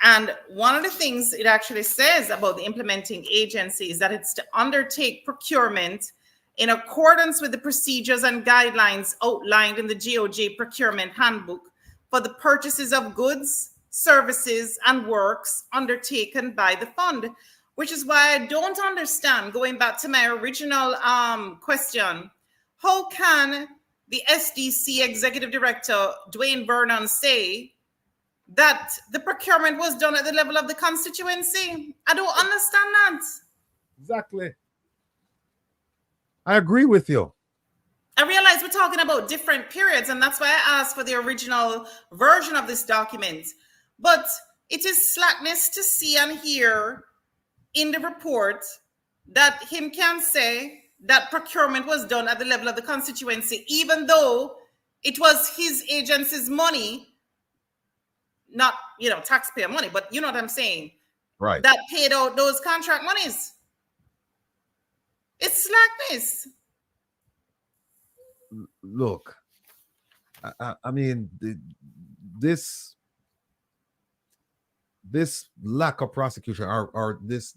And one of the things it actually says about the implementing agency is that it's to undertake procurement in accordance with the procedures and guidelines outlined in the GOJ Procurement Handbook for the purchases of goods, services, and works undertaken by the fund, which is why I don't understand, going back to my original question, how can the SDC Executive Director, Dwayne Vernon, say that the procurement was done at the level of the constituency? I don't understand that. Exactly. I agree with you. I realize we're talking about different periods, and that's why I asked for the original version of this document. But it is slackness to see and hear in the report that him can say that procurement was done at the level of the constituency, even though it was his agency's money, not, taxpayer money, but you know what I'm saying? Right. That paid out those contract monies. It's slackness. Look, I mean, this lack of prosecution or this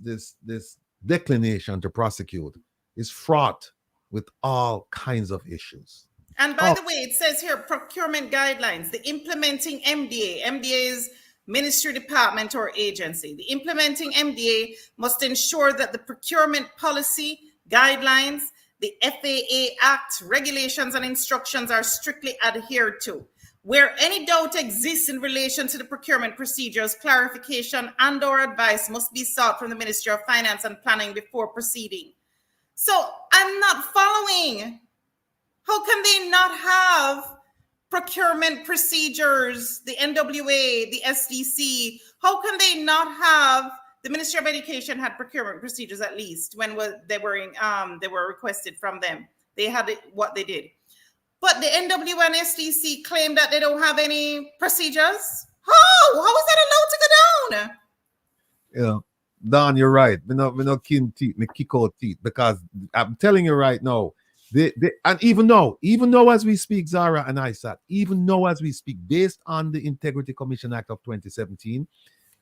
declination to prosecute is fraught with all kinds of issues. And by the way, it says here, procurement guidelines, the implementing MDA. MDA is ministry, department, or agency. The implementing MDA must ensure that the procurement policy, guidelines, the FAA Act, regulations, and instructions are strictly adhered to. Where any doubt exists in relation to the procurement procedures, clarification and/or advice must be sought from the Ministry of Finance and Planning before proceeding. So I'm not following. How can they not have procurement procedures, the NWA, the SDC? How can they not have, the Ministry of Education had procurement procedures at least when they were requested from them. They had what they did. But the NWA and SDC claim that they don't have any procedures. How is that allowed to go down? You know, Don, you're right. We not kill teeth, me kick out teeth, because I'm telling you right now, and even now as we speak, Zara and Isat, even now as we speak, based on the Integrity Commission Act of 2017,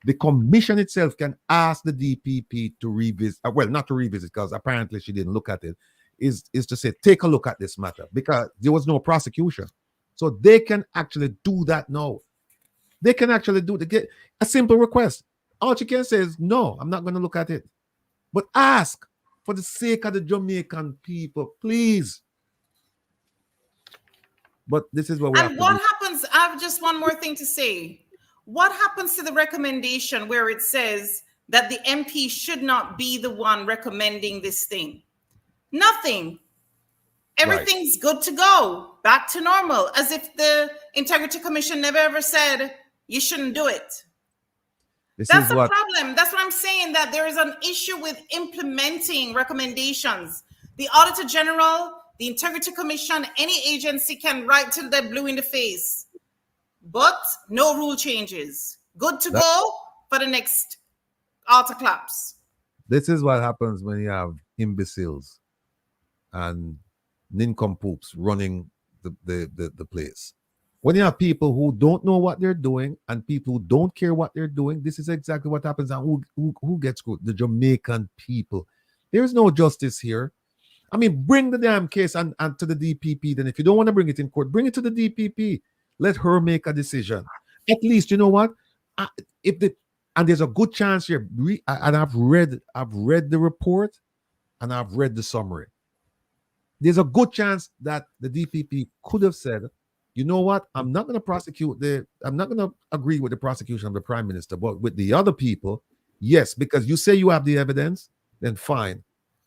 the commission itself can ask the DPP to revisit, well, not to revisit, because apparently she didn't look at it, is to say, take a look at this matter, because there was no prosecution. So they can actually do that now. They can actually get a simple request. All you can say is, no, I'm not going to look at it. But ask for the sake of the Jamaican people, please. But this is what we have to do. And what happens, I have just one more thing to say. What happens to the recommendation where it says that the MP should not be the one recommending this thing? Nothing. Everything's good to go, back to normal, as if the Integrity Commission never ever said you shouldn't do it. That's the problem. That's what I'm saying, that there is an issue with implementing recommendations. The Auditor General, the Integrity Commission, any agency can write till they're blue in the face, but no rule changes. Good to go for the next altar claps. This is what happens when you have imbeciles and nincompoops running the place. When you have people who don't know what they're doing and people who don't care what they're doing, this is exactly what happens. And who gets screwed? The Jamaican people. There is no justice here. I mean, bring the damn case and to the DPP. Then if you don't want to bring it in court, bring it to the DPP. Let her make a decision. At least, you know what? And there's a good chance here. And I've read the report and I've read the summary. There's a good chance that the DPP could have said, you know what? I'm not going to prosecute I'm not going to agree with the prosecution of the Prime Minister, but with the other people, yes, because you say you have the evidence, then fine.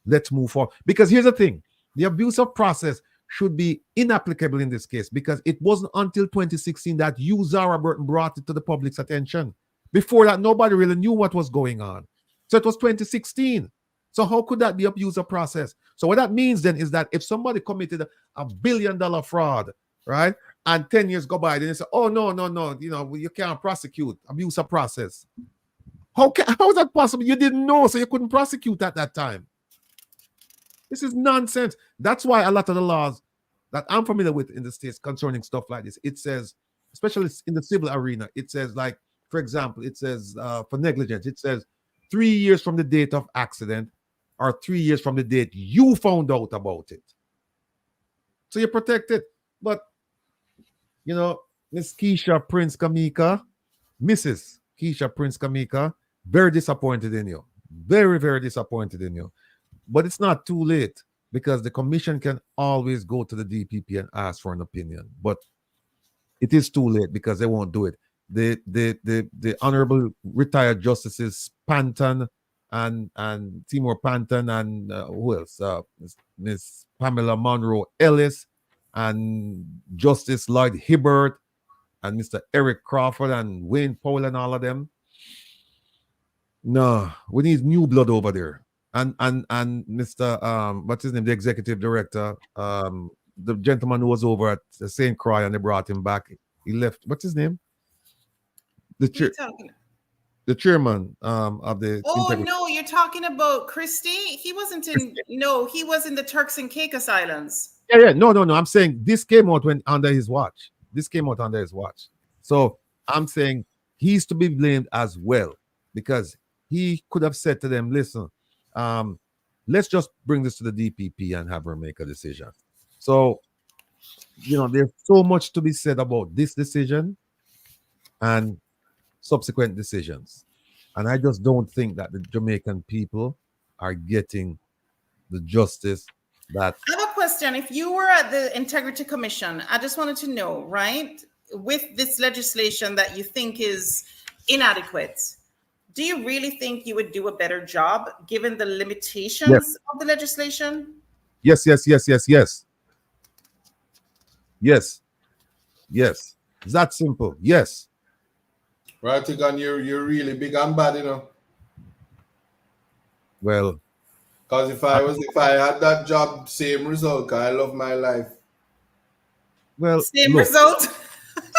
Let's move forward. Because here's the thing. The abuse of process should be inapplicable in this case, because it wasn't until 2016 that you, Zara Burton, brought it to the public's attention. Before that, nobody really knew what was going on. So it was 2016. So how could that be abuse of process? So what that means then is that if somebody committed a $1 billion fraud, right, and 10 years go by, then they say, oh, no, you know, you can't prosecute, abuse of process. How is that possible? You didn't know, so you couldn't prosecute at that time. This is nonsense. That's why a lot of the laws that I'm familiar with in the States concerning stuff like this, it says, especially in the civil arena, it says, like, for example, it says for negligence, it says 3 years from the date of accident or 3 years from the date you found out about it. So you're protected. But, you know, Miss Keisha Prince Kamika, Mrs. Keisha Prince Kamika, very disappointed in you. Very, very disappointed in you. But it's not too late, because the commission can always go to the DPP and ask for an opinion. But it is too late because they won't do it. The Honorable Retired Justices Panton and Timur Panton and who else? Miss Pamela Monroe Ellis and Justice Lloyd Hibbert and Mr. Eric Crawford and Wayne Powell and all of them. No, we need new blood over there. And Mr. What's his name? The executive director, the gentleman who was over at St. Croix and they brought him back. He left. What's his name? The chairman of the. Oh no, you're talking about Christie. He wasn't in. No, he was in the Turks and Caicos Islands. Yeah. No. I'm saying this came out under his watch. So I'm saying he's to be blamed as well, because he could have said to them, "Listen, let's just bring this to the DPP and have her make a decision." So, you know, there's so much to be said about this decision and subsequent decisions. And I just don't think that the Jamaican people are getting the justice that... I have a question. If you were at the Integrity Commission, I just wanted to know, right, with this legislation that you think is inadequate, do you really think you would do a better job given the limitations of the legislation? Yes. It's that simple. Yes. Rattigan, you're really big and bad, you know. Well, because if I had that job, same result. 'Cause I love my life. Well, same result.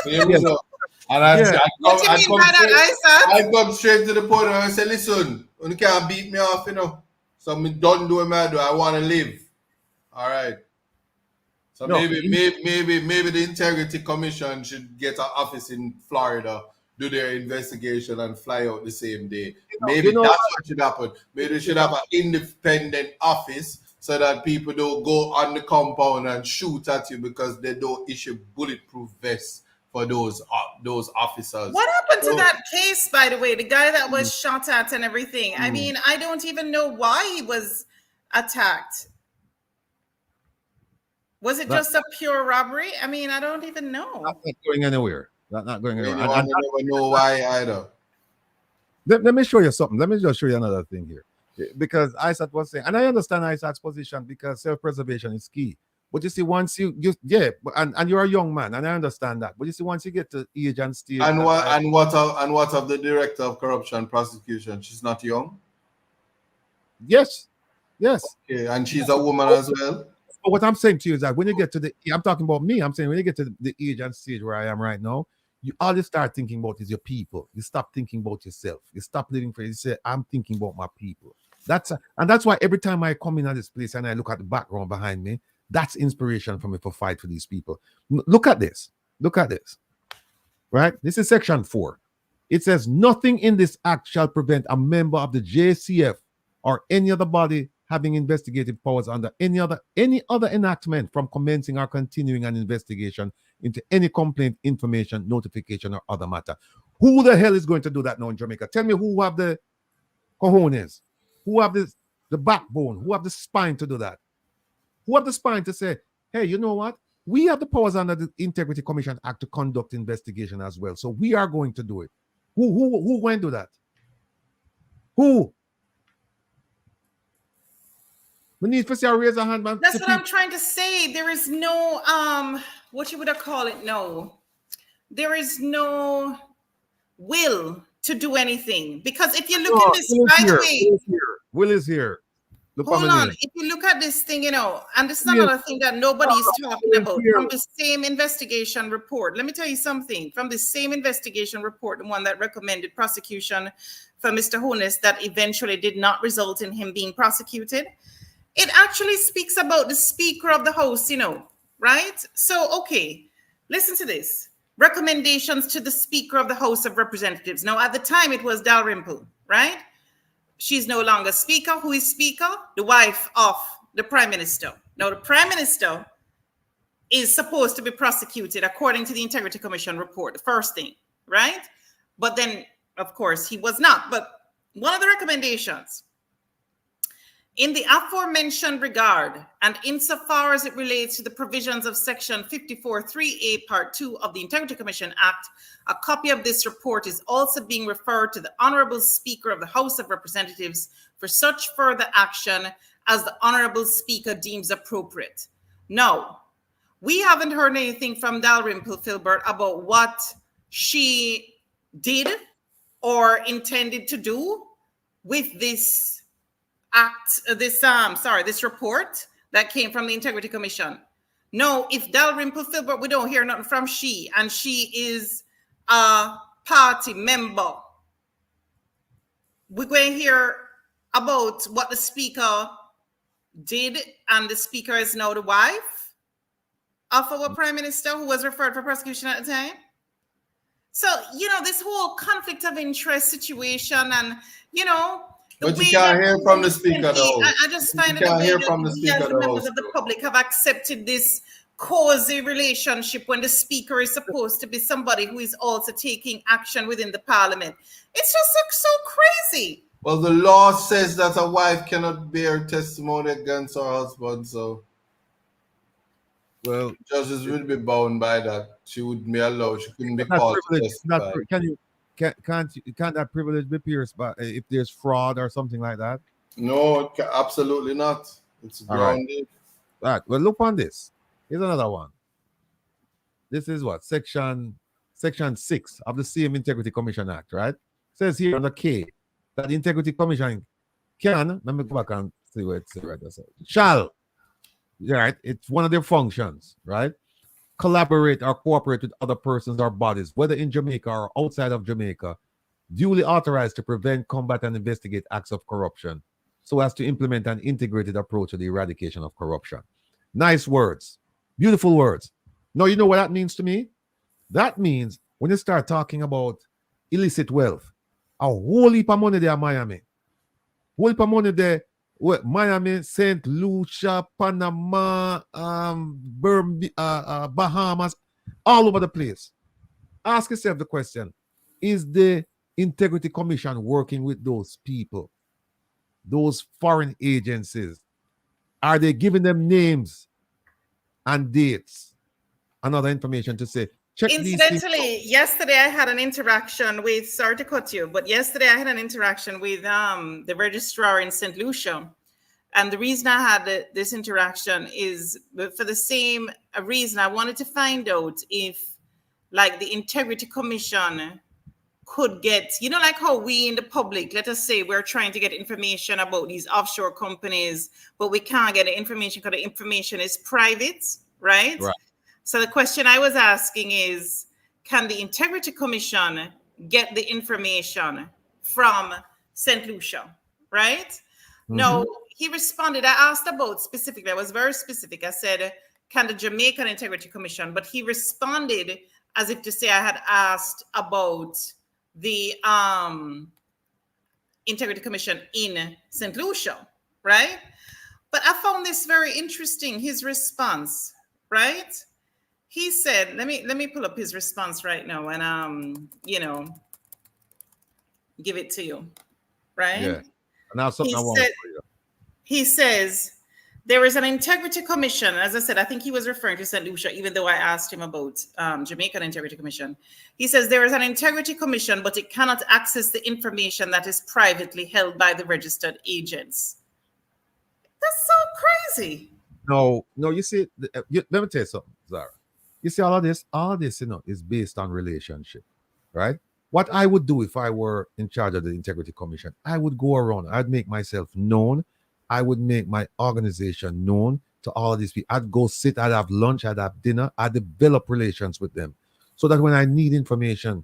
Same result. And I, Yeah. What do you mean by that, Isat? I come straight to the podium and say, listen, you can't beat me off, you know. So me don't do what I do. I want to live. All right. So No, maybe the Integrity Commission should get an office in Florida, do their investigation, and fly out the same day. Maybe that's what should happen. Maybe they should have an independent office so that people don't go on the compound and shoot at you because they don't issue bulletproof vests for those officers. What happened to that case, by the way? The guy that was shot at and everything. I mean, I don't even know why he was attacked. Was it just a pure robbery? I mean, I don't even know. That's not going anywhere. That's not going anywhere. I never know why either. Let me show you something. Let me just show you another thing here. Because Isat was saying, and I understand Isat's position because self-preservation is key. But you see, once and you're a young man, and I understand that. But you see, once you get to age and stage, and what of the director of corruption prosecution? She's not young. Yes. Okay, and she's a woman as well. But what I'm saying to you is that when you get to I'm talking about me. I'm saying when you get to the age and stage where I am right now, you all you start thinking about is your people. You stop thinking about yourself. You stop living for you. You say, I'm thinking about my people. That's why every time I come in at this place and I look at the background behind me, that's inspiration for me to fight for these people. Look at this. Right? This is section 4. It says, nothing in this act shall prevent a member of the JCF or any other body having investigative powers under any other enactment from commencing or continuing an investigation into any complaint, information, notification, or other matter. Who the hell is going to do that now in Jamaica? Tell me who have the cojones, who have the backbone, who have the spine to do that? Who have the spine to say, hey, you know what? We have the powers under the Integrity Commission Act to conduct investigation as well. So we are going to do it. Who went to do that? Who? We need to see a raise a hand, man. That's what I'm trying to say. There is no what you would have called it. No, there is no will to do anything, because if you look at this, by the way, Will is here. Hold on. If you look at this thing, and this is another thing that nobody's talking about. From the same investigation report, let me tell you something. From the same investigation report, the one that recommended prosecution for Mr. Honus that eventually did not result in him being prosecuted, it actually speaks about the Speaker of the House, right? So, okay, listen to this. Recommendations to the Speaker of the House of Representatives. Now, at the time, it was Dalrymple, right? She's no longer Speaker. Who is Speaker? The wife of the Prime Minister. Now, the Prime Minister is supposed to be prosecuted according to the Integrity Commission report, the first thing, right? But then, of course, he was not. But one of the recommendations, in the aforementioned regard, and insofar as it relates to the provisions of Section 54.3a, Part 2 of the Integrity Commission Act, a copy of this report is also being referred to the Honorable Speaker of the House of Representatives for such further action as the Honorable Speaker deems appropriate. Now, we haven't heard anything from Dalrymple, Filbert, about what she did or intended to do with this this report that came from the Integrity Commission. No, if Dalrymple Filbert, we don't hear nothing from she, and she is a party member. We're going to hear about what the Speaker did, and the Speaker is now the wife of our Prime Minister who was referred for prosecution at the time. So, this whole conflict of interest situation, and, but you can't hear from the Speaker of the House. I just find it the members of the public have accepted this cozy relationship when the Speaker is supposed to be somebody who is also taking action within the Parliament. It's just so crazy. Well, the law says that a wife cannot bear testimony against her husband, so judges will be bound by that. She wouldn't be allowed. She couldn't be called to testify. Can't that privilege be pierced by if there's fraud or something like that? No, absolutely not. It's grounded. All right. Well, look on this. Here's another one. This is what? Section 6 of the same Integrity Commission Act, right? It says here on the K that the Integrity Commission can, let me go back and see where it's right. Shall, right? It's one of their functions, right? collaborate or cooperate with other persons or bodies, whether in Jamaica or outside of Jamaica, duly authorized to prevent, combat, and investigate acts of corruption, so as to implement an integrated approach to the eradication of corruption. Nice words, beautiful words. Now, you know what that means to me? That means when you start talking about illicit wealth, a whole heap of money there in Miami. Whole heap of money there, Miami, St. Lucia, Panama, Bahamas, all over the place. Ask yourself the question, is the Integrity Commission working with those people, those foreign agencies? Are they giving them names and dates and other information to say, check these things? Incidentally, yesterday I had an interaction with, sorry to cut you, but yesterday I had an interaction with the registrar in St. Lucia. And the reason I had this interaction is for the same reason. I wanted to find out if, like, the Integrity Commission could get, you know, like how we in the public, let us say we're trying to get information about these offshore companies, but we can't get the information because the information is private, right? So the question I was asking is, can the Integrity Commission get the information from St. Lucia, right? No, he responded. I asked about specifically, I was very specific. I said, can the Jamaican Integrity Commission? But he responded as if to say I had asked about the Integrity Commission in St. Lucia, right? But I found this very interesting, his response, right? He said, let me pull up his response right now and you know, give it to you, right? Yeah. Now something I want for you. He says, there is an Integrity Commission. As I said, I think he was referring to St. Lucia, even though I asked him about Jamaican Integrity Commission. He says, there is an Integrity Commission, but it cannot access the information that is privately held by the registered agents. That's so crazy. No, you see, let me tell you something, Zara. You see, all of this, you know, is based on relationship, right? What I would do if I were in charge of the Integrity Commission, I would go around, I'd make myself known, I would make my organization known to all of these people. I'd go sit, I'd have lunch, I'd have dinner, I'd develop relations with them so that when I need information,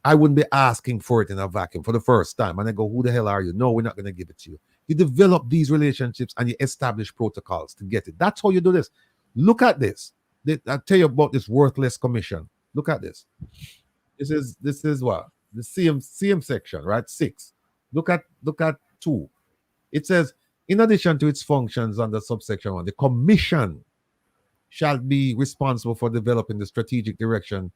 I wouldn't be asking for it in a vacuum for the first time. And I go, who the hell are you? No, we're not going to give it to you. You develop these relationships and you establish protocols to get it. That's how you do this. Look at this. I'll tell you about this worthless commission. Look at this. This is what? The CM section, right? 6. Look at 2. It says, in addition to its functions under subsection 1, the commission shall be responsible for developing the strategic direction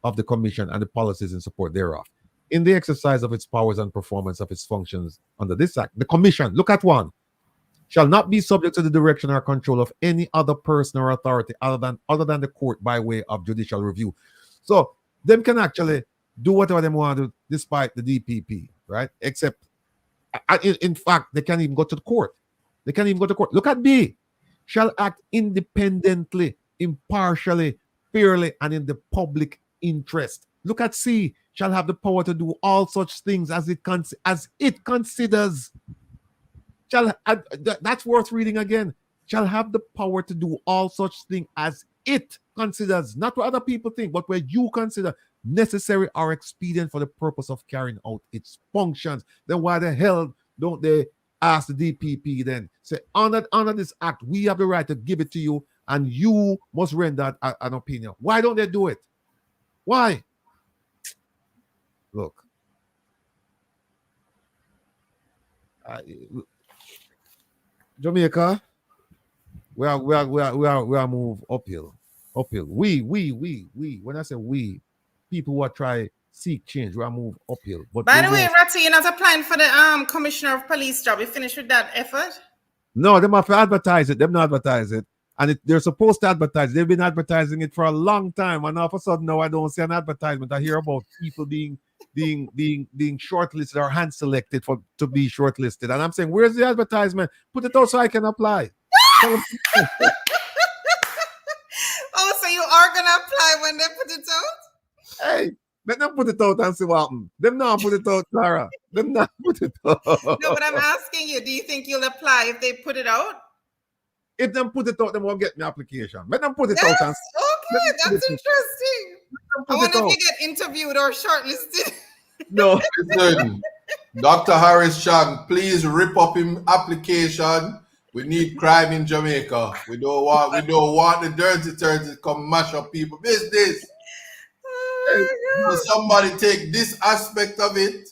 of the commission and the policies in support thereof. In the exercise of its powers and performance of its functions under this act, the commission, look at 1, shall not be subject to the direction or control of any other person or authority other than the court by way of judicial review. So them can actually do whatever they want to do despite the DPP, right? Except, in fact, they can't even go to the court. They can't even go to court. Look at B. Shall act independently, impartially, fairly, and in the public interest. Look at C. Shall have the power to do all such things as it considers. That's worth reading again. Shall have the power to do all such things as it considers, not what other people think, but where you consider necessary or expedient for the purpose of carrying out its functions. Then why the hell don't they ask the DPP then? Say, under this act, we have the right to give it to you and you must render an opinion. Why don't they do it? Why? Look. Jamaica, we are move uphill. We. When I say we, people who are try seek change, we are move uphill. But by the way, Ratty, you're not applying for the Commissioner of Police job. You finished with that effort? No, they have to advertise it. Them not advertise it, and they're supposed to advertise. They've been advertising it for a long time, and all of a sudden now I don't see an advertisement. I hear about people being shortlisted or hand selected to be shortlisted, and I'm saying, where's the advertisement? Put it out so I can apply. Oh, so you are gonna apply when they put it out? Hey, let them put it out and see what happens. Them not put it out, Clara. Them not put it out. No, but I'm asking you, do you think you'll apply if they put it out? If them put it out, they won't get me application. Let them put it out and see. That's interesting. I wonder if you get interviewed or shortlisted. No. Listen, Dr. Harris Chang, please rip up him application. We need crime in Jamaica. We don't want the dirty to come mash up people business. So somebody take this aspect of it,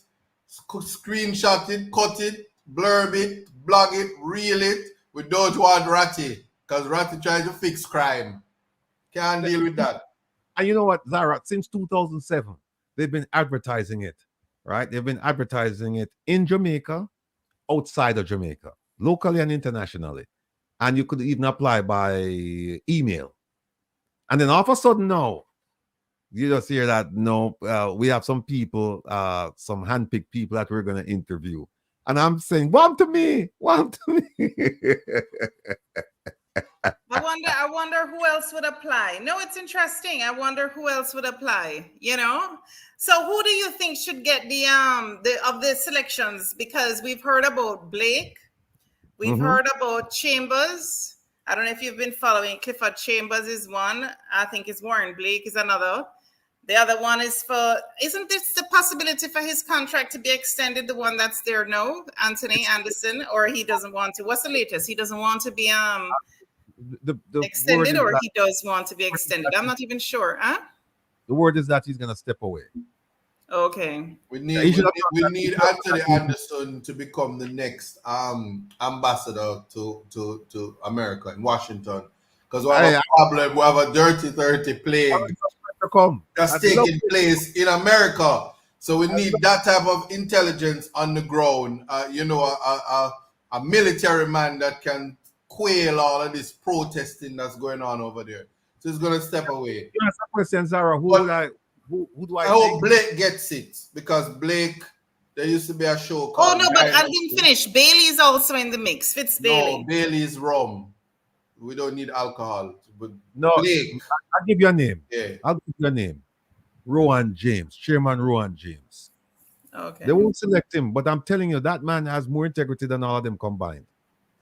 screenshot it, cut it, blurb it, blog it, reel it. We don't want Ratty, because Ratty tries to fix crime. Can't deal with that. And you know what, Zara, since 2007, they've been advertising it, right? They've been advertising it in Jamaica, outside of Jamaica, locally and internationally. And you could even apply by email. And then all of a sudden now, you just hear that, no, we have some people, some handpicked people that we're going to interview. And I'm saying, one to me. I wonder who else would apply. No, it's interesting. I wonder who else would apply, you know? So who do you think should get the selections? Because we've heard about Blake. We've heard about Chambers. I don't know if you've been following. Clifford Chambers is one. I think it's Warren Blake is another. The other one is isn't this the possibility for his contract to be extended, the one that's there now, Anthony Anderson, or he doesn't want to? What's the latest? He doesn't want to be the extended, or he does want to be extended? I'm not even sure. Huh? The word is that he's going to step away. Okay. We need Anthony Anderson to become the next ambassador to America in Washington, because we have a problem. We have a dirty plague that's taking place in America. So we need that type of intelligence on the ground. A military man that can quail all of this protesting that's going on over there. So he's going to step away. That's a question, Zara. Who do I hope Blake gets it, because Blake, there used to be a show called... Oh, no, but I didn't finish. Bailey is also in the mix. Fitz Bailey. No, Bailey is rum. We don't need alcohol. But no, Blake. I'll give you a name. Yeah. I'll give you a name. Rowan James, Chairman Rowan James. Okay. They won't select him, but I'm telling you, that man has more integrity than all of them combined.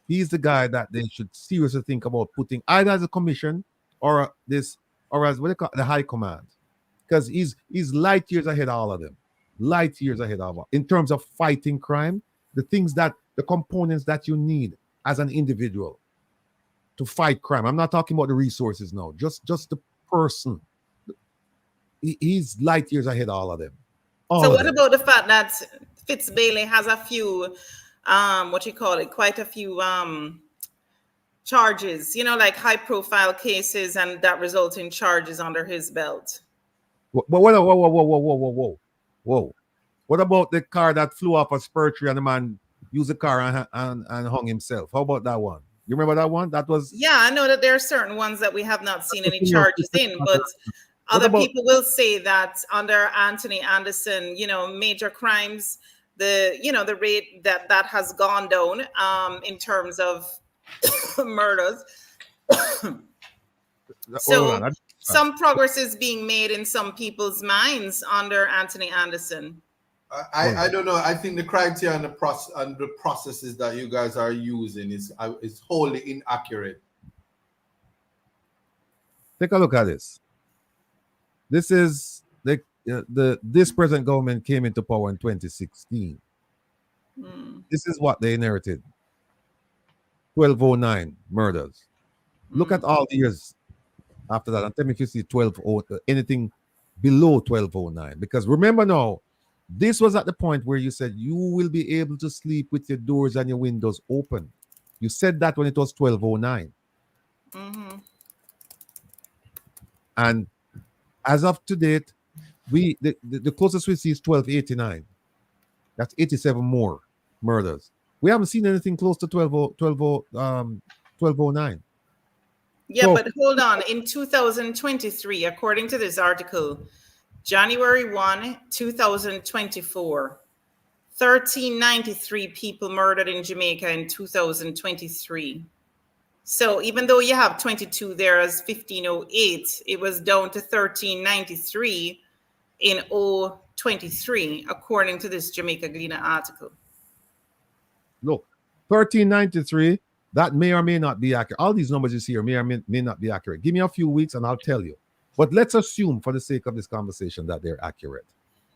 He's the guy that they should seriously think about putting either as a commission or as what they call the high command. Because he's light years ahead of all of them. Light years ahead of all. In terms of fighting crime, the components that you need as an individual to fight crime. I'm not talking about the resources now. Just the person. He's light years ahead of all of them. What about the fact that Fitz Bailey has a few, quite a few charges, like high profile cases, and that result in charges under his belt? Whoa. What about the car that flew off a spur tree and the man used the car and hung himself? How about that one? You remember that one? That was... Yeah, I know that there are certain ones that we have not seen any charges in, but other people will say that under Anthony Anderson, major crimes, the rate that has gone down in terms of murders. So some progress is being made in some people's minds under Anthony Anderson. I don't know. I think the criteria and the processes that you guys are using is wholly inaccurate. Take a look at this. This is this present government came into power in 2016. This is what they inherited. 1209 murders. Look at all the years after that, and tell me if you see anything below 1209. Because remember now, this was at the point where you said you will be able to sleep with your doors and your windows open. You said that when it was 1209. And as of to date, the closest we see is 1289. That's 87 more murders. We haven't seen anything close to 1209. Yeah, but hold on. In 2023, according to this article, January 1, 2024, 1393 people murdered in Jamaica in 2023. So even though you have 22 there as 1508, it was down to 1393 in 023, according to this Jamaica Gleaner article. Look, 1393, that may or may not be accurate. All these numbers you see here may or may not be accurate. Give me a few weeks and I'll tell you. But let's assume, for the sake of this conversation, that they're accurate.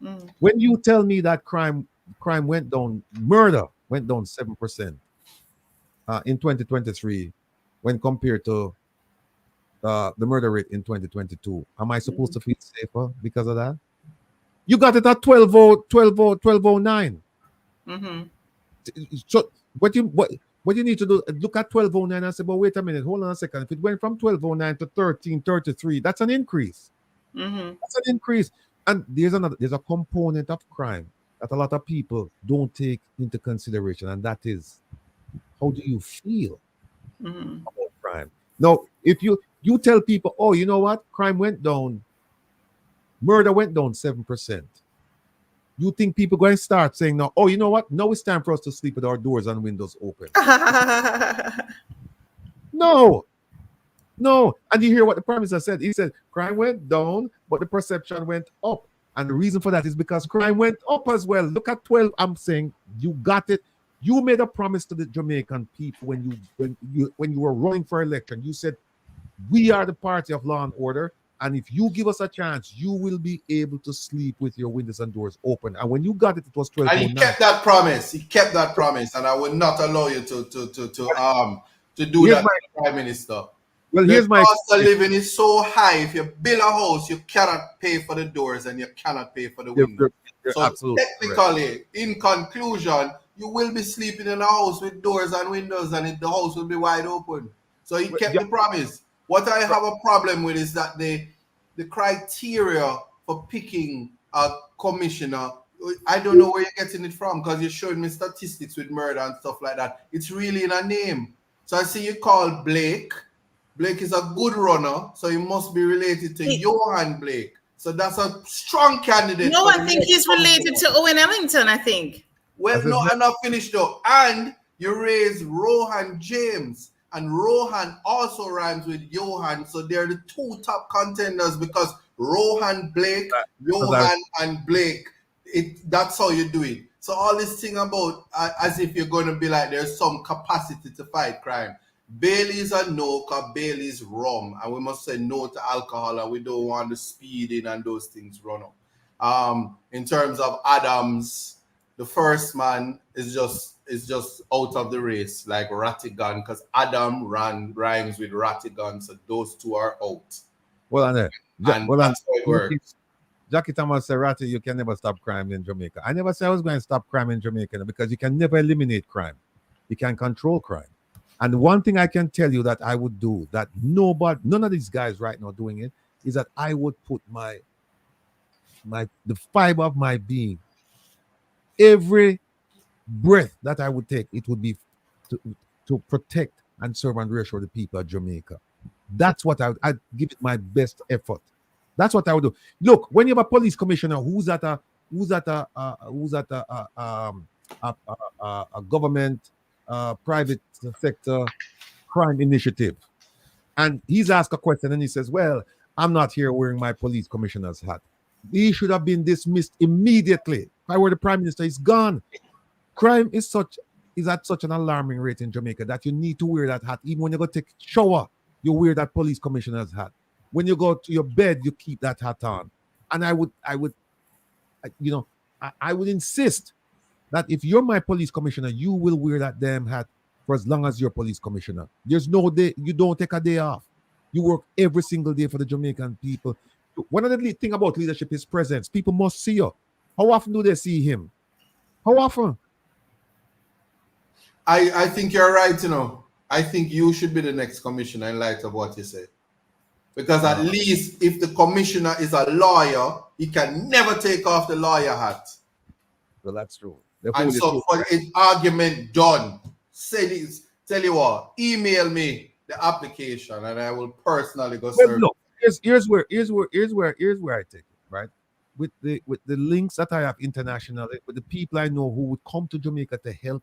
Mm. When you tell me that crime went down, murder went down 7% in 2023 when compared to the murder rate in 2022, am I supposed to feel safer because of that? You got it at 1209. Mm-hmm. So what you need to do, look at 1209 and say, but wait a minute, hold on a second. If it went from 1209 to 1333, that's an increase. Mm-hmm. That's an increase. And there's a component of crime that a lot of people don't take into consideration, and that is, how do you feel Mm-hmm. about crime? Now, if you tell people, oh, you know what, crime went down, murder went down 7%. You think people going to start saying now, oh, you know what? Now it's time for us to sleep with our doors and windows open. No. And you hear what the Prime Minister said. He said crime went down, but the perception went up. And the reason for that is because crime went up as well. Look at 12. I'm saying you got it. You made a promise to the Jamaican people when you were running for election. You said, we are the party of law and order. And if you give us a chance, you will be able to sleep with your windows and doors open. And when you got it, it was 12. And he kept that promise. He kept that promise, and I will not allow you to do Here's that, to the Prime Minister. Well, the here's my cost of living is so high. If you build a house, you cannot pay for the doors and you cannot pay for the windows. You're So absolutely technically, correct. in conclusion, you will be sleeping in a house with doors and windows, and the house will be wide open. So he kept the promise. What I have a problem with is that the criteria for picking a commissioner, I don't know where you're getting it from, because you're showing me statistics with murder and stuff like that. It's really in a name. So I see you call Blake. Blake is a good runner, so he must be related to Johan Blake. So that's a strong candidate. No, I think he's related to Owen Ellington, I think. Well, no, I'm not finished though. And you raise Rohan James, and Rohan also rhymes with Johan. So they're the two top contenders, because Rohan Blake, Johan and Blake, that's how you do it. So all this thing about as if you're going to be like there's some capacity to fight crime. Bailey's a no, because Bailey's rum, and we must say no to alcohol, and we don't want the speeding and those things run up. In terms of Adams, the first man is just out of the race, like Rattigan, because Adam rhymes with Rattigan, so those two are out. Well, and that's how it works. Jackie Thomas said, Ratty, you can never stop crime in Jamaica. I never said I was going to stop crime in Jamaica, because you can never eliminate crime. You can control crime. And one thing I can tell you that I would do, that none of these guys right now doing it, is that I would put the fiber of my being, every breath that I would take, it would be to protect and serve and reassure the people of Jamaica. That's what I'd give it my best effort. That's what I would do. Look, when you have a police commissioner who's at a government private sector crime initiative, and he's asked a question and he says, well, I'm not here wearing my police commissioner's hat. He should have been dismissed immediately. If I were the Prime Minister, he's gone. Crime is at such an alarming rate in Jamaica that you need to wear that hat. Even when you go take a shower, you wear that police commissioner's hat. When you go to your bed, you keep that hat on. And I would insist that if you're my police commissioner, you will wear that damn hat for as long as you're police commissioner. There's no day, you don't take a day off. You work every single day for the Jamaican people. One of the things about leadership is presence. People must see you. How often do they see him? How often? I think you're right, I think you should be the next commissioner in light of what you said. Because at least if the commissioner is a lawyer, he can never take off the lawyer hat. Well, that's true. And so for an argument done, tell you what, email me the application and I will personally go serve. Look, here's where I take it, right? With the links that I have internationally, with the people I know who would come to Jamaica to help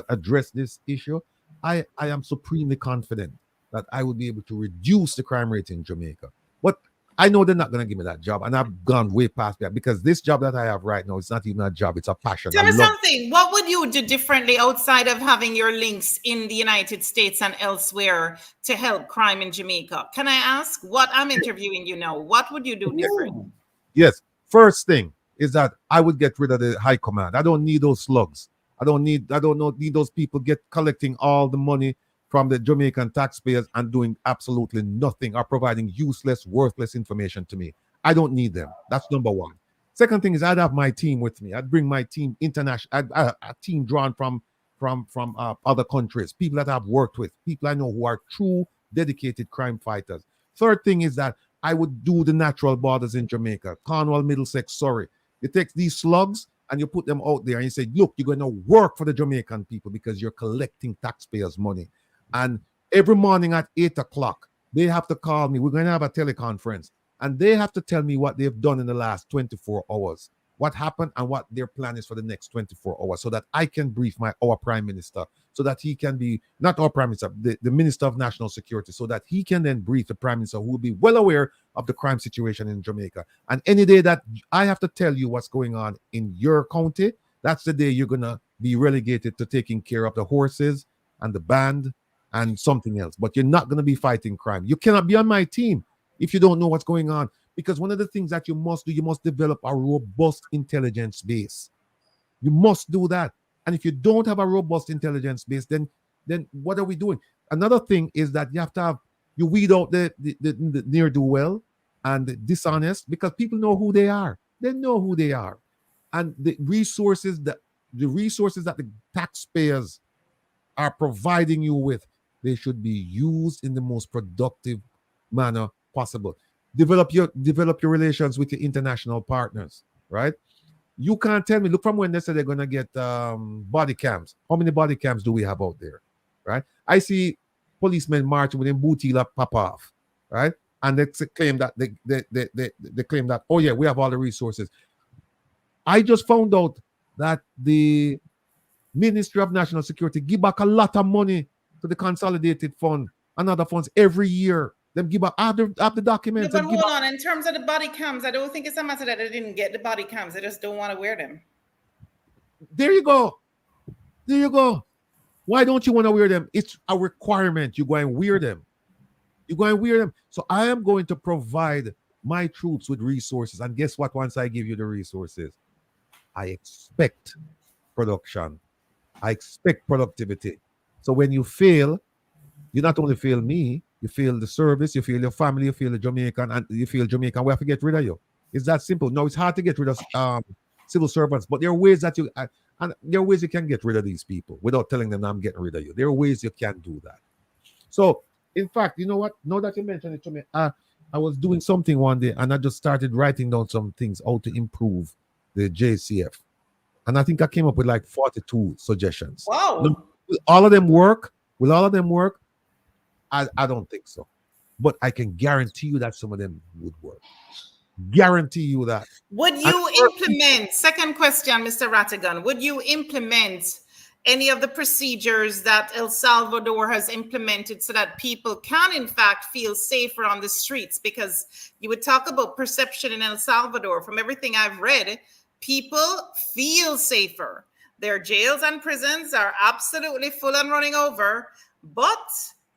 address this issue, I am supremely confident that I would be able to reduce the crime rate in Jamaica. But I know they're not going to give me that job, and I've gone way past that because this job that I have right now, it's not even a job, it's a passion. Tell me something. What would you do differently outside of having your links in the United States and elsewhere to help crime in Jamaica? Can I ask what I'm interviewing you now? What would you do different? Yes. First thing is that I would get rid of the high command. I don't need those slugs. I don't need those people collecting all the money from the Jamaican taxpayers and doing absolutely nothing or providing useless, worthless information to me. I don't need them. That's number one. Second thing is I'd have my team with me. I'd bring my team international, a team drawn from other countries, people that I've worked with, people I know who are true, dedicated crime fighters. Third thing is that I would do the natural borders in Jamaica, Cornwall, Middlesex, Surrey. You take these slugs and you put them out there and you say, look, you're going to work for the Jamaican people because you're collecting taxpayers' money. And every morning at 8 o'clock, they have to call me. We're going to have a teleconference. And they have to tell me what they've done in the last 24 hours, what happened and what their plan is for the next 24 hours, so that I can brief our Prime Minister, so that he can be, not our Prime Minister, the Minister of National Security, so that he can then brief the Prime Minister, who will be well aware of the crime situation in Jamaica. And any day that I have to tell you what's going on in your county, that's the day you're going to be relegated to taking care of the horses and the band and something else. But you're not going to be fighting crime. You cannot be on my team if you don't know what's going on. Because one of the things that you must do, you must develop a robust intelligence base. You must do that. And if you don't have a robust intelligence base, then what are we doing? Another thing is that you have to have, you weed out the ne'er-do-well and the dishonest, because people know who they are. They know who they are. And the resources that the taxpayers are providing you with, they should be used in the most productive manner possible. Develop your relations with your international partners, right? You can't tell me, look, from when they say they're going to get body cams. How many body cams do we have out there, right? I see policemen marching with them booty pop off, right? And they claim that they claim that, oh yeah, we have all the resources. I just found out that the Ministry of National Security give back a lot of money to the Consolidated Fund and other funds every year. Them give back after the documents. Yeah, but hold on, in terms of the body cams, I don't think it's a matter that they didn't get the body cams. They just don't want to wear them. There you go. There you go. Why don't you want to wear them? It's a requirement. You go and wear them. You go and wear them. So I am going to provide my troops with resources. And guess what? Once I give you the resources, I expect production. I expect productivity. So when you fail, you not only fail me, you feel the service, you feel your family, you feel the Jamaican, and you feel Jamaican. We have to get rid of you. It's that simple. No, it's hard to get rid of civil servants, but there are ways that you and there are ways you can get rid of these people without telling them I'm getting rid of you. There are ways you can do that. So, in fact, you know what? Now that you mentioned it to me, I was doing something one day and I just started writing down some things how to improve the JCF, and I think I came up with like 42 suggestions. Wow! Will all of them work? Will all of them work? I don't think so, but I can guarantee you that some of them would work. Guarantee you that. Would you implement, second question, Mr. Rattigan, would you implement any of the procedures that El Salvador has implemented so that people can in fact feel safer on the streets? Because you would talk about perception in El Salvador. From everything I've read, people feel safer. Their jails and prisons are absolutely full and running over, but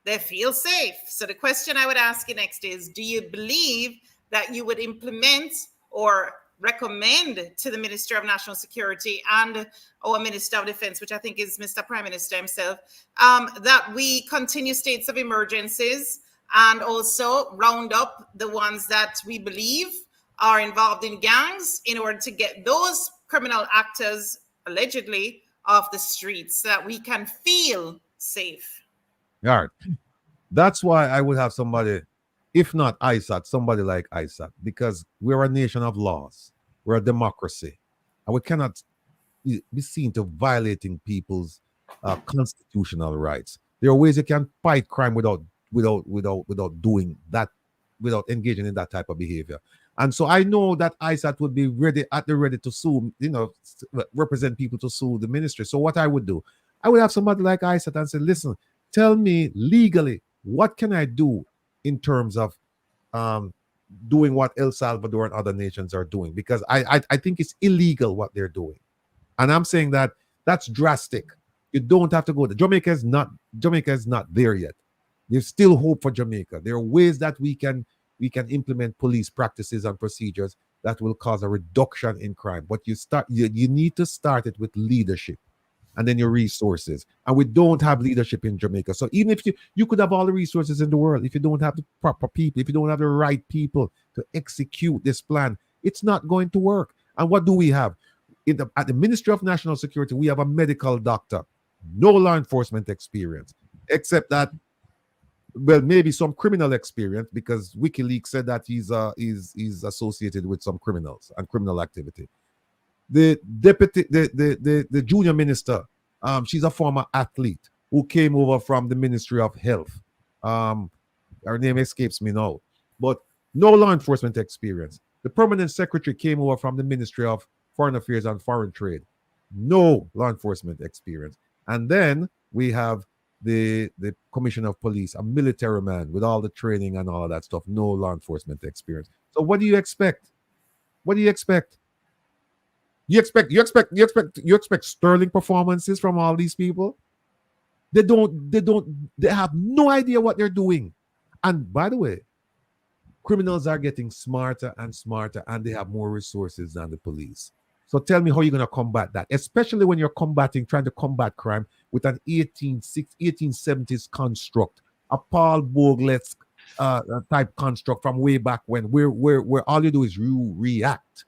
they feel safe. So the question I would ask you next is, do you believe that you would implement or recommend to the Minister of National Security and our Minister of Defense, which I think is Mr. Prime Minister himself, that we continue states of emergencies and also round up the ones that we believe are involved in gangs in order to get those criminal actors allegedly off the streets so that we can feel safe? All right. That's why I would have somebody, if not Isat, somebody like Isat, because we're a nation of laws. We're a democracy. And we cannot be seen to violating people's constitutional rights. There are ways you can fight crime without doing that, without engaging in that type of behavior. And so I know that Isat would be ready to sue, represent people to sue the ministry. So what I would do, I would have somebody like Isat and say, listen, tell me legally, what can I do in terms of doing what El Salvador and other nations are doing, because I think it's illegal what they're doing. And I'm saying that that's drastic. You don't have to go there. Jamaica is not there yet. There's still hope for Jamaica. There are ways that we can implement police practices and procedures that will cause a reduction in crime. But you need to start it with leadership and then your resources. And we don't have leadership in Jamaica. So even if you could have all the resources in the world, if you don't have the proper people, if you don't have the right people to execute this plan, it's not going to work. And what do we have? At the Ministry of National Security, we have a medical doctor, no law enforcement experience, except that, well, maybe some criminal experience, because WikiLeaks said that he's associated with some criminals and criminal activity. The deputy, the junior minister, she's a former athlete who came over from the Ministry of Health. Her name escapes me now, but no law enforcement experience. The permanent secretary came over from the Ministry of Foreign Affairs and Foreign Trade, no law enforcement experience. And then we have the commissioner of police, a military man with all the training and all of that stuff, no law enforcement experience. So what do you expect? What do you expect? You expect sterling performances from all these people? They have no idea what they're doing. And by the way, criminals are getting smarter and smarter, and they have more resources than the police. So tell me how you're going to combat that, especially when you're trying to combat crime with an 1870s construct, a Paul Bourget type construct from way back when, where all you do is you react.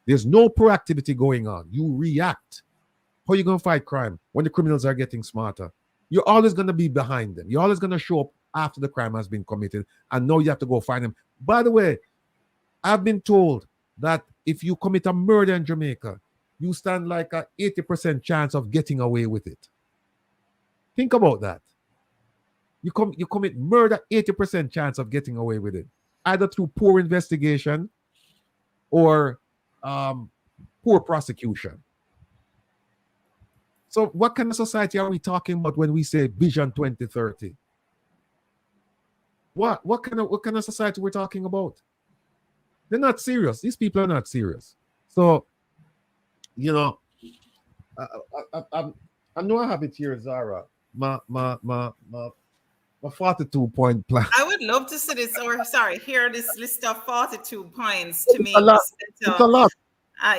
There's no proactivity going on. You react. How are you going to fight crime when the criminals are getting smarter? You're always going to be behind them. You're always going to show up after the crime has been committed, and now you have to go find them. By the way, I've been told that if you commit a murder in Jamaica, you stand like an 80% chance of getting away with it. Think about that. You commit murder, 80% chance of getting away with it, either through poor investigation or poor prosecution. So what kind of society are we talking about when we say Vision 2030? What kind of society we're talking about? They're not serious. These people are not serious. So, you know, I know I have it here, Zara. My 42-point plan. I would love to see this, hear this list of 42 points to me. It's a lot.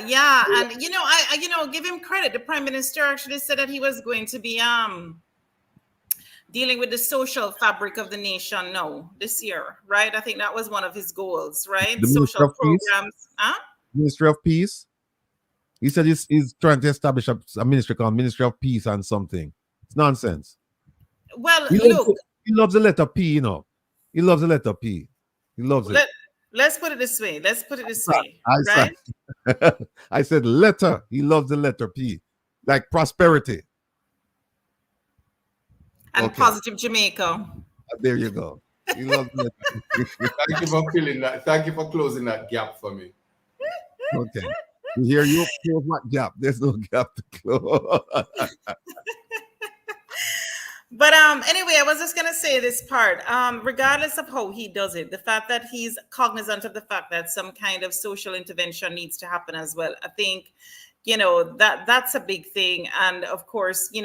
Yeah, and I give him credit. The Prime Minister actually said that he was going to be dealing with the social fabric of the nation now this year, right? I think that was one of his goals, right? The Social programs. Ministry of Peace. He said he's trying to establish a ministry called Ministry of Peace and something. It's nonsense. Well, he loves the letter P, you know. He loves the letter P. He loves it. Let's put it this way. Right? I said letter. He loves the letter P, like prosperity. And positive Jamaica. There you go. He loves it. Thank you for filling that. Thank you for closing that gap for me. Okay. You hear you close what gap? There's no gap to close. But anyway, I was just gonna say this part. Regardless of how he does it, the fact that he's cognizant of the fact that some kind of social intervention needs to happen as well. I think, that's a big thing. And of course, I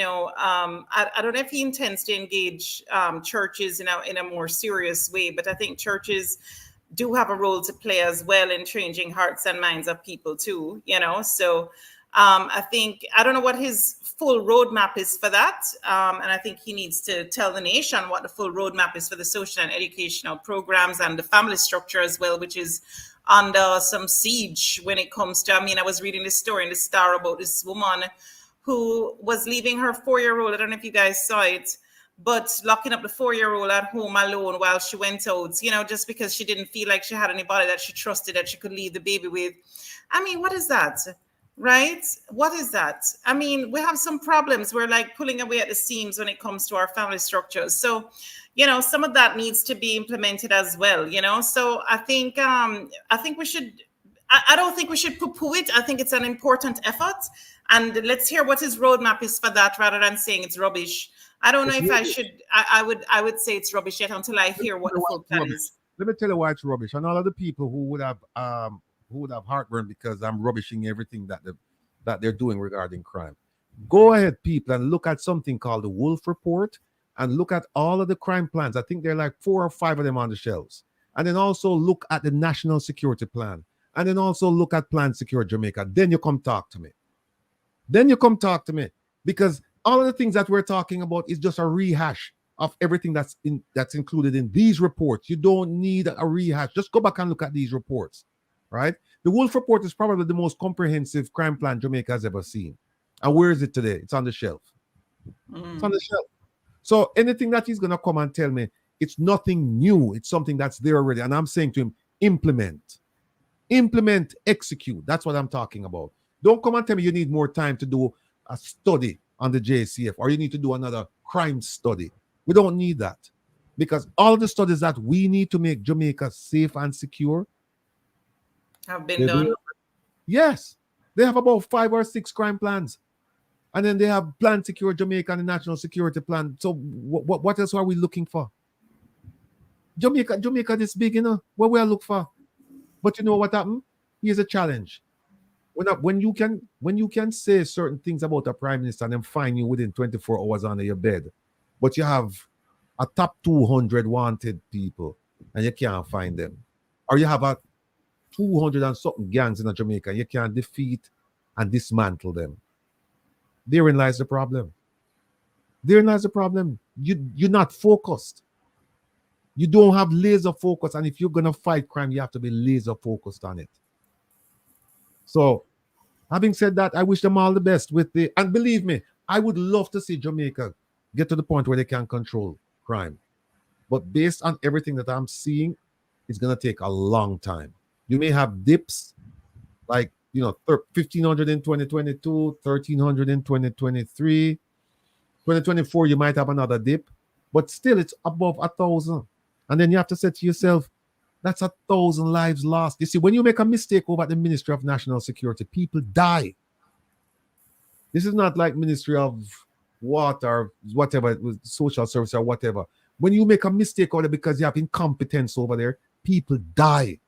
don't know if he intends to engage churches in a more serious way, but I think churches do have a role to play as well in changing hearts and minds of people too. So I think, I don't know what his full roadmap is for that. And I think he needs to tell the nation what the full roadmap is for the social and educational programs and the family structure as well, which is under some siege when it comes to, I was reading this story in the Star about this woman who was leaving her 4-year-old. I don't know if you guys saw it, but locking up the 4-year-old at home alone while she went out, just because she didn't feel like she had anybody that she trusted that she could leave the baby with. What is that? Right? What is that? We have some problems. We're like pulling away at the seams when it comes to our family structures. So, some of that needs to be implemented as well, So I think we should, I don't think we should poo-poo it. I think it's an important effort. And let's hear what his roadmap is for that rather than saying it's rubbish. I don't know if I should, I would say it's rubbish yet until I hear what the full plan is. let me tell you why it's rubbish. And all of the people who would have heartburn because I'm rubbishing everything that they're doing regarding crime. Go ahead, people, and look at something called the Wolf Report and look at all of the crime plans. I think there are like 4 or 5 of them on the shelves. And then also look at the National Security Plan. And then also look at Plan Secure Jamaica. Then you come talk to me. Because all of the things that we're talking about is just a rehash of everything that's included in these reports. You don't need a rehash. Just go back and look at these reports, right? The Wolf Report is probably the most comprehensive crime plan Jamaica has ever seen. And where is it today? It's on the shelf. It's on the shelf. So anything that he's going to come and tell me, it's nothing new. It's something that's there already. And I'm saying to him, implement, execute. That's what I'm talking about. Don't come and tell me you need more time to do a study on the JCF or you need to do another crime study. We don't need that. Because all the studies that we need to make Jamaica safe and secure have been done. Yes. They have about 5 or 6 crime plans. And then they have Plan Secure Jamaica and the National Security Plan. So what else are we looking for? Jamaica this big, you know, what we are looking for. But you know what happened? Here's a challenge. When you can say certain things about a prime minister and then find you within 24 hours under your bed, but you have a top 200 wanted people and you can't find them, or you have a 200 and something gangs in Jamaica, you can't defeat and dismantle them. Therein lies the problem. Therein lies the problem. You're not focused. You don't have laser focus, and if you're gonna fight crime, you have to be laser focused on it. So, having said that, I wish them all the best with and believe me, I would love to see Jamaica get to the point where they can control crime. But based on everything that I'm seeing, it's gonna take a long time. You may have dips, like 1,500 in 2022, 1,300 in 2023, 2024. You might have another dip, but still, it's above 1,000. And then you have to say to yourself, that's 1,000 lives lost. You see, when you make a mistake over at the Ministry of National Security, people die. This is not like Ministry of Water, whatever, social service or whatever. When you make a mistake over there because you have incompetence over there, people die.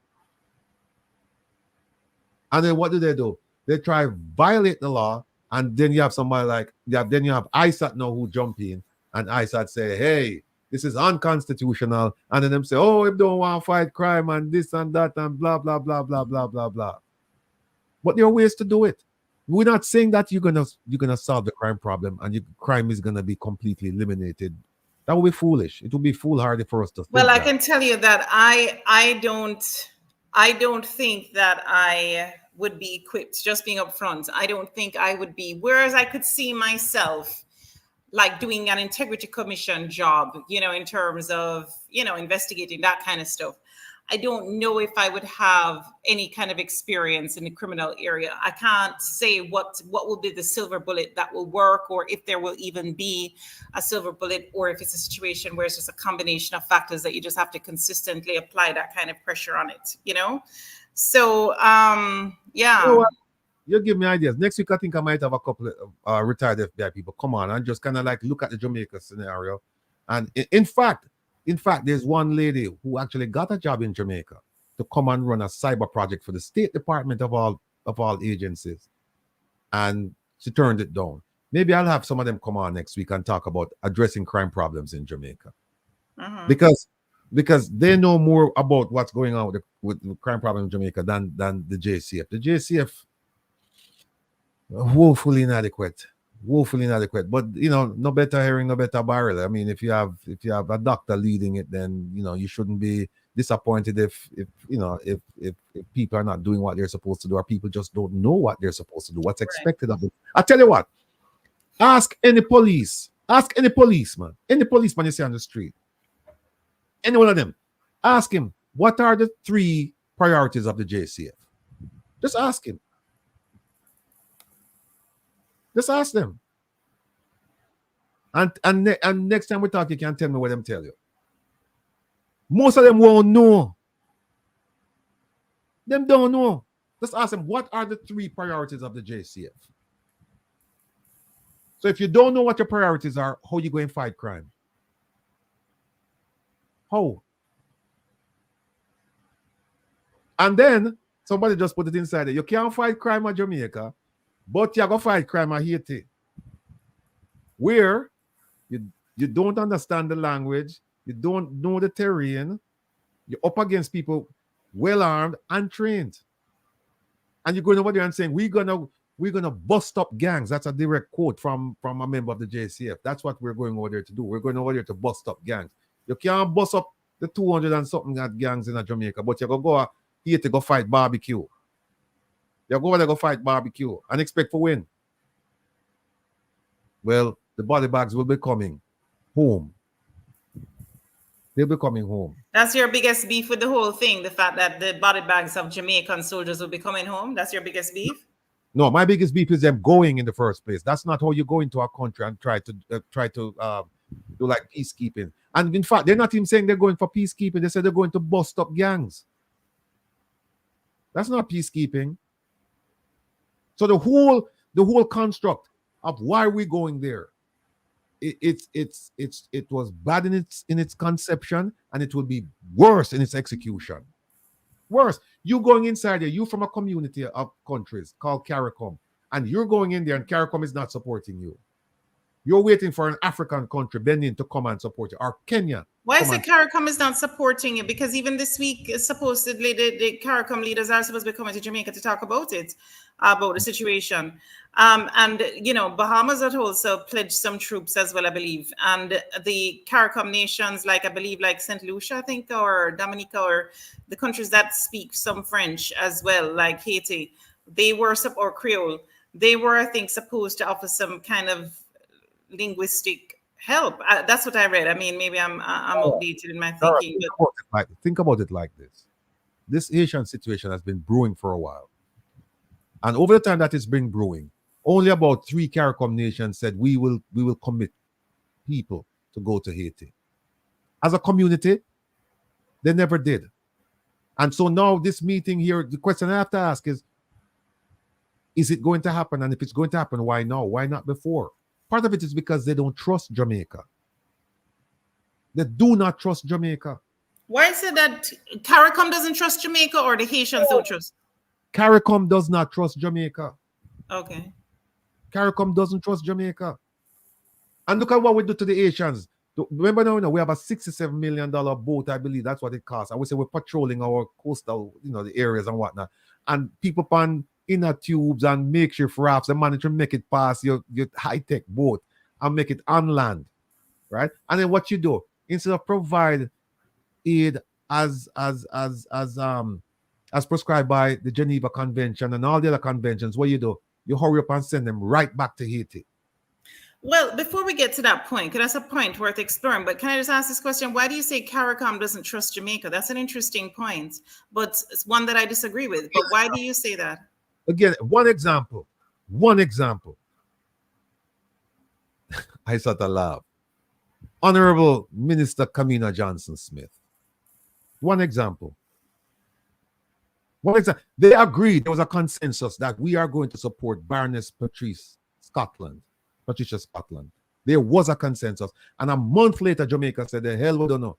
And then what do? They try to violate the law, and then you have somebody like, then you have Isat now who jump in, and Isat say, hey, this is unconstitutional. And then them say, oh, if don't want to fight crime and this and that and blah, blah, blah, blah, blah, blah, blah. But there are ways to do it. We're not saying that you're gonna solve the crime problem and crime is gonna be completely eliminated. That would be foolish. It would be foolhardy for us to think Well, I that. can tell you that I don't think that I would be equipped, just being upfront. I don't think I would be, whereas I could see myself like doing an integrity commission job, in terms of, investigating that kind of stuff. I don't know if I would have any kind of experience in the criminal area. I can't say what will be the silver bullet that will work, or if there will even be a silver bullet, or if it's a situation where it's just a combination of factors that you just have to consistently apply that kind of pressure on it, So, yeah. You know what? You give me ideas. Next week, I think I might have a couple of retired FBI people come on and just kind of like look at the Jamaica scenario. And in fact, there's one lady who actually got a job in Jamaica to come and run a cyber project for the State Department of all agencies. And she turned it down. Maybe I'll have some of them come on next week and talk about addressing crime problems in Jamaica. Because they know more about what's going on with the crime problem in Jamaica than the JCF. The JCF, woefully inadequate. But no better hearing, no better barrel. I mean, if you have a doctor leading it, then you shouldn't be disappointed if people are not doing what they're supposed to do, or people just don't know what they're supposed to do, what's expected of them. I tell you what, ask any policeman you see on the street, any one of them, ask him, what are the 3 priorities of the JCF? Just ask him. Just ask them. And next time we talk, you can tell me what them tell you. Most of them won't know. Them don't know. Just ask them, what are the 3 priorities of the JCF? So if you don't know what your priorities are, how you going to fight crime? How? And then somebody just put it inside there. You can't fight crime at Jamaica, but you go fight crime at Haiti. Where you don't understand the language, you don't know the terrain, you're up against people well armed and trained. And you're going over there and saying, we're gonna bust up gangs. That's a direct quote from a member of the JCF. That's what we're going over there to do. We're going over there to bust up gangs. You can't bust up the 200 and something gangs in Jamaica, but you're gonna go here to go fight barbecue. You're going to go fight barbecue and expect for win. Well, the body bags will be coming home. They'll be coming home. That's your biggest beef with the whole thing, the fact that the body bags of Jamaican soldiers will be coming home. That's your biggest beef? No, my biggest beef is them going in the first place. That's not how you go into a country and try to do like peacekeeping. And in fact, they're not even saying they're going for peacekeeping. They said they're going to bust up gangs. That's not peacekeeping. So the whole construct of why we're going there, it was bad in its conception, and it will be worse in its execution. Worse. You going inside there, you from a community of countries called CARICOM, and you're going in there and CARICOM is not supporting you. You're waiting for an African country, Benin, to come and support you, or Kenya. Why is it CARICOM is not supporting it? Because even this week, supposedly the CARICOM leaders are supposed to be coming to Jamaica to talk about it, about the situation. And, you know, Bahamas had also pledged some troops as well, I believe. And the CARICOM nations, like I believe, like St. Lucia, I think, or Dominica, or the countries that speak some French as well, like Haiti, they were, or Creole, they were, I think, supposed to offer some kind of linguistic help. That's what I read. I mean, maybe I'm outdated in my thinking. Think about it like this. This Haitian situation has been brewing for a while. And over the time that it's been brewing, only about 3 CARICOM nations said we will commit people to go to Haiti. As a community, they never did. And so now this meeting here, the question I have to ask is it going to happen? And if it's going to happen, why now? Why not before? Part of it is because they don't trust Jamaica. They do not trust Jamaica. Why is it that CARICOM doesn't trust Jamaica, or the Haitians don't trust? CARICOM does not trust Jamaica. Okay. CARICOM doesn't trust Jamaica. And look at what we do to the Haitians. Remember now, we have a $67 million boat, I believe that's what it costs. I would say we're patrolling our coastal, the areas and whatnot. And people pan inner tubes and makeshift rafts and manage to make it past your high-tech boat and make it on land, right? And then what you do, instead of provide aid as prescribed by the Geneva Convention and all the other conventions, what you do, you hurry up and send them right back to Haiti. Well, before we get to that point, because that's a point worth exploring, but can I just ask this question? Why do you say CARICOM doesn't trust Jamaica? That's an interesting point, but it's one that I disagree with. But why do you say that? Again, one example. I sort of laugh. Honorable Minister Kamina Johnson-Smith. One example. They agreed, there was a consensus that we are going to support Baroness Patricia Scotland. There was a consensus. And a month later, Jamaica said, the hell we don't know.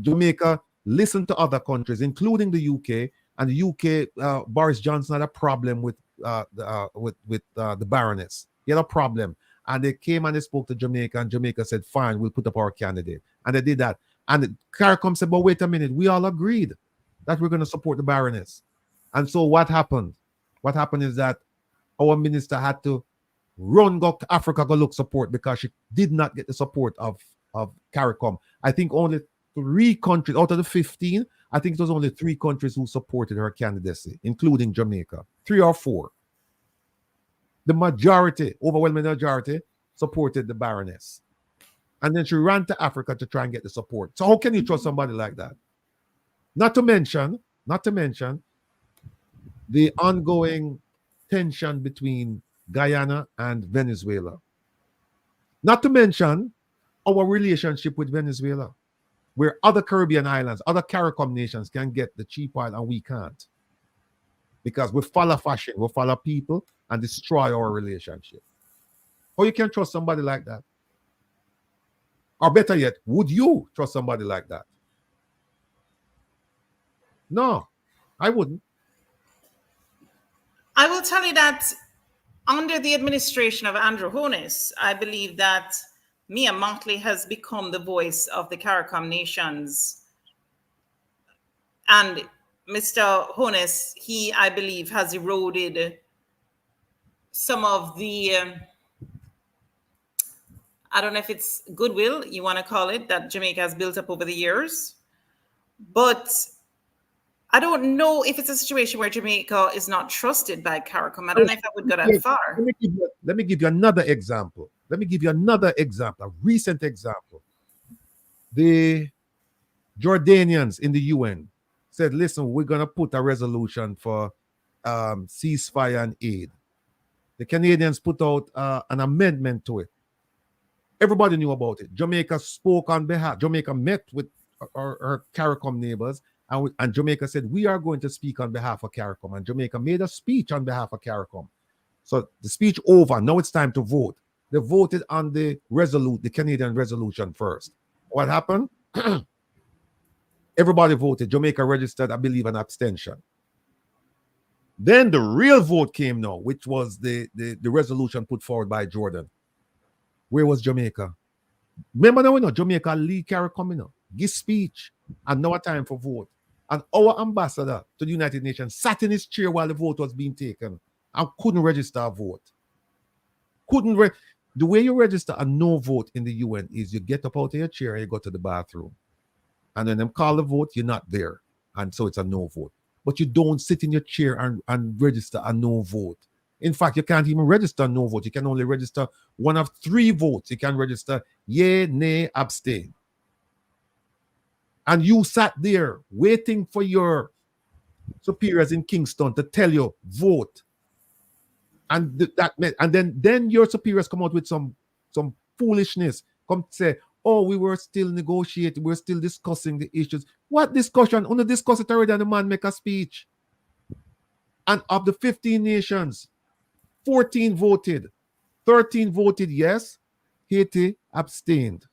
Jamaica listened to other countries, including the UK. And the UK, Boris Johnson had a problem with the Baroness. He had a problem. And they came and they spoke to Jamaica, and Jamaica said, fine, we'll put up our candidate. And they did that. And CARICOM said, but wait a minute, we all agreed that we're going to support the Baroness. And so what happened? What happened is that our minister had to run go to Africa go look support because she did not get the support of CARICOM. I think only 3 countries out of the 15, I think it was only 3 countries who supported her candidacy, including Jamaica. 3 or 4. The majority, overwhelming majority, supported the Baroness. And then she ran to Africa to try and get the support. So how can you trust somebody like that? Not to mention the ongoing tension between Guyana and Venezuela. Not to mention our relationship with Venezuela, where other Caribbean islands, other CARICOM nations can get the cheap oil and we can't. Because we follow fashion, we follow people and destroy our relationship. Or you can trust somebody like that. Or better yet, would you trust somebody like that? No. I wouldn't. I will tell you that under the administration of Andrew Holness, I believe that Mia Mottley has become the voice of the CARICOM nations. And Mr. Holness, he, I believe, has eroded some of the, I don't know if it's goodwill, you want to call it, that Jamaica has built up over the years. But I don't know if it's a situation where Jamaica is not trusted by CARICOM. I don't know if I would go that far. Let me give you another example. Let me give you another example, a recent example. The Jordanians in the UN said, listen, we're going to put a resolution for ceasefire and aid. The Canadians put out an amendment to it. Everybody knew about it. Jamaica spoke on behalf. Jamaica met with our CARICOM neighbors, and Jamaica said, we are going to speak on behalf of CARICOM. And Jamaica made a speech on behalf of CARICOM. So the speech over. Now it's time to vote. They voted on the Canadian resolution first. What happened? Everybody voted. Jamaica registered, I believe, an abstention. Then the real vote came now, which was the resolution put forward by Jordan. Where was Jamaica? Remember now, we know Jamaica lead CARICOM, you know, give speech, and now a time for vote. And our ambassador to the United Nations sat in his chair while the vote was being taken and couldn't register a vote. The way you register a no vote in the UN is you get up out of your chair and you go to the bathroom. And when them call the vote, you're not there. And so it's a no vote. But you don't sit in your chair and register a no vote. In fact, you can't even register a no vote. You can only register one of 3 votes. You can register yay, nay, abstain. And you sat there waiting for your superiors in Kingston to tell you, vote. And then your superiors come out with some foolishness. Come say, oh, we were still negotiating, we're still discussing the issues. What discussion? Only discuss it already and the man make a speech. And of the 15 nations, 14 voted. 13 voted yes. Haiti abstained.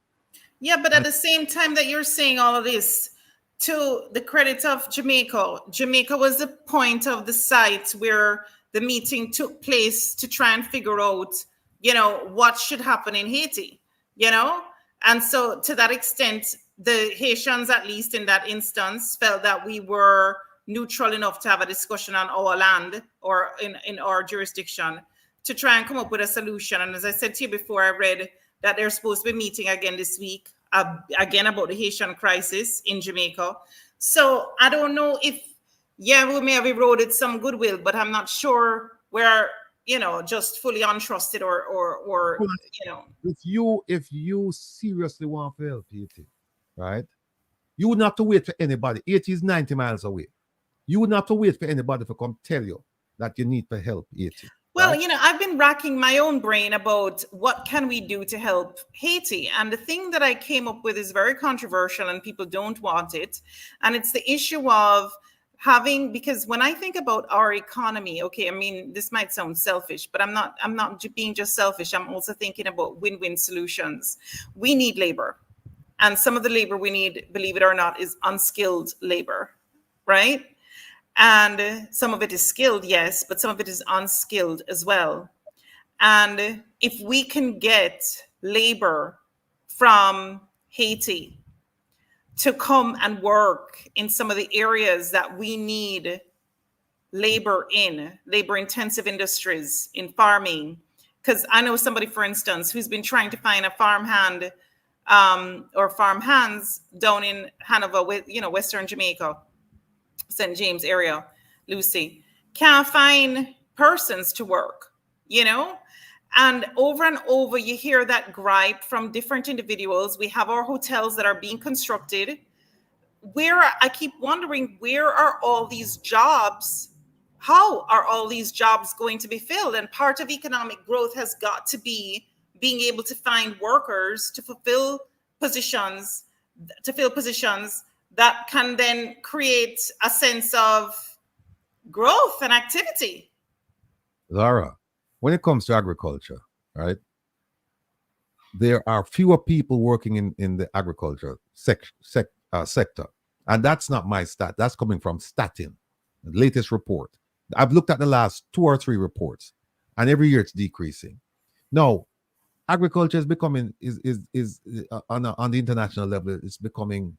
Yeah, but at the same time that you're saying all of this, to the credit of Jamaica, Jamaica was the point of the site where the meeting took place to try and figure out, what should happen in Haiti, And so to that extent, the Haitians, at least in that instance, felt that we were neutral enough to have a discussion on our land or in our jurisdiction to try and come up with a solution. And as I said to you before, I read that they're supposed to be meeting again this week, again about the Haitian crisis in Jamaica. So I don't know if, we may have eroded some goodwill, but I'm not sure we're, just fully untrusted or If you seriously want to help Haiti, right, you wouldn't have to wait for anybody. Haiti is 90 miles away. You wouldn't have to wait for anybody to come tell you that you need to help Haiti. Well, right? I've been racking my own brain about what can we do to help Haiti. And the thing that I came up with is very controversial and people don't want it. And it's the issue of because when I think about our economy, okay, I mean, this might sound selfish, but I'm not being just selfish. I'm also thinking about win-win solutions. We need labor. And some of the labor we need, believe it or not, is unskilled labor, right? And some of it is skilled, yes, but some of it is unskilled as well. And if we can get labor from Haiti to come and work in some of the areas that we need labor intensive industries, in farming, because I know somebody, for instance, who's been trying to find a farmhand or farm hands down in Hanover, Western Jamaica, St. James area, Lucy, can't find persons to work, and over you hear that gripe from different individuals. We have our hotels that are being constructed. I keep wondering, where are all these jobs? How are all these jobs going to be filled? And part of economic growth has got to be being able to find workers to fill positions that can then create a sense of growth and activity. Laura, when it comes to agriculture, right, there are fewer people working in the agriculture sector. And that's not my stat. That's coming from Statin, the latest report. I've looked at the last 2 or 3 reports, and every year it's decreasing. Now, agriculture is becoming on the international level, it's becoming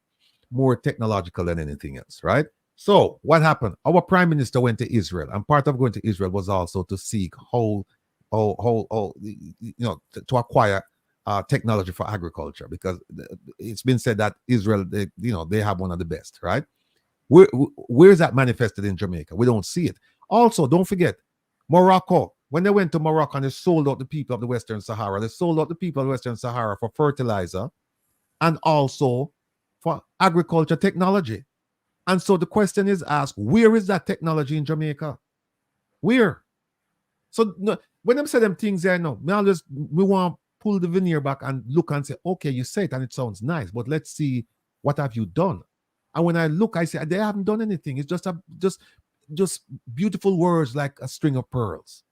more technological than anything else, right? So what happened? Our prime minister went to Israel, and part of going to Israel was also to seek how to acquire technology for agriculture, because it's been said that Israel, they have one of the best, right? Where is that manifested in Jamaica? We don't see it. Also, don't forget, Morocco. When they went to Morocco and they sold out the people of the Western Sahara, they sold out the people of the Western Sahara for fertilizer and also for agriculture technology. And so the question is asked, where is that technology in Jamaica? Where? So when I'm saying them things there, we want to pull the veneer back and look and say, okay, you say it and it sounds nice, but let's see, what have you done? And when I look, I say, they haven't done anything. It's just beautiful words like a string of pearls.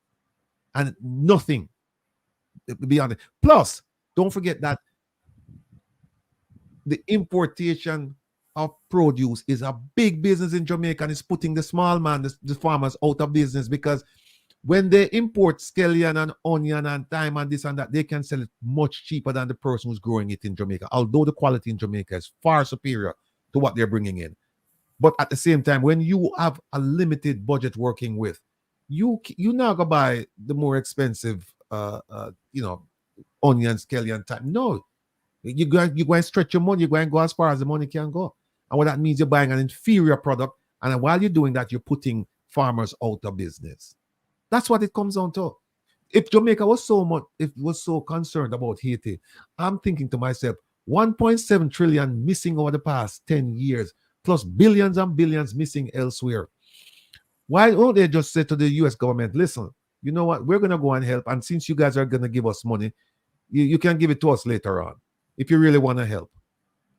And nothing beyond it. Plus, don't forget that the importation of produce is a big business in Jamaica, and it's putting the small man, the farmers, out of business, because when they import scallion and onion and thyme and this and that, they can sell it much cheaper than the person who's growing it in Jamaica, although the quality in Jamaica is far superior to what they're bringing in. But at the same time, when you have a limited budget working with, you now go buy the more expensive onions, scallion, thyme. No, you go and stretch your money. You go and go as far as the money can go. And what that means, you're buying an inferior product. And while you're doing that, you're putting farmers out of business. That's what it comes down to. If Jamaica was so concerned about Haiti, I'm thinking to myself, 1.7 trillion missing over the past 10 years, plus billions and billions missing elsewhere. Why don't they just say to the US government, listen, you know what, we're going to go and help. And since you guys are going to give us money, you can give it to us later on if you really want to help,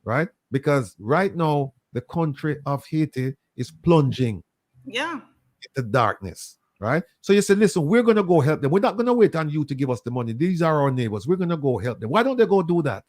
right? Because right now, the country of Haiti is plunging into darkness, right? So you say, listen, we're going to go help them. We're not going to wait on you to give us the money. These are our neighbors. We're going to go help them. Why don't they go do that?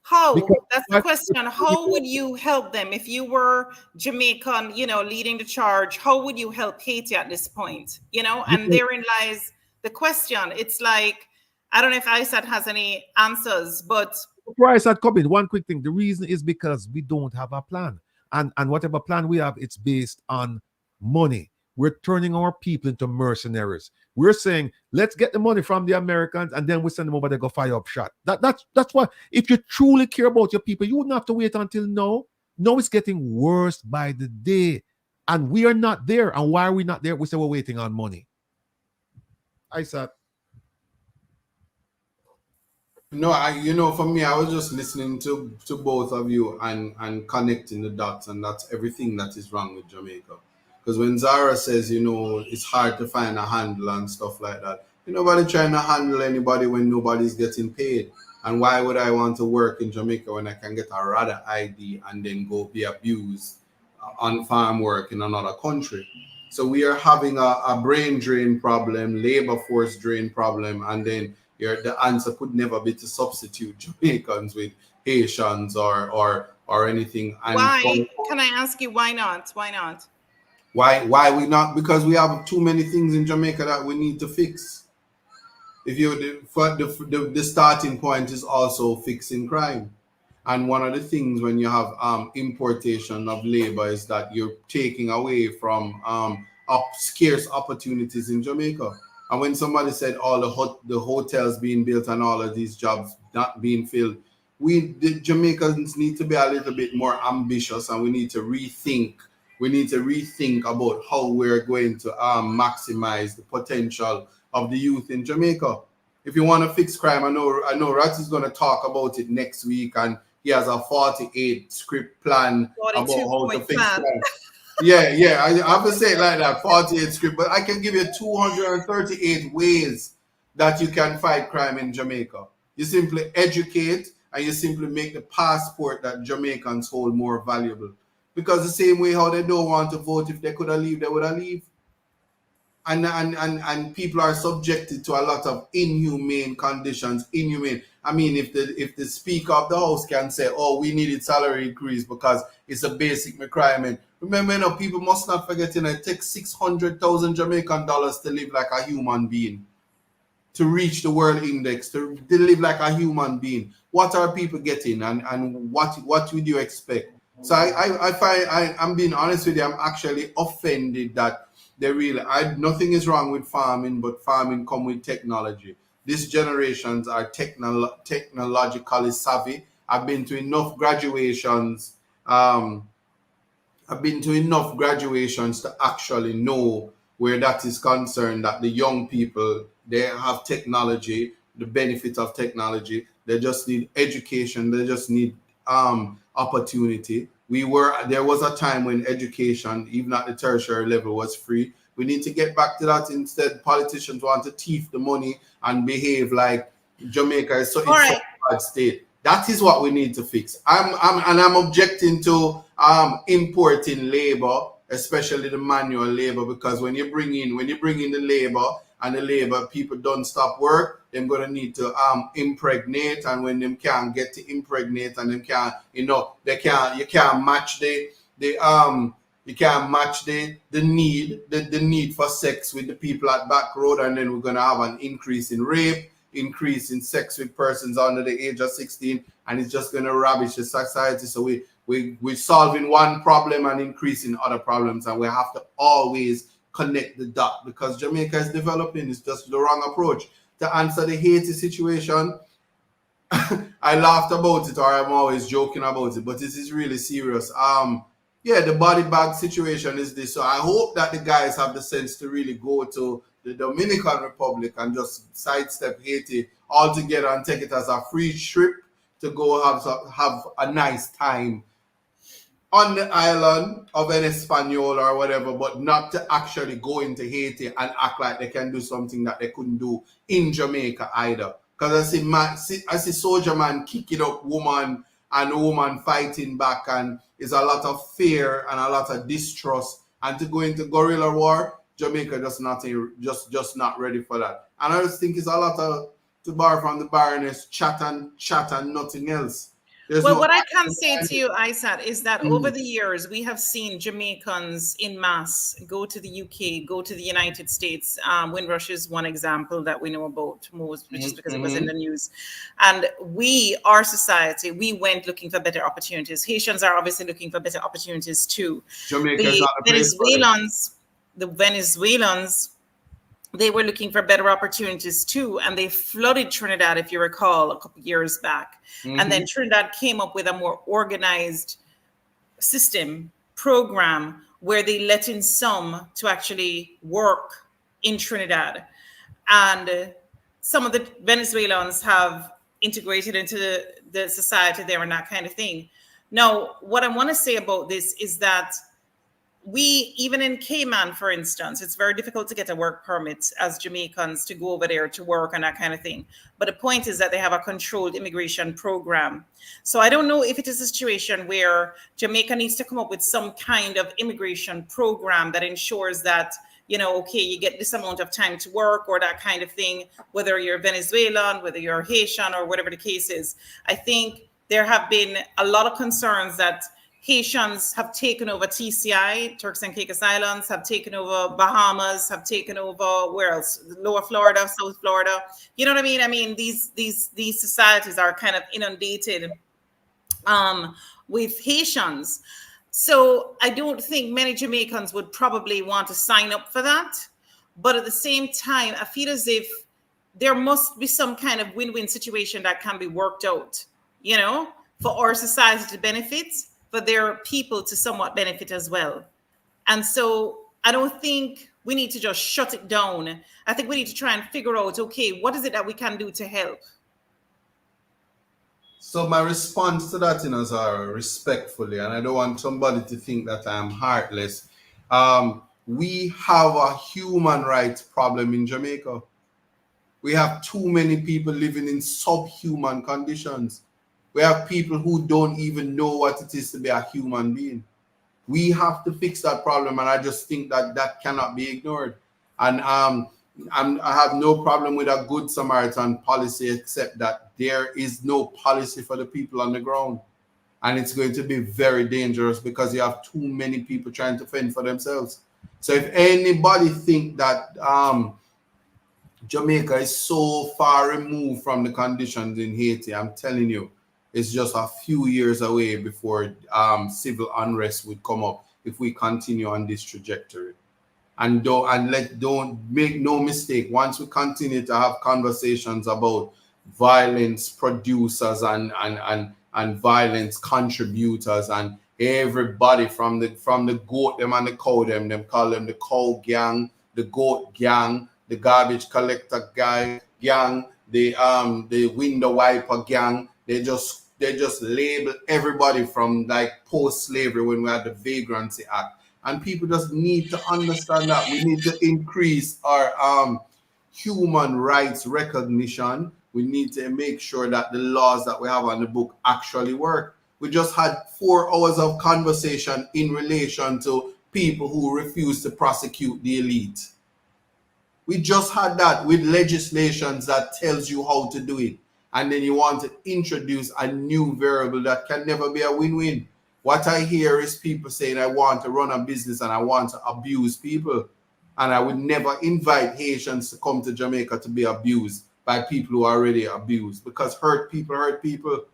How? That's the question. How would you help them if you were Jamaican, leading the charge? How would you help Haiti at this point? And therein lies the question. It's like, I don't know if Isat has any answers, but before Isat come in, one quick thing. The reason is because we don't have a plan. And whatever plan we have, it's based on money. We're turning our people into mercenaries. We're saying, let's get the money from the Americans and then we send them over there, go fire up shot. That's why, if you truly care about your people, you wouldn't have to wait until now. Now it's getting worse by the day. And we are not there. And why are we not there? We say we're waiting on money. Isat. No, for me, I was just listening to both of you and connecting the dots, and that's everything that is wrong with Jamaica. Because when Zara says, it's hard to find a handle and stuff like that, nobody trying to handle anybody when nobody's getting paid. And why would I want to work in Jamaica when I can get a RADA ID and then go be abused on farm work in another country? So we are having a brain drain problem, labor force drain problem, and then the answer could never be to substitute Jamaicans with Haitians or anything. And why? Can I ask you why not? Why not? Why we not? Because we have too many things in Jamaica that we need to fix. If the starting point is also fixing crime. And one of the things when you have importation of labor is that you're taking away from scarce opportunities in Jamaica. And when somebody said all the hotels being built and all of these jobs not being filled, the Jamaicans need to be a little bit more ambitious, and we need to rethink. We need to rethink about how we're going to maximize the potential of the youth in Jamaica. If you want to fix crime, I know Ratti's going to talk about it next week, and he has a 48 script plan about how to fix crime. Yeah, I have to say it like that, 48 script, but I can give you 238 ways that you can fight crime in Jamaica. You simply educate, and you simply make the passport that Jamaicans hold more valuable. Because the same way how they don't want to vote, if they could have leave, they would have leave. and people are subjected to a lot of inhumane conditions. I mean, if the Speaker of the House can say, "Oh, we needed salary increase because it's a basic requirement," remember, you know, people must not forget, you know, it takes $600,000 Jamaican dollars to live like a human being, to reach the world index, to live like a human being. What are people getting, and what would you expect? So I'm being honest with you, I'm actually offended that nothing is wrong with farming, but farming come with technology. These generations are technologically savvy. I've been to enough graduations. To actually know where that is concerned, that the young people, they have technology, the benefit of technology. They just need education. They just need opportunity. There was a time when education, even at the tertiary level, was free. We need to get back to that. Instead, politicians want to thief the money and behave like Jamaica is such a bad state. That is what we need to fix. I'm objecting to importing labor, especially the manual labor, because when you bring in the labor, and the labor people don't stop work, they're gonna need to impregnate, and when them can't get to impregnate, and them can't, you can't match the need for sex with the people at back road, and then we're gonna have an increase in rape, increase in sex with persons under the age of 16, and it's just gonna ravage the society. So we're solving one problem and increasing other problems, and we have to always connect the dot, because Jamaica is developing. It's just the wrong approach. To answer the Haiti situation, I laughed about it, or I'm always joking about it, but this is really serious. The body bag situation is this. So I hope that the guys have the sense to really go to the Dominican Republic and just sidestep Haiti altogether and take it as a free trip to go have a nice time on the island of an Espanol or whatever, but not to actually go into Haiti and act like they can do something that they couldn't do in Jamaica either. Because I see soldier man kicking up woman and woman fighting back, and it's a lot of fear and a lot of distrust. And to go into guerrilla war, Jamaica just not ready for that. And I just think it's a lot of, to borrow from the Baroness, chat and nothing else. What I can say to you, Isat, is that over the years, we have seen Jamaicans in mass go to the UK, go to the United States. Windrush is one example that we know about most, which is because it was in the news. And our society, we went looking for better opportunities. Haitians are obviously looking for better opportunities too. The Venezuelans, they were looking for better opportunities too, and they flooded Trinidad, if you recall, a couple years back. And then Trinidad came up with a more organized program where they let in some to actually work in Trinidad. And some of the Venezuelans have integrated into the society there and that kind of thing. Now, what I want to say about this is that even in Cayman, for instance, it's very difficult to get a work permit as Jamaicans to go over there to work and that kind of thing. But the point is that they have a controlled immigration program. So I don't know if it is a situation where Jamaica needs to come up with some kind of immigration program that ensures that, you get this amount of time to work or that kind of thing, whether you're Venezuelan, whether you're Haitian, or whatever the case is. I think there have been a lot of concerns that Haitians have taken over TCI, Turks and Caicos Islands, have taken over Bahamas, have taken over, where else? Lower Florida, South Florida. You know what I mean? I mean, these societies are kind of inundated with Haitians. So I don't think many Jamaicans would probably want to sign up for that. But at the same time, I feel as if there must be some kind of win-win situation that can be worked out, for our society to benefit, for their people to somewhat benefit as well. And so I don't think we need to just shut it down. I think we need to try and figure out, okay, what is it that we can do to help? So my response to that, Zara, respectfully, and I don't want somebody to think that I'm heartless. We have a human rights problem in Jamaica. We have too many people living in subhuman conditions. We have people who don't even know what it is to be a human being. We have to fix that problem, and I just think that cannot be ignored. And I have no problem with a good Samaritan policy, except that there is no policy for the people on the ground. And it's going to be very dangerous because you have too many people trying to fend for themselves. So if anybody think that Jamaica is so far removed from the conditions in Haiti, I'm telling you, it's just a few years away before civil unrest would come up if we continue on this trajectory. And don't make no mistake. Once we continue to have conversations about violence producers and violence contributors and everybody from the goat them and the cow them call them the cow gang, the goat gang, the garbage collector gang, the window wiper gang. They just label everybody from like post-slavery when we had the Vagrancy Act. And people just need to understand that we need to increase our human rights recognition. We need to make sure that the laws that we have on the book actually work. We just had 4 hours of conversation in relation to people who refuse to prosecute the elite. We just had that with legislations that tells you how to do it. And then you want to introduce a new variable that can never be a win-win. What I hear is people saying, I want to run a business and I want to abuse people. And I would never invite Haitians to come to Jamaica to be abused by people who are already abused, because hurt people.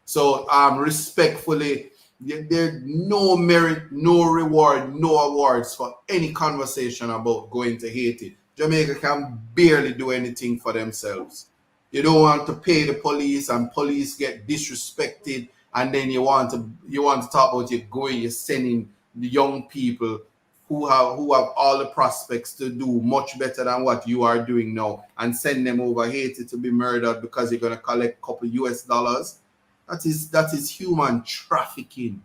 So respectfully, there's no merit, no reward, no awards for any conversation about going to Haiti. Jamaica can barely do anything for themselves. You don't want to pay the police and police get disrespected. And then you want to talk about you're sending the young people who have all the prospects to do much better than what you are doing now, and send them over Haiti to be murdered because you're gonna collect a couple US dollars. That is human trafficking.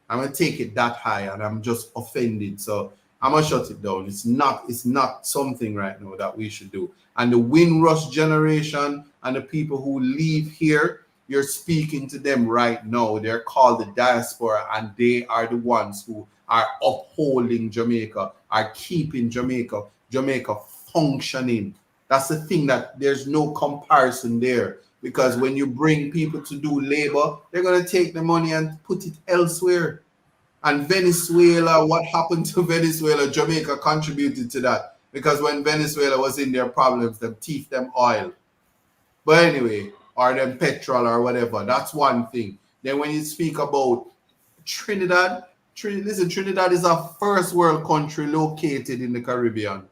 I'm gonna take it that high, and I'm just offended. So I'm gonna shut it down. It's not something right now that we should do. And the Windrush generation and the people who live here, you're speaking to them right now. They're called the diaspora, and they are the ones who are upholding Jamaica, are keeping Jamaica functioning. That's the thing, that there's no comparison there. Because when you bring people to do labor, they're going to take the money and put it elsewhere. And Venezuela, what happened to Venezuela? Jamaica contributed to that. Because when Venezuela was in their problems, they teeth them oil. But anyway, or them petrol or whatever. That's one thing. Then when you speak about Trinidad, Trinidad is a first world country located in the Caribbean.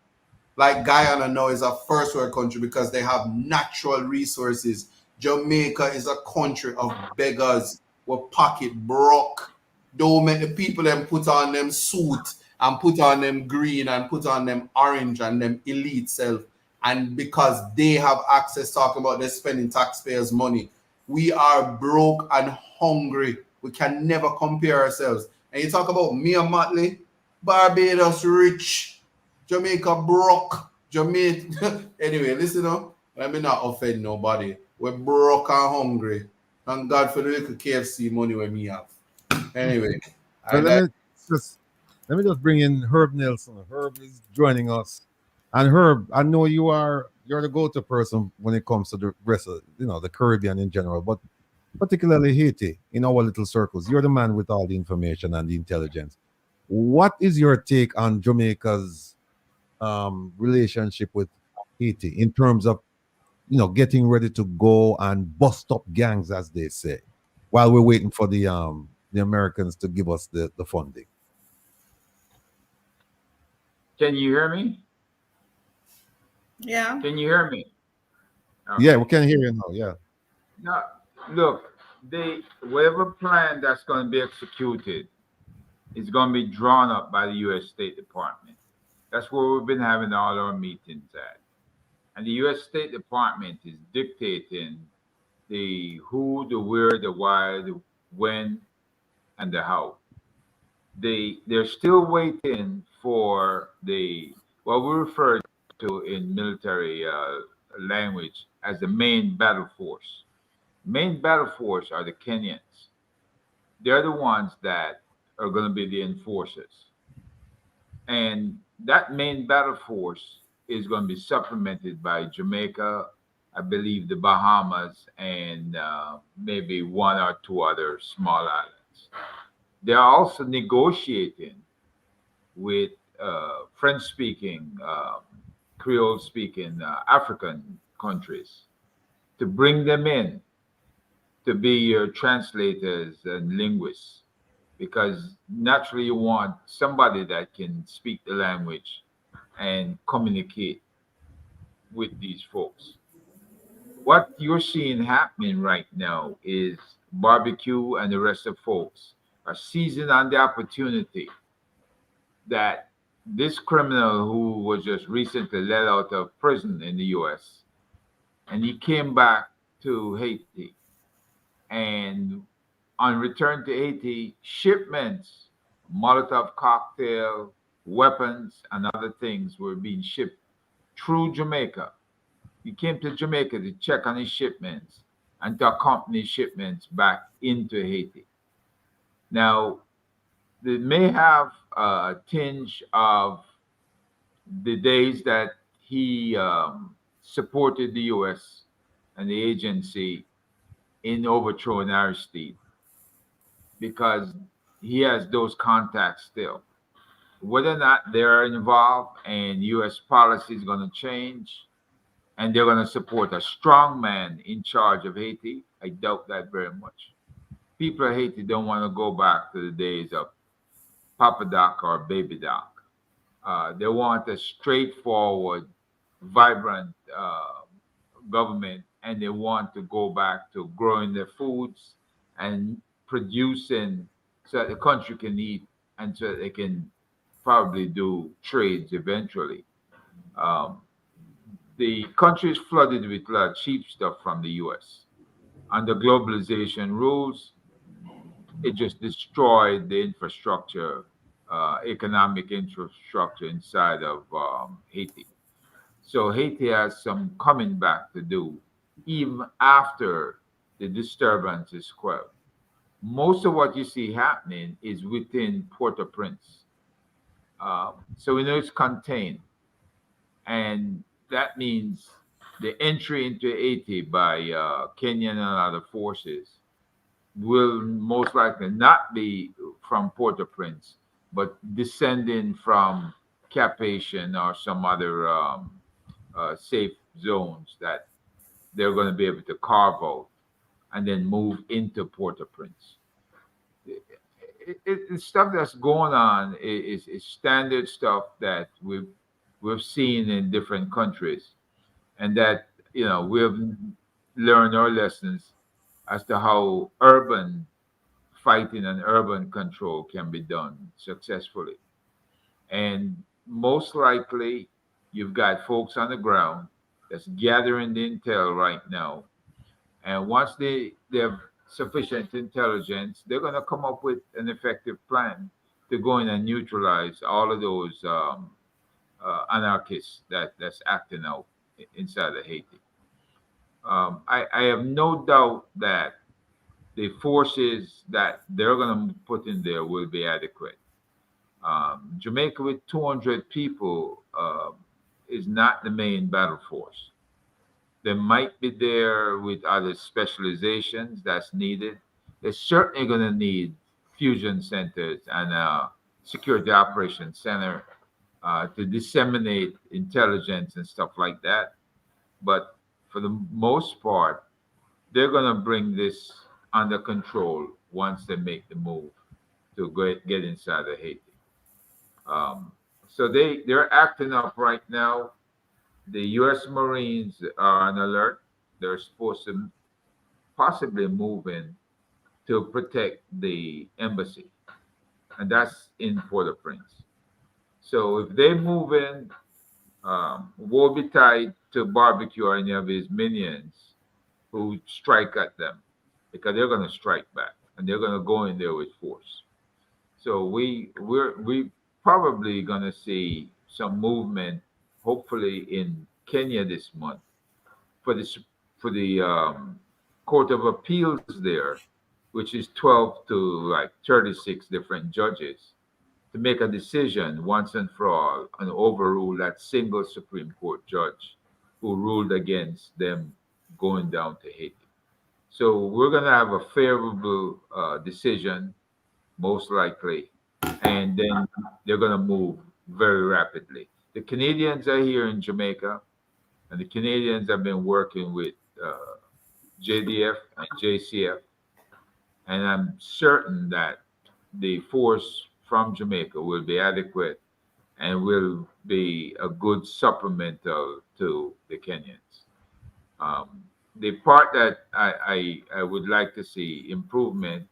Like Guyana now is a first world country because they have natural resources. Jamaica is a country of beggars with pocket broke. Don't make the people them put on them suit and put on them green and put on them orange and them elite self. And because they have access, talking about they're spending taxpayers' money. We are broke and hungry. We can never compare ourselves. And you talk about me and Motley, Barbados rich, Jamaica broke, Jamaica. Anyway, listen up. Let me not offend nobody. We're broke and hungry. Thank God for the little KFC money we me have. Anyway. Well, let me just bring in Herb Nelson. Herb is joining us. And Herb, I know you're the go-to person when it comes to the rest of the Caribbean in general, but particularly Haiti in our little circles. You're the man with all the information and the intelligence. What is your take on Jamaica's relationship with Haiti in terms of getting ready to go and bust up gangs, as they say, while we're waiting for the Americans to give us the funding? Can you hear me? Yeah. Can you hear me? Okay. Yeah, we can hear you now. Yeah. Now, look, whatever plan that's going to be executed is going to be drawn up by the U.S. State Department. That's where we've been having all our meetings at. And the U.S. State Department is dictating the who, the where, the why, the when, and the how. They're still waiting for what we refer to in military language as the main battle force. Main battle force are the Kenyans. They're the ones that are going to be the enforcers. And that main battle force is going to be supplemented by Jamaica, I believe the Bahamas, and maybe one or two other small islands. They are also negotiating with French-speaking, Creole-speaking African countries to bring them in to be your translators and linguists, because naturally you want somebody that can speak the language and communicate with these folks. What you're seeing happening right now is barbecue and the rest of folks are seizing on the opportunity that this criminal who was just recently let out of prison in the US, and he came back to Haiti, and on return to Haiti, shipments, Molotov cocktail, weapons, and other things were being shipped through Jamaica. He came to Jamaica to check on his shipments and to accompany shipments back into Haiti. Now, they may have a tinge of the days that he supported the U.S. and the agency in overthrowing Aristide, because he has those contacts still. Whether or not they're involved and U.S. policy is going to change and they're going to support a strong man in charge of Haiti, I doubt that very much. People of Haiti don't want to go back to the days of Papa Doc or Baby Doc. They want a straightforward, vibrant government, and they want to go back to growing their foods and producing so that the country can eat and so that they can probably do trades eventually. The country is flooded with a lot of cheap stuff from the US. Under globalization rules, it just destroyed the infrastructure, economic infrastructure inside of Haiti. So Haiti has some coming back to do, even after the disturbance is quelled. Most of what you see happening is within Port-au-Prince. So we know it's contained. And that means the entry into Haiti by Kenyan and other forces will most likely not be from Port-au-Prince, but descending from Cap-Haïtien or some other safe zones that they're going to be able to carve out and then move into Port-au-Prince. The stuff that's going on is standard stuff that we've seen in different countries, and that we've learned our lessons as to how urban fighting and urban control can be done successfully. And most likely, you've got folks on the ground that's gathering the intel right now. And once they have sufficient intelligence, they're going to come up with an effective plan to go in and neutralize all of those anarchists that's acting out inside of Haiti. I have no doubt that the forces that they're going to put in there will be adequate. Jamaica with 200 people is not the main battle force. They might be there with other specializations that's needed. They're certainly going to need fusion centers and a security operations center to disseminate intelligence and stuff like that. But for the most part, they're going to bring this under control once they make the move to get inside of Haiti. So they're acting up right now. The U.S. Marines are on alert. They're supposed to possibly move in to protect the embassy, and that's in Port-au-Prince. So if they move in, woe betide to Barbecue or any of his minions who strike at them, because they're going to strike back and they're going to go in there with force. So we're probably going to see some movement, hopefully in Kenya this month, for the Court of Appeals there, which is 12 to like 36 different judges, to make a decision once and for all and overrule that single Supreme Court judge who ruled against them going down to Haiti. So we're going to have a favorable decision, most likely, and then they're going to move very rapidly. The Canadians are here in Jamaica, and the Canadians have been working with JDF and JCF, and I'm certain that the force from Jamaica will be adequate and will be a good supplemental to the Kenyans. The part that I would like to see improvement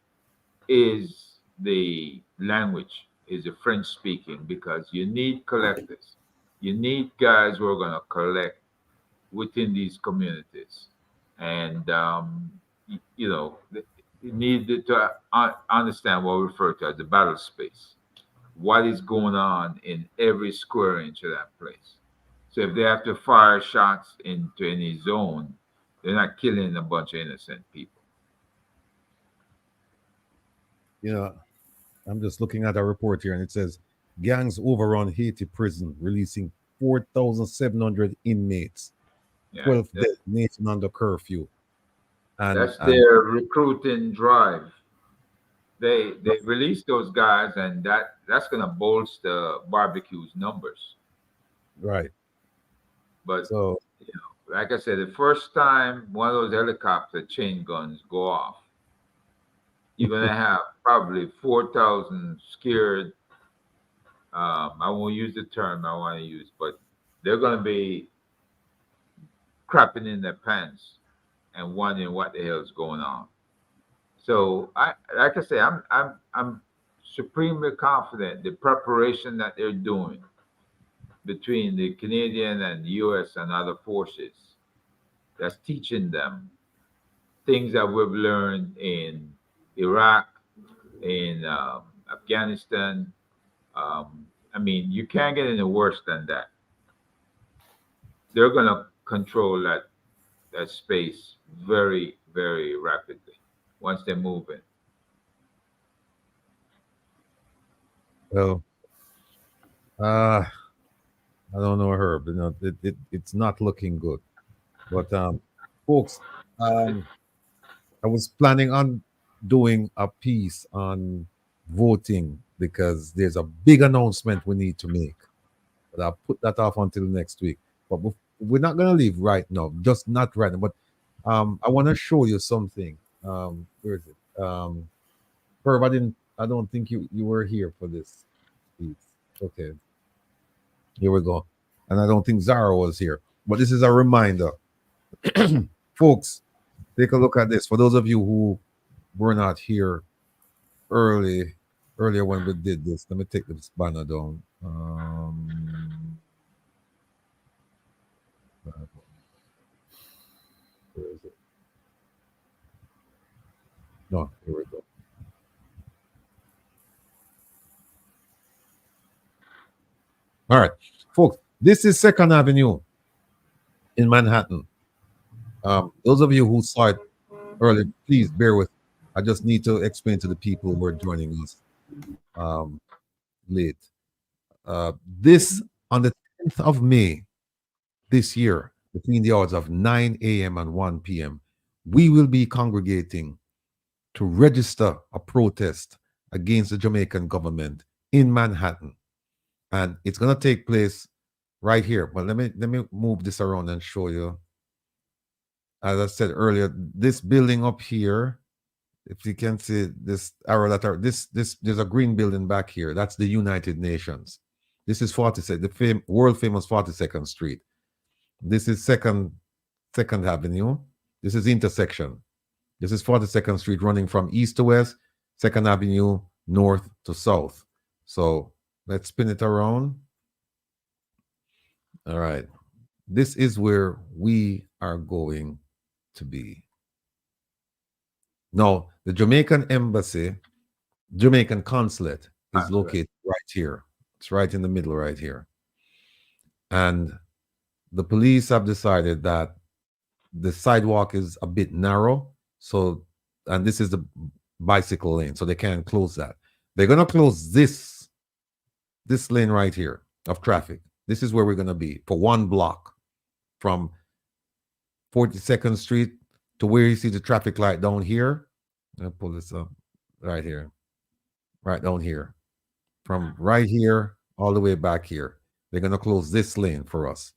is the language, is the French speaking, because you need collectors. You need guys who are going to collect within these communities. And, you know, you need to understand what we refer to as the battle space. What is going on in every square inch of that place. So if they have to fire shots into any zone, they're not killing a bunch of innocent people. You know, I'm just looking at a report here, and it says gangs overrun Haiti prison, releasing 4,700 inmates. 12 dead, nation under curfew. And that's their recruiting drive. They release those guys, and that's going to bolster barbecue's numbers. Right. But so, you know, like I said, the first time one of those helicopter chain guns go off, you're going to have probably 4,000 scared. I won't use the term I want to use, but they're going to be crapping in their pants and wondering what the hell is going on. So like I say, I'm supremely confident the preparation that they're doing between the Canadian and the US and other forces, that's teaching them things that we've learned in Iraq, in Afghanistan. I mean, you can't get any worse than that. They're going to control that space very, very rapidly once they move in. Well, I don't know, Herb. You know, it's not looking good. But folks, I was planning on doing a piece on voting because there's a big announcement we need to make. But I'll put that off until next week. But we're not going to leave right now, just not right now. But I want to show you something. Where is it? Herb, I don't think you were here for this piece. Okay. Here we go. And I don't think Zara was here. But this is a reminder. Folks, take a look at this. For those of you who were not here earlier when we did this, let me take this banner down. Where is it? No, here we go. All right, folks, this is 2nd Avenue in Manhattan. Those of you who saw it earlier, please bear with me. I just need to explain to the people who are joining us late. This, on the 10th of May this year, between the hours of 9 a.m. and 1 p.m., we will be congregating to register a protest against the Jamaican government in Manhattan. And it's going to take place right here. But let me move this around and show you. As I said earlier, this building up here, if you can see this arrow there's a green building back here. That's the United Nations. This is 42nd, the world famous 42nd Street. This is 2nd Avenue. This is intersection. This is 42nd Street running from east to west, 2nd Avenue north to south. So let's spin it around. All right. This is where we are going to be. Now, the Jamaican embassy, Jamaican consulate is located right here. It's right in the middle right here. And the police have decided that the sidewalk is a bit narrow. So, and this is the bicycle lane, so they can't close that. They're going to close this this lane right here of traffic. This is where we're going to be for 1 block from 42nd Street to where you see the traffic light down here. I'll pull this up right here, right down here. From right here all the way back here. They're going to close this lane for us.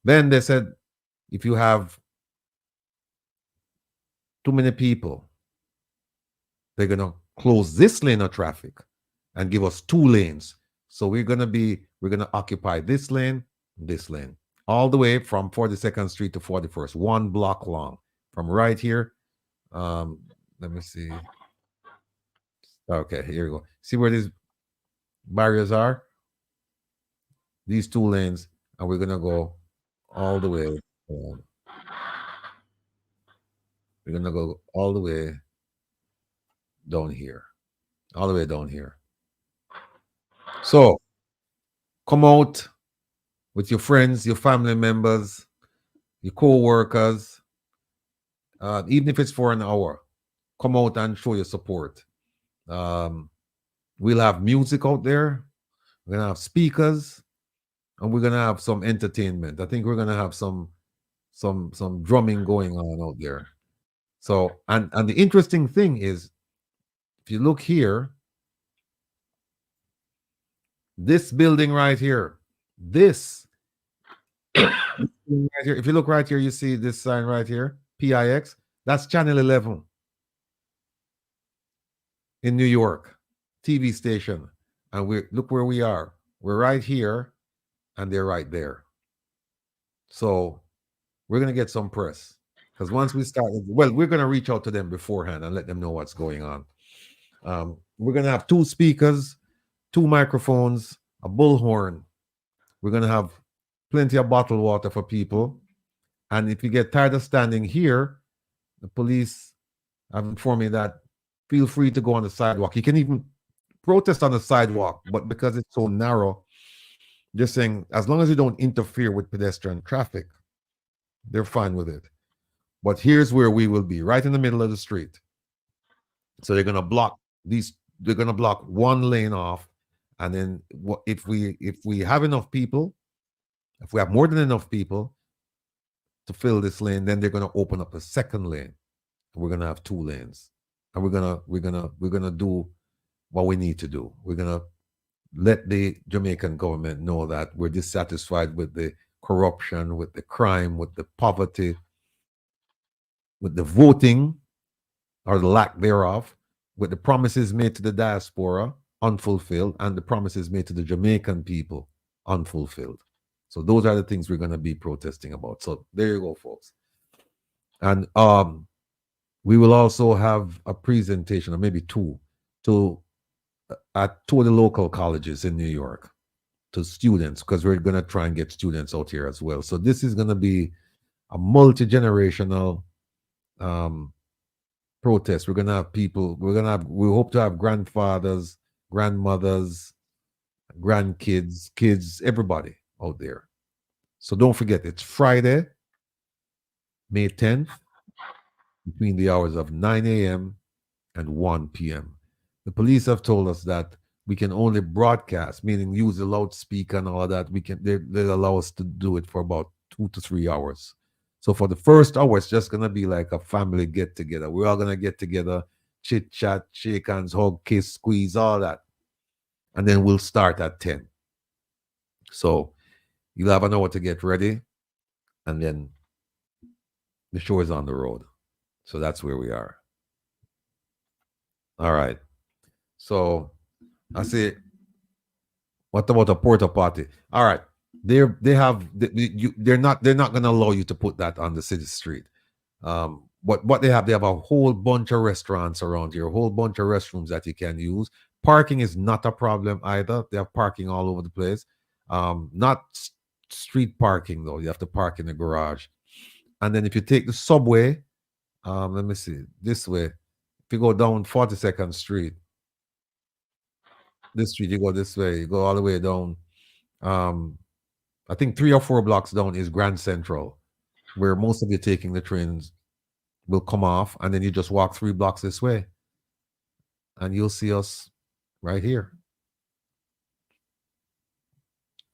Then they said, if you have too many people, they're going to close this lane of traffic and give us 2 lanes. So we're going to occupy this lane, all the way from 42nd Street to 41st, 1 block long. From right here, let me see. Okay, here we go. See where these barriers are? These 2 lanes, and we're going to go all the way. We're going to go all the way down here. All the way down here. So, come out with your friends, your family members, your co-workers, even if it's for an hour. Come out and show your support. We'll have music out there. We're going to have speakers. And we're going to have some entertainment. I think we're going to have some drumming going on out there. So, and the interesting thing is, if you look here, this building right here, this right here, if you look right here, you see this sign right here, PIX, that's Channel 11 in New York, TV station. And look where we are. We're right here, and they're right there. So we're going to get some press. Because once we start, well, we're going to reach out to them beforehand and let them know what's going on. We're going to have 2 speakers, 2 microphones, a bullhorn. We're going to have plenty of bottled water for people. And if you get tired of standing here, the police have informed me that feel free to go on the sidewalk. You can even protest on the sidewalk, but because it's so narrow, just saying, as long as you don't interfere with pedestrian traffic, they're fine with it. But here's where we will be, right in the middle of the street. So they're going to block they're going to block 1 lane off. And then if we have enough people, if we have more than enough people to fill this lane, then they're going to open up a 2nd lane. We're going to have 2 lanes. And we're going to do what we need to do. We're going to let the Jamaican government know that we're dissatisfied with the corruption, with the crime, with the poverty, with the voting or the lack thereof, with the promises made to the diaspora unfulfilled, and the promises made to the Jamaican people unfulfilled. So those are the things we're going to be protesting about. So there you go, folks. And we will also have a presentation, or maybe 2, at 2 of the local colleges in New York to students, because we're going to try and get students out here as well. So this is going to be a multi-generational protest. We're going to have people, we hope to have grandfathers, grandmothers, grandkids, kids, everybody out there. So don't forget, it's Friday, May 10th, between the hours of 9 a.m. and 1 p.m. The police have told us that we can only broadcast, meaning use the loudspeaker and all of that. They allow us to do it for about 2 to 3 hours. So for the first hour, it's just going to be like a family get together. We're all going to get together, chit chat, shake hands, hug, kiss, squeeze, all that. And then we'll start at 10. So you'll have an hour to get ready. And then the show is on the road. So that's where we are. All right. So I say, what about a porta potty? All right. They're not going to allow you to put that on the city street. What they have a whole bunch of restaurants around here, a whole bunch of restrooms that you can use. Parking is not a problem either. They have parking all over the place. Not street parking though. You have to park in the garage. And then if you take the subway, let me see, this way. If you go down 42nd Street, this street, you go this way, you go all the way down. I think 3 or 4 blocks down is Grand Central, where most of you taking the trains will come off, and then you just walk 3 blocks this way, and you'll see us right here.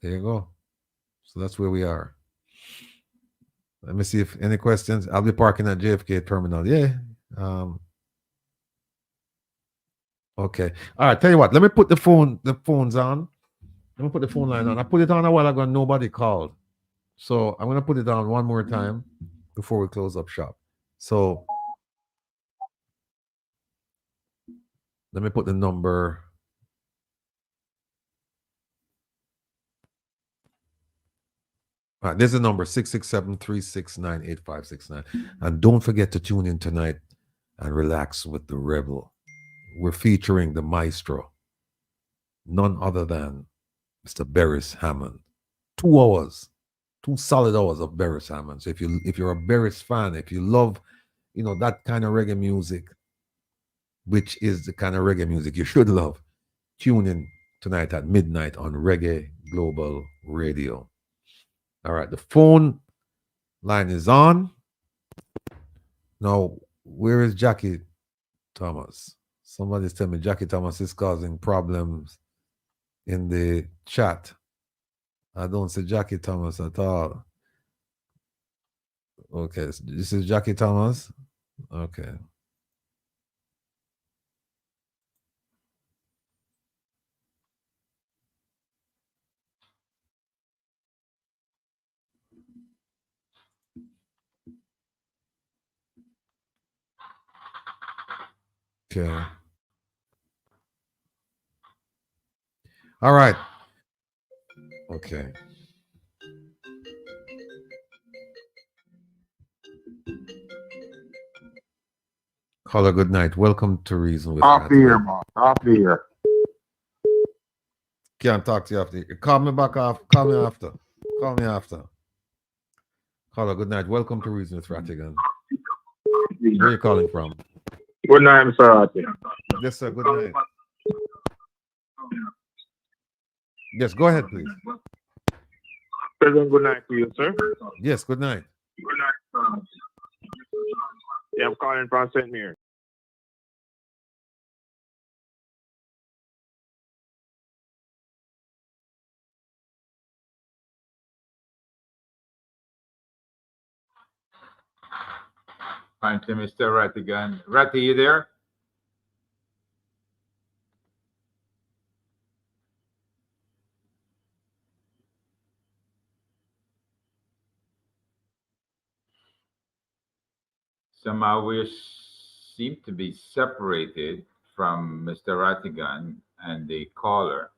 There you go. So that's where we are. Let me see if any questions. I'll be parking at JFK terminal. Yeah. Okay. All right. Tell you what. Let me put the phones on. Let me put the phone line on. I put it on a while ago and nobody called. So I'm gonna put it on one more time before we close up shop. So let me put the number. All right, there's the number 667-369-8569. And don't forget to tune in tonight and relax with the Rebel. We're featuring the maestro, none other than Mr. Beres Hammond. 2 hours, 2 solid hours of Beres Hammond. So if you're a Beres fan, if you love, that kind of reggae music, which is the kind of reggae music you should love, tune in tonight at midnight on Reggae Global Radio. All right, the phone line is on. Now, where is Jackie Thomas? Somebody's telling me Jackie Thomas is causing problems in the chat. I don't see Jackie Thomas at all. Okay, so this is Jackie Thomas. Okay. Okay. All right. Okay. Caller, good night. Welcome to Reason with Off the Rattigan. air, man. Off the air. Can't talk to you after. Call me back off. Call me after. Call me after. Caller, good night. Welcome to Reason with Rattigan. Where are you calling from? Good night, Mr. Rattigan. Yes, sir. Good night. Yes, go ahead, please. President, good night to you, sir. Yes, good night. Good night. Yeah, I'm calling from St. Mary. Fine, to Mr. Rattigan. Ratty, you there? Somehow we seem to be separated from Mr. Rattigan and the caller.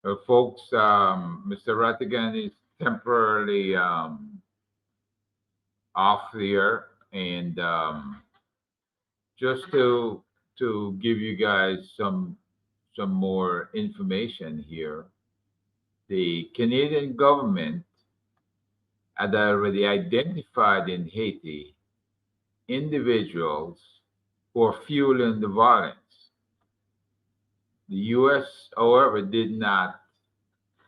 Well, folks, Mr. Rattigan is temporarily off the air, and just to give you guys some more information here, the Canadian government had already identified in Haiti individuals who are fueling the violence. The U.S., however, did not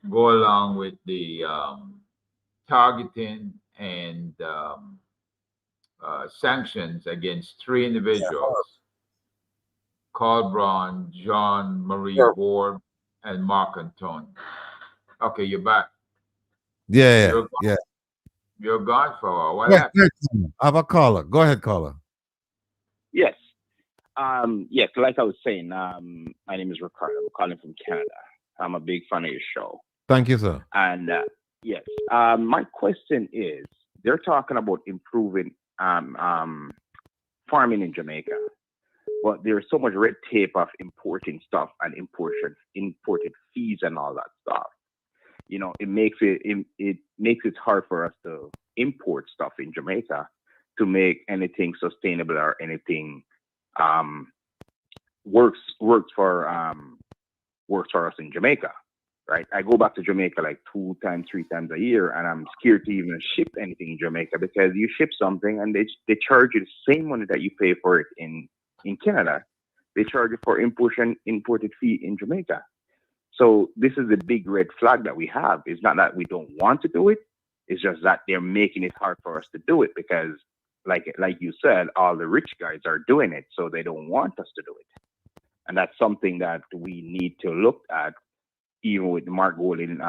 go along with the targeting and sanctions against 3 individuals: Carl Braun, John Marie Borb, and Mark Antone. Okay, you're back. Yeah. You're gone for a while. What Yes, happened? I have a caller. Go ahead, caller. Yes. Yes, like I was saying, my name is Ricardo. I'm calling from Canada. I'm a big fan of your show. Thank you, sir. And yes, my question is, they're talking about improving farming in Jamaica, but there's so much red tape of importing stuff and imported fees and all that stuff. It makes it hard for us to import stuff in Jamaica to make anything sustainable or anything works for us in Jamaica, right? I go back to Jamaica like 2 times, 3 times a year, and I'm scared to even ship anything in Jamaica because you ship something and they charge you the same money that you pay for it in Canada. They charge you for imported fee in Jamaica. So this is the big red flag that we have. It's not that we don't want to do it. It's just that they're making it hard for us to do it because, like you said, all the rich guys are doing it, so they don't want us to do it. And that's something that we need to look at, even with Mark Golding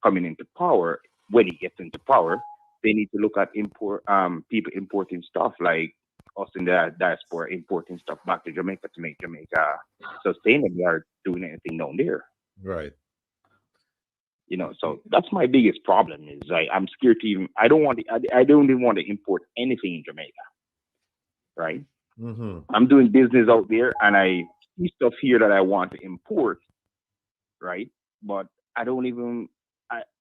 coming into power. When he gets into power, they need to look at people importing stuff like us in the diaspora importing stuff back to Jamaica to make Jamaica sustainable or doing anything down there. Right. You know, so that's my biggest problem is I'm scared to even, I don't even want to import anything in Jamaica. Right. Mm-hmm. I'm doing business out there and I see stuff here that I want to import. Right. But I don't even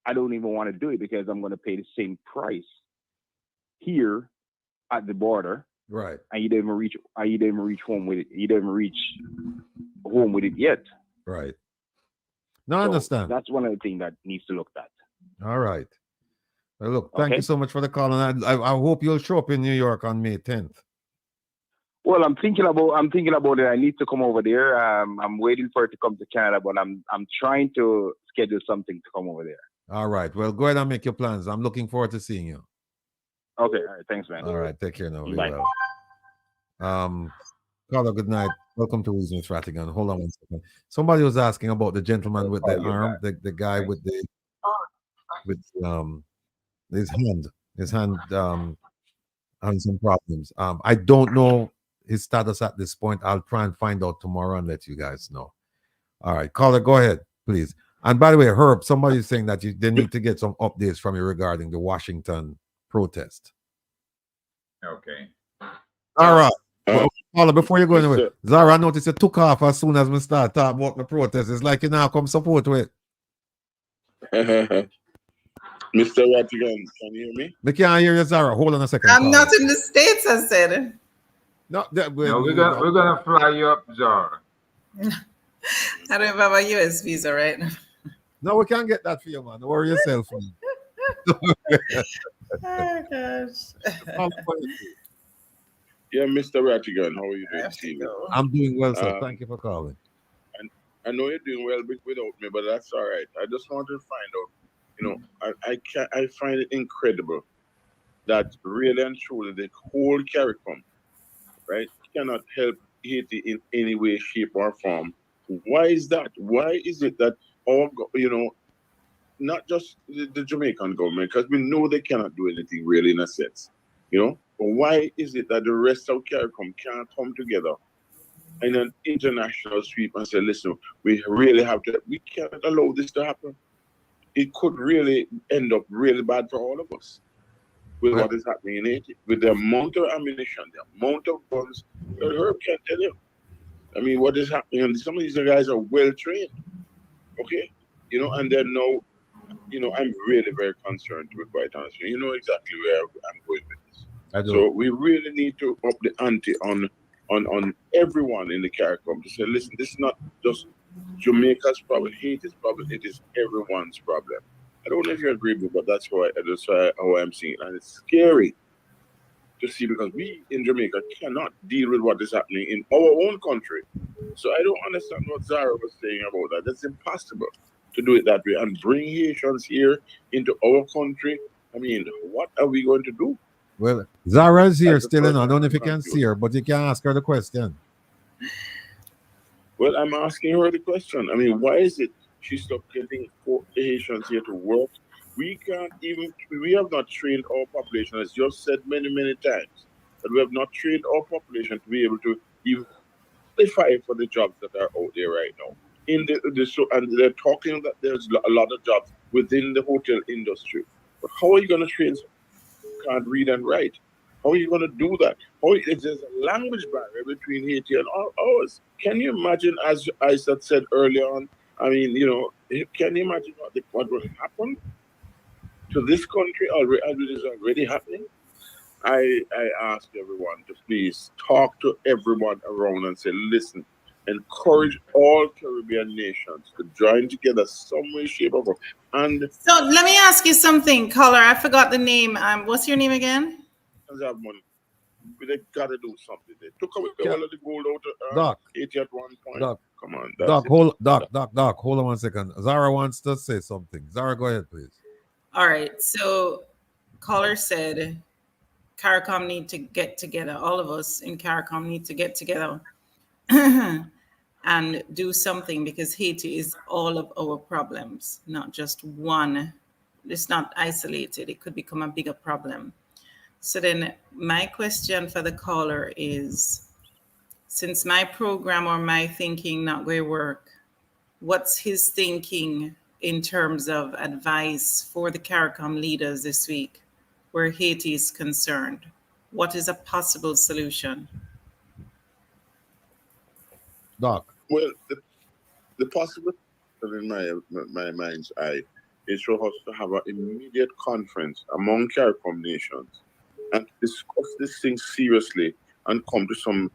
want to do it because I'm going to pay the same price here at the border. Right. And you didn't even reach home with it. You didn't reach home with it yet. Right. No, I understand. That's one of the things that needs to look at. All right. Well, look, thank you so much for the call, and I hope you'll show up in New York on May 10th. Well, I'm thinking about it. I need to come over there. I'm waiting for it to come to Canada, but I'm trying to schedule something to come over there. All right. Well, go ahead and make your plans. I'm looking forward to seeing you. Okay. All right. Thanks, man. All right. Take care now. Bye. Well. Caller, good night. Welcome to Wisdom with Rattigan. Hold on 1 second. Somebody was asking about the gentleman with the arm, the guy with his hand having some problems. I don't know his status at this point. I'll try and find out tomorrow and let you guys know. All right, caller, go ahead, please. And by the way, Herb, somebody's saying that they need to get some updates from you regarding the Washington protest. Okay. All right. Caller, before you go anywhere, Zara, I noticed you took off as soon as we start talking about the protest. It's like you now come support with. Mr. Rattigan, can you hear me? We can't hear you, Zara. Hold on a second. I'm not in the States, I said. No, we're gonna fly you up, Zara. I don't even have a US visa right now. No, we can't get that for you, man. Don't worry yourself. Oh, gosh. Yeah, Mr. Rattigan, how are you doing this evening? I'm doing well, sir. Thank you for calling. I know you're doing well without me, but that's all right. I just wanted to find out, I find it incredible that really and truly the whole CARICOM, right, cannot help Haiti in any way, shape, or form. Why is that? Why is it that not just the Jamaican government, because we know they cannot do anything really in a sense, but why is it that the rest of CARICOM can't come together in an international sweep and say, listen, we really have to, we can't allow this to happen. It could really end up really bad for all of us with what is happening in Haiti, with the amount of ammunition, the amount of guns. Herb can't tell you. I mean, what is happening, and some of these guys are well trained, okay? And they're now, I'm really very concerned, to be quite honest. You know exactly where I'm going with this. So we really need to up the ante on everyone in the CARICOM to say, listen, this is not just Jamaica's problem, Haiti's problem, it is everyone's problem. I don't know if you agree with me, but that's how I'm seeing it. And it's scary to see because we in Jamaica cannot deal with what is happening in our own country. So I don't understand what Zara was saying about that. That's impossible to do it that way and bring Haitians here into our country. I mean, what are we going to do? Well, Zara's here still, I don't know if you can see her, but you can ask her the question. Well, I'm asking her the question. I mean, why is it she's not getting Haitians here to work? We have not trained our population, as you've said many, many times, that we have not trained our population to be able to even qualify for the jobs that are out there right now. And they're talking that there's a lot of jobs within the hotel industry. But how are you going to train someone who can't read and write? How are you going to do that? There's a language barrier between Haiti and ours. Can you imagine, as Isat said earlier on, I mean, can you imagine what will happen to this country as it is already happening? I ask everyone to please talk to everyone around and say, listen, encourage all Caribbean nations to join together some way, shape, or form. And so let me ask you something, caller. I forgot the name. What's your name again? have money. They gotta do something. They took away Yeah. all of the gold out of Doc. Haiti at one point. Doc. Come on, Doc, hold on 1 second. Zara wants to say something. Zara, go ahead, please. All right. So caller said CARICOM need to get together. All of us in CARICOM need to get together and do something, because Haiti is all of our problems, not just one. It's not isolated. It could become a bigger problem. So then my question for the caller is, since my program or my thinking not going to work, what's his thinking in terms of advice for the CARICOM leaders this week where Haiti is concerned? What is a possible solution? Doc. Well, the possibility in my mind's eye is for us to have an immediate conference among CARICOM nations and discuss this thing seriously and come to some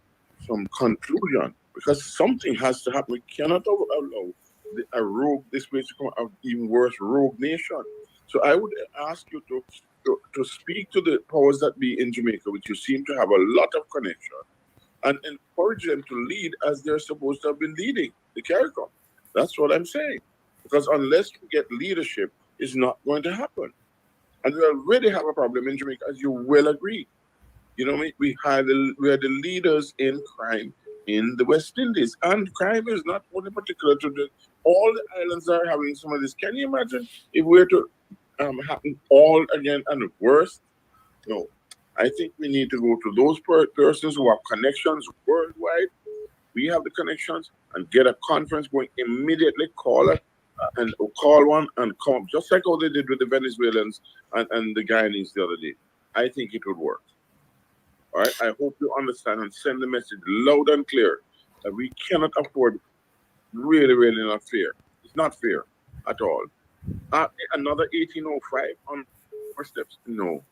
conclusion, because something has to happen. We cannot allow a rogue this way to come an even worse rogue nation. So I would ask you to speak to the powers that be in Jamaica, which you seem to have a lot of connection, and encourage them to lead as they're supposed to have been leading the CARICOM. That's what I'm saying. Because unless we get leadership, it's not going to happen. And we already have a problem in Jamaica, as you well agree. You know, we are the leaders in crime in the West Indies. And crime is not only particular to all the islands are having some of this. Can you imagine if we were to happen all again and worse? No. I think we need to go to those persons who have connections worldwide. We have the connections, and get a conference going immediately. Call one and come, just like how they did with the Venezuelans and the Guyanese the other day. I think it would work. All right. I hope you understand and send the message loud and clear that we cannot afford. Really, really not fair. It's not fair at all. Another 1805 on our steps. No.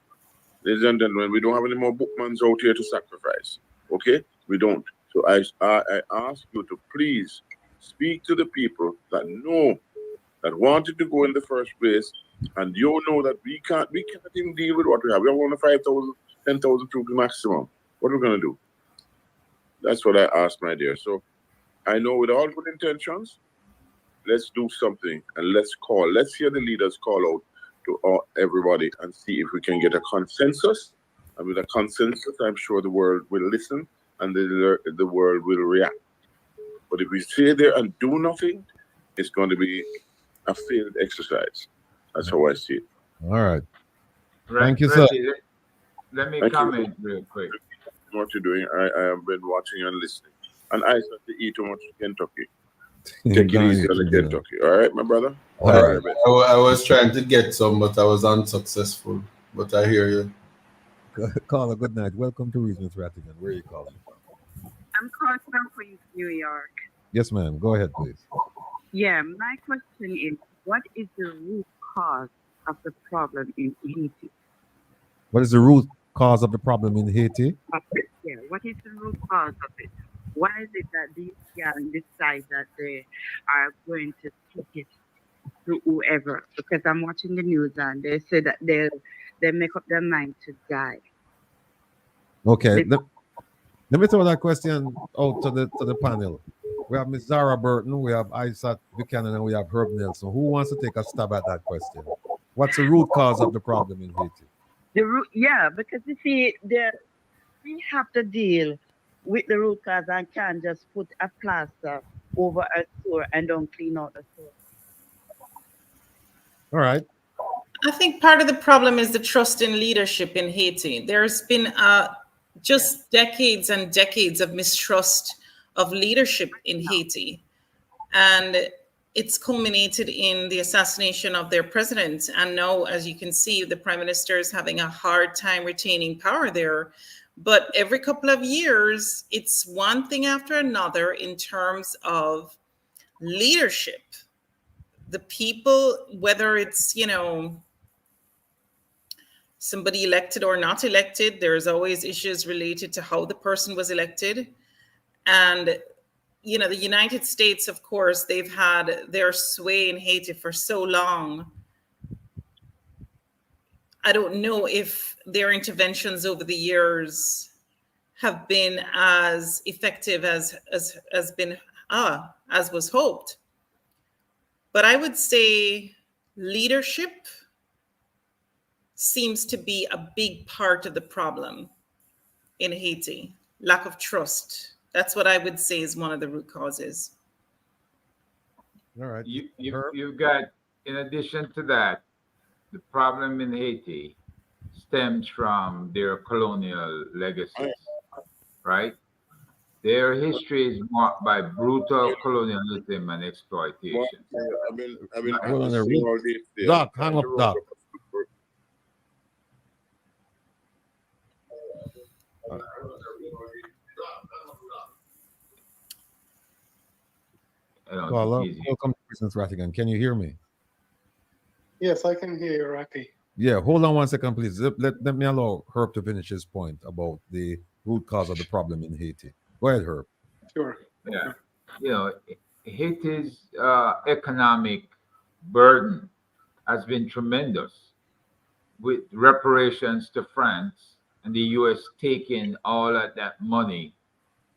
Ladies and gentlemen, we don't have any more bookmans out here to sacrifice. Okay? We don't. So I ask you to please speak to the people that know, that wanted to go in the first place, and you know that we can't even deal with what we have. We have only 5,000, 10,000 troops maximum. What are we going to do? That's what I asked, my dear. So I know with all good intentions, let's do something and let's hear the leaders call out to everybody and see if we can get a consensus. And with a consensus, I'm sure the world will listen and the world will react. But if we stay there and do nothing, it's going to be a failed exercise. That's how I see it. All right. Thank you, sir. Let me comment real quick. What you're doing, I have been watching and listening. And I said to eat too much Kentucky. Take it easy on the Kentucky. All right, my brother? All right. I was trying to get some, but I was unsuccessful. But I hear you. Caller, good night. Welcome to Reasons Rattigan. Where are you calling from? I'm calling from Queens, New York. Yes, ma'am. Go ahead, please. Yeah, my question is, what is the root cause of the problem in Haiti? What is the root cause of the problem in Haiti? Yeah, what is the root cause of it? Why is it that these young decide that they are going to take it to whoever? Because I'm watching the news and they say that they make up their mind to die. Okay. Let me throw that question out to the panel. We have Miss Zara Burton, we have Isat Buchanan, and we have Herb Nelson. Who wants to take a stab at that question? What's the root cause of the problem in Haiti? Because you see, we have to deal with the root cause and can't just put a plaster over a sore and don't clean out the sore. All right. I think part of the problem is the trust in leadership in Haiti. There's been just decades and decades of mistrust of leadership in Haiti. And it's culminated in the assassination of their president. And now, as you can see, the prime minister is having a hard time retaining power there. But every couple of years, it's one thing after another in terms of leadership. The people, whether it's, somebody elected or not elected. There's always issues related to how the person was elected. And, you know, the United States, of course, they've had their sway in Haiti for so long. I don't know if their interventions over the years have been as effective as was hoped. But I would say leadership seems to be a big part of the problem in Haiti. Lack of trust. That's what I would say is one of the root causes. All right. You've got, in addition to that, the problem in Haiti stems from their colonial legacies, right? Their history is marked by brutal colonialism and exploitation. Doc, hang up, Doc. Welcome to Business Rattigan. Can you hear me? Yes, I can hear you, Rocky. Yeah, hold on 1 second, please. Let me allow Herb to finish his point about the root cause of the problem in Haiti. Go ahead, Herb. Sure. Yeah. You know, Haiti's economic burden has been tremendous, with reparations to France and the U.S. taking all of that money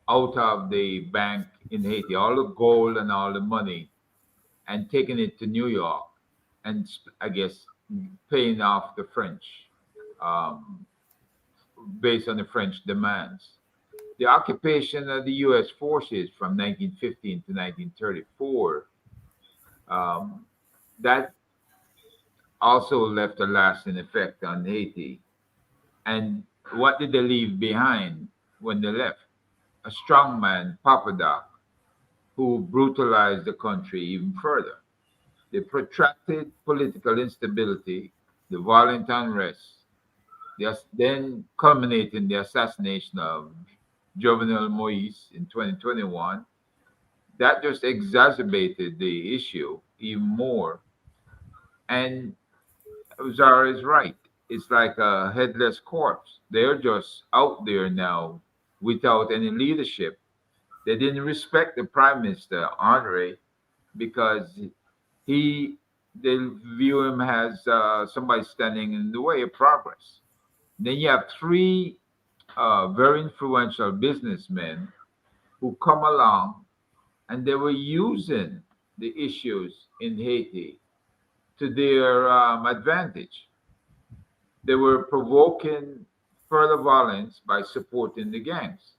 out of the bank in Haiti, all the gold and all the money, and taking it to New York, and I guess paying off the French based on the French demands. The occupation of the U.S. forces from 1915 to 1934, that also left a lasting effect on Haiti. And what did they leave behind when they left? A strongman, Papa Doc, who brutalized the country even further. The protracted political instability, the violent unrest, then culminating the assassination of Jovenel Moïse in 2021, that just exacerbated the issue even more. And Zara is right. It's like a headless corpse. They're just out there now without any leadership. They didn't respect the Prime Minister, Audrey, because they view him as somebody standing in the way of progress. Then you have three very influential businessmen who come along, and they were using the issues in Haiti to their advantage. They were provoking further violence by supporting the gangs.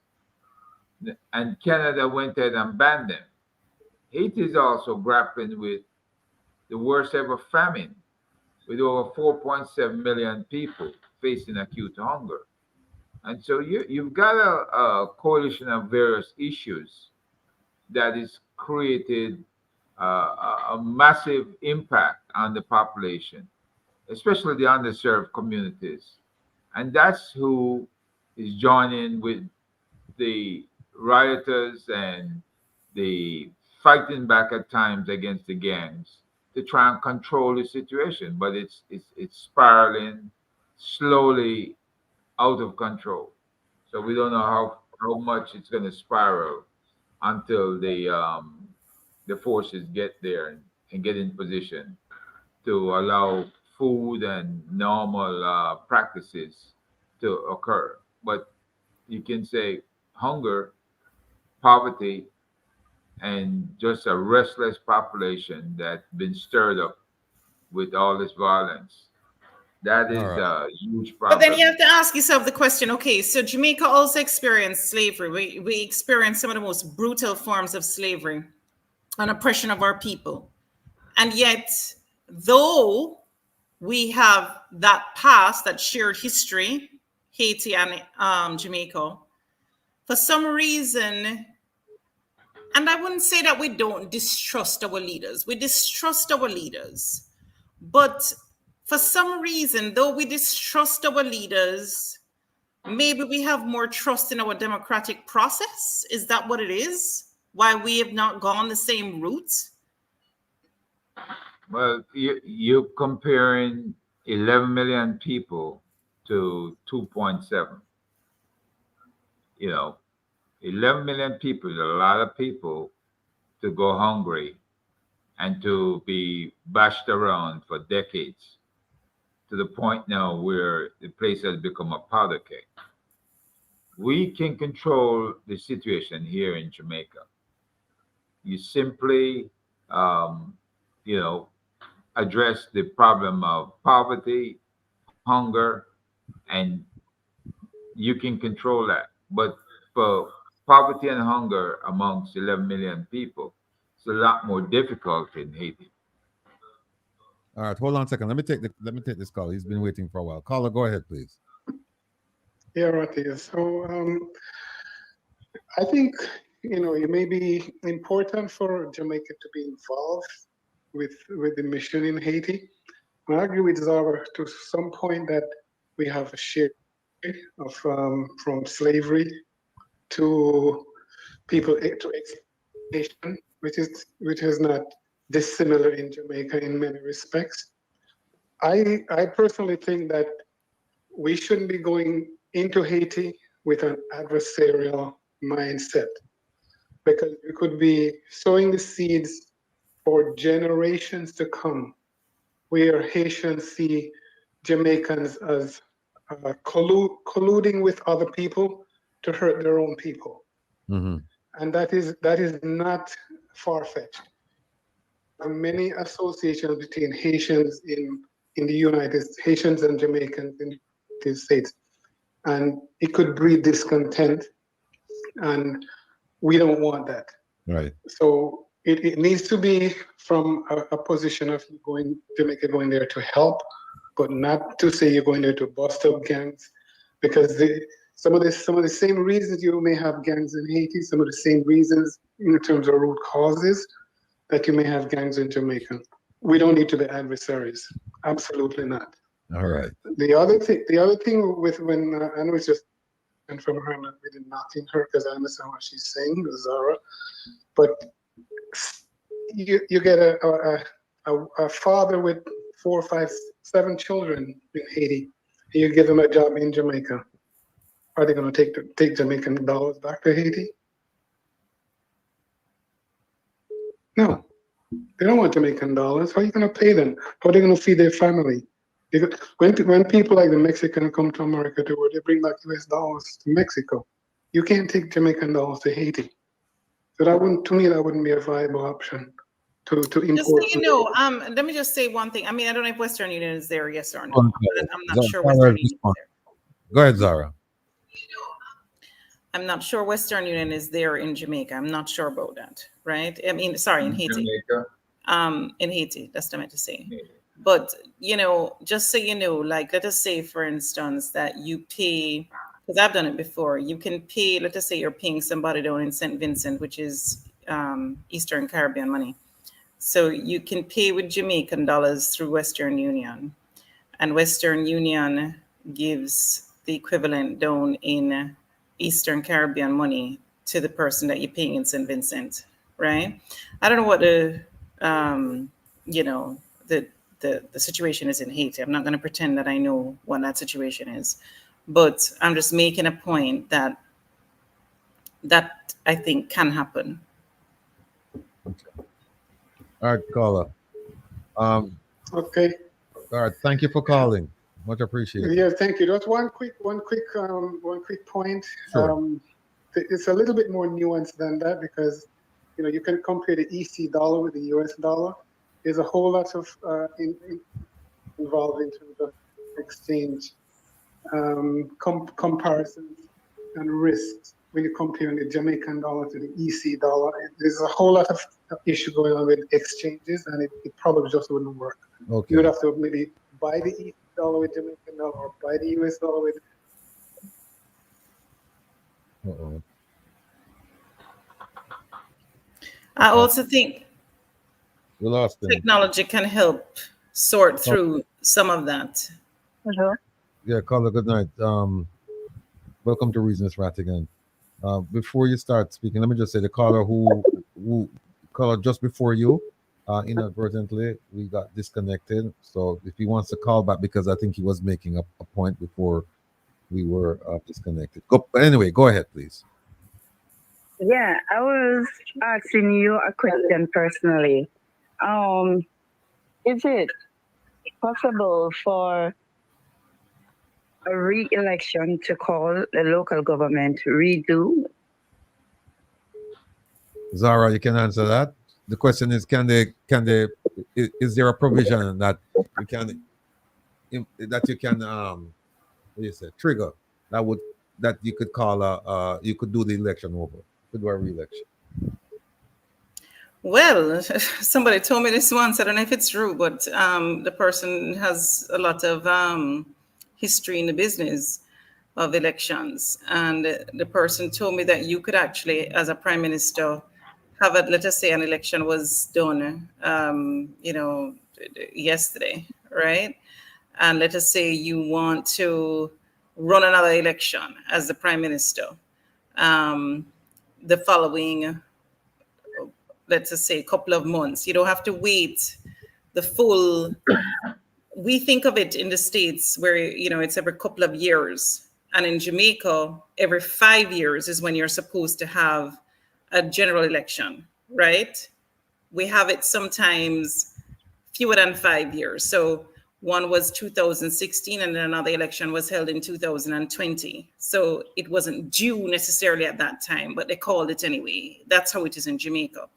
And Canada went ahead and banned them. Haiti is also grappling with the worst ever famine, with over 4.7 million people facing acute hunger. And so you've got a coalition of various issues that has created a massive impact on the population, especially the underserved communities. And that's who is joining with the rioters and the fighting back at times against the gangs to try and control the situation. But it's spiraling slowly out of control. So we don't know how much it's going to spiral until the forces get there and get in position to allow food and normal practices to occur. But you can say hunger, poverty, and just a restless population that's been stirred up with all this violence. That is a huge problem. But then you have to ask yourself the question, okay, so Jamaica also experienced slavery. We experienced some of the most brutal forms of slavery and oppression of our people. And yet, though we have that past, that shared history, Haiti and Jamaica, for some reason, and I wouldn't say that we don't distrust our leaders. We distrust our leaders. But for some reason, though we distrust our leaders, maybe we have more trust in our democratic process. Is that what it is? Why we have not gone the same route? Well, you're comparing 11 million people to 2.7. 11 million people is a lot of people to go hungry and to be bashed around for decades to the point now where the place has become a powder keg. We can control the situation here in Jamaica. You simply, address the problem of poverty, hunger, and you can control that. But for poverty and hunger amongst 11 million people, it's a lot more difficult in Haiti. All right, hold on a second. Let me take this call. He's been waiting for a while. Caller, go ahead, please. Yeah, Rattigan. So I think it may be important for Jamaica to be involved with the mission in Haiti. I agree with Zara to some point that we have a share of from slavery to people to exploitation, which is not dissimilar in Jamaica in many respects. I personally think that we shouldn't be going into Haiti with an adversarial mindset, because we could be sowing the seeds for generations to come, where Haitians see Jamaicans as colluding with other people to hurt their own people. Mm-hmm. And that is not far-fetched. Many associations between Haitians in the United States, Haitians and Jamaicans in the United States, and it could breed discontent, and we don't want that. Right. So it needs to be from a position of Jamaica going there to help, but not to say you're going there to bust up gangs, because some of the same reasons you may have gangs in Haiti, some of the same reasons in terms of root causes that you may have gangs in Jamaica. We don't need to be adversaries. Absolutely not. All right. The other thing with when I know it's just from her, I'm not really knocking her because I understand what she's saying, Zara, but you get a father with 4, 5, 7 children in Haiti, and you give them a job in Jamaica. Are they going to take Jamaican dollars back to Haiti? No, they don't want Jamaican dollars. How are you going to pay them? How are they going to feed their family? When people like the Mexican come to America to work, they bring back US dollars to Mexico. You can't take Jamaican dollars to Haiti. So to me, that wouldn't be a viable option to import. Just so you know, let me just say one thing. I mean, I don't know if Western Union is there, yes or no. I'm not sure Western Union is there. Go ahead, Zara. I'm not sure Western Union is there in Jamaica. I'm not sure about that, right? I mean, sorry, in Haiti. Jamaica. In Haiti, that's what I meant to say. But, just so you know, like, let us say, for instance, that you pay, because I've done it before, you can pay, let us say you're paying somebody down in St. Vincent, which is Eastern Caribbean money. So you can pay with Jamaican dollars through Western Union. And Western Union gives the equivalent down in Eastern Caribbean money to the person that you're paying in St. Vincent, right? I don't know what the situation is in Haiti. I'm not going to pretend that I know what that situation is, but I'm just making a point that I think can happen. Okay. All right, caller. Okay. All right. Thank you for calling. Much appreciated. Yeah, thank you. Just one quick point. Sure. It's a little bit more nuanced than that, because you can compare the EC dollar with the US dollar. There's a whole lot of involved in terms of exchange comparisons and risks when you compare the Jamaican dollar to the EC dollar. There's a whole lot of issue going on with exchanges, and it probably just wouldn't work. Okay. You would have to maybe buy the EC dollar with Jamaican dollar, or buy the US dollar with. Uh-oh. I also think we lost him. Technology can help sort through some of that. Hello. Yeah, caller, good night. Welcome to Reasons Rattigan. Before you start speaking, let me just say the caller who caller just before you, Inadvertently, we got disconnected. So if he wants to call back, because I think he was making a point before we were disconnected. But anyway, go ahead, please. Yeah, I was asking you a question personally. Is it possible for a re-election to call the local government redo? Zara, you can answer that. The question is, is there a provision that you can what do you say, trigger that you could call you could do the election over, could do a re-election? Well, somebody told me this once. I don't know if it's true, but the person has a lot of history in the business of elections. And the person told me that you could actually, as a prime minister, have it, let us say an election was done, yesterday, right? And let us say you want to run another election as the prime minister the following, let's just say, a couple of months. You don't have to wait the full. We think of it in the States where, it's every couple of years. And in Jamaica, every 5 years is when you're supposed to have a general election, right? We have it sometimes fewer than 5 years. So one was 2016 and then another election was held in 2020. So it wasn't due necessarily at that time, but they called it anyway. That's how it is in Jamaica.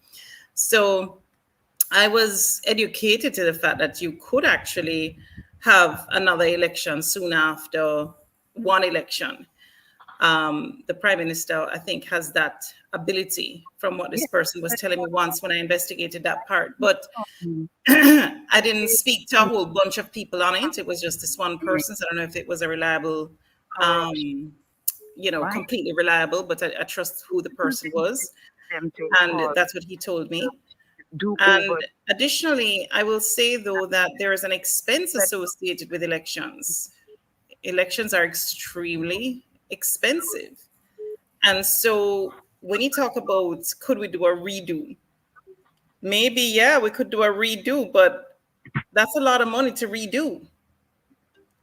So I was educated to the fact that you could actually have another election soon after one election. The prime minister, I think, has that ability from what this person was telling me once when I investigated that part. But I didn't speak to a whole bunch of people on it. It was just this one person. So I don't know if it was a reliable, completely reliable, but I trust who the person was. And that's what he told me. And additionally, I will say, though, that there is an expense associated with elections. Elections are extremely expensive. And so when you talk about could we do a redo, maybe, yeah, we could do a redo, but that's a lot of money to redo.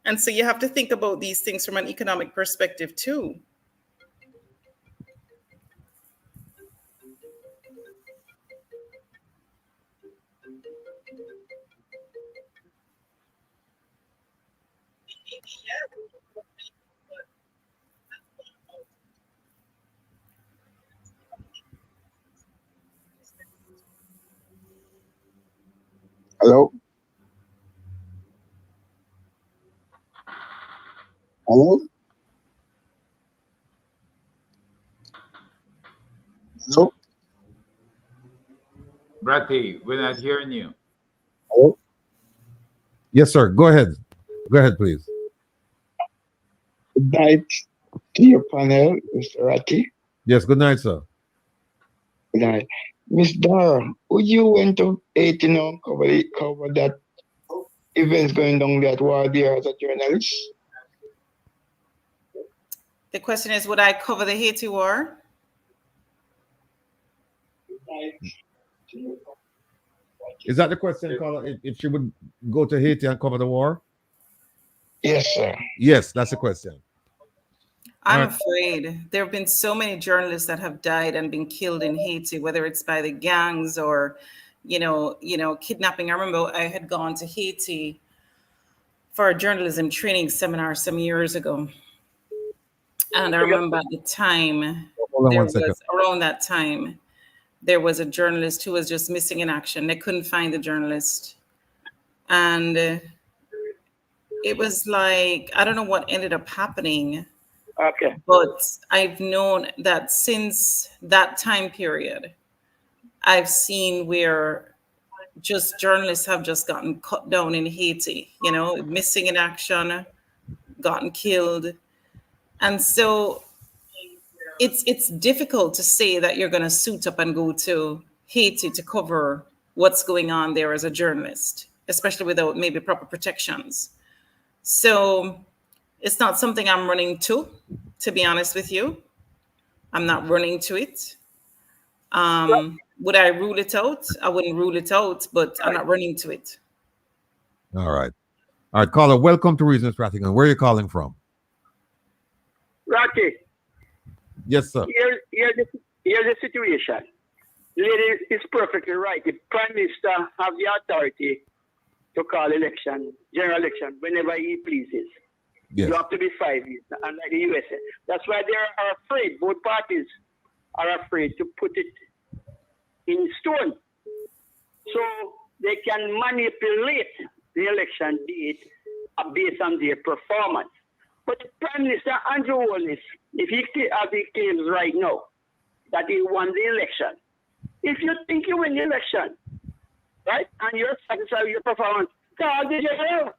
And so you have to think about these things from an economic perspective too. Hello? Hello? Hello? Bratty, we're not hearing you. Hello? Yes, sir. Go ahead. Go ahead, please. Good night to your panel, Mr. Ratty. Yes, good night, sir. Good night. Miss Dara, would you went to Haiti now, cover that events going down that war there as a journalist? The question is, would I cover the Haiti war? Is that the question, caller? If she would go to Haiti and cover the war? Yes, sir. Yes, that's the question. I'm afraid there have been so many journalists that have died and been killed in Haiti, whether it's by the gangs or, kidnapping. I remember I had gone to Haiti for a journalism training seminar some years ago. And I remember at the time, around that time, there was a journalist who was just missing in action. They couldn't find the journalist. And it was like, I don't know what ended up happening. Okay. But I've known that since that time period, I've seen where just journalists have just gotten cut down in Haiti, missing in action, gotten killed. And so it's difficult to say that you're going to suit up and go to Haiti to cover what's going on there as a journalist, especially without maybe proper protections. So it's not something I'm running to be honest with you. I'm not running to it. Would I rule it out? I wouldn't rule it out, but I'm not running to it. All right. All right, caller, welcome to Reasons Rattigan. Where are you calling from? Ratty, Yes, sir. here's the situation. Lady is perfectly right. The Prime Minister has the authority to call election, general election, whenever he pleases. Yes. You have to be 5 years, unlike the USA. That's why they are afraid, both parties are afraid to put it in stone. So they can manipulate the election date based on their performance. But Prime Minister Andrew Holness, if he claims right now that he won the election, if you think you win the election, right, and you're satisfied with your performance, call the general.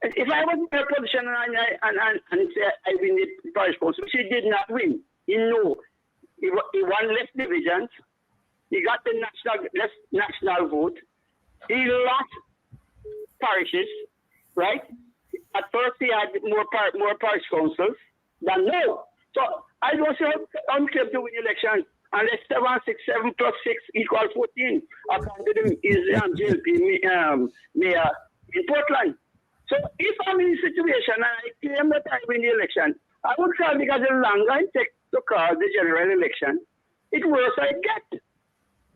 If I was in her position and say I win the Parish Council, which he did not win, he knew he won less divisions, he got the national vote, he lost parishes, right? At first he had more parish councils than now. So I don't see how he came to win the election unless 7 plus 6 equals 14, according to the JLP mayor in Portland. So if I'm in a situation and I claim that I win the election, I would call, because the longer I take to call the general election, it worse I get.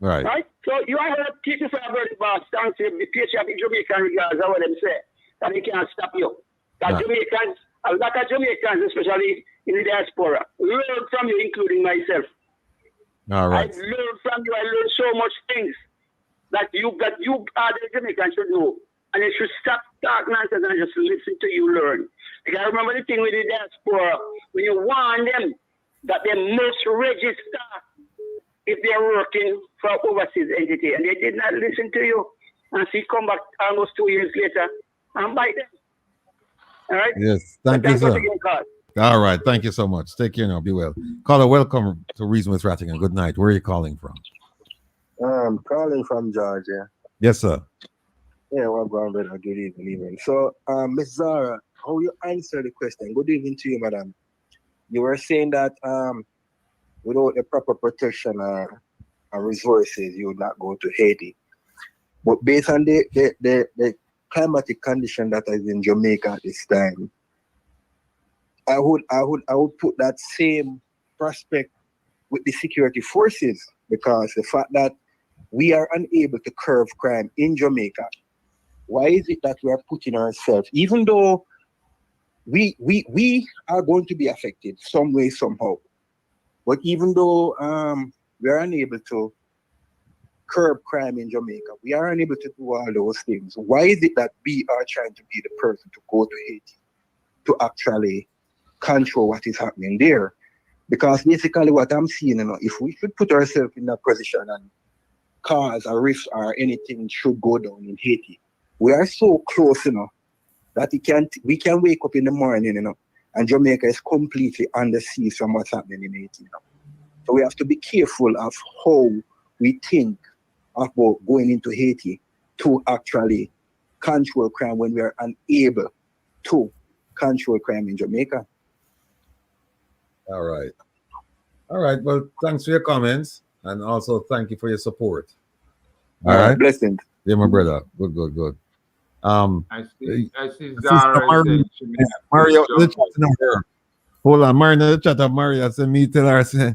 Right. Right? So you have to keep the fire burning boss and say the patriotic Jamaican regards are what them say. That they can't stop you. That Jamaicans, a lot of Jamaicans, especially in the diaspora, learn from you, including myself. All right. I learned from you. I learned so much things that you other Jamaicans should know. And they should stop talk nonsense and just listen to you learn. Like I remember the thing with the diaspora, when you warn them that they must register if they're working for overseas entity, and they did not listen to you. And she come back almost 2 years later and bite them. All right? Yes, thank you, sir. All right, thank you so much. Take care now. Be well. Caller, welcome to Reason with Rattigan. Good night. Where are you calling from? Calling from Georgia. Yes, sir. Yeah, well, go on, brother. Good evening. So, Miss Zara, how you answer the question? Good evening to you, madam. You were saying that without the proper protection and resources, you would not go to Haiti. But based on the climatic condition that is in Jamaica at this time, I would put that same prospect with the security forces, because the fact that we are unable to curb crime in Jamaica, why is it that we are putting ourselves, even though we are going to be affected some way, somehow, but even though we are unable to curb crime in Jamaica, we are unable to do all those things, why is it that we are trying to be the person to go to Haiti to actually control what is happening there? Because basically what I'm seeing, if we should put ourselves in that position and cause a rift or anything should go down in Haiti, we are so close, that we can wake up in the morning, and Jamaica is completely under siege from what's happening in Haiti. So we have to be careful of how we think about going into Haiti to actually control crime when we are unable to control crime in Jamaica. All right. All right. Well, thanks for your comments, and also thank you for your support. All right. Blessings. Yeah, my brother. Good. I see Zara said Mario, the chat number. Hold on, Mario, the chat of Mario said me tell her, say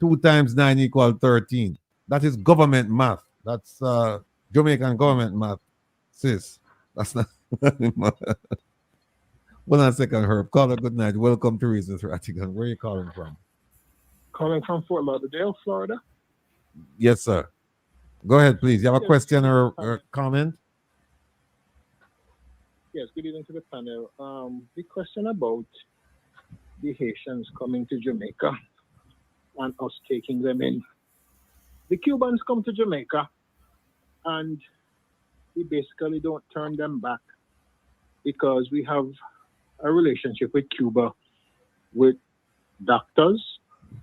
2 times 9 equals 13. That is government math. That's Jamaican government math, sis. That's not. Hold on a second, Herb. Caller, good night. Welcome to Reasons Rattigan. Where are you calling from? Calling from Fort Lauderdale, Florida. Yes, sir. Go ahead, please. You have a question or comment? Yes, good evening to the panel. The question about the Haitians coming to Jamaica and us taking them in. The Cubans come to Jamaica and we basically don't turn them back because we have a relationship with Cuba with doctors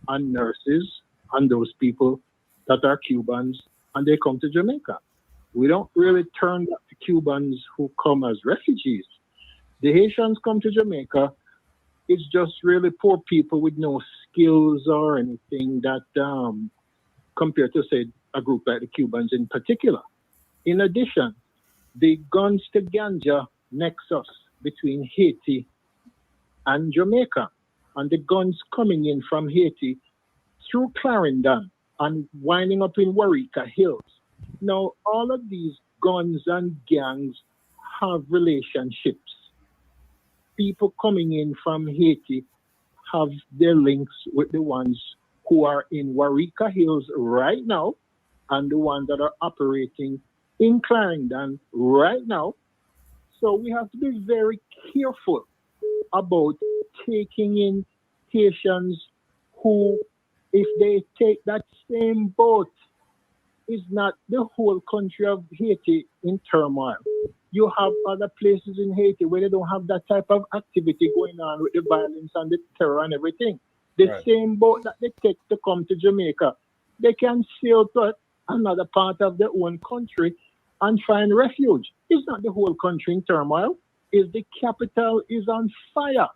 and nurses and those people that are Cubans, and they come to Jamaica. We don't really turn back to Cubans who come as refugees. The Haitians come to Jamaica. It's just really poor people with no skills or anything that compared to, say, a group like the Cubans in particular. In addition, the guns to ganja nexus between Haiti and Jamaica, and the guns coming in from Haiti through Clarendon and winding up in Waurika Hills. Now, all of these guns and gangs have relationships. People coming in from Haiti have their links with the ones who are in Waurika Hills right now and the ones that are operating in Clarendon right now. So we have to be very careful about taking in Haitians who, if they take that same boat, is not the whole country of Haiti in turmoil. You have other places in Haiti where they don't have that type of activity going on with the violence and the terror and everything. The same boat that they take to come to Jamaica, they can sail to another part of their own country and find refuge. It's not the whole country in turmoil. It's the capital is on fire.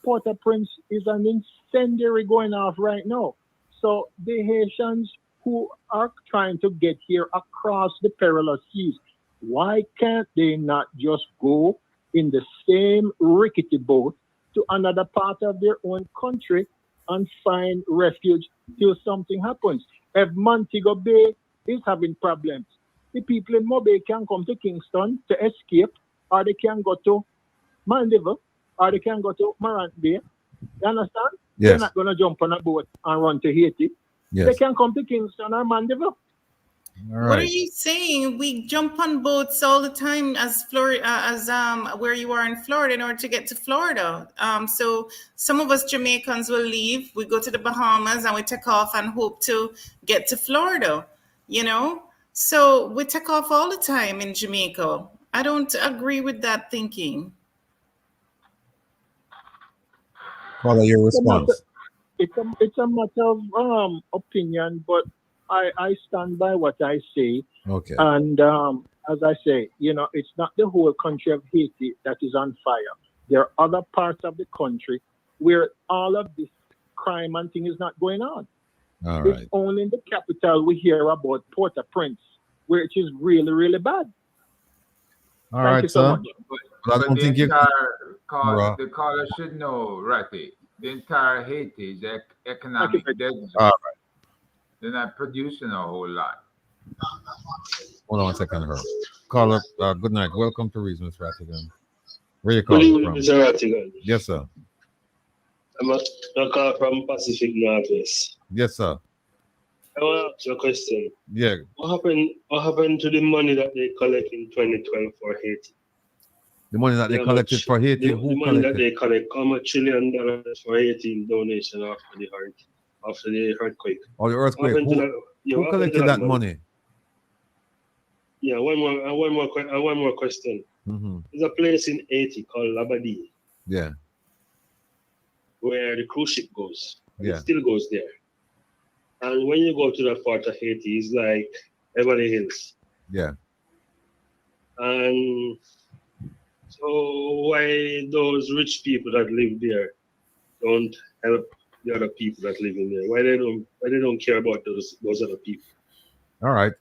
Port-au-Prince is an incendiary going off right now. So the Haitians who are trying to get here across the perilous seas, why can't they not just go in the same rickety boat to another part of their own country and find refuge till something happens? If Montego Bay is having problems, the people in Mobay can come to Kingston to escape, or they can go to Mandeville, or they can go to Morant Bay. You understand? Yes. They're not going to jump on a boat and run to Haiti. Yes. They can come to Kingston or Mandeville. What are you saying? We jump on boats all the time as Florida, where you are in Florida, in order to get to Florida. So some of us Jamaicans will leave. We go to the Bahamas and we take off and hope to get to Florida. You know, so we take off all the time in Jamaica. I don't agree with that thinking. Caller, your response. It's a matter of opinion, but I stand by what I say. Okay. And as I say, you know, it's not the whole country of Haiti that is on fire. There are other parts of the country where all of this crime and thing is not going on. All right. It's only in the capital we hear about Port-au-Prince, which is really, really bad. All Thank right, you so sir. much. I don't think you. The caller should know, Ratty. The entire Haiti is economic dead zone. All right. They're not producing a whole lot. Hold on 1 second, Herb. Caller, good night. Welcome to Reasons, Rattigan. Where you Good calling evening, from? Mr. Rattigan. Yes, sir. I'm a call from Pacific Northwest. Yes, sir. I want to ask you a question. Yeah. What happened to the money that they collect in 2012 for Haiti? The money that they collected for Haiti, the who money that collected? they collect, how much $1 trillion for Haiti in donation after the earthquake? Or the earthquake? What happened to Who, that- yeah, who what happened to collected that money? Yeah, one more question. Mm-hmm. There's a place in Haiti called Labadie Yeah. where the cruise ship goes. Yeah. It still goes there. And when you go to that part of Haiti, it's like Beverly Hills. Yeah. And so why those rich people that live there don't help the other people that live in there? Why they don't care about those other people? All right.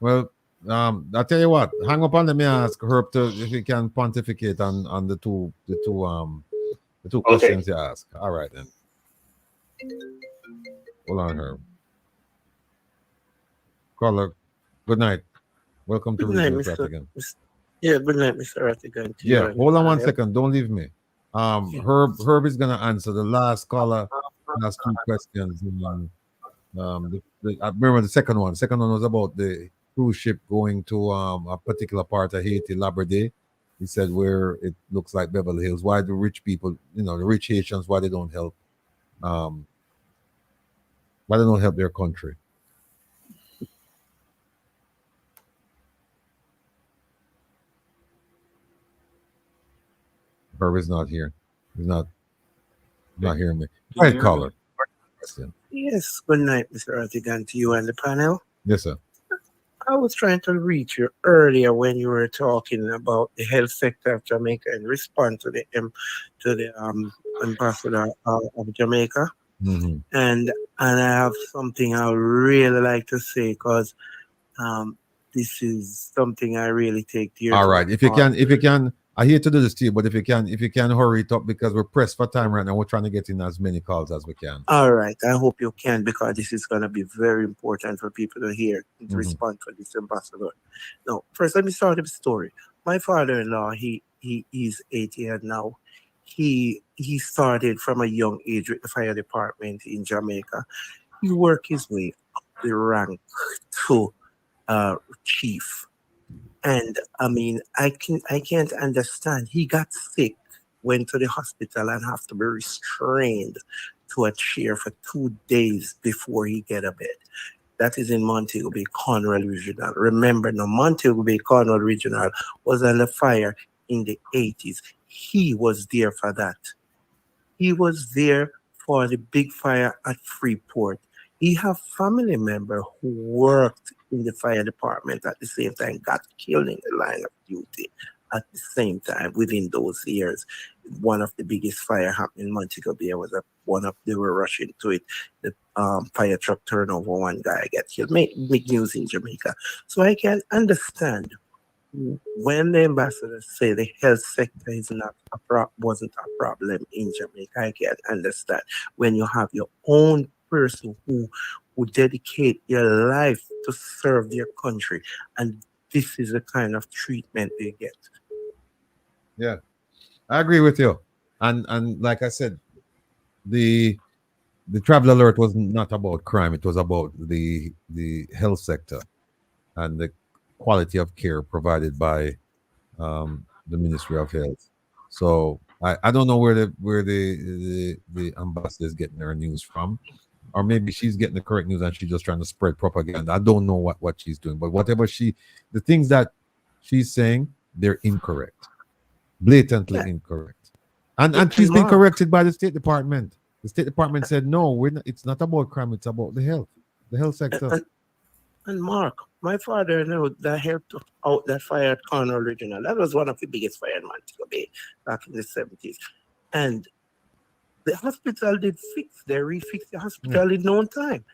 Well, I'll tell you what. Hang up on. Let me ask Herb if he can pontificate on the two questions you ask. All right then. Hold on, Herb. Caller, good night. Welcome to Good night, Reasons, Mr. Rattigan. Yeah, good night, Mr. Rattigan. Yeah, hold on 1 second. Don't leave me. Herb is gonna answer the last caller, last two questions. I remember the second one. The second one was about the cruise ship going to a particular part of Haiti, Labrador. He said where it looks like Beverly Hills. Why the rich people, the rich Haitians, why they don't help? Why they don't help their country? Herb is not here. He's not hearing me. Go ahead, caller. Yes, good night, Mr. Rattigan, to you and the panel. Yes, sir. I was trying to reach you earlier when you were talking about the health sector of Jamaica in response to the ambassador of Jamaica. Mm-hmm. And I have something I would really like to say, because This is something I really take dear. All right. If you can, I hate to do this to you, but if you can hurry it up because we're pressed for time right now. We're trying to get in as many calls as we can. All right. I hope you can, because this is going to be very important for people to hear and to respond to this ambassador. Now, first, let me start with the story. My father-in-law, he is 80 and now. He started from a young age with the fire department in Jamaica. He worked his way up the rank to chief. And I mean, I can't understand. He got sick, went to the hospital, and have to be restrained to a chair for 2 days before he get a bed. That is in Montego Bay Cornwall Regional. Remember, now Montego Bay Cornwall Regional was under fire in the 80s. He was there for that. He was there for the big fire at Freeport. He have family member who worked in the fire department at the same time, got killed in the line of duty at the same time within those years. One of the biggest fire happened in Montego Bay was they were rushing to it. The fire truck turned over, one guy got killed. Big news in Jamaica. So I can understand when the ambassador say the health sector is wasn't a problem in Jamaica. I can understand when you have your own person who dedicate their life to serve their country, and this is the kind of treatment they get. Yeah, I agree with you. And like I said, the travel alert was not about crime. It was about the health sector and the quality of care provided by the Ministry of Health. So I don't know where the ambassador is getting her news from, or maybe she's getting the correct news and she's just trying to spread propaganda. I don't know what she's doing, but whatever the things that she's saying, they're incorrect, blatantly incorrect, and she's been corrected by the State Department. The State Department said no, it's not about crime, it's about the health sector. And Mark, my father knew that helped out that fire at Cornwall Regional. That was one of the biggest fire in Montego Bay back in the 70s. And the hospital did refix the hospital in no time.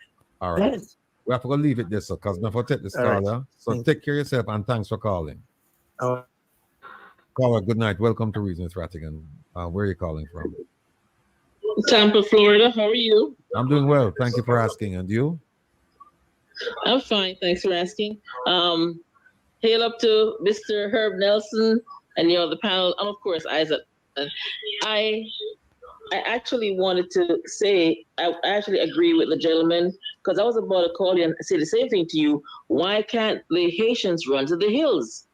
All right. Then, we have to leave it there, so because we have to take this caller. Right. So take care of yourself and thanks for calling. Caller, good night. Welcome to Reason with Rattigan. Where are you calling from? Tampa, Florida. How are you? I'm doing well. Thank you for asking. And you? I'm fine. Thanks for asking. Hail up to Mr. Herb Nelson and the panel, and of course Isat. I actually wanted to say I actually agree with the gentleman, because I was about to call you and say the same thing to you. Why can't the Haitians run to the hills?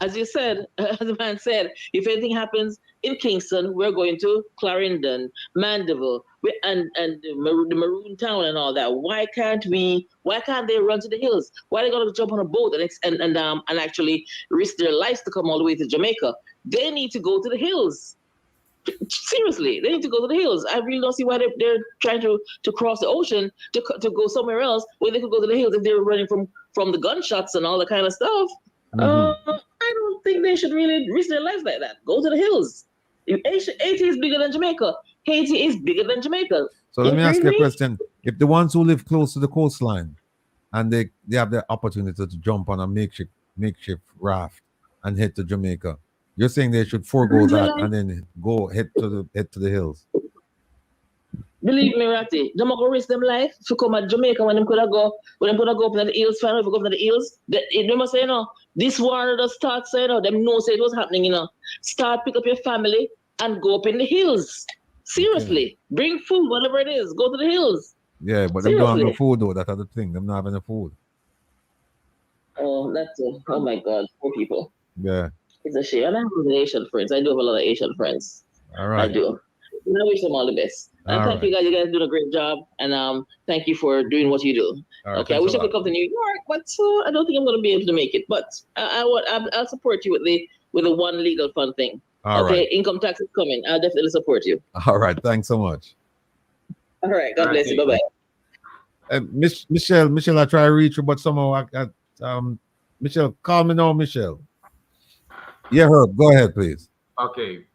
As you said, as the man said, if anything happens in Kingston, we're going to Clarendon, Mandeville, and the Maroon Town and all that. Why can't they run to the hills? Why are they going to jump on a boat and actually risk their lives to come all the way to Jamaica? They need to go to the hills. Seriously, they need to go to the hills. I really don't see why they're trying to cross the ocean to go somewhere else where they could go to the hills if they're running from the gunshots and all that kind of stuff. I don't think they should really risk their lives like that. Go to the hills. Haiti is bigger than Jamaica. Haiti is bigger than Jamaica. So let me ask you a question. If the ones who live close to the coastline and they have the opportunity to jump on a makeshift raft and head to Jamaica, you're saying they should forego that and then head to the hills? Believe me, Ratty, they're not gonna risk them life to come to Jamaica when they could go up to the hills, find out if they go up to the hills. They must say, this war does start saying, them know say it was happening, Start pick up your family and go up in the hills. Seriously. Bring food, whatever it is, go to the hills. Yeah, but them don't have no food though, that's the thing. Them not having no food. Oh, that's it. Oh my God, poor people. Yeah. It's a shame. And I have Asian friends. I do have a lot of Asian friends. All right. I do. And I wish them all the best. And thank you guys. You guys are doing a great job. And thank you for doing what you do. Right, okay, I wish I could come to New York, but I don't think I'm going to be able to make it. But I'll support you with the one legal fund thing. All right. Income tax is coming. I'll definitely support you. All right. Thanks so much. All right. God bless you. Bye-bye. Michelle, I try to reach you, but somehow Michelle, call me now, Michelle. Yeah, Herb, go ahead, please. Okay.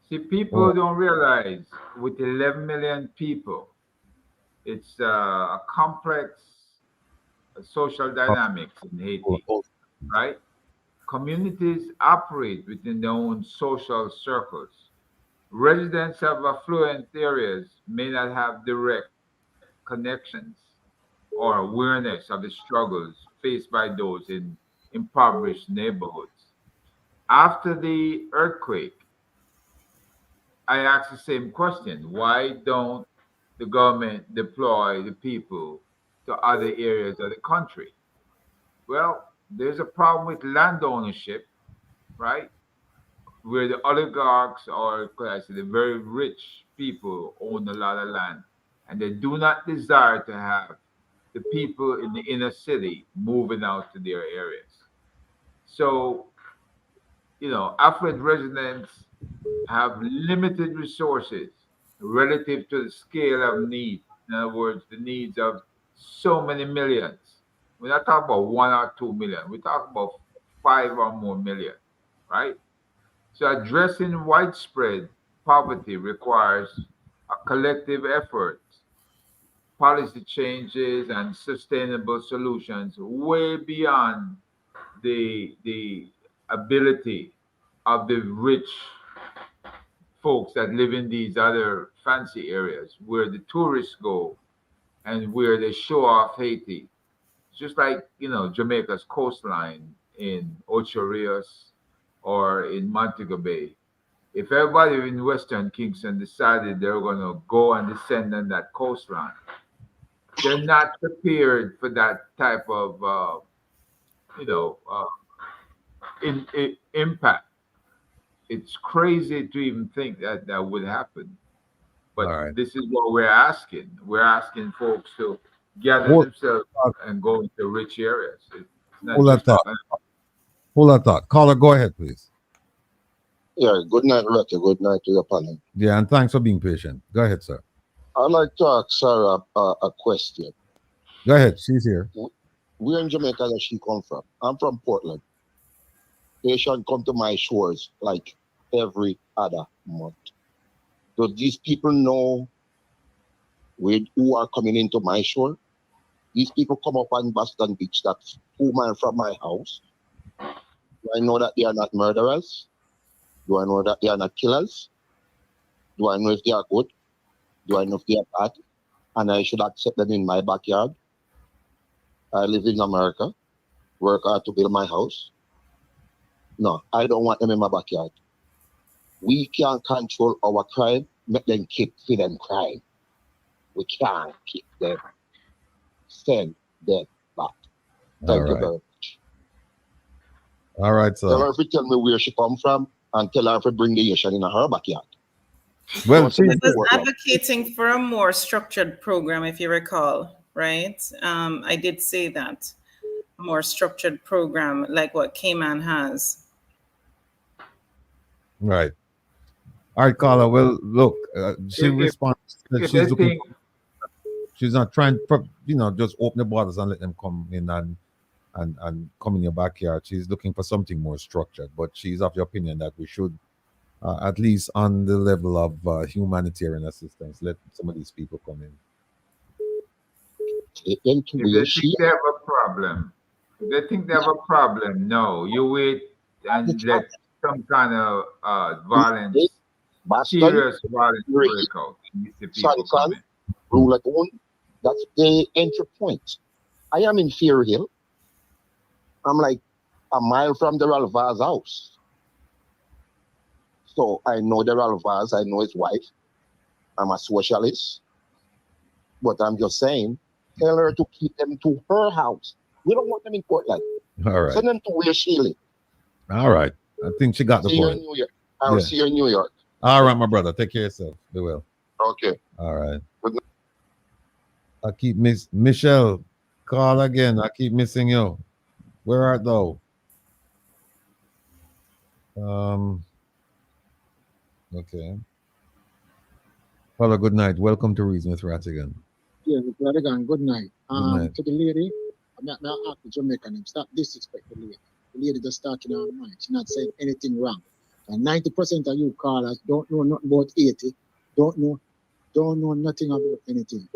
See, people don't realize with 11 million people, it's a complex social dynamics in Haiti, right? Communities operate within their own social circles. Residents of affluent areas may not have direct connections or awareness of the struggles faced by those in impoverished neighborhoods. After the earthquake, I asked the same question. Why don't the government deploy the people to other areas of the country? Well, there's a problem with land ownership, right? Where the oligarchs or could I say the very rich people own a lot of land, and they do not desire to have the people in the inner city moving out to their areas. So, affluent residents have limited resources relative to the scale of need. In other words, the needs of so many millions. We're not talking about 1 or 2 million. We're talking about 5 or more million, right? So addressing widespread poverty requires a collective effort, policy changes, and sustainable solutions way beyond the ability of the rich folks that live in these other fancy areas where the tourists go and where they show off Haiti. Just like, Jamaica's coastline in Ocho Rios or in Montego Bay. If everybody in Western Kingston decided they're going to go and descend on that coastline, they're not prepared for that type of, impact. It's crazy to even think that that would happen. But this is what we're asking. We're asking folks to gather themselves and go into rich areas. It's not Hold that just thought. Hold that thought. Caller, go ahead, please. Yeah, good night, Ratty. Good night to your panel. Yeah, and thanks for being patient. Go ahead, sir. I'd like to ask Sarah a question. Go ahead. She's here. Where in Jamaica does she come from? I'm from Portland. Patients come to my shores like every other month. Do these people know who are coming into my shore? These people come up on Boston Beach, that's 2 miles from my house. Do I know that they are not murderers? Do I know that they are not killers? Do I know if they are good? Do I know if they are bad? And I should accept them in my backyard? I live in America, work hard to build my house. No, I don't want them in my backyard. We can't control our crime, make them keep feeding crime. We can't keep them. Send them back. Thank you very much. All right, sir. Tell her if you tell me where she come from and tell her if you bring the Asian in her backyard. Well, she was advocating for a more structured program, if you recall, right? I did say that. A more structured program like what Cayman has. Right. All right, caller. Well, look, she responds that she's looking. She's not trying to, just open the borders and let them come in and come in your backyard. She's looking for something more structured, but she's of the opinion that we should, at least on the level of humanitarian assistance, let some of these people come in. If they think they have a problem, no, you wait and let some kind of violence, serious violence break out. The people come in. Rule at one, that's the entry point. I am in Fear Hill. I'm like a mile from the Ralvaz house. So I know the Ralvaz, I know his wife. I'm a socialist. But I'm just saying, tell her to keep them to her house. We don't want them in Portland. All right. Send them to where she lives. All right. I think she got the See you point. in New York. I'll see you in New York. All right, my brother. Take care of yourself. Be well. Okay. All right. I keep Michelle, call again. I keep missing you. Where art thou? Okay. Hello, good night. Welcome to Reason with Rattigan. Yeah, Rattigan, good night. Good night. To the lady, I'm not ask the Jamaican name. Stop disrespect the lady. The lady just talking her mind. She's not saying anything wrong. And 90% of you callers don't know nothing about Haiti, don't know nothing about anything.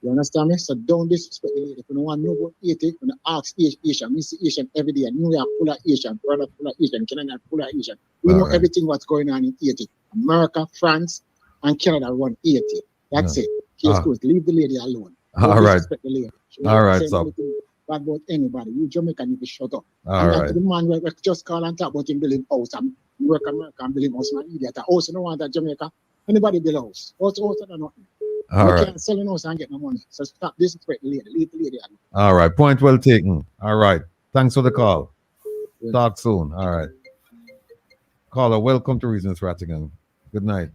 You understand me? So don't disrespect the lady. If you don't want to know about Haiti, when you ask Asian, we see Asian every day. New York full of Asian, Florida full of Asian, Canada full of Asian. We know everything what's going on in Haiti. America, France, and Canada run Haiti. That's it. Case closed. Leave the lady alone. Don't disrespect the lady. All right, so anything bad about anybody. You Jamaican need to shut up. All and right. the man we just call and talk about him building house and work America and building house, man, idiot. Also no want that Jamaica. Anybody build a house. Also do nothing. All you right. can't sell a house and get no money. So stop disrespect the lady. Leave the lady alone. All right. Point well taken. All right. Thanks for the call. Talk soon. All right. Caller, welcome to Reasons Rattigan. Good night.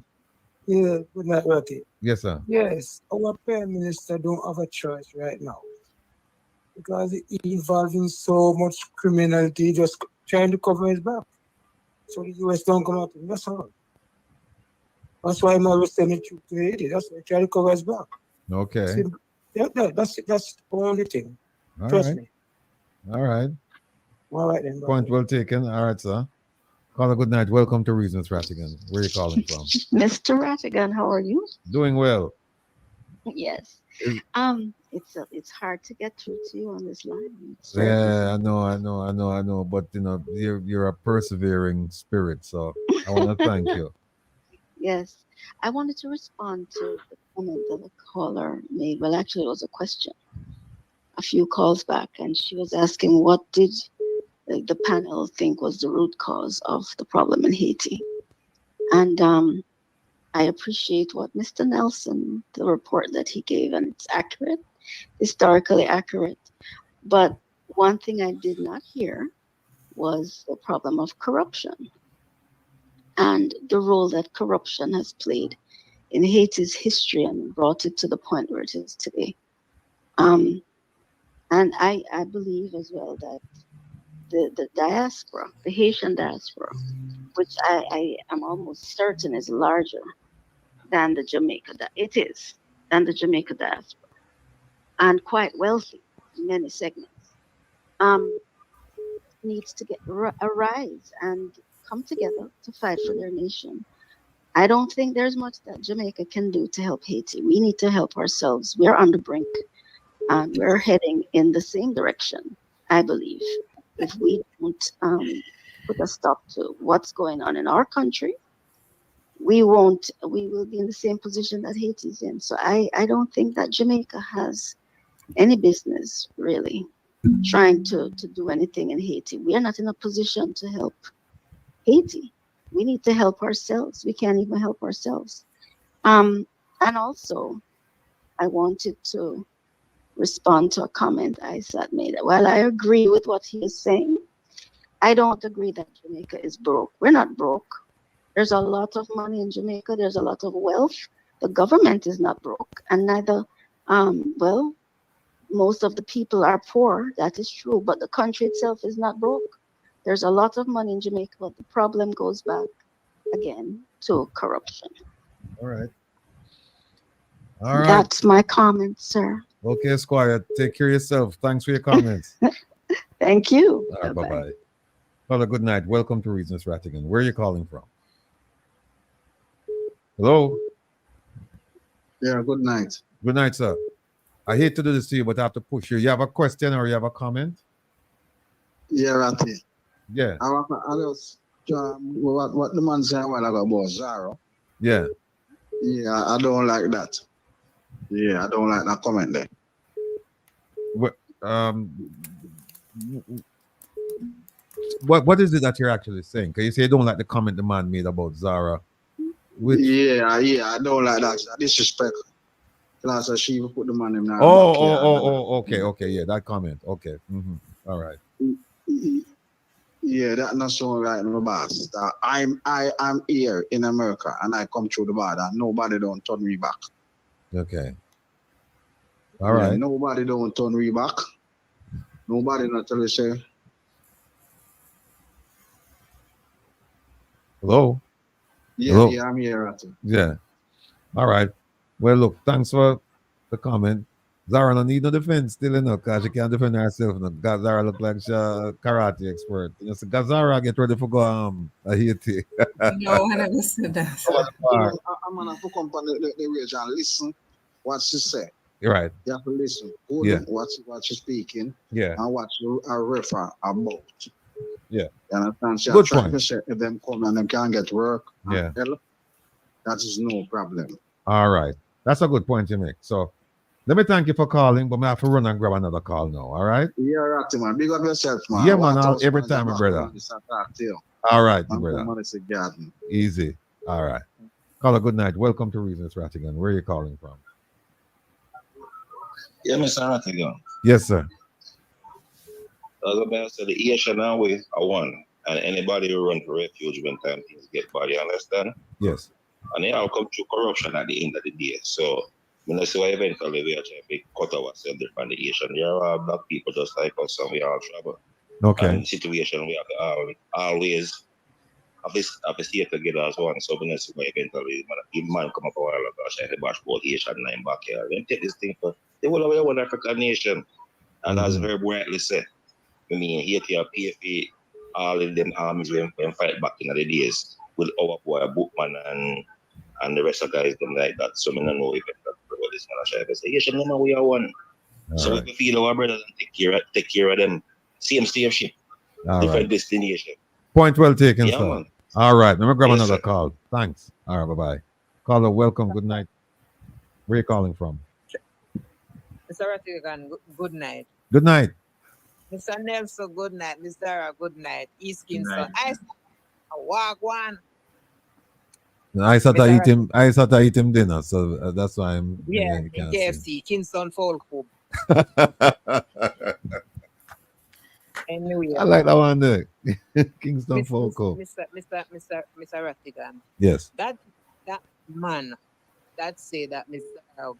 Yeah, good night, Ratty. Yes, sir. Yes, our Prime Minister don't have a choice right now because he's involved in so much criminality, just trying to cover his back. So the US don't come out. That's all. That's why I'm always sending troops to Haiti. That's why I try to cover his back. Okay. See, that's the only thing. All Trust right. me. All right. All right then. Point well taken. All right, sir. Caller, good night. Welcome to Reasons Rattigan. Where are you calling from? Mr. Rattigan, how are you? Doing well. Yes. It's hard to get through to you on this line. Yeah, I know. But you know, you're a persevering spirit, so I want to thank you. Yes. I wanted to respond to the comment that a caller made. Well, actually, it was a question a few calls back, and she was asking what did the panel think was the root cause of the problem in Haiti. And I appreciate what Mr. Nelson, the report that he gave, and it's accurate, historically accurate. But one thing I did not hear was the problem of corruption and the role that corruption has played in Haiti's history and brought it to the point where it is today. And I believe as well that the diaspora, the Haitian diaspora, which I am almost certain is larger than the Jamaica, it is, than the Jamaica diaspora, and quite wealthy in many segments, needs to arise and come together to fight for their nation. I don't think there's much that Jamaica can do to help Haiti. We need to help ourselves. We're on the brink, and we're heading in the same direction, I believe. If we don't put a stop to what's going on in our country, we will be in the same position that Haiti's in. So I don't think that Jamaica has any business really trying to do anything in Haiti. We are not in a position to help Haiti. We need to help ourselves. We can't even help ourselves. And also, I wanted to respond to a comment Isat made. While I agree with what he is saying, I don't agree that Jamaica is broke. We're not broke. There's a lot of money in Jamaica. There's a lot of wealth. The government is not broke. And neither, well, most of the people are poor. That is true. But the country itself is not broke. There's a lot of money in Jamaica, but the problem goes back again to corruption. All right. All right. That's my comment, sir. Okay, Squire. Take care of yourself. Thanks for your comments. Thank you. All right, bye-bye. Caller, good night. Welcome to Reasons Rattigan. Where are you calling from? Hello? Yeah, good night. Good night, sir. I hate to do this to you, but I have to push you. You have a question or you have a comment? Yeah, Ratty. Yeah. I just what the man said a while ago about Zara. Yeah. Yeah, I don't like that. Yeah, I don't like that comment there. What is it that you're actually saying? Because you say you don't like the comment the man made about Zara. Yeah, I don't like that. Disrespect. Plus, she put the man in there. Okay, yeah, that comment. Okay. All right. Yeah, that's not so right, my boss. I am here in America and I come through the border. Nobody don't turn me back. Okay. All right. Nobody don't turn me back. Nobody not tell you say. Hello? Yeah, Hello? yeah, I'm here. Yeah. All right. Well, look, thanks for the comment. Zara don't need no defense still enough because she can't defend herself. Zara look like she's a karate expert. You know, so Zara get ready for go Haiti. No, I never said that. I'm gonna have to come on the radio and listen what she said. You're right. You have to listen. Hold Yeah. on, what you're speaking. Yeah. And what you are refer about. Yeah. You understand? So Good try point. to say if them come and them can't get work. Yeah. Hell, that is no problem. All right. That's a good point you make. So let me thank you for calling, but I have to run and grab another call now. All right. Yeah, right, man. Big up yourself, man. Yeah, man. What Every else, time, man? brother. This I talk to you. All right, I'm brother. from Madison Garden. Easy. All right. Caller, good night. Welcome to Reasons Rattigan. Where are you calling from? Yeah, Mr. Rattigan. Yes, sir. I was about to say the Asian now we are one. And anybody who run for refuge when time things get bad, you understand? Yes. And they all come through corruption at the end of the day. So when I see why eventually we are trying to cut ourselves from the Asian. We are all black people just like us and we all trouble. Okay. And the situation we have to always have to stay together as one. So when I see why eventually man come up a while ago trying to bash both Asian and in backyard. Then take this thing for the whole of our one African nation. And as Herb rightly said, I mean Haiti and PFA, all of them armies when fight back in the days with our boy Bookman and the rest of guys them like that. So I don't know if this man try to say, yes, remember we are one. All so right. we feel our brothers and take care of them. Same ship. All Different right. destination. Point well taken, Yeah, sir. man. All right. Let me grab Yes, another sir. call. Thanks. All right. Bye-bye. Caller, welcome. Good night. Where are you calling from? Mr. Rattigan, good night. Good night. Mr. Nelson, good night. Mr. Dara, good night. East Good Kingston. night. I walk one. I thought Mr. I eat him dinner, so that's why I'm Yeah, you in can't see. KFC, Kingston Folk Hub. Anyway, I like that one there. Kingston Folk Hub. Mr. Rattigan. Yes. That man that say that Mr.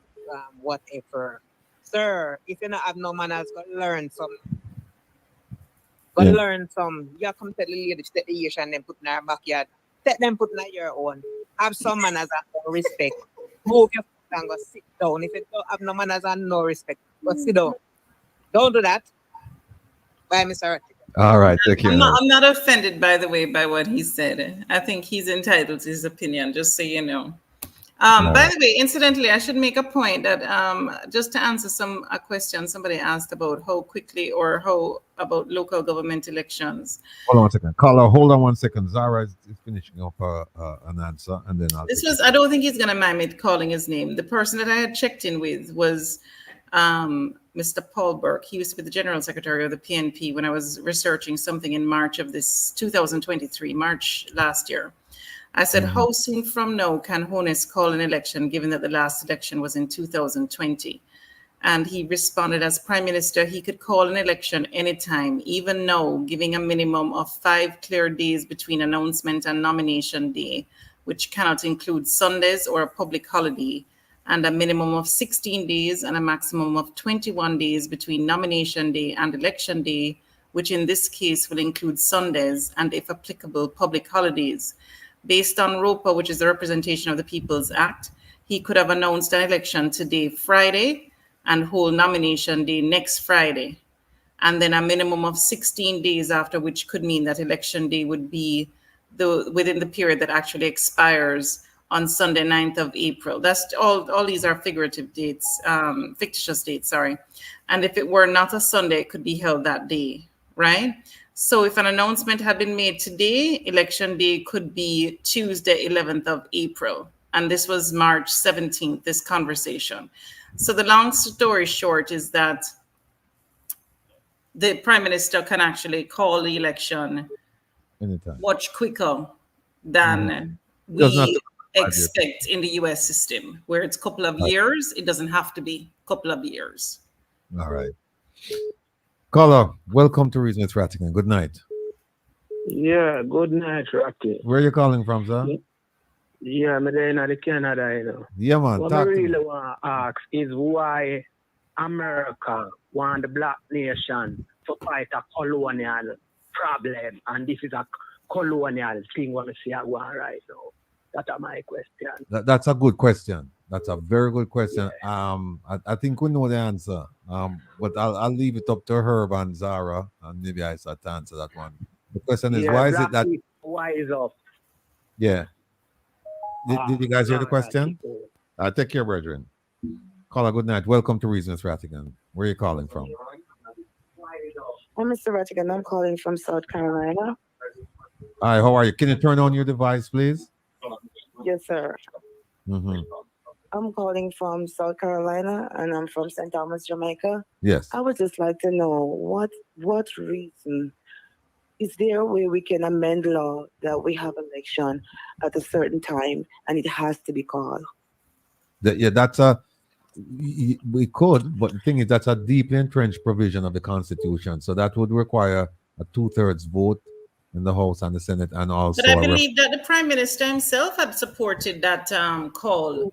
Whatever. Sir, if you not have no manners, go learn some. Yeah. Learn some. You come tell the lady to take the Asian and put in her backyard. Take them put in your own. Have some manners and no respect. Move your foot and go sit down. If you don't have no manners and no respect, go sit down. Don't do that. Bye, Mr. Rattigan. All right. Take care. I'm not offended, by the way, by what he said. I think he's entitled to his opinion, just so you know. By the way, incidentally, I should make a point that just to answer a question somebody asked about how quickly or how about local government elections. Hold on 1 second. Caller, hold on 1 second. Zara is finishing up an answer, and then I'll. I don't think he's going to mind me calling his name. The person that I had checked in with was Mr. Paul Burke. He used to be the General Secretary of the PNP when I was researching something in March of this 2023, March last year. I said, how soon from now can Honest call an election, given that the last election was in 2020? And he responded, as Prime Minister, he could call an election anytime, even now, giving a minimum of 5 clear days between announcement and nomination day, which cannot include Sundays or a public holiday, and a minimum of 16 days and a maximum of 21 days between nomination day and election day, which in this case will include Sundays and, if applicable, public holidays. Based on ROPA, which is the Representation of the People's Act, he could have announced an election today, Friday, and hold nomination day next Friday. And then a minimum of 16 days after, which could mean that election day would be within the period that actually expires on Sunday, 9th of April. That's all these are figurative dates, fictitious dates, sorry. And if it were not a Sunday, it could be held that day, right? So if an announcement had been made today, election day could be Tuesday, 11th of April. And this was March 17th, this conversation. So the long story short is that the Prime Minister can actually call the election anytime, much quicker than we expect in the US system, where it's a couple of years. It doesn't have to be a couple of years. All right. Caller, welcome to Reasons Rattigan. Good night. Yeah, good night, Rocky. Where are you calling from, sir? Yeah, I'm there in the Canada, you know. Yeah, man. What I really want to ask is why America want the black nation to fight a colonial problem, and this is a colonial thing what I see I want right now. That's my question. That's a good question. That's a very good question. Yeah. I think we know the answer. But I'll leave it up to Herb and Zara, and maybe I start to answer that one. The question is, why is it that? Wise up. Yeah. Did you guys hear the question? Take care, brethren. Caller, good night. Welcome to Reasons Rattigan. Where are you calling from? I'm Mr. Rattigan. I'm calling from South Carolina. Hi, how are you? Can you turn on your device, please? Yes, sir. Mm-hmm. I'm calling from South Carolina, and I'm from St. Thomas, Jamaica. Yes. I would just like to know what reason is there a way we can amend law that we have election at a certain time and it has to be called? That's a we could, but the thing is that's a deeply entrenched provision of the Constitution. So that would require a 2/3 vote in the House and the Senate, and also. But I believe that the Prime Minister himself had supported that call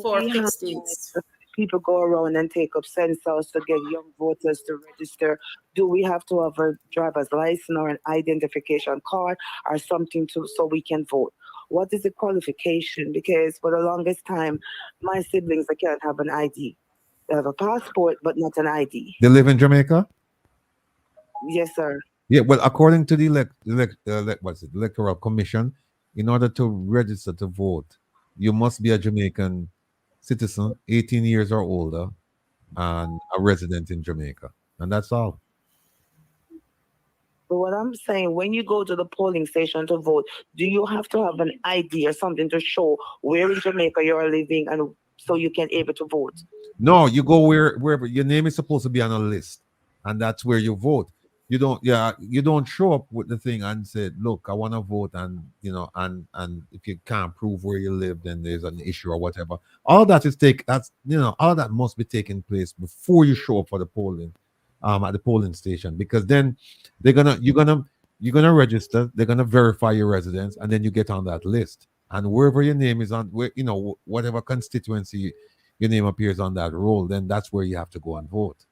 for We fixed have, dates. people go around and take up census to get young voters to register. Do we have to have a driver's license or an identification card or something so we can vote? What is the qualification? Because for the longest time, my siblings, they can't have an ID. They have a passport, but not an ID. They live in Jamaica? Yes, sir. Yeah, well, according to the Electoral Commission, in order to register to vote, you must be a Jamaican citizen, 18 years or older, and a resident in Jamaica. And that's all. But what I'm saying, when you go to the polling station to vote, do you have to have an ID or something to show where in Jamaica you're living and so you can able to vote? No, you go wherever your name is supposed to be on a list, and that's where you vote. You don't show up with the thing and say, look, I want to vote, and and if you can't prove where you live, then there's an issue or whatever. All that all that must be taking place before you show up for the polling at the polling station, because then you're gonna register, they're gonna verify your residence, and then you get on that list. And wherever your name is on, whatever constituency your name appears on that roll, then that's where you have to go and vote.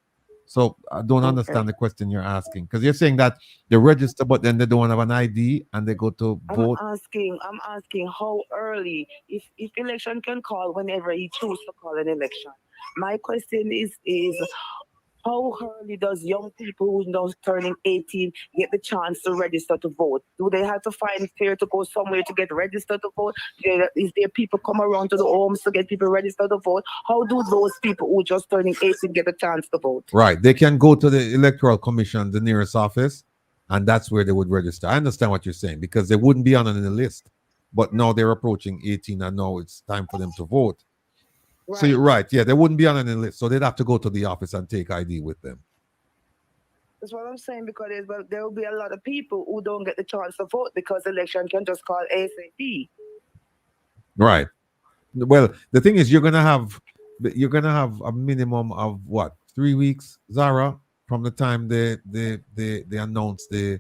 So I don't understand the question you're asking, because you're saying that they register, but then they don't have an ID and they go to vote. I'm asking how early, if election can call whenever he chooses to call an election. My question is how early does young people who are turning 18 get the chance to register to vote? Do they have to find fear to go somewhere to get registered to vote? Is there people come around to the homes to get people registered to vote? How do those people who just turning 18 get a chance to vote? Right. They can go to the Electoral Commission, the nearest office, and that's where they would register. I understand what you're saying, because they wouldn't be on the list. But now they're approaching 18 and now it's time for them to vote. Right. So you're right. Yeah, they wouldn't be on any list. So they'd have to go to the office and take ID with them. That's what I'm saying, because there will be a lot of people who don't get the chance to vote because election can just call ASAP. Right. Well, the thing is, you're gonna have a minimum of what, 3 weeks, Zara, from the time they announce the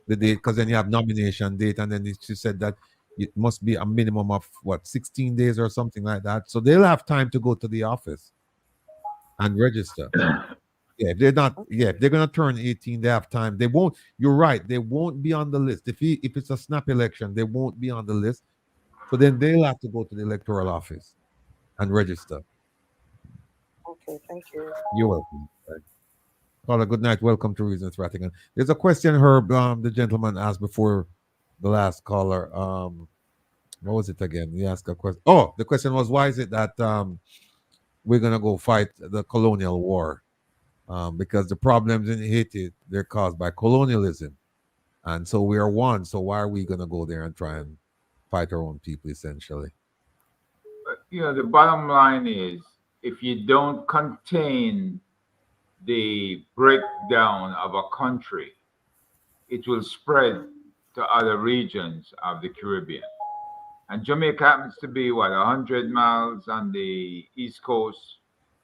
date, because then you have nomination date, and then she said that it must be a minimum of 16 days or something like that. So they'll have time to go to the office and register. If they're gonna turn 18, they have time. They won't. You're right. They won't be on the list. If it's a snap election, they won't be on the list. So then they'll have to go to the electoral office and register. Okay, thank you. You're welcome. Caller, good night. Welcome to Reasons Rattigan. There's a question Herb, the gentleman asked before the last caller. What was it again? He asked a question. Oh, the question was, why is it that we're gonna go fight the colonial war? Because the problems in Haiti, they're caused by colonialism, and so we are one. So why are we gonna go there and try and fight our own people, essentially? The bottom line is, if you don't contain the breakdown of a country, it will spread to other regions of the Caribbean. And Jamaica happens to be 100 miles on the east coast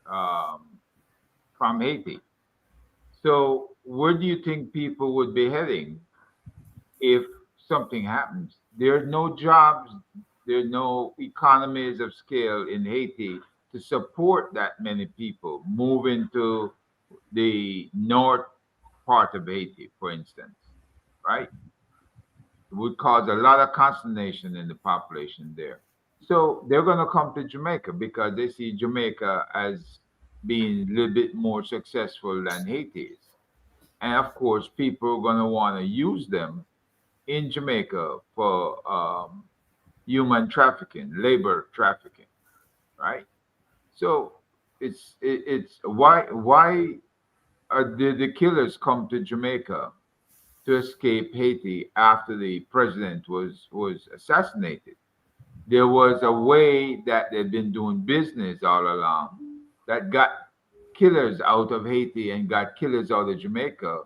from Haiti. So where do you think people would be heading if something happens? There are no jobs, there are no economies of scale in Haiti to support that many people moving to the north part of Haiti, for instance, right? It would cause a lot of consternation in the population there. So they're going to come to Jamaica because they see Jamaica as being a little bit more successful than Haiti is. And of course, people are going to want to use them in Jamaica for human trafficking, labor trafficking, right? So it's why did the killers come to Jamaica to escape Haiti after the president was assassinated? There was a way that they've been doing business all along that got killers out of Haiti and got killers out of Jamaica,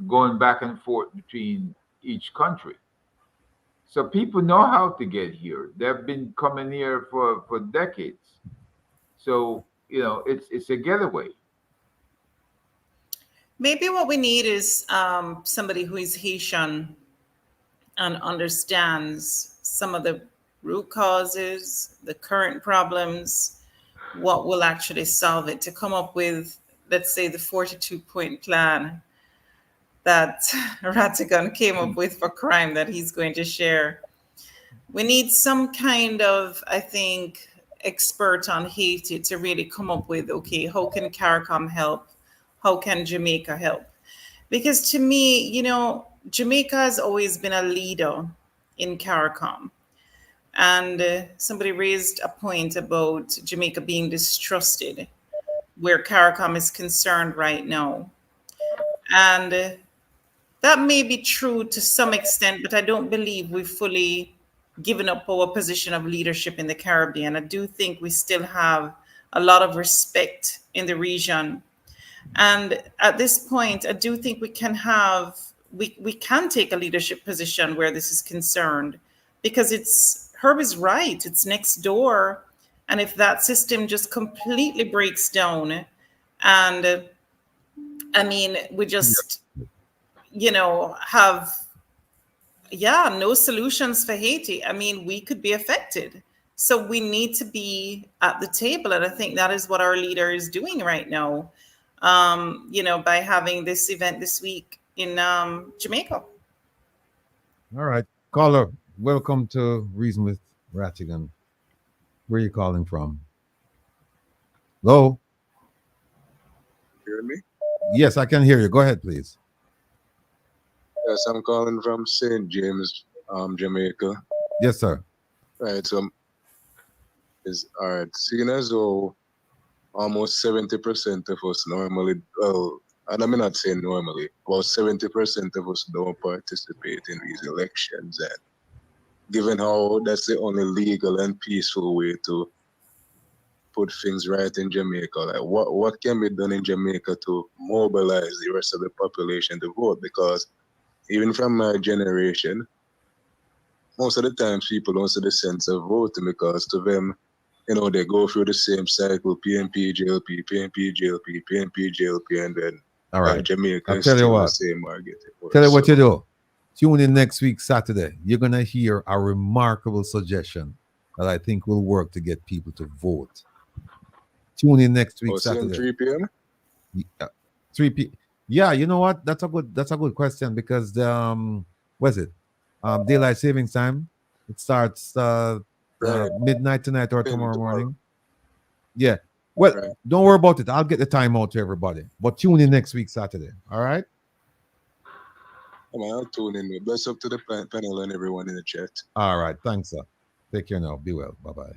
going back and forth between each country. So people know how to get here. They've been coming here for decades. So it's a getaway. Maybe what we need is somebody who is Haitian and understands some of the root causes, the current problems, what will actually solve it, to come up with, let's say, the 42-point plan that Rattigan came up with for crime that he's going to share. We need some kind of, I think, expert on Haiti to really come up with, okay, how can CARICOM help? How can Jamaica help? Because to me, Jamaica has always been a leader in CARICOM. And somebody raised a point about Jamaica being distrusted, where CARICOM is concerned right now. And that may be true to some extent, but I don't believe we've fully given up our position of leadership in the Caribbean. I do think we still have a lot of respect in the region. And at this point, I do think we can take a leadership position where this is concerned, because Herb is right. It's next door. And if that system just completely breaks down, and we just, have, no solutions for Haiti, we could be affected. So we need to be at the table. And I think that is what our leader is doing right now, by having this event this week in Jamaica. All right. Caller, welcome to Reason with Rattigan. Where are you calling from? Hello? Hear me? Yes, I can hear you. Go ahead, please. Yes, I'm calling from St. James, Jamaica. Yes, sir. Right, so all right. Seeing as though almost 70% of us normally, and I'm not saying normally, about 70% of us don't participate in these elections, and given how that's the only legal and peaceful way to put things right in Jamaica, like what can be done in Jamaica to mobilize the rest of the population to vote? Because even from my generation, most of the times people don't see the sense of voting, because to them, they go through the same cycle: PNP, JLP, PNP, JLP, PNP, JLP, and then all right. Jamaica I'll is tell you still what. the same market. Tell you what you do. Tune in next week, Saturday. You're going to hear a remarkable suggestion that I think will work to get people to vote. Tune in next week, Saturday. 3 p.m.? Yeah, 3 p.m. Yeah, you know what? That's a good question, because what is it? Daylight savings time. It starts midnight tonight or tomorrow morning. Yeah. Well, don't worry about it. I'll get the time out to everybody. But tune in next week, Saturday. All right? I'll tune in. Bless up to the panel and everyone in the chat. All right. Thanks, sir. Take care now. Be well. Bye-bye.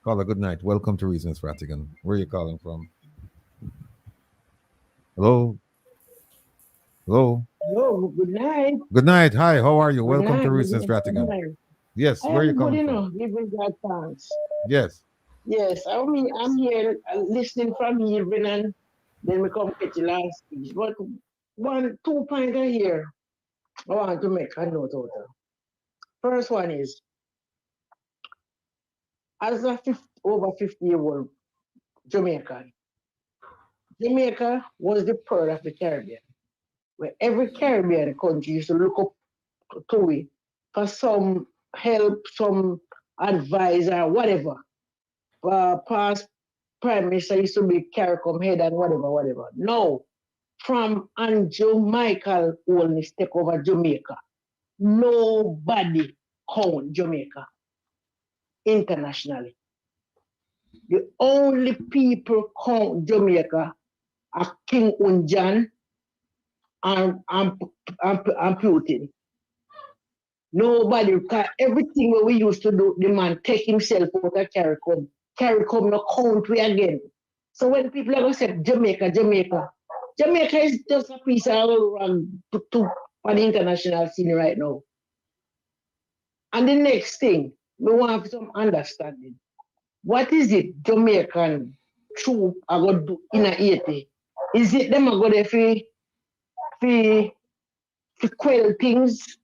Caller, good night. Welcome to Reasons Rattigan. Where are you calling from? Hello? Hello? Hello, good night. Good night. Hi, how are you? Good Welcome night, to good Reasons night, Rattigan. good night. Yes, I where are you am good calling from? enough, giving God thanks. Yes. Yes, I'm here listening from here, and then we come get the last speech. But 2 points here I want to make a note out of. First one is, as a over 50-year-old Jamaican, Jamaica was the pearl of the Caribbean, where every Caribbean country used to look up to it for some help, some advice, or whatever. Past prime minister used to be CARICOM head and whatever. No, from Andrew Michael only take over Jamaica. Nobody count Jamaica internationally. The only people count Jamaica are King Unjan and Putin. Nobody, everything we used to do, the man take himself out of CARICOM. CARICOM no country again. So when people are going to say Jamaica, Jamaica is just a piece of rug on the international scene right now. And the next thing, we want some understanding. What is it Jamaican troop are going to do in Haiti? Is it them are going to quell things,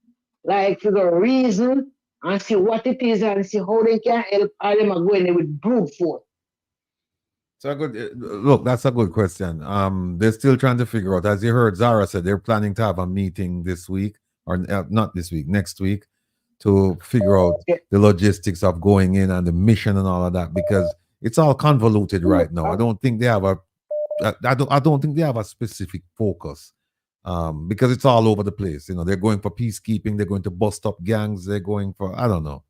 like figure a reason and see what it is and see how they can help, or them are going there with brute force? So good. Look, that's a good question. They're still trying to figure out. As you heard, Zara said they're planning to have a meeting this week, or not this week, next week, to figure out the logistics of going in and the mission and all of that, because it's all convoluted right now. I don't think they have a. I don't think they have a specific focus, because it's all over the place. You know, they're going for peacekeeping. They're going to bust up gangs. They're going for, I don't know.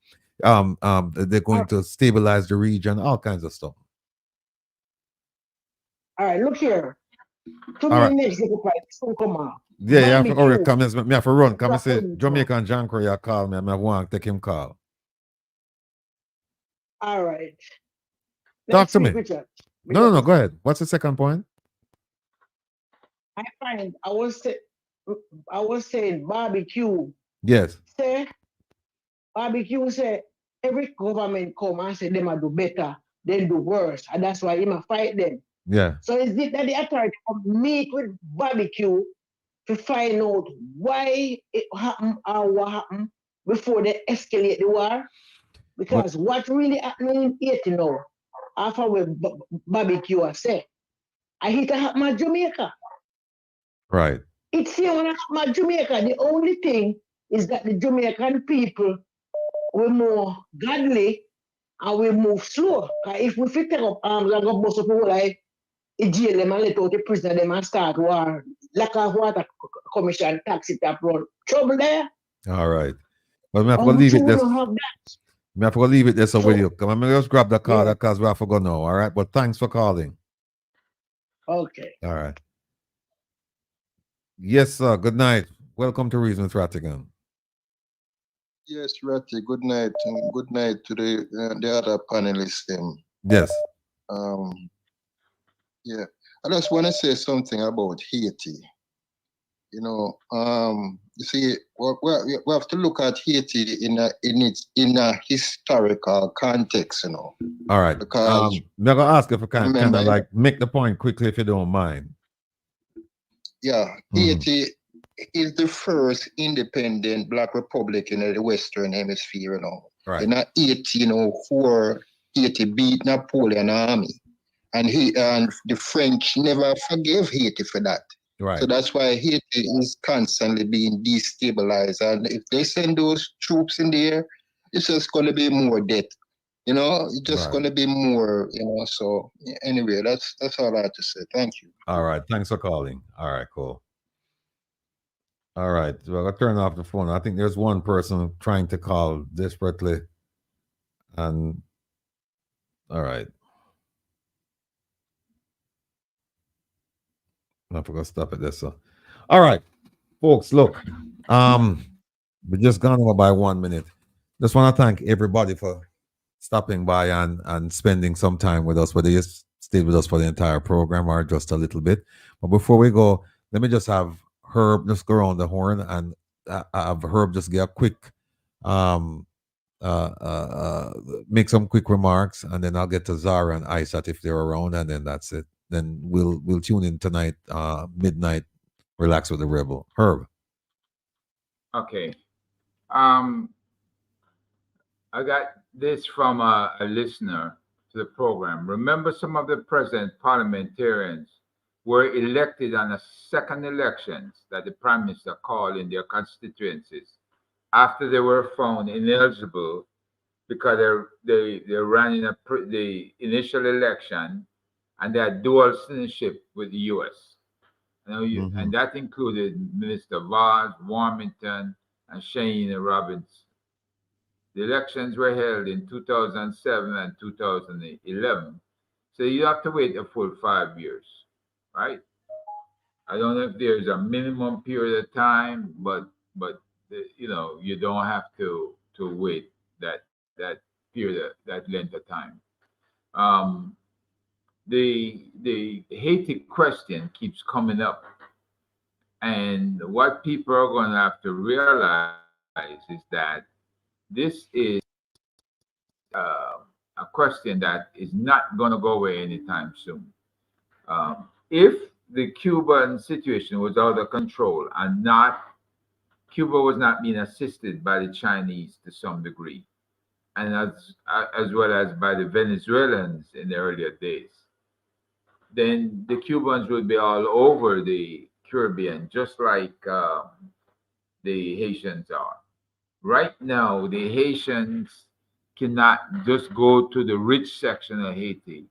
They're going to stabilize the region. All kinds of stuff. All right, look here. Two All right. minutes, so come on. Yeah, you have to Barbecue. come. Me have to run. Come and say Jamaican John Croy call me. I want to take him call. All right. Talk to me. Richard. No. Go ahead. What's the second point? I was saying barbecue. Yes. Say barbecue say every government come and say them a do better, then do worse, and that's why him a fight them. Yeah. So is it that the authority come meet with barbecue to find out why it happened or what happened before they escalate the war? Because what really happening in Haiti now, after we barbecue I say, I hit a happen at Jamaica. Right. It's here when I happen at Jamaica. The only thing is that the Jamaican people were more godly and we move slow. If we take up arms and go bust up people like jail them and let out the prisoner them and start war, lack of water commission, tax it up, run trouble there. All right. Well, we have to leave it there. We have to leave it there so with you. Come on, just grab the card because we have to go now. All right. But thanks for calling. Okay. All right. Yes, sir. Good night. Welcome to Reason with Rattigan. Yes, Ratty, good night. And good night to the other panelists. Yes. Yeah. I just want to say something about Haiti. You know, you see, we have to look at Haiti in a historical context, you know. All right. Because I'm gonna ask if I can kind of like make the point quickly, if you don't mind. Yeah, Haiti is the first independent Black republic in the Western Hemisphere, you know. Right. In 1804, Haiti beat Napoleon army, and the French never forgave Haiti for that. Right. So that's why Haiti is constantly being destabilized, and if they send those troops in there, it's just going to be more death. You know, it's just going to be more. You know. So anyway, that's all I have to say. Thank you. All right. Thanks for calling. All right. Cool. All right. Well, I'll turn off the phone. I think there's one person trying to call desperately. And all right. I forgot to stop it there. So, all right, folks, look, we just gone over by 1 minute. Just want to thank everybody for stopping by and spending some time with us, whether you stayed with us for the entire program or just a little bit. But before we go, let me just have Herb just go around the horn and have Herb just get a quick make some quick remarks, and then I'll get to Zara and Isat if they're around, and then that's it. Then we'll tune in tonight, midnight, Relax with the Rebel. Herb. Okay. I got this from a listener to the program. Remember, some of the present parliamentarians were elected on the second elections that the Prime Minister called in their constituencies after they were found ineligible because they ran in the initial election and they had dual citizenship with the U.S. And that included Minister Vaz, Warmington, and Shane Robbins. The elections were held in 2007 and 2011. So you have to wait a full 5 years, right? I don't know if there's a minimum period of time, but you know, you don't have to wait that period, that length of time. the Haiti question keeps coming up, and what people are going to have to realize is that this is a question that is not going to go away anytime soon. If the Cuban situation was out of control and not Cuba was not being assisted by the Chinese to some degree, and as well as by the Venezuelans in the earlier days, then the Cubans would be all over the Caribbean, just like the Haitians are. Right now, the Haitians cannot just go to the rich section of Haiti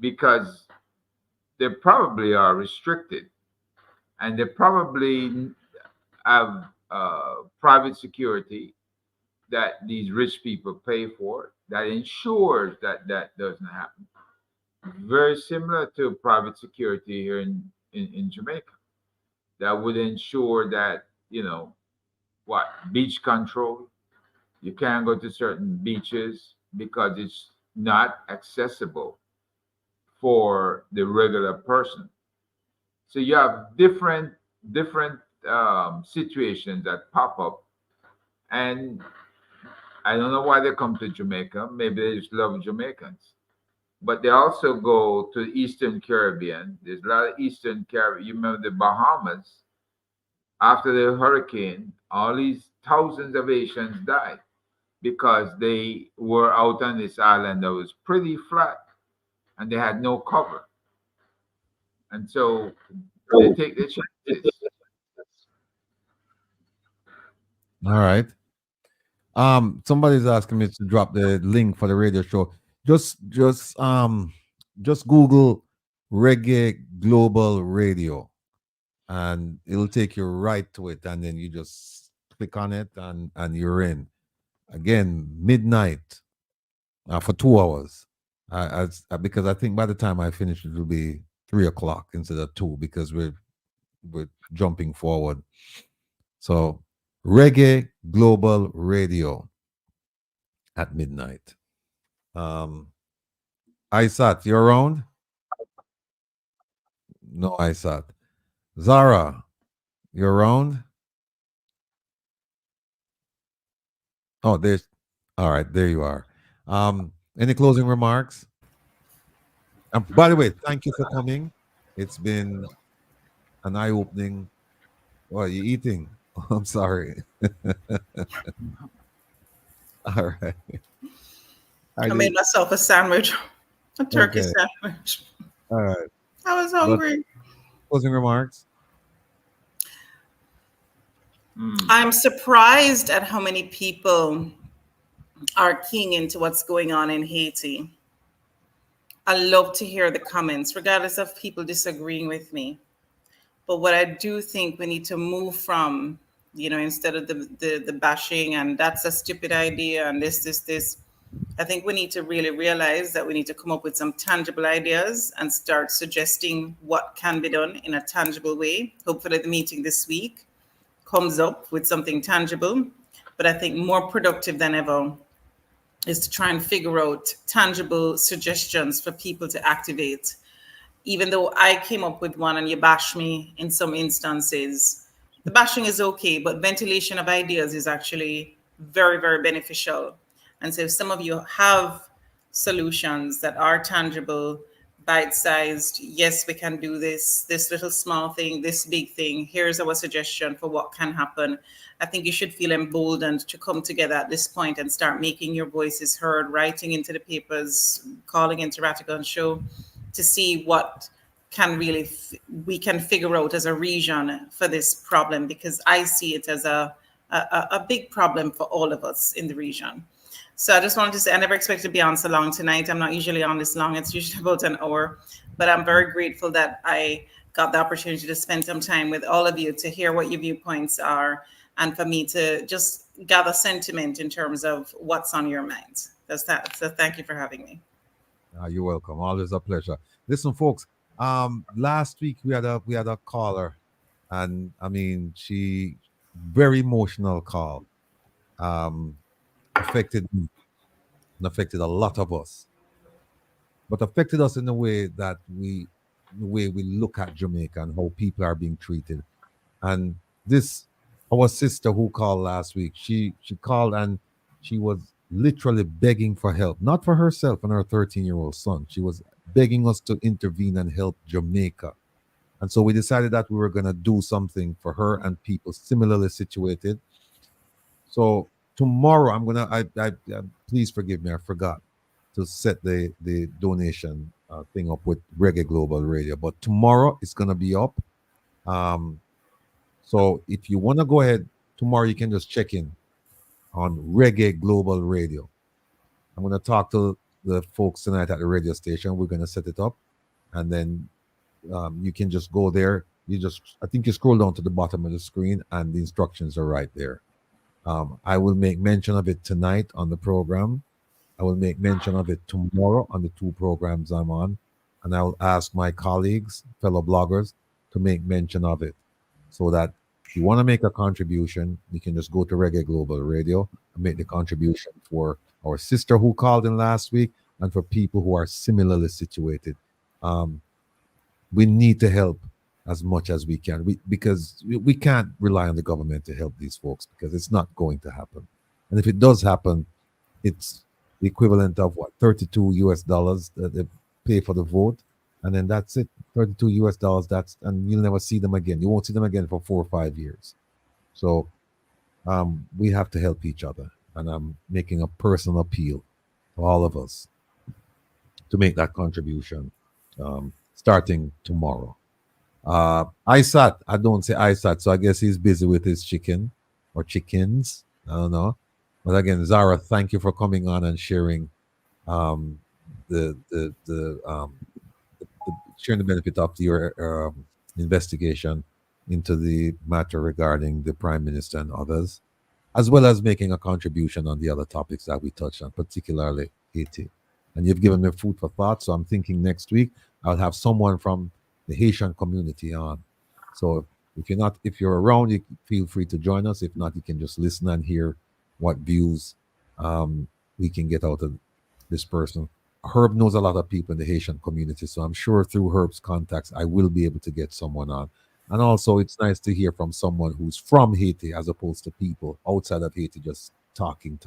because they probably are restricted, and they probably have private security that these rich people pay for that ensures that that doesn't happen. Very similar to private security here in Jamaica that would ensure that, what, beach control. You can't go to certain beaches because it's not accessible for the regular person. So you have different situations that pop up, and I don't know why they come to Jamaica. Maybe they just love Jamaicans, but they also go to the Eastern Caribbean. There's a lot of Eastern Caribbean. You remember the Bahamas? After the hurricane, all these thousands of Haitians died because they were out on this island that was pretty flat and they had no cover. And so they take the chances. All right. Somebody's asking me to drop the link for the radio show. Just Google Reggae Global Radio, and it'll take you right to it, and then you just click on it, and you're in. Again, midnight for 2 hours. Because I think by the time I finish, it will be 3 o'clock instead of 2 because we're jumping forward. So Reggae Global Radio at midnight. Isat, you're around? No, Isat. Zara, you're around? Oh, there's all right, there you are. Any closing remarks? By the way, thank you for coming. It's been an eye-opening. What are you eating? I'm sorry. All right. I made myself a sandwich, a turkey sandwich. All right. I was hungry. Closing remarks? I'm surprised at how many people are keying into what's going on in Haiti. I love to hear the comments, regardless of people disagreeing with me. But what I do think we need to move from, instead of the bashing and that's a stupid idea and this, I think we need to really realize that we need to come up with some tangible ideas and start suggesting what can be done in a tangible way. Hopefully the meeting this week comes up with something tangible. But I think more productive than ever is to try and figure out tangible suggestions for people to activate. Even though I came up with one and you bash me in some instances, the bashing is okay, but ventilation of ideas is actually very, very beneficial. And so if some of you have solutions that are tangible, bite-sized, yes, we can do this little small thing, this big thing, here's our suggestion for what can happen. I think you should feel emboldened to come together at this point and start making your voices heard, writing into the papers, calling into Rattigan Show to see what can really we can figure out as a region for this problem, because I see it as a big problem for all of us in the region. So I just wanted to say, I never expected to be on so long tonight. I'm not usually on this long. It's usually about an hour. But I'm very grateful that I got the opportunity to spend some time with all of you to hear what your viewpoints are and for me to just gather sentiment in terms of what's on your minds. That's that. So thank you for having me. You're welcome. Always a pleasure. Listen, folks, last week we had a caller, and I mean, she very emotional call. Affected me and affected a lot of us. but affected us in the way that the way we look at Jamaica and how people are being treated. And this, our sister who called last week, she called and she was literally begging for help, not for herself and her 13-year-old son. She was begging us to intervene and help Jamaica. And so we decided that we were going to do something for her and people similarly situated. So tomorrow, I'm gonna. I please forgive me. I forgot to set the donation thing up with Reggae Global Radio, but tomorrow it's gonna be up. So if you wanna go ahead tomorrow, you can just check in on Reggae Global Radio. I'm gonna talk to the folks tonight at the radio station. We're gonna set it up, and then you can just go there. I think you scroll down to the bottom of the screen, and the instructions are right there. I will make mention of it tonight on the program. I will make mention of it tomorrow on the 2 programs I'm on. And I will ask my colleagues, fellow bloggers, to make mention of it. So that if you want to make a contribution, you can just go to Reggae Global Radio and make the contribution for our sister who called in last week and for people who are similarly situated. We need to help as much as we can, because we can't rely on the government to help these folks, because it's not going to happen. And if it does happen, it's the equivalent of what, $32 that they pay for the vote, and then that's it. $32, and you'll never see them again. You won't see them again for 4 or 5 years. So we have to help each other, and I'm making a personal appeal to all of us to make that contribution starting tomorrow. Isat, I don't say Isat, so I guess he's busy with his chicken or chickens. I don't know. But again, Zara, thank you for coming on and sharing the sharing the benefit of your investigation into the matter regarding the Prime Minister and others, as well as making a contribution on the other topics that we touched on, particularly Haiti. And you've given me food for thought, so I'm thinking next week I'll have someone from the Haitian community on. So if you're around, you feel free to join us. If not, you can just listen and hear what views we can get out of this person. Herb knows a lot of people in the Haitian community, so I'm sure through Herb's contacts, I will be able to get someone on. And also, it's nice to hear from someone who's from Haiti as opposed to people outside of Haiti just talking.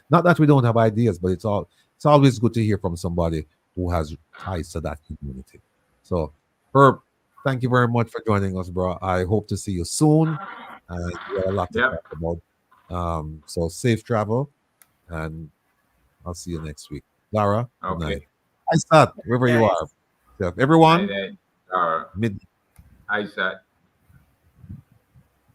Not that we don't have ideas, but it's always good to hear from somebody who has ties to that community. So, Herb, thank you very much for joining us, bro. I hope to see you soon. We got a lot to talk about. So safe travel, and I'll see you next week. Lara, good night. I start wherever you are. So everyone, Isat.